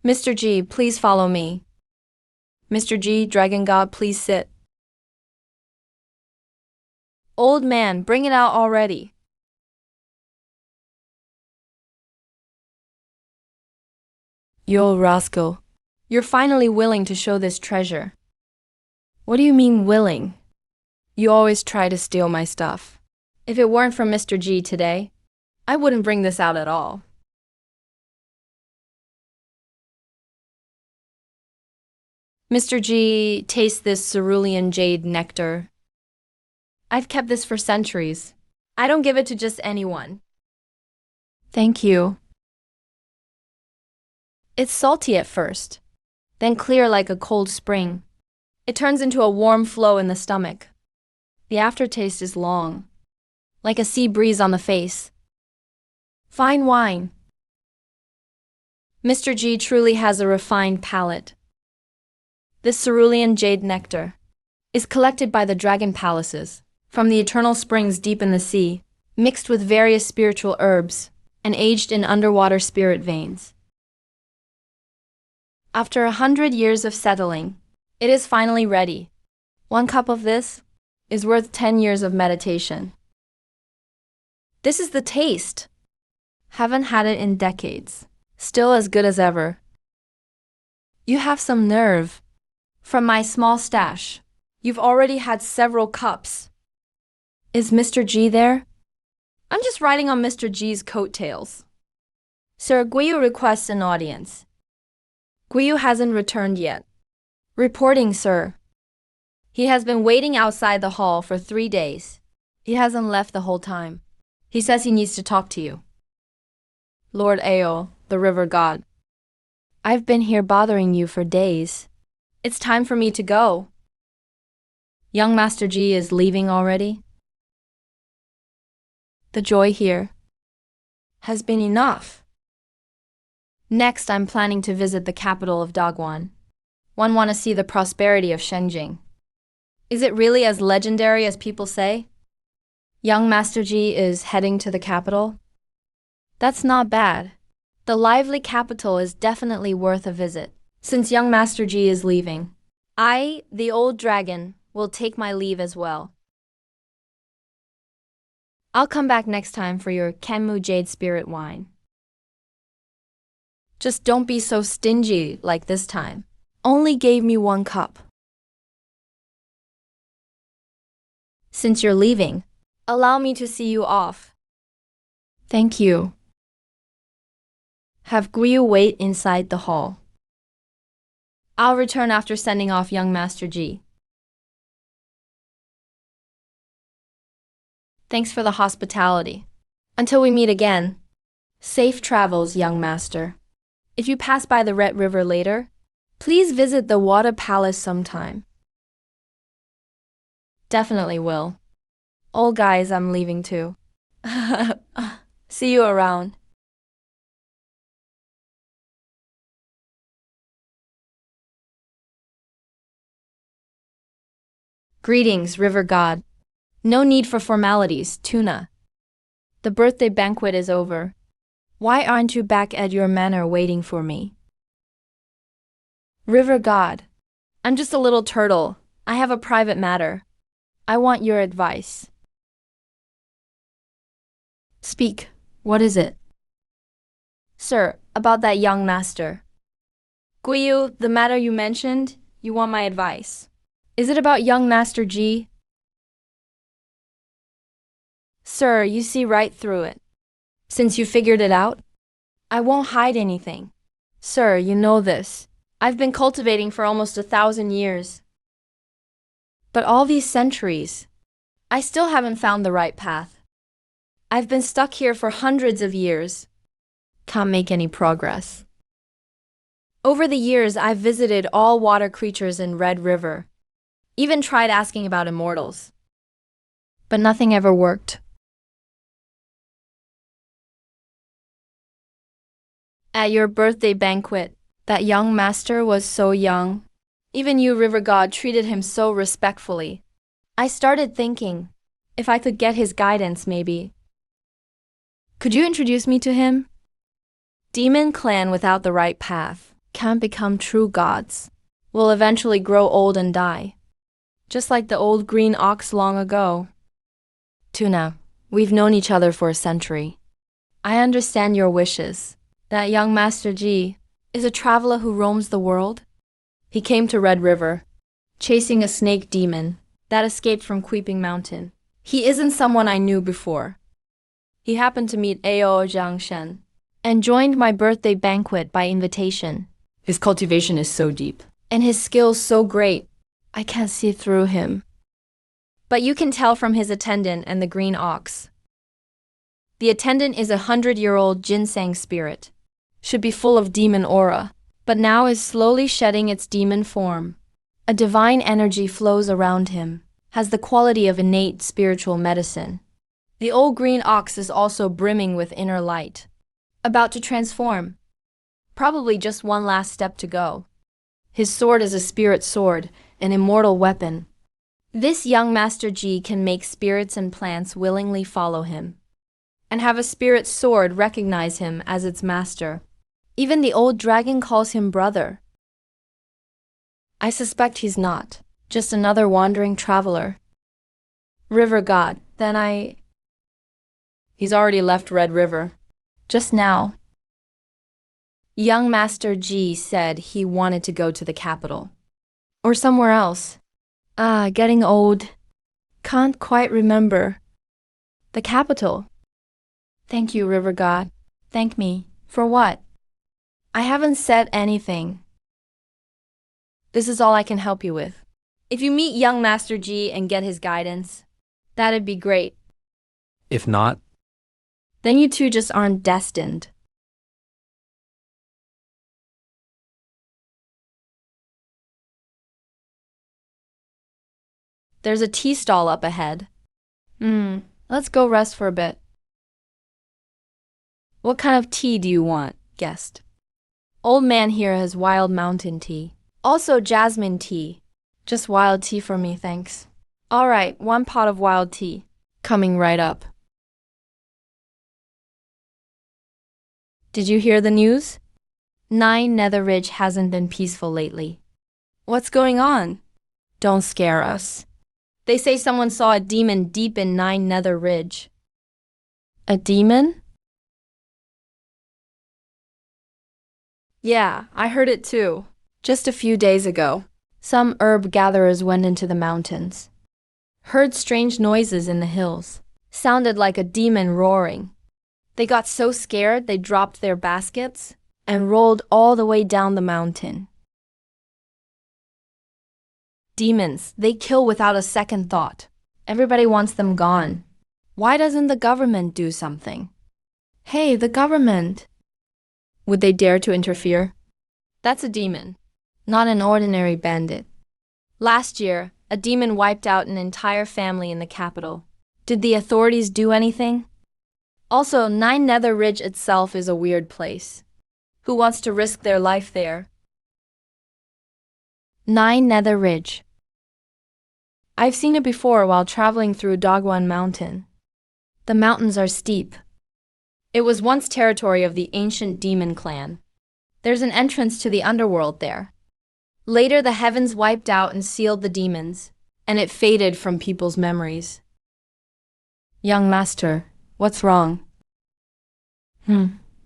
Mr. G, please follow me. Mr. G, Dragon God, please sit. Old man, bring it out already. You old rascal. You're finally willing to show this treasure. What do you mean willing? You always try to steal my stuff. If it weren't for Mr. G today, I wouldn't bring this out at all. Mr. G, taste this cerulean jade nectar. I've kept this for centuries. I don't give it to just anyone. Thank you. It's salty at first, then clear like a cold spring. It turns into a warm flow in the stomach. The aftertaste is long, like a sea breeze on the face. Fine wine. Mr. G truly has a refined palate. This cerulean jade nectar is collected by the dragon palaces from the eternal springs deep in the sea, mixed with various spiritual herbs and aged in underwater spirit veins. After 100 years of settling, it is finally ready. 1 cup of this is worth 10 years of meditation. This is the taste. Haven't had it in decades. Still as good as ever. You have some nerve. From my small stash, you've already had several cups. Is Mr. G there? I'm just riding on Mr. G's coattails. Sir, Guiyu requests an audience. Guiyu hasn't returned yet. Reporting, sir. He has been waiting outside the hall for 3 days. He hasn't left the whole time. He says he needs to talk to you. Lord Ao, the river god. I've been here bothering you for days. It's time for me to go. Young Master G is leaving already. The joy here has been enough. Next, I'm planning to visit the capital of Dagwan. One want to see the prosperity of Shenjing. Is it really as legendary as people say? Young Master G is heading to the capital? That's not bad. The lively capital is definitely worth a visit, since young Master G is leaving. I, the old dragon, will take my leave as well. I'll come back next time for your Kenmu Jade Spirit wine. Just don't be so stingy like this time. Only gave me 1 cup. Since you're leaving, allow me to see you off. Thank you. Have Guiyu wait inside the hall. I'll return after sending off young Master G. Thanks for the hospitality. Until we meet again. Safe travels, young master. If you pass by the Red River later, please visit the Water Palace sometime. Definitely will. Old guys, I'm leaving too. See you around. Greetings, River God. No need for formalities, Tuna. The birthday banquet is over. Why aren't you back at your manor waiting for me? River God, I'm just a little turtle. I have a private matter. I want your advice. Speak. What is it? Sir, about that young master. Guiyu, the matter you mentioned, you want my advice. Is it about young Master G? Sir, you see right through it. Since you figured it out, I won't hide anything. Sir, you know this. I've been cultivating for almost 1,000 years. But all these centuries, I still haven't found the right path. I've been stuck here for hundreds of years. Can't make any progress. Over the years, I've visited all water creatures in Red River. Even tried asking about immortals. But nothing ever worked. At your birthday banquet, that young master was so young. Even you, River God, treated him so respectfully. I started thinking, If I could get his guidance, maybe. Could you introduce me to him? Demon clan without the right path can't become true gods. Will eventually grow old and die. Just like the old green ox long ago. Tuna, we've known each other for a century. I understand your wishes. That young Master Ji is a traveler who roams the world. He came to Red River, chasing a snake demon that escaped from Creeping Mountain. He isn't someone I knew before. He happened to meet Ao Jiangshen and joined my birthday banquet by invitation. His cultivation is so deep, and his skills so great, I can't see through him. But you can tell from his attendant and the green ox. The attendant is a 100-year-old ginseng spirit, should be full of demon aura, but now is slowly shedding its demon form. A divine energy flows around him, has the quality of innate spiritual medicine. The old green ox is also brimming with inner light, about to transform. Probably just one last step to go. His sword is a spirit sword, an immortal weapon. This young Master Ji can make spirits and plants willingly follow him, and have a spirit sword recognize him as its master. Even the old dragon calls him brother. I suspect he's not, just another wandering traveler. River God, then He's already left Red River. Just now. Young Master Ji said he wanted to go to the capital. Or somewhere else. Getting old. Can't quite remember. The capital. Thank you, River God. Thank me. For what? I haven't said anything. This is all I can help you with. If you meet young Master Ji and get his guidance, that'd be great. If not, Then you two just aren't destined. There's a tea stall up ahead. Let's go rest for a bit. What kind of tea do you want, guest? Old man here has wild mountain tea. Also jasmine tea. Just wild tea for me, thanks. All right, 1 pot of wild tea. Coming right up. Did you hear the news? 9 Nether Ridge hasn't been peaceful lately. What's going on? Don't scare us. They say someone saw a demon deep in 9 Nether Ridge. A demon? Yeah, I heard it too. Just a few days ago, some herb gatherers went into the mountains. Heard strange noises in the hills. Sounded like a demon roaring. They got so scared they dropped their baskets and rolled all the way down the mountain. Demons, they kill without a second thought. Everybody wants them gone. Why doesn't the government do something? Hey, the government! Would they dare to interfere? That's a demon, not an ordinary bandit. Last year, a demon wiped out an entire family in the capital. Did the authorities do anything? Also, 9 Nether Ridge itself is a weird place. Who wants to risk their life there? 9 Nether Ridge. I've seen it before while traveling through Dogwan Mountain. The mountains are steep. It was once territory of the ancient demon clan. There's an entrance to the underworld there. Later, the heavens wiped out and sealed the demons, and it faded from people's memories. Young master, what's wrong?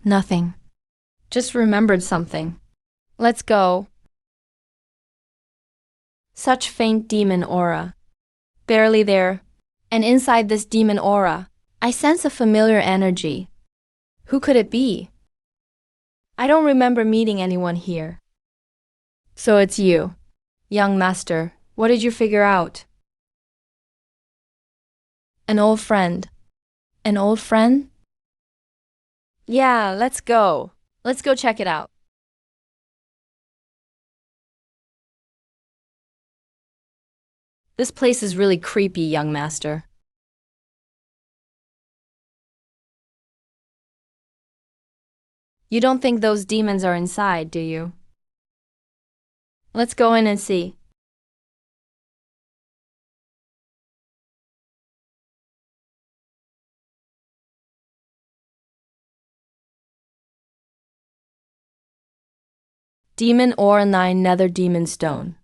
Nothing. Just remembered something. Let's go. Such faint demon aura. Barely there. And inside this demon aura, I sense a familiar energy. Who could it be? I don't remember meeting anyone here. So it's you. Young master, what did you figure out? An old friend. An old friend? Yeah, let's go. Let's go check it out. This place is really creepy, young master. You don't think those demons are inside, do you? Let's go in and see. Demon ore 9 nether demon stone.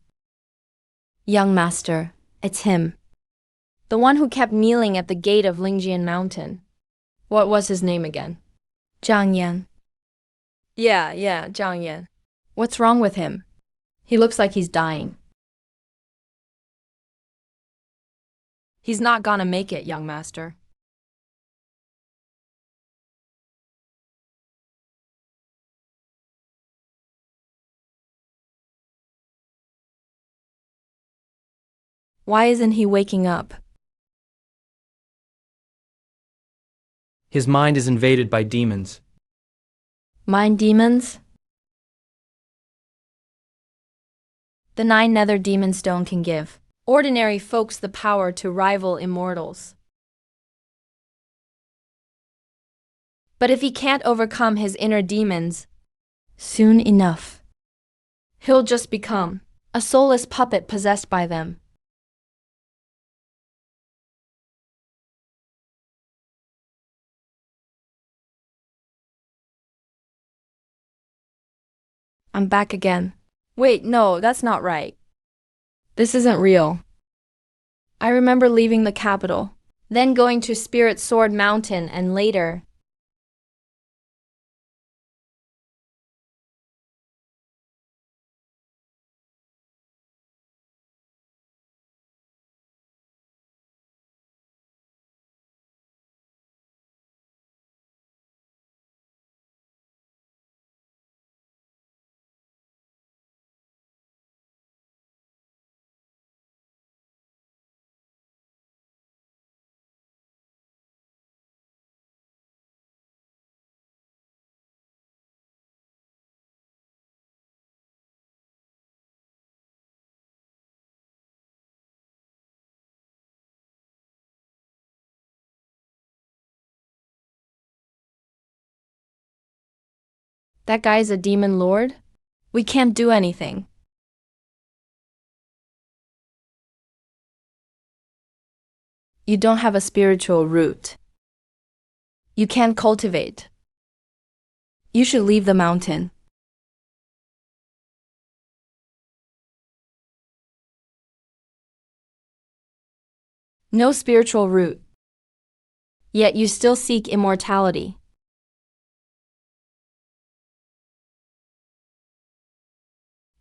Young master, it's him. The one who kept kneeling at the gate of Lingjian Mountain. What was his name again? Zhang Yan. Yeah, Zhang Yan. What's wrong with him? He looks like he's dying. He's not gonna make it, young master. Why isn't he waking up? His mind is invaded by demons. Mind demons? The 9 nether demon stone can give ordinary folks the power to rival immortals. But if he can't overcome his inner demons, soon enough, he'll just become a soulless puppet possessed by them. I'm back again. Wait, no, that's not right. This isn't real. I remember leaving the capital, then going to Spirit Sword Mountain, and later. That guy's a demon lord? We can't do anything. You don't have a spiritual root. You can't cultivate. You should leave the mountain. No spiritual root. Yet you still seek immortality.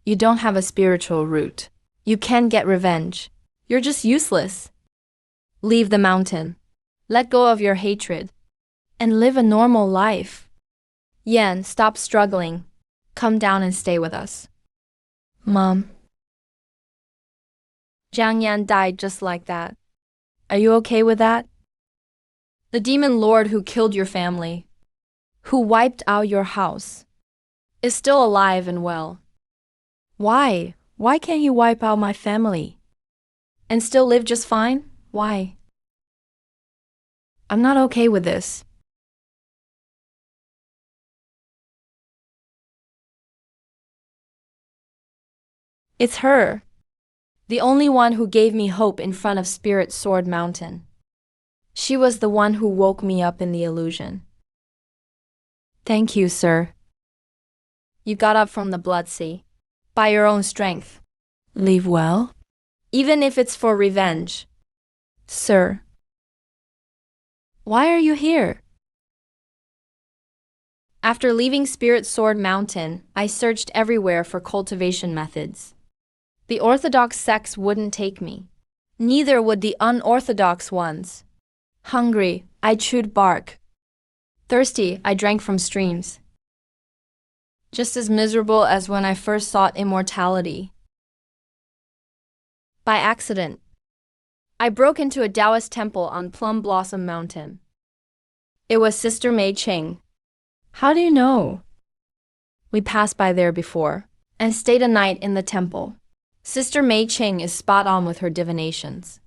You don't have a spiritual root. You can get revenge. You're just useless. Leave the mountain. Let go of your hatred. And live a normal life. Yan, stop struggling. Come down and stay with us. Mom. Zhang Yan died just like that. Are you okay with that? The demon lord who killed your family, who wiped out your house, is still alive and well. Why? Why can't he wipe out my family? And still live just fine? Why? I'm not okay with this. It's her. The only one who gave me hope in front of Spirit Sword Mountain. She was the one who woke me up in the illusion. Thank you, sir. You got up from the blood sea. By your own strength. Leave well? Even if it's for revenge. Sir. Why are you here? After leaving Spirit Sword Mountain, I searched everywhere for cultivation methods. The orthodox sects wouldn't take me. Neither would the unorthodox ones. Hungry, I chewed bark. Thirsty, I drank from streams. Just as miserable as when I first sought immortality. By accident, I broke into a Taoist temple on Plum Blossom Mountain. It was Sister Mei Ching. How do you know? We passed by there before and stayed a night in the temple. Sister Mei Ching is spot on with her divinations.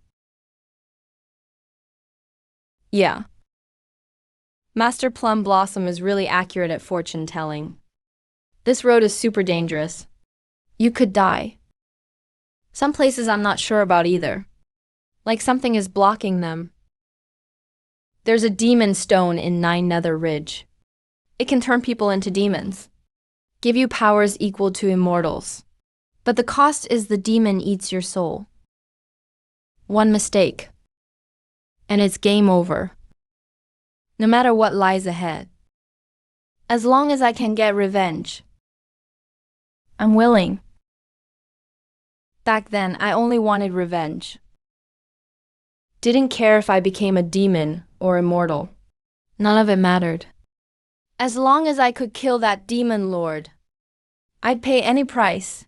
Yeah. Master Plum Blossom is really accurate at fortune telling. This road is super dangerous. You could die. Some places I'm not sure about either. Like something is blocking them. There's a demon stone in 9 Nether Ridge. It can turn people into demons. give you powers equal to immortals. But the cost is the demon eats your soul. One mistake, and it's game over. No matter what lies ahead. As long as I can get revenge, I'm willing. Back then, I only wanted revenge. Didn't care if I became a demon or immortal. None of it mattered. As long as I could kill that demon lord, I'd pay any price,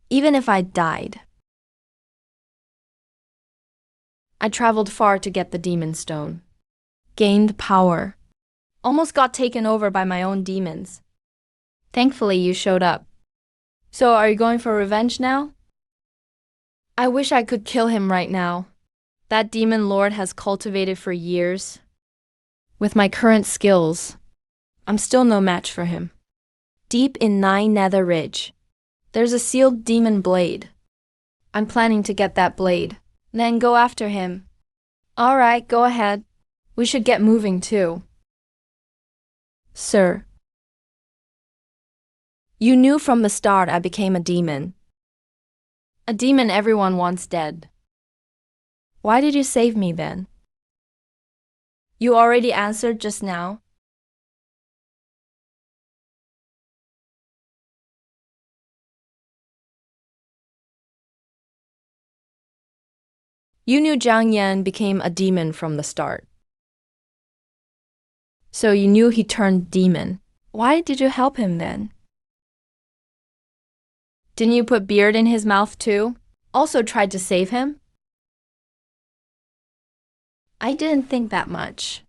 even if I died. I traveled far to get the demon stone. Gained power. Almost got taken over by my own demons. Thankfully, you showed up. So, are you going for revenge now? I wish I could kill him right now. That demon lord has cultivated for years. With my current skills, I'm still no match for him. Deep in 9 Nether Ridge, there's a sealed demon blade. I'm planning to get that blade, then go after him. Alright, go ahead. We should get moving too. Sir, you knew from the start I became a demon. A demon everyone wants dead. Why did you save me then? You already answered just now. You knew Jiang Yan became a demon from the start. So you knew he turned demon. Why did you help him then? Didn't you put beard in his mouth too? Also tried to save him? I didn't think that much.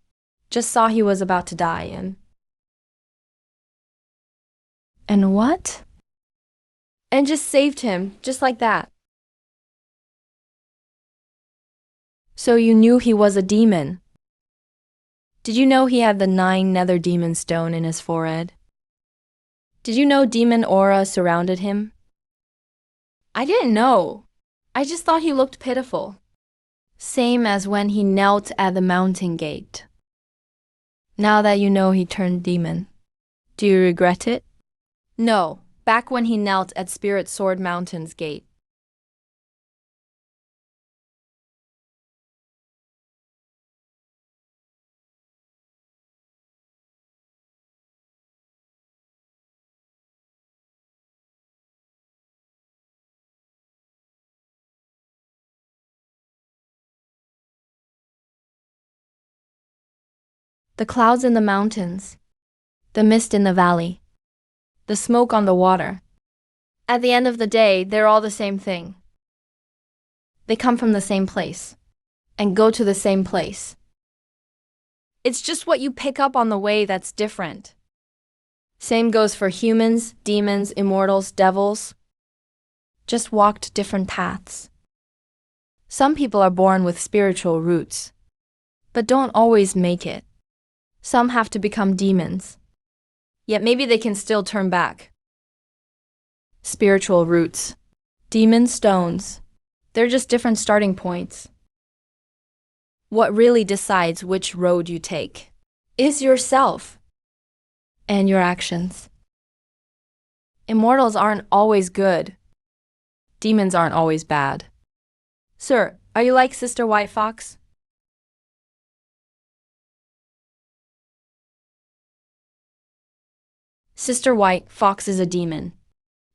Just saw he was about to die and... And what? And just saved him, just like that. So you knew he was a demon. Did you know he had the 9 nether demon stone in his forehead? Did you know demon aura surrounded him? I didn't know. I just thought he looked pitiful. Same as when he knelt at the mountain gate. Now that you know he turned demon, do you regret it? No, back when he knelt at Spirit Sword Mountain's gate. The clouds in the mountains, the mist in the valley, the smoke on the water. At the end of the day, they're all the same thing. They come from the same place and go to the same place. It's just what you pick up on the way that's different. Same goes for humans, demons, immortals, devils. Just walked different paths. Some people are born with spiritual roots, but don't always make it. Some have to become demons. Yet maybe they can still turn back. Spiritual roots. Demon stones. They're just different starting points. What really decides which road you take is yourself and your actions. Immortals aren't always good. Demons aren't always bad. Sir, are you like Sister White Fox? Sister White Fox is a demon,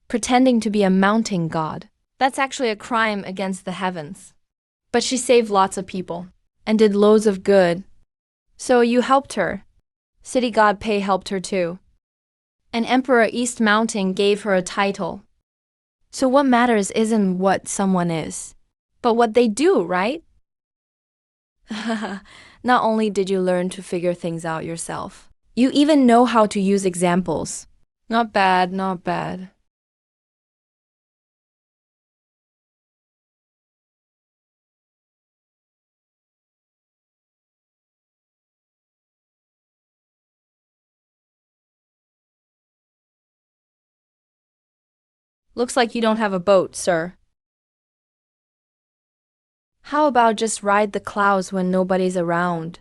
pretending to be a mountain god. That's actually a crime against the heavens. But she saved lots of people and did loads of good. So you helped her. City god Pei helped her too. And Emperor East Mountain gave her a title. So what matters isn't what someone is, but what they do, right? Not only did you learn to figure things out yourself, you even know how to use examples. Not bad, not bad. Looks like you don't have a boat, sir. How about just ride the clouds when nobody's around?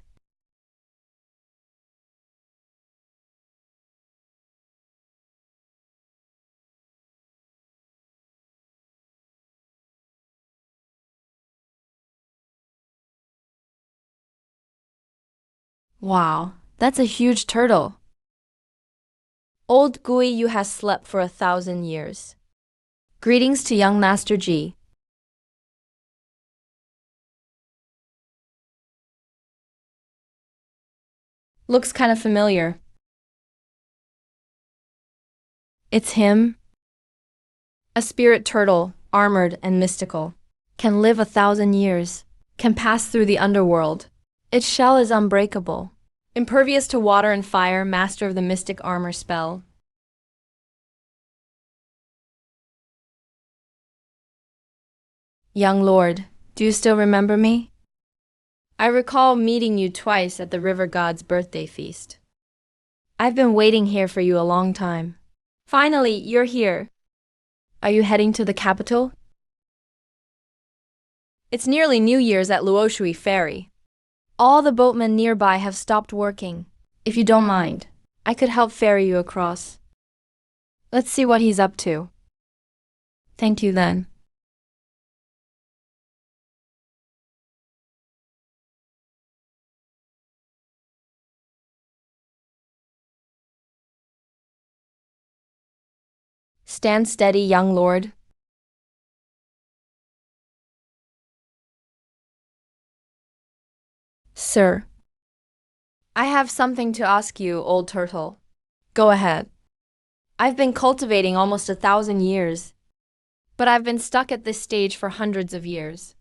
Wow, that's a huge turtle. Old Gui, you has slept for 1,000 years. Greetings to young Master G. Looks kind of familiar. It's him. A spirit turtle, armored and mystical. Can live 1,000 years. Can pass through the underworld. Its shell is unbreakable. Impervious to water and fire, master of the mystic armor spell. Young lord, do you still remember me? I recall meeting you twice at the river god's birthday feast. I've been waiting here for you a long time. Finally, you're here. Are you heading to the capital? It's nearly New Year's at Luoshui Ferry. All the boatmen nearby have stopped working. If you don't mind, I could help ferry you across. Let's see what he's up to. Thank you then. Stand steady, young lord. Sir, I have something to ask you, old turtle. Go ahead. I've been cultivating almost 1,000 years, but I've been stuck at this stage for hundreds of years,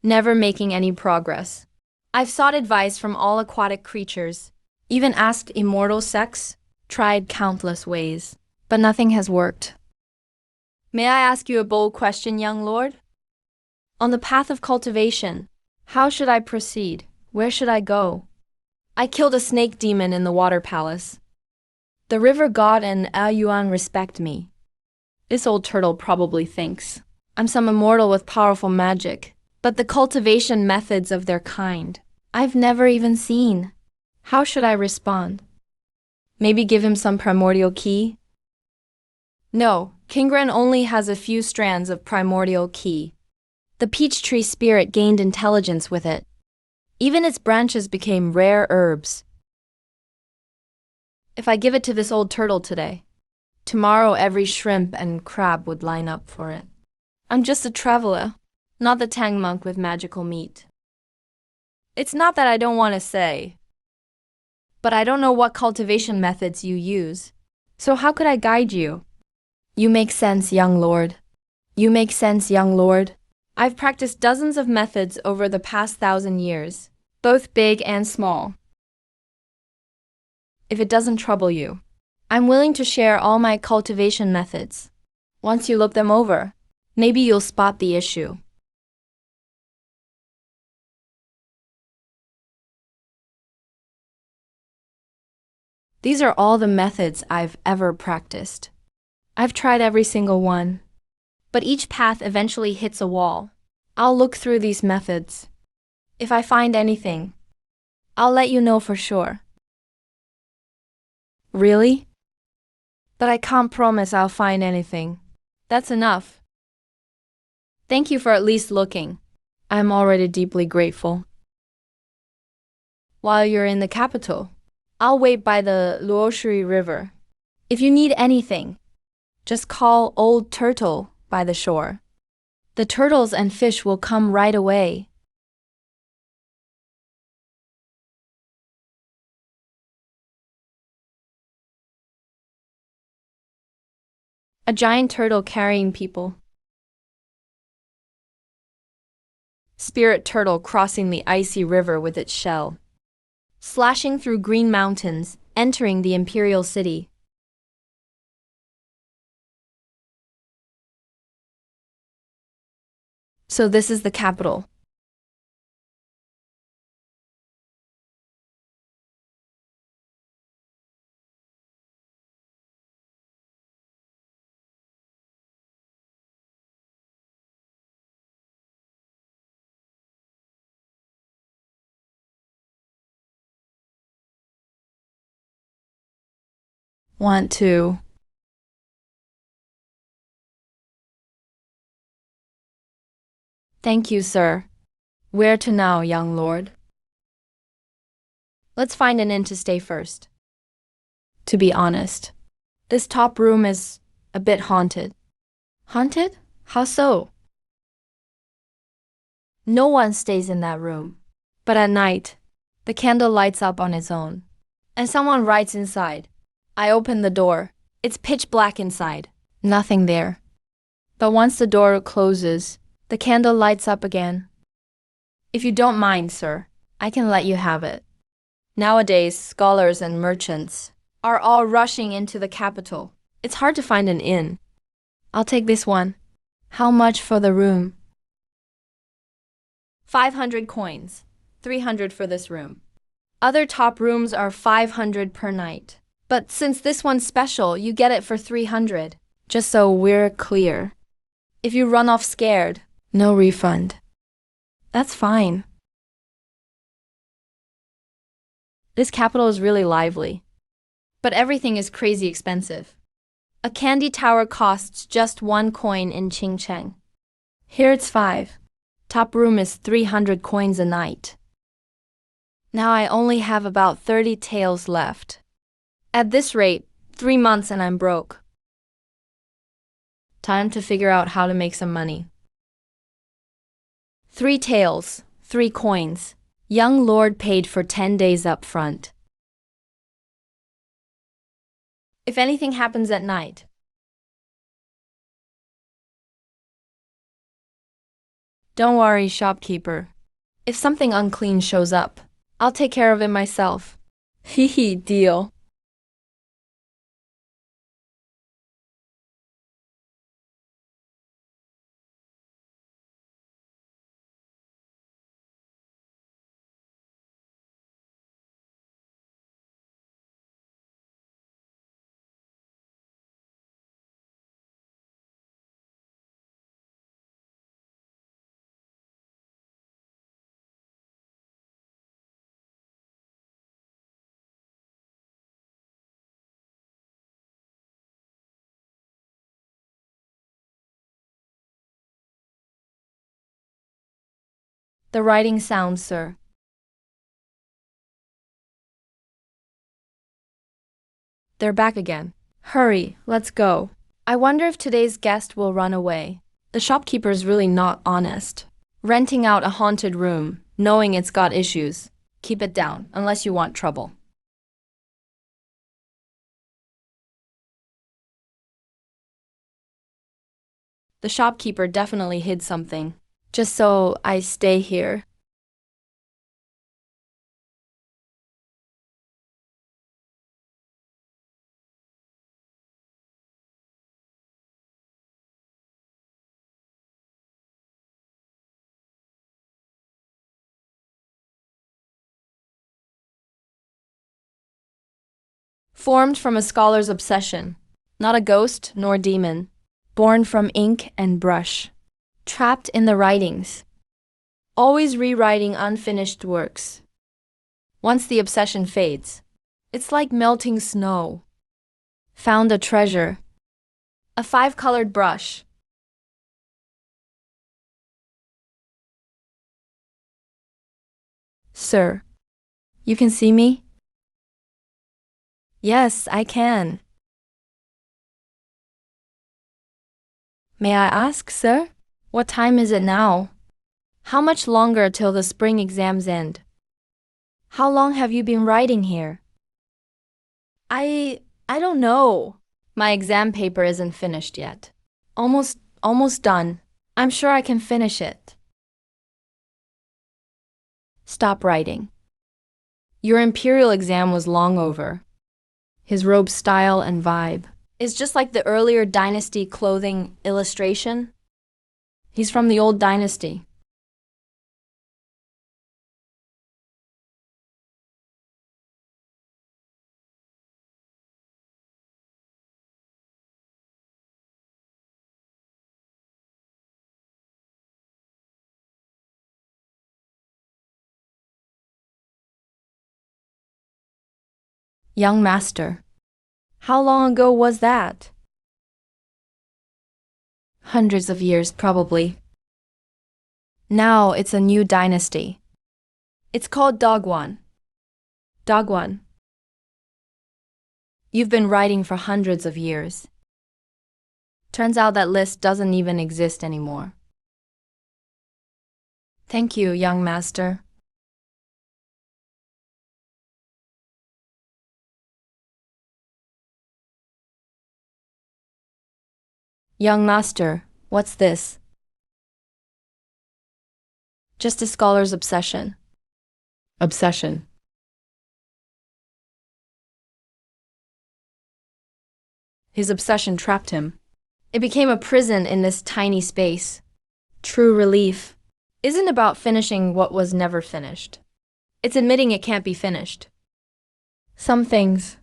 never making any progress. I've sought advice from all aquatic creatures, even asked Immortal sex, tried countless ways, but nothing has worked. May I ask you a bold question, young lord? On the path of cultivation, how should I proceed? Where should I go? I killed a snake demon in the water palace. The river god and Ao Yuan respect me. This old turtle probably thinks I'm some immortal with powerful magic, but the cultivation methods of their kind, I've never even seen. How should I respond? Maybe give him some primordial key? No, Kingren only has a few strands of primordial key. The peach tree spirit gained intelligence with it. Even its branches became rare herbs. If I give it to this old turtle today, tomorrow every shrimp and crab would line up for it. I'm just a traveler, not the Tang monk with magical meat. It's not that I don't want to say, but I don't know what cultivation methods you use. So how could I guide you? You make sense, young lord. You make sense, young lord. I've practiced dozens of methods over the past 1,000 years, both big and small. If it doesn't trouble you, I'm willing to share all my cultivation methods. Once you look them over, maybe you'll spot the issue. These are all the methods I've ever practiced. I've tried every single one, but each path eventually hits a wall. I'll look through these methods. If I find anything, I'll let you know for sure. Really? But I can't promise I'll find anything. That's enough. Thank you for at least looking. I'm already deeply grateful. While you're in the capital, I'll wait by the Luoshui River. If you need anything, just call Old Turtle by the shore. The turtles and fish will come right away. A giant turtle carrying people. Spirit turtle crossing the icy river with its shell. Slashing through green mountains, entering the imperial city. So this is the capital. Want to. Thank you, sir. Where to now, young lord? Let's find an inn to stay first. To be honest, this top room is a bit haunted. Haunted? How so? No one stays in that room. But at night, the candle lights up on its own. And someone writes inside. I open the door. It's pitch black inside. Nothing there. But once the door closes, the candle lights up again. If you don't mind, sir, I can let you have it. Nowadays, scholars and merchants are all rushing into the capital. It's hard to find an inn. I'll take this one. How much for the room? 500 coins. 300 for this room. Other top rooms are 500 per night. But since this one's special, you get it for 300. Just so we're clear. If you run off scared, no refund. That's fine. This capital is really lively. But everything is crazy expensive. A candy tower costs just 1 coin in Qingcheng. Here it's 5. Top room is 300 coins a night. Now I only have about 30 taels left. At this rate, 3 months and I'm broke. Time to figure out how to make some money. 3 taels, 3 coins. Young lord paid for 10 days up front. If anything happens at night. Don't worry, shopkeeper. If something unclean shows up, I'll take care of it myself. Hee hee, deal. The writing sounds, sir. They're back again. Hurry, let's go. I wonder if today's guest will run away. The shopkeeper's really not honest. Renting out a haunted room, knowing it's got issues. Keep it down, unless you want trouble. The shopkeeper definitely hid something. Just so I stay here. Formed from a scholar's obsession, not a ghost nor demon, born from ink and brush, trapped in the writings, always rewriting unfinished works. Once the obsession fades, it's like melting snow. Found a treasure, a 5-colored brush. Sir, you can see me? Yes, I can. May I ask, sir? What time is it now? How much longer till the spring exams end? How long have you been writing here? I don't know. My exam paper isn't finished yet. Almost done. I'm sure I can finish it. Stop writing. Your imperial exam was long over. His robe's style and vibe is just like the earlier dynasty clothing illustration. He's from the old dynasty. Young master. How long ago was that? Hundreds of years, probably. Now it's a new dynasty. It's called Dogwan. Dog 1. You've been writing for hundreds of years. Turns out that list doesn't even exist anymore. Thank you, young master. Young master, what's this? Just a scholar's obsession. Obsession. His obsession trapped him. It became a prison in this tiny space. True relief isn't about finishing what was never finished. It's admitting it can't be finished. Some things.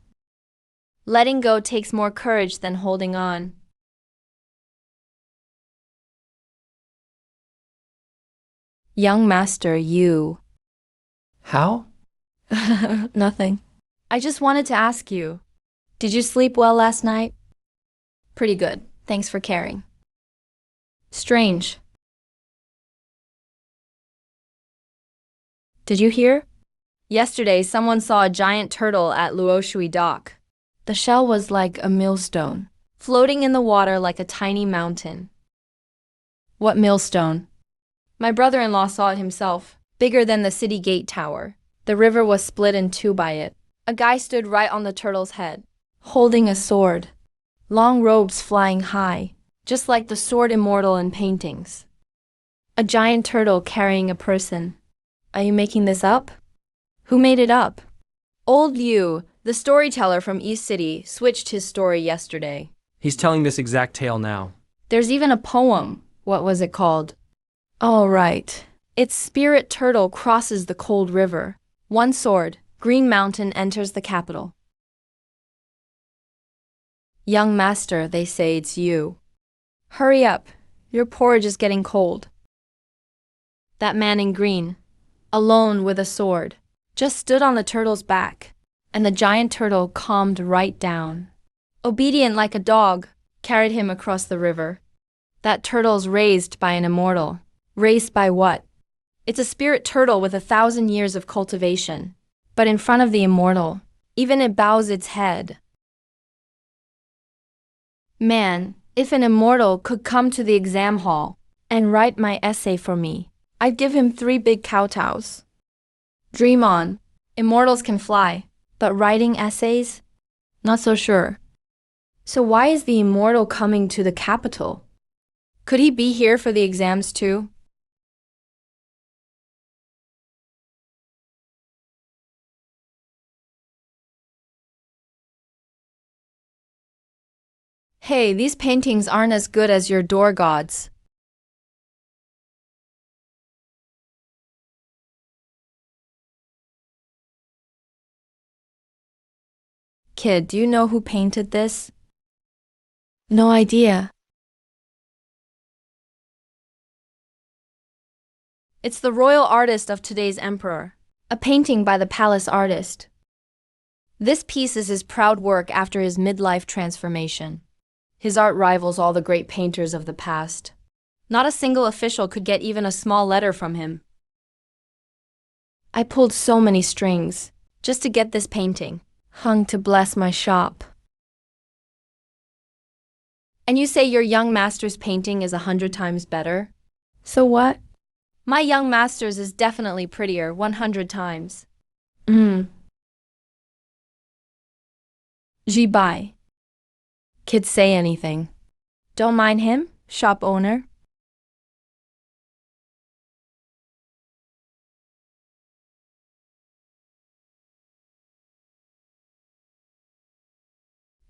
Letting go takes more courage than holding on. Young master, you. How? Nothing. I just wanted to ask you, did you sleep well last night? Pretty good. Thanks for caring. Strange. Did you hear? Yesterday, someone saw a giant turtle at Luoshui dock. The shell was like a millstone, floating in the water like a tiny mountain. What millstone? My brother-in-law saw it himself, bigger than the city gate tower. The river was split in two by it. A guy stood right on the turtle's head, holding a sword. Long robes flying high, just like the sword Immortal in paintings. A giant turtle carrying a person. Are you making this up? Who made it up? Old Liu, the storyteller from East City, switched his story yesterday. He's telling this exact tale now. There's even a poem. What was it called? Oh, right. Its spirit turtle crosses the cold river. One sword, Green Mountain enters the capital. Young master, they say it's you. Hurry up, your porridge is getting cold. That man in green, alone with a sword, just stood on the turtle's back, and the giant turtle calmed right down. Obedient like a dog, carried him across the river. That turtle's raised by an immortal. Raised by what? It's a spirit turtle with 1,000 years of cultivation. But in front of the immortal, even it bows its head. Man, if an immortal could come to the exam hall and write my essay for me, I'd give him 3 big kowtows. Dream on. Immortals can fly, but writing essays? Not so sure. So why is the immortal coming to the capital? Could he be here for the exams too? Hey, these paintings aren't as good as your door gods. Kid, do you know who painted this? No idea. It's the royal artist of today's emperor, a painting by the palace artist. This piece is his proud work after his midlife transformation. His art rivals all the great painters of the past. Not a single official could get even a small letter from him. I pulled so many strings just to get this painting, hung to bless my shop. And you say your young master's painting is 100 times better? So what? My young master's is definitely prettier 100 times. Jibai. Kids say anything. Don't mind him, shop owner.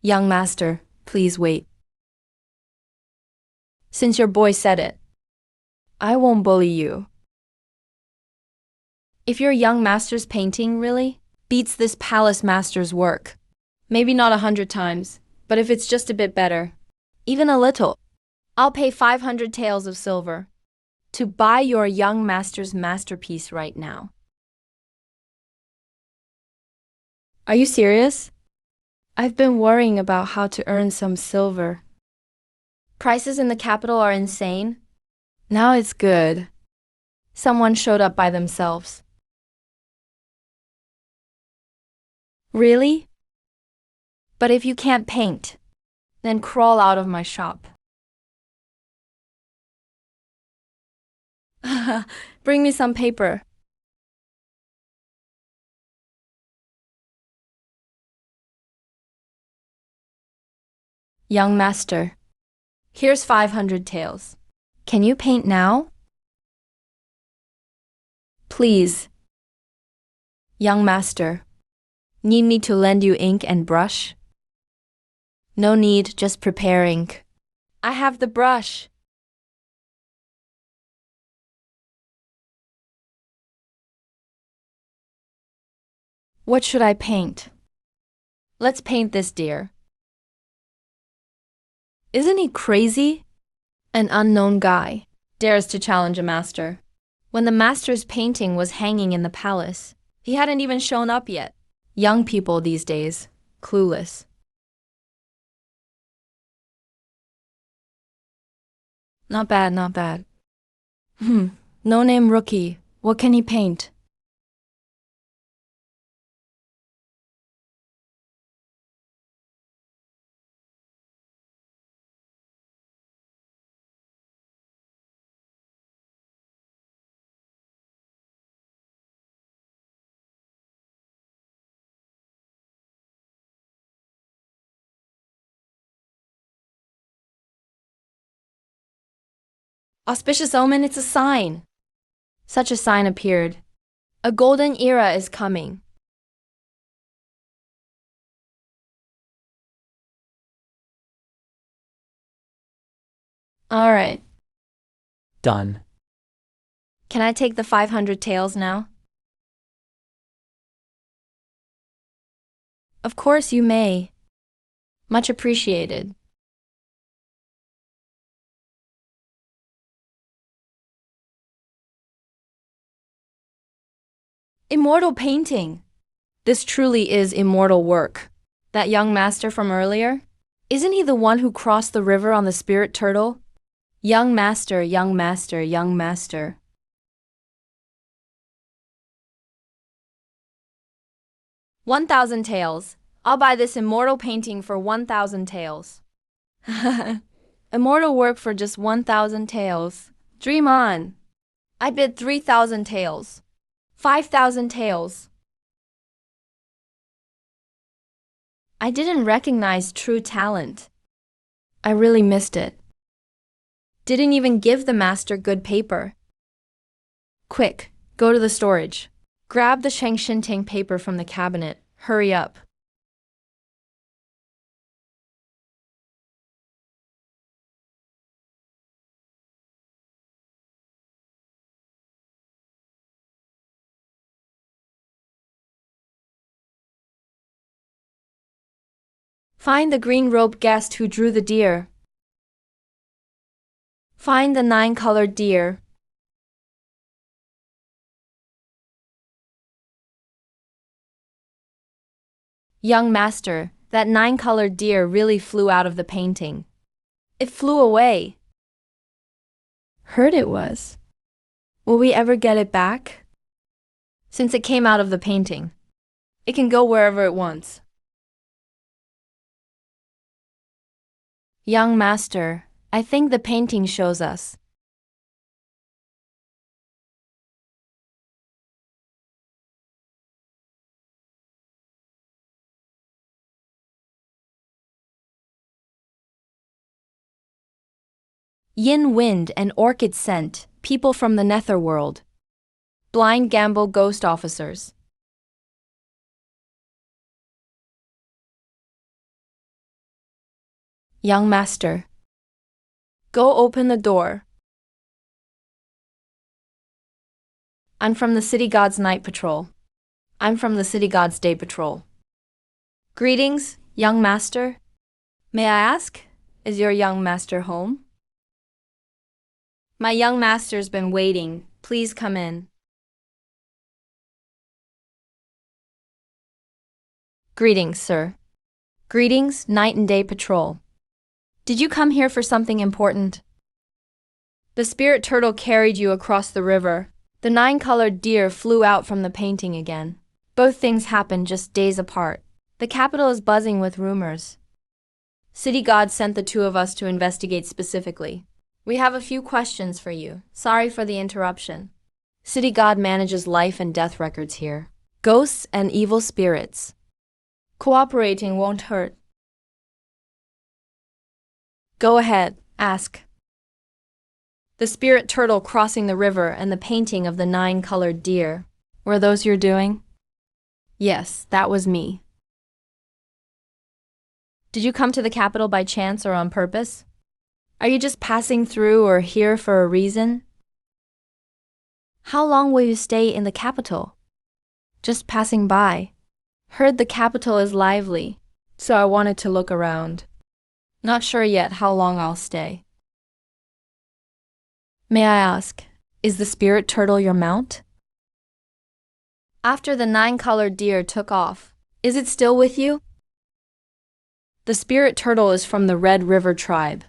Young master, please wait. Since your boy said it, I won't bully you. If your young master's painting really beats this palace master's work, maybe not 100 times, but if it's just a bit better, even a little, I'll pay 500 taels of silver to buy your young master's masterpiece right now. Are you serious? I've been worrying about how to earn some silver. Prices in the capital are insane. Now it's good. Someone showed up by themselves. Really? But if you can't paint, then crawl out of my shop. Bring me some paper. Young master, here's 500 taels. Can you paint now? Please. Young master, need me to lend you ink and brush? No need, just prepare ink. I have the brush. What should I paint? Let's paint this deer. Isn't he crazy? An unknown guy dares to challenge a master. When the master's painting was hanging in the palace, he hadn't even shown up yet. Young people these days, clueless. Not bad, not bad. No-name rookie. What can he paint? Auspicious omen, it's a sign. Such a sign appeared. A golden era is coming. All right. Done. Can I take the 500 taels now? Of course you may. Much appreciated. Immortal painting. This truly is immortal work. That young master from earlier? Isn't he the one who crossed the river on the spirit turtle? Young master, young master, young master. $1,000 taels. I'll buy this immortal painting for 1,000 taels. Immortal work for just 1,000 taels. Dream on. I bid 3,000 taels. 5,000 taels. I didn't recognize true talent. I really missed it. Didn't even give the master good paper. Quick, go to the storage. Grab the Shengshintang paper from the cabinet. Hurry up. Find the green-robed guest who drew the deer. Find the 9-colored deer. Young master, that 9-colored deer really flew out of the painting. It flew away. Heard it was. Will we ever get it back? Since it came out of the painting, it can go wherever it wants. Young master, I think the painting shows us. Yin wind and orchid scent, people from the netherworld. Blind gamble ghost officers. Young master, go open the door. I'm from the City God's Night Patrol. I'm from the City God's Day Patrol. Greetings, young master. May I ask, is your young master home? My young master's been waiting. Please come in. Greetings, sir. Greetings, Night and Day Patrol. Did you come here for something important? The spirit turtle carried you across the river. The 9-colored deer flew out from the painting again. Both things happened just days apart. The capital is buzzing with rumors. City God sent the two of us to investigate specifically. We have a few questions for you. Sorry for the interruption. City God manages life and death records here. Ghosts and evil spirits. Cooperating won't hurt. Go ahead, ask. The spirit turtle crossing the river and the painting of the 9-colored deer. Were those your doing? Yes, that was me. Did you come to the capital by chance or on purpose? Are you just passing through or here for a reason? How long will you stay in the capital? Just passing by. Heard the capital is lively, so I wanted to look around. Not sure yet how long I'll stay. May I ask, is the spirit turtle your mount? After the 9-colored deer took off, is it still with you? The spirit turtle is from the Red River tribe.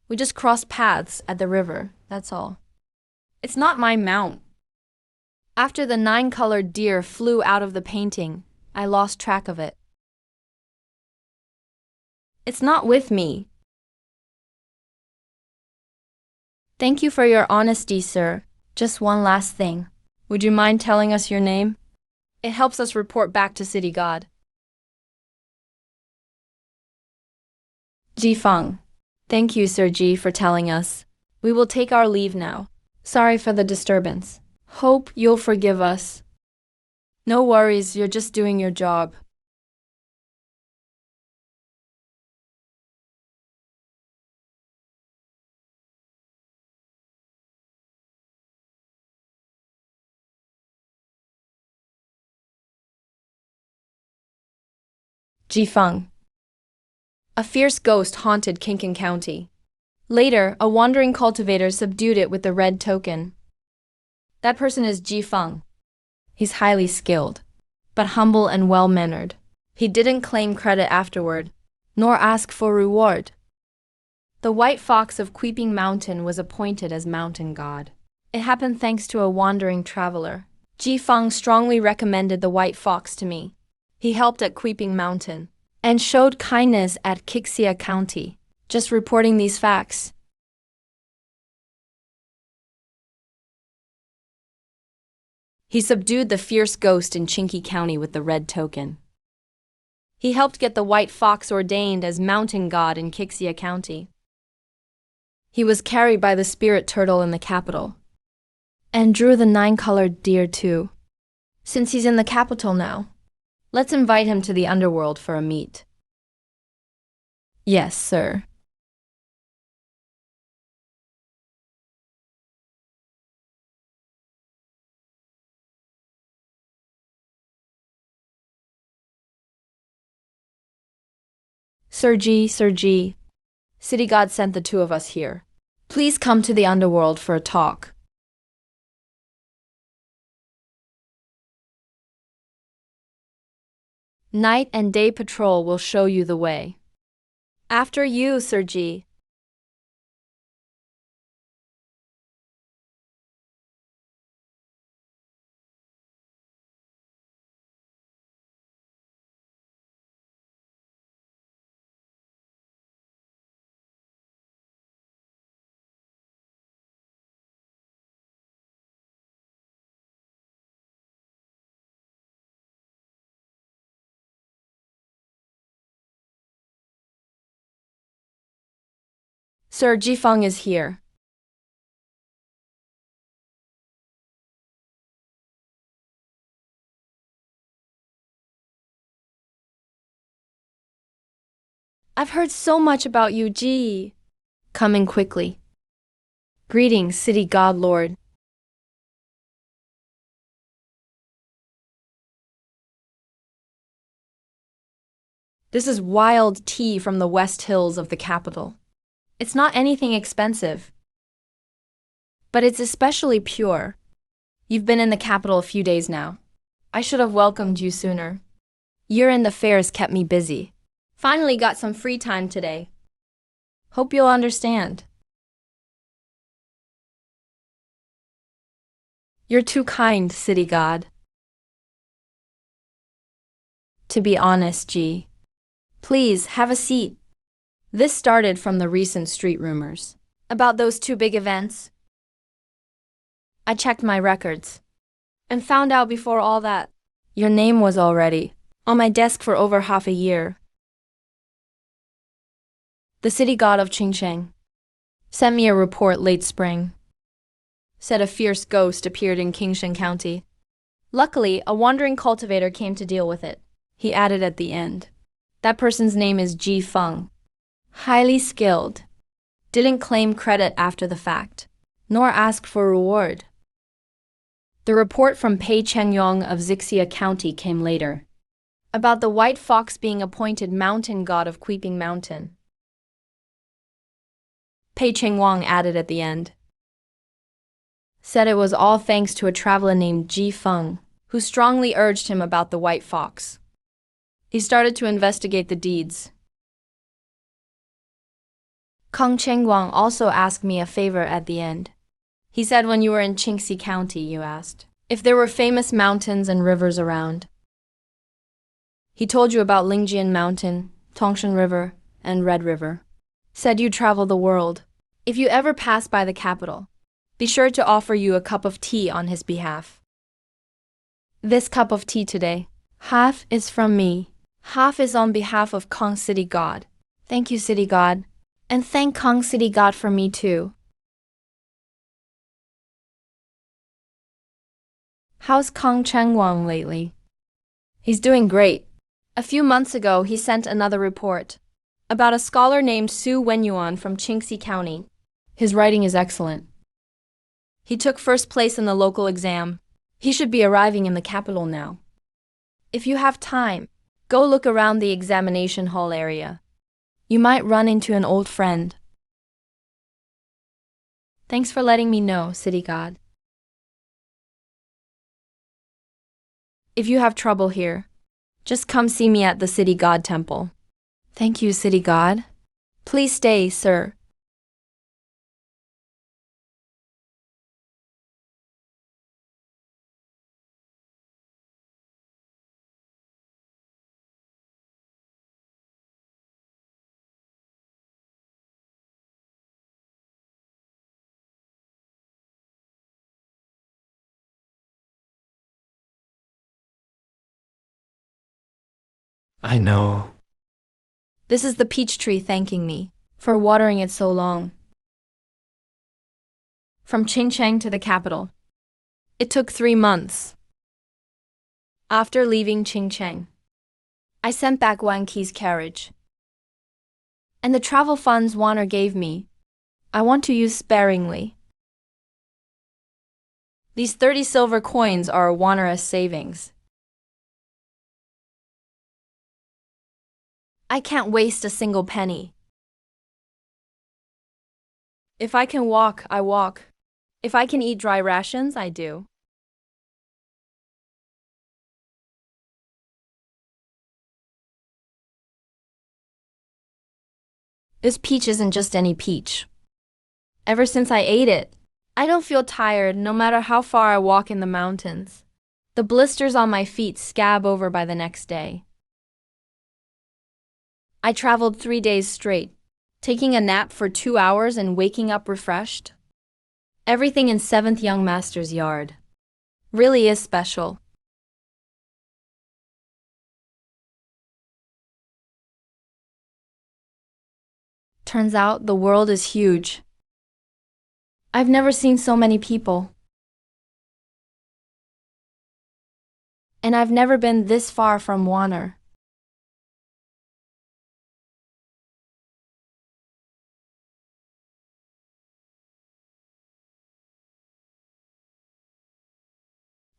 We just crossed paths at the river, that's all. It's not my mount. After the 9-colored deer flew out of the painting, I lost track of it. It's not with me. Thank you for your honesty, sir. Just one last thing. Would you mind telling us your name? It helps us report back to City God. Ji Feng. Thank you, Sir Ji, for telling us. We will take our leave now. Sorry for the disturbance. Hope you'll forgive us. No worries, you're just doing your job. Ji Feng. A fierce ghost haunted Kinkin County. Later, a wandering cultivator subdued it with the red token. That person is Ji Feng. He's highly skilled, but humble and well-mannered. He didn't claim credit afterward, nor ask for reward. The White Fox of Queeping Mountain was appointed as mountain god. It happened thanks to a wandering traveler. Ji Feng strongly recommended the White Fox to me. He helped at Queeping Mountain and showed kindness at Kixia County. Just reporting these facts. He subdued the fierce ghost in Chinky County with the red token. He helped get the White Fox ordained as mountain god in Kixia County. He was carried by the spirit turtle in the capital, and drew the 9-colored deer too. Since he's in the capital now, let's invite him to the underworld for a meet. Yes, sir. Sir Ji, City God sent the two of us here. Please come to the underworld for a talk. Night and day patrol will show you the way. After you, Sir Ji. Sir Ji Feng is here. I've heard so much about you, Ji. Coming quickly. Greetings, City God Lord. This is wild tea from the West Hills of the capital. It's not anything expensive, but it's especially pure. You've been in the capital a few days now. I should have welcomed you sooner. Year-end affairs kept me busy. Finally got some free time today. Hope you'll understand. You're too kind, City God. To be honest, G. Please, have a seat. This started from the recent street rumors about those two big events. I checked my records and found out before all that your name was already on my desk for over half a year. The city god of Qingsheng sent me a report late spring. Said a fierce ghost appeared in Qingshan County. Luckily, a wandering cultivator came to deal with it. He added at the end, that person's name is Ji Feng. Highly skilled. Didn't claim credit after the fact, nor ask for reward. The report from Pei Chengyong of Zixia County came later, about the white fox being appointed mountain god of Creeping Mountain. Pei Chengyong added at the end, said it was all thanks to a traveler named Ji Feng, who strongly urged him about the white fox. He started to investigate the deeds. Kong Chengguang also asked me a favor at the end. He said when you were in Qingxi County, you asked if there were famous mountains and rivers around. He told you about Lingjian Mountain, Tongshan River, and Red River. Said you travel the world. If you ever pass by the capital, be sure to offer you a cup of tea on his behalf. This cup of tea today, half is from me, half is on behalf of Kong City God. Thank you, City God, and thank Kong City God for me too. How's Kong Chengguang lately? He's doing great. A few months ago, he sent another report about a scholar named Su Wenyuan from Qingxi County. His writing is excellent. He took first place in the local exam. He should be arriving in the capital now. If you have time, go look around the examination hall area. You might run into an old friend. Thanks for letting me know, City God. If you have trouble here, just come see me at the City God Temple. Thank you, City God. Please stay, sir. I know. This is the peach tree thanking me for watering it so long. From Qingcheng to the capital, it took 3 months. After leaving Qingcheng, I sent back Wan Qi's carriage. And the travel funds Wanner gave me, I want to use sparingly. These 30 silver coins are Wanner's savings. I can't waste a single penny. If I can walk, I walk. If I can eat dry rations, I do. This peach isn't just any peach. Ever since I ate it, I don't feel tired no matter how far I walk in the mountains. The blisters on my feet scab over by the next day. I traveled 3 days straight, taking a nap for 2 hours and waking up refreshed. Everything in 7th Young Master's yard really is special. Turns out the world is huge. I've never seen so many people. And I've never been this far from Wanner.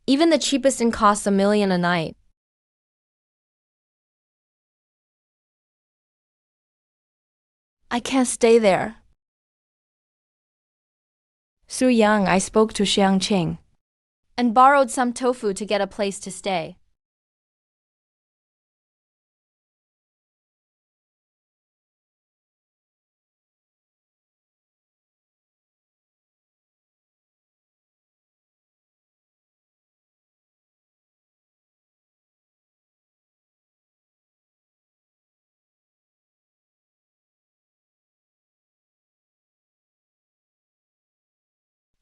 Even the cheapest inn costs $1 million a night. I can't stay there. Su Yang, I spoke to Xiang Qing and borrowed some tofu to get a place to stay.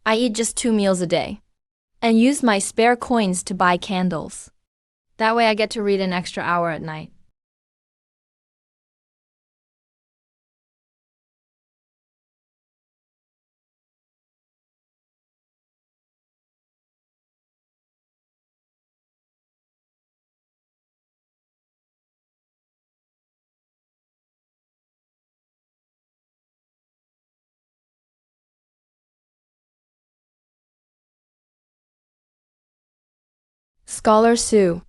I eat just 2 meals a day and use my spare coins to buy candles. That way I get to read an extra hour at night. Scholar Sue.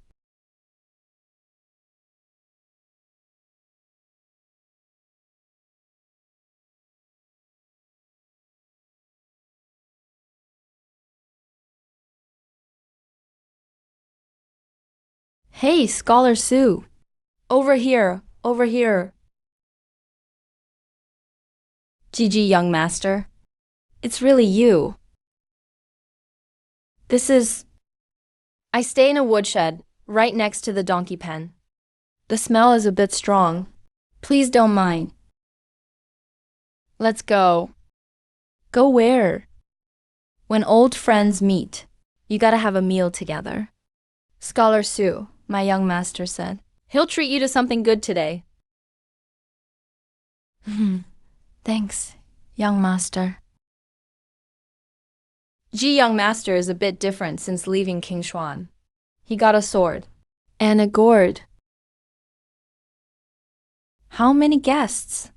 Hey, Scholar Sue. Over here, over here. Gigi, young master. It's really you. I stay in a woodshed, right next to the donkey pen. The smell is a bit strong. Please don't mind. Let's go. Go where? When old friends meet, you gotta have a meal together. Scholar Sue, my young master said. He'll treat you to something good today. Thanks, young master. Ji young master is a bit different since leaving King Xuan. He got a sword. And a gourd. How many guests?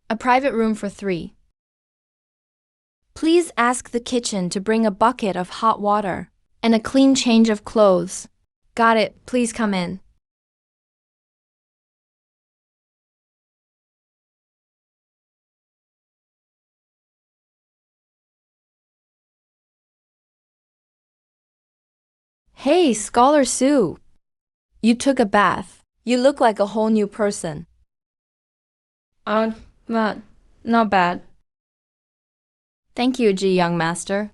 A private room for 3. Please ask the kitchen to bring a bucket of hot water and a clean change of clothes. Got it, please come in. Hey, Scholar Sue. You took a bath. You look like a whole new person. Not bad. Thank you, Ji young master.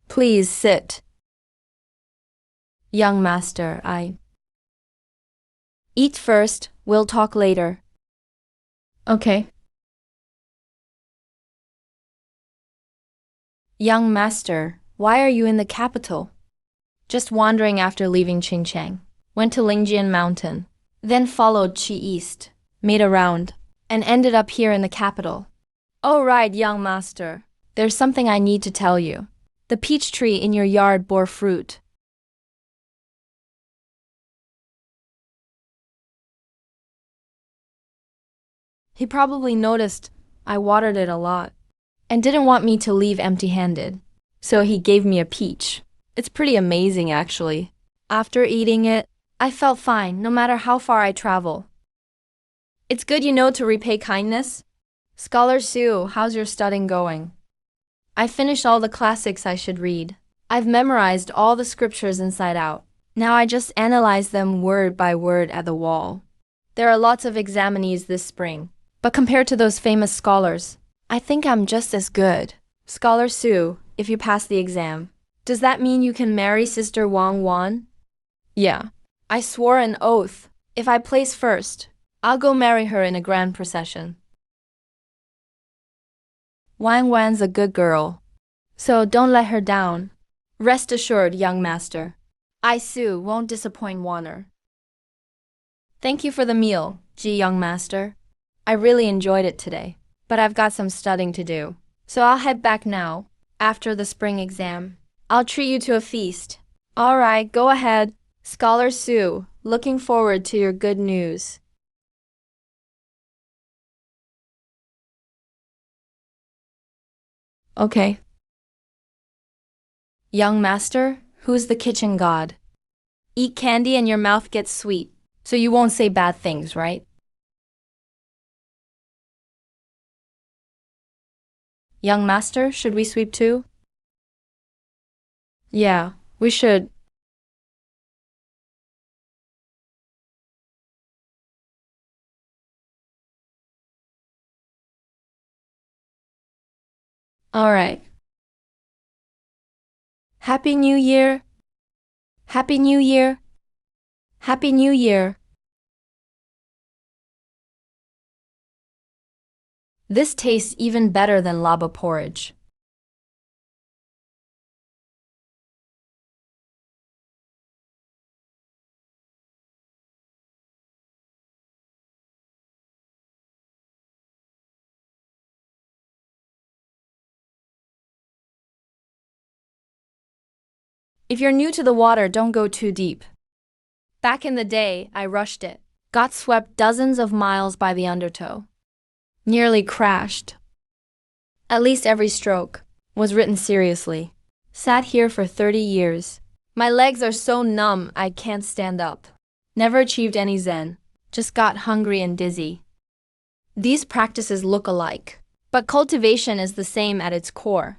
Please sit. Young master, I eat first, we'll talk later. Okay. Young master, why are you in the capital? Just wandering after leaving Qingchang. Went to Lingjian Mountain. Then followed Qi East. Made a round. And ended up here in the capital. Oh right, young master. There's something I need to tell you. The peach tree in your yard bore fruit. He probably noticed I watered it a lot and didn't want me to leave empty-handed. So he gave me a peach. It's pretty amazing, actually. After eating it, I felt fine no matter how far I travel. It's good to repay kindness. Scholar Sue, how's your studying going? I finished all the classics I should read. I've memorized all the scriptures inside out. Now I just analyze them word by word at the wall. There are lots of examinees this spring, but compared to those famous scholars, I think I'm just as good. Scholar Sue, if you pass the exam, does that mean you can marry Sister Wang Wan? Yeah. I swore an oath. If I place first, I'll go marry her in a grand procession. Wang Wan's a good girl, so don't let her down. Rest assured, young master. I, Sue, won't disappoint Warner. Thank you for the meal, Ji young master. I really enjoyed it today, but I've got some studying to do, so I'll head back now, after the spring exam. I'll treat you to a feast. All right, go ahead. Scholar Sue, looking forward to your good news. Okay. Young master, who's the kitchen god? Eat candy and your mouth gets sweet, so you won't say bad things, right? Young master, should we sweep too? Yeah, we should. All right. Happy New Year. Happy New Year. Happy New Year. This tastes even better than lava porridge. If you're new to the water, don't go too deep. Back in the day, I rushed it. Got swept dozens of miles by the undertow. Nearly crashed. At least every stroke was written seriously. Sat here for 30 years. My legs are so numb I can't stand up. Never achieved any zen. Just got hungry and dizzy. These practices look alike, but cultivation is the same at its core.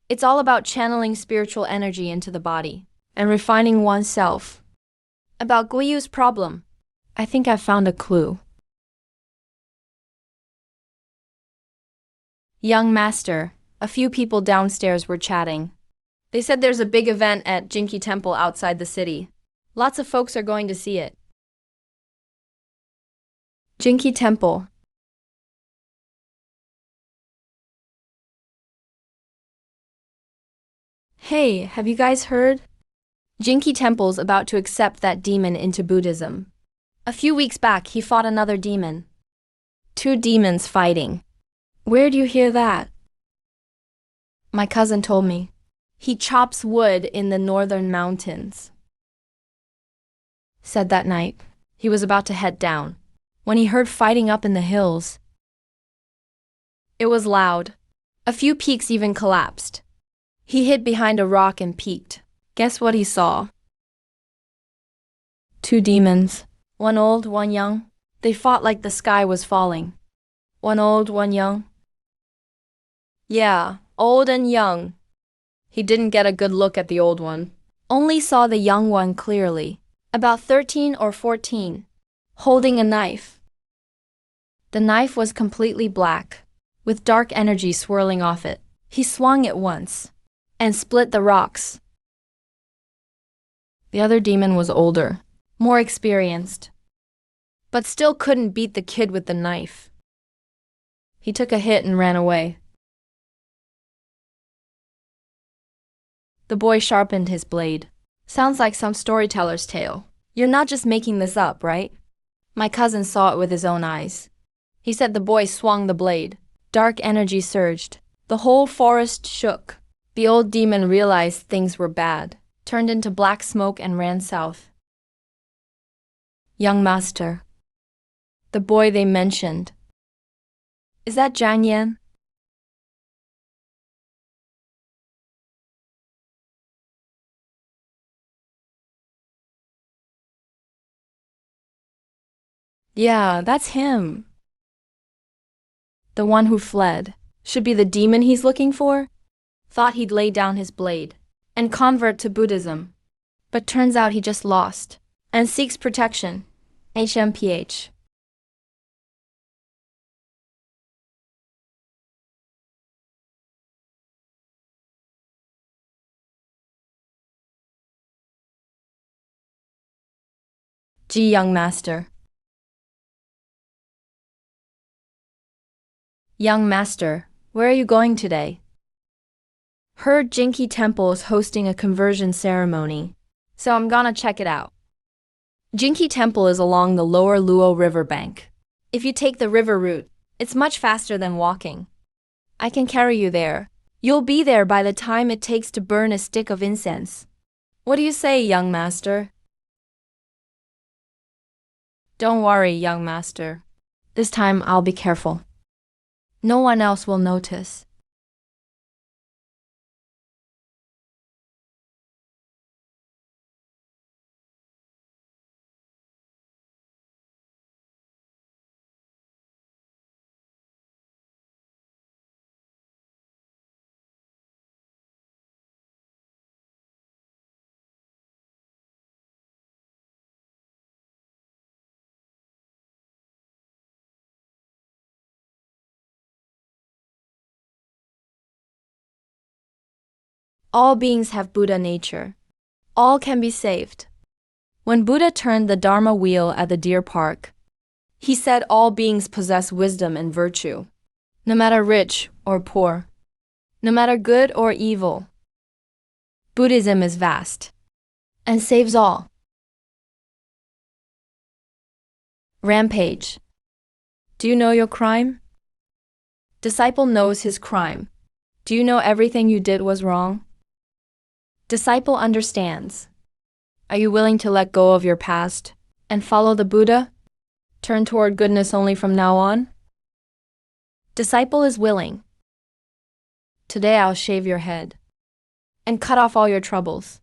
It's all about channeling spiritual energy into the body and refining oneself. About Guiyu's problem, I think I've found a clue. Young master, a few people downstairs were chatting. They said there's a big event at Jinki Temple outside the city. Lots of folks are going to see it. Jinki Temple. Hey, have you guys heard? Jinki Temple's about to accept that demon into Buddhism. A few weeks back, he fought another demon. 2 demons fighting. Where do you hear that? My cousin told me. He chops wood in the northern mountains. Said that night, he was about to head down, when he heard fighting up in the hills. It was loud. A few peaks even collapsed. He hid behind a rock and peeked. Guess what he saw? 2 demons. One old, one young. They fought like the sky was falling. One old, one young. Yeah, old and young. He didn't get a good look at the old one. Only saw the young one clearly. About 13 or 14. Holding a knife. The knife was completely black, with dark energy swirling off it. He swung it once and split the rocks. The other demon was older, more experienced, but still couldn't beat the kid with the knife. He took a hit and ran away. The boy sharpened his blade. Sounds like some storyteller's tale. You're not just making this up, right? My cousin saw it with his own eyes. He said the boy swung the blade. Dark energy surged. The whole forest shook. The old demon realized things were bad, turned into black smoke and ran south. Young master. The boy they mentioned. Is that Zhang Yan? Yeah, that's him. The one who fled. Should be the demon he's looking for? Thought he'd lay down his blade and convert to Buddhism. But turns out he just lost and seeks protection. HMPH. Ji young master. Young master, where are you going today? Heard Jinki Temple is hosting a conversion ceremony, so I'm gonna check it out. Jinki Temple is along the lower Luo River bank. If you take the river route, it's much faster than walking. I can carry you there. You'll be there by the time it takes to burn a stick of incense. What do you say, young master? Don't worry, young master. This time I'll be careful. No one else will notice. All beings have Buddha nature. All can be saved. When Buddha turned the Dharma wheel at the deer park, he said all beings possess wisdom and virtue, no matter rich or poor, no matter good or evil. Buddhism is vast and saves all. Rampage. Do you know your crime? Disciple knows his crime. Do you know everything you did was wrong? Disciple understands. Are you willing to let go of your past and follow the Buddha? Turn toward goodness only from now on? Disciple is willing. Today I'll shave your head and cut off all your troubles.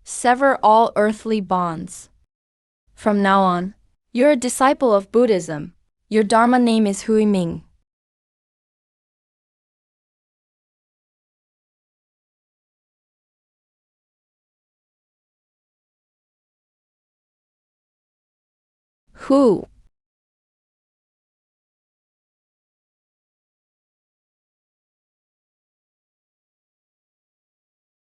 Sever all earthly bonds. From now on, you're a disciple of Buddhism. Your Dharma name is Hui Ming. Hu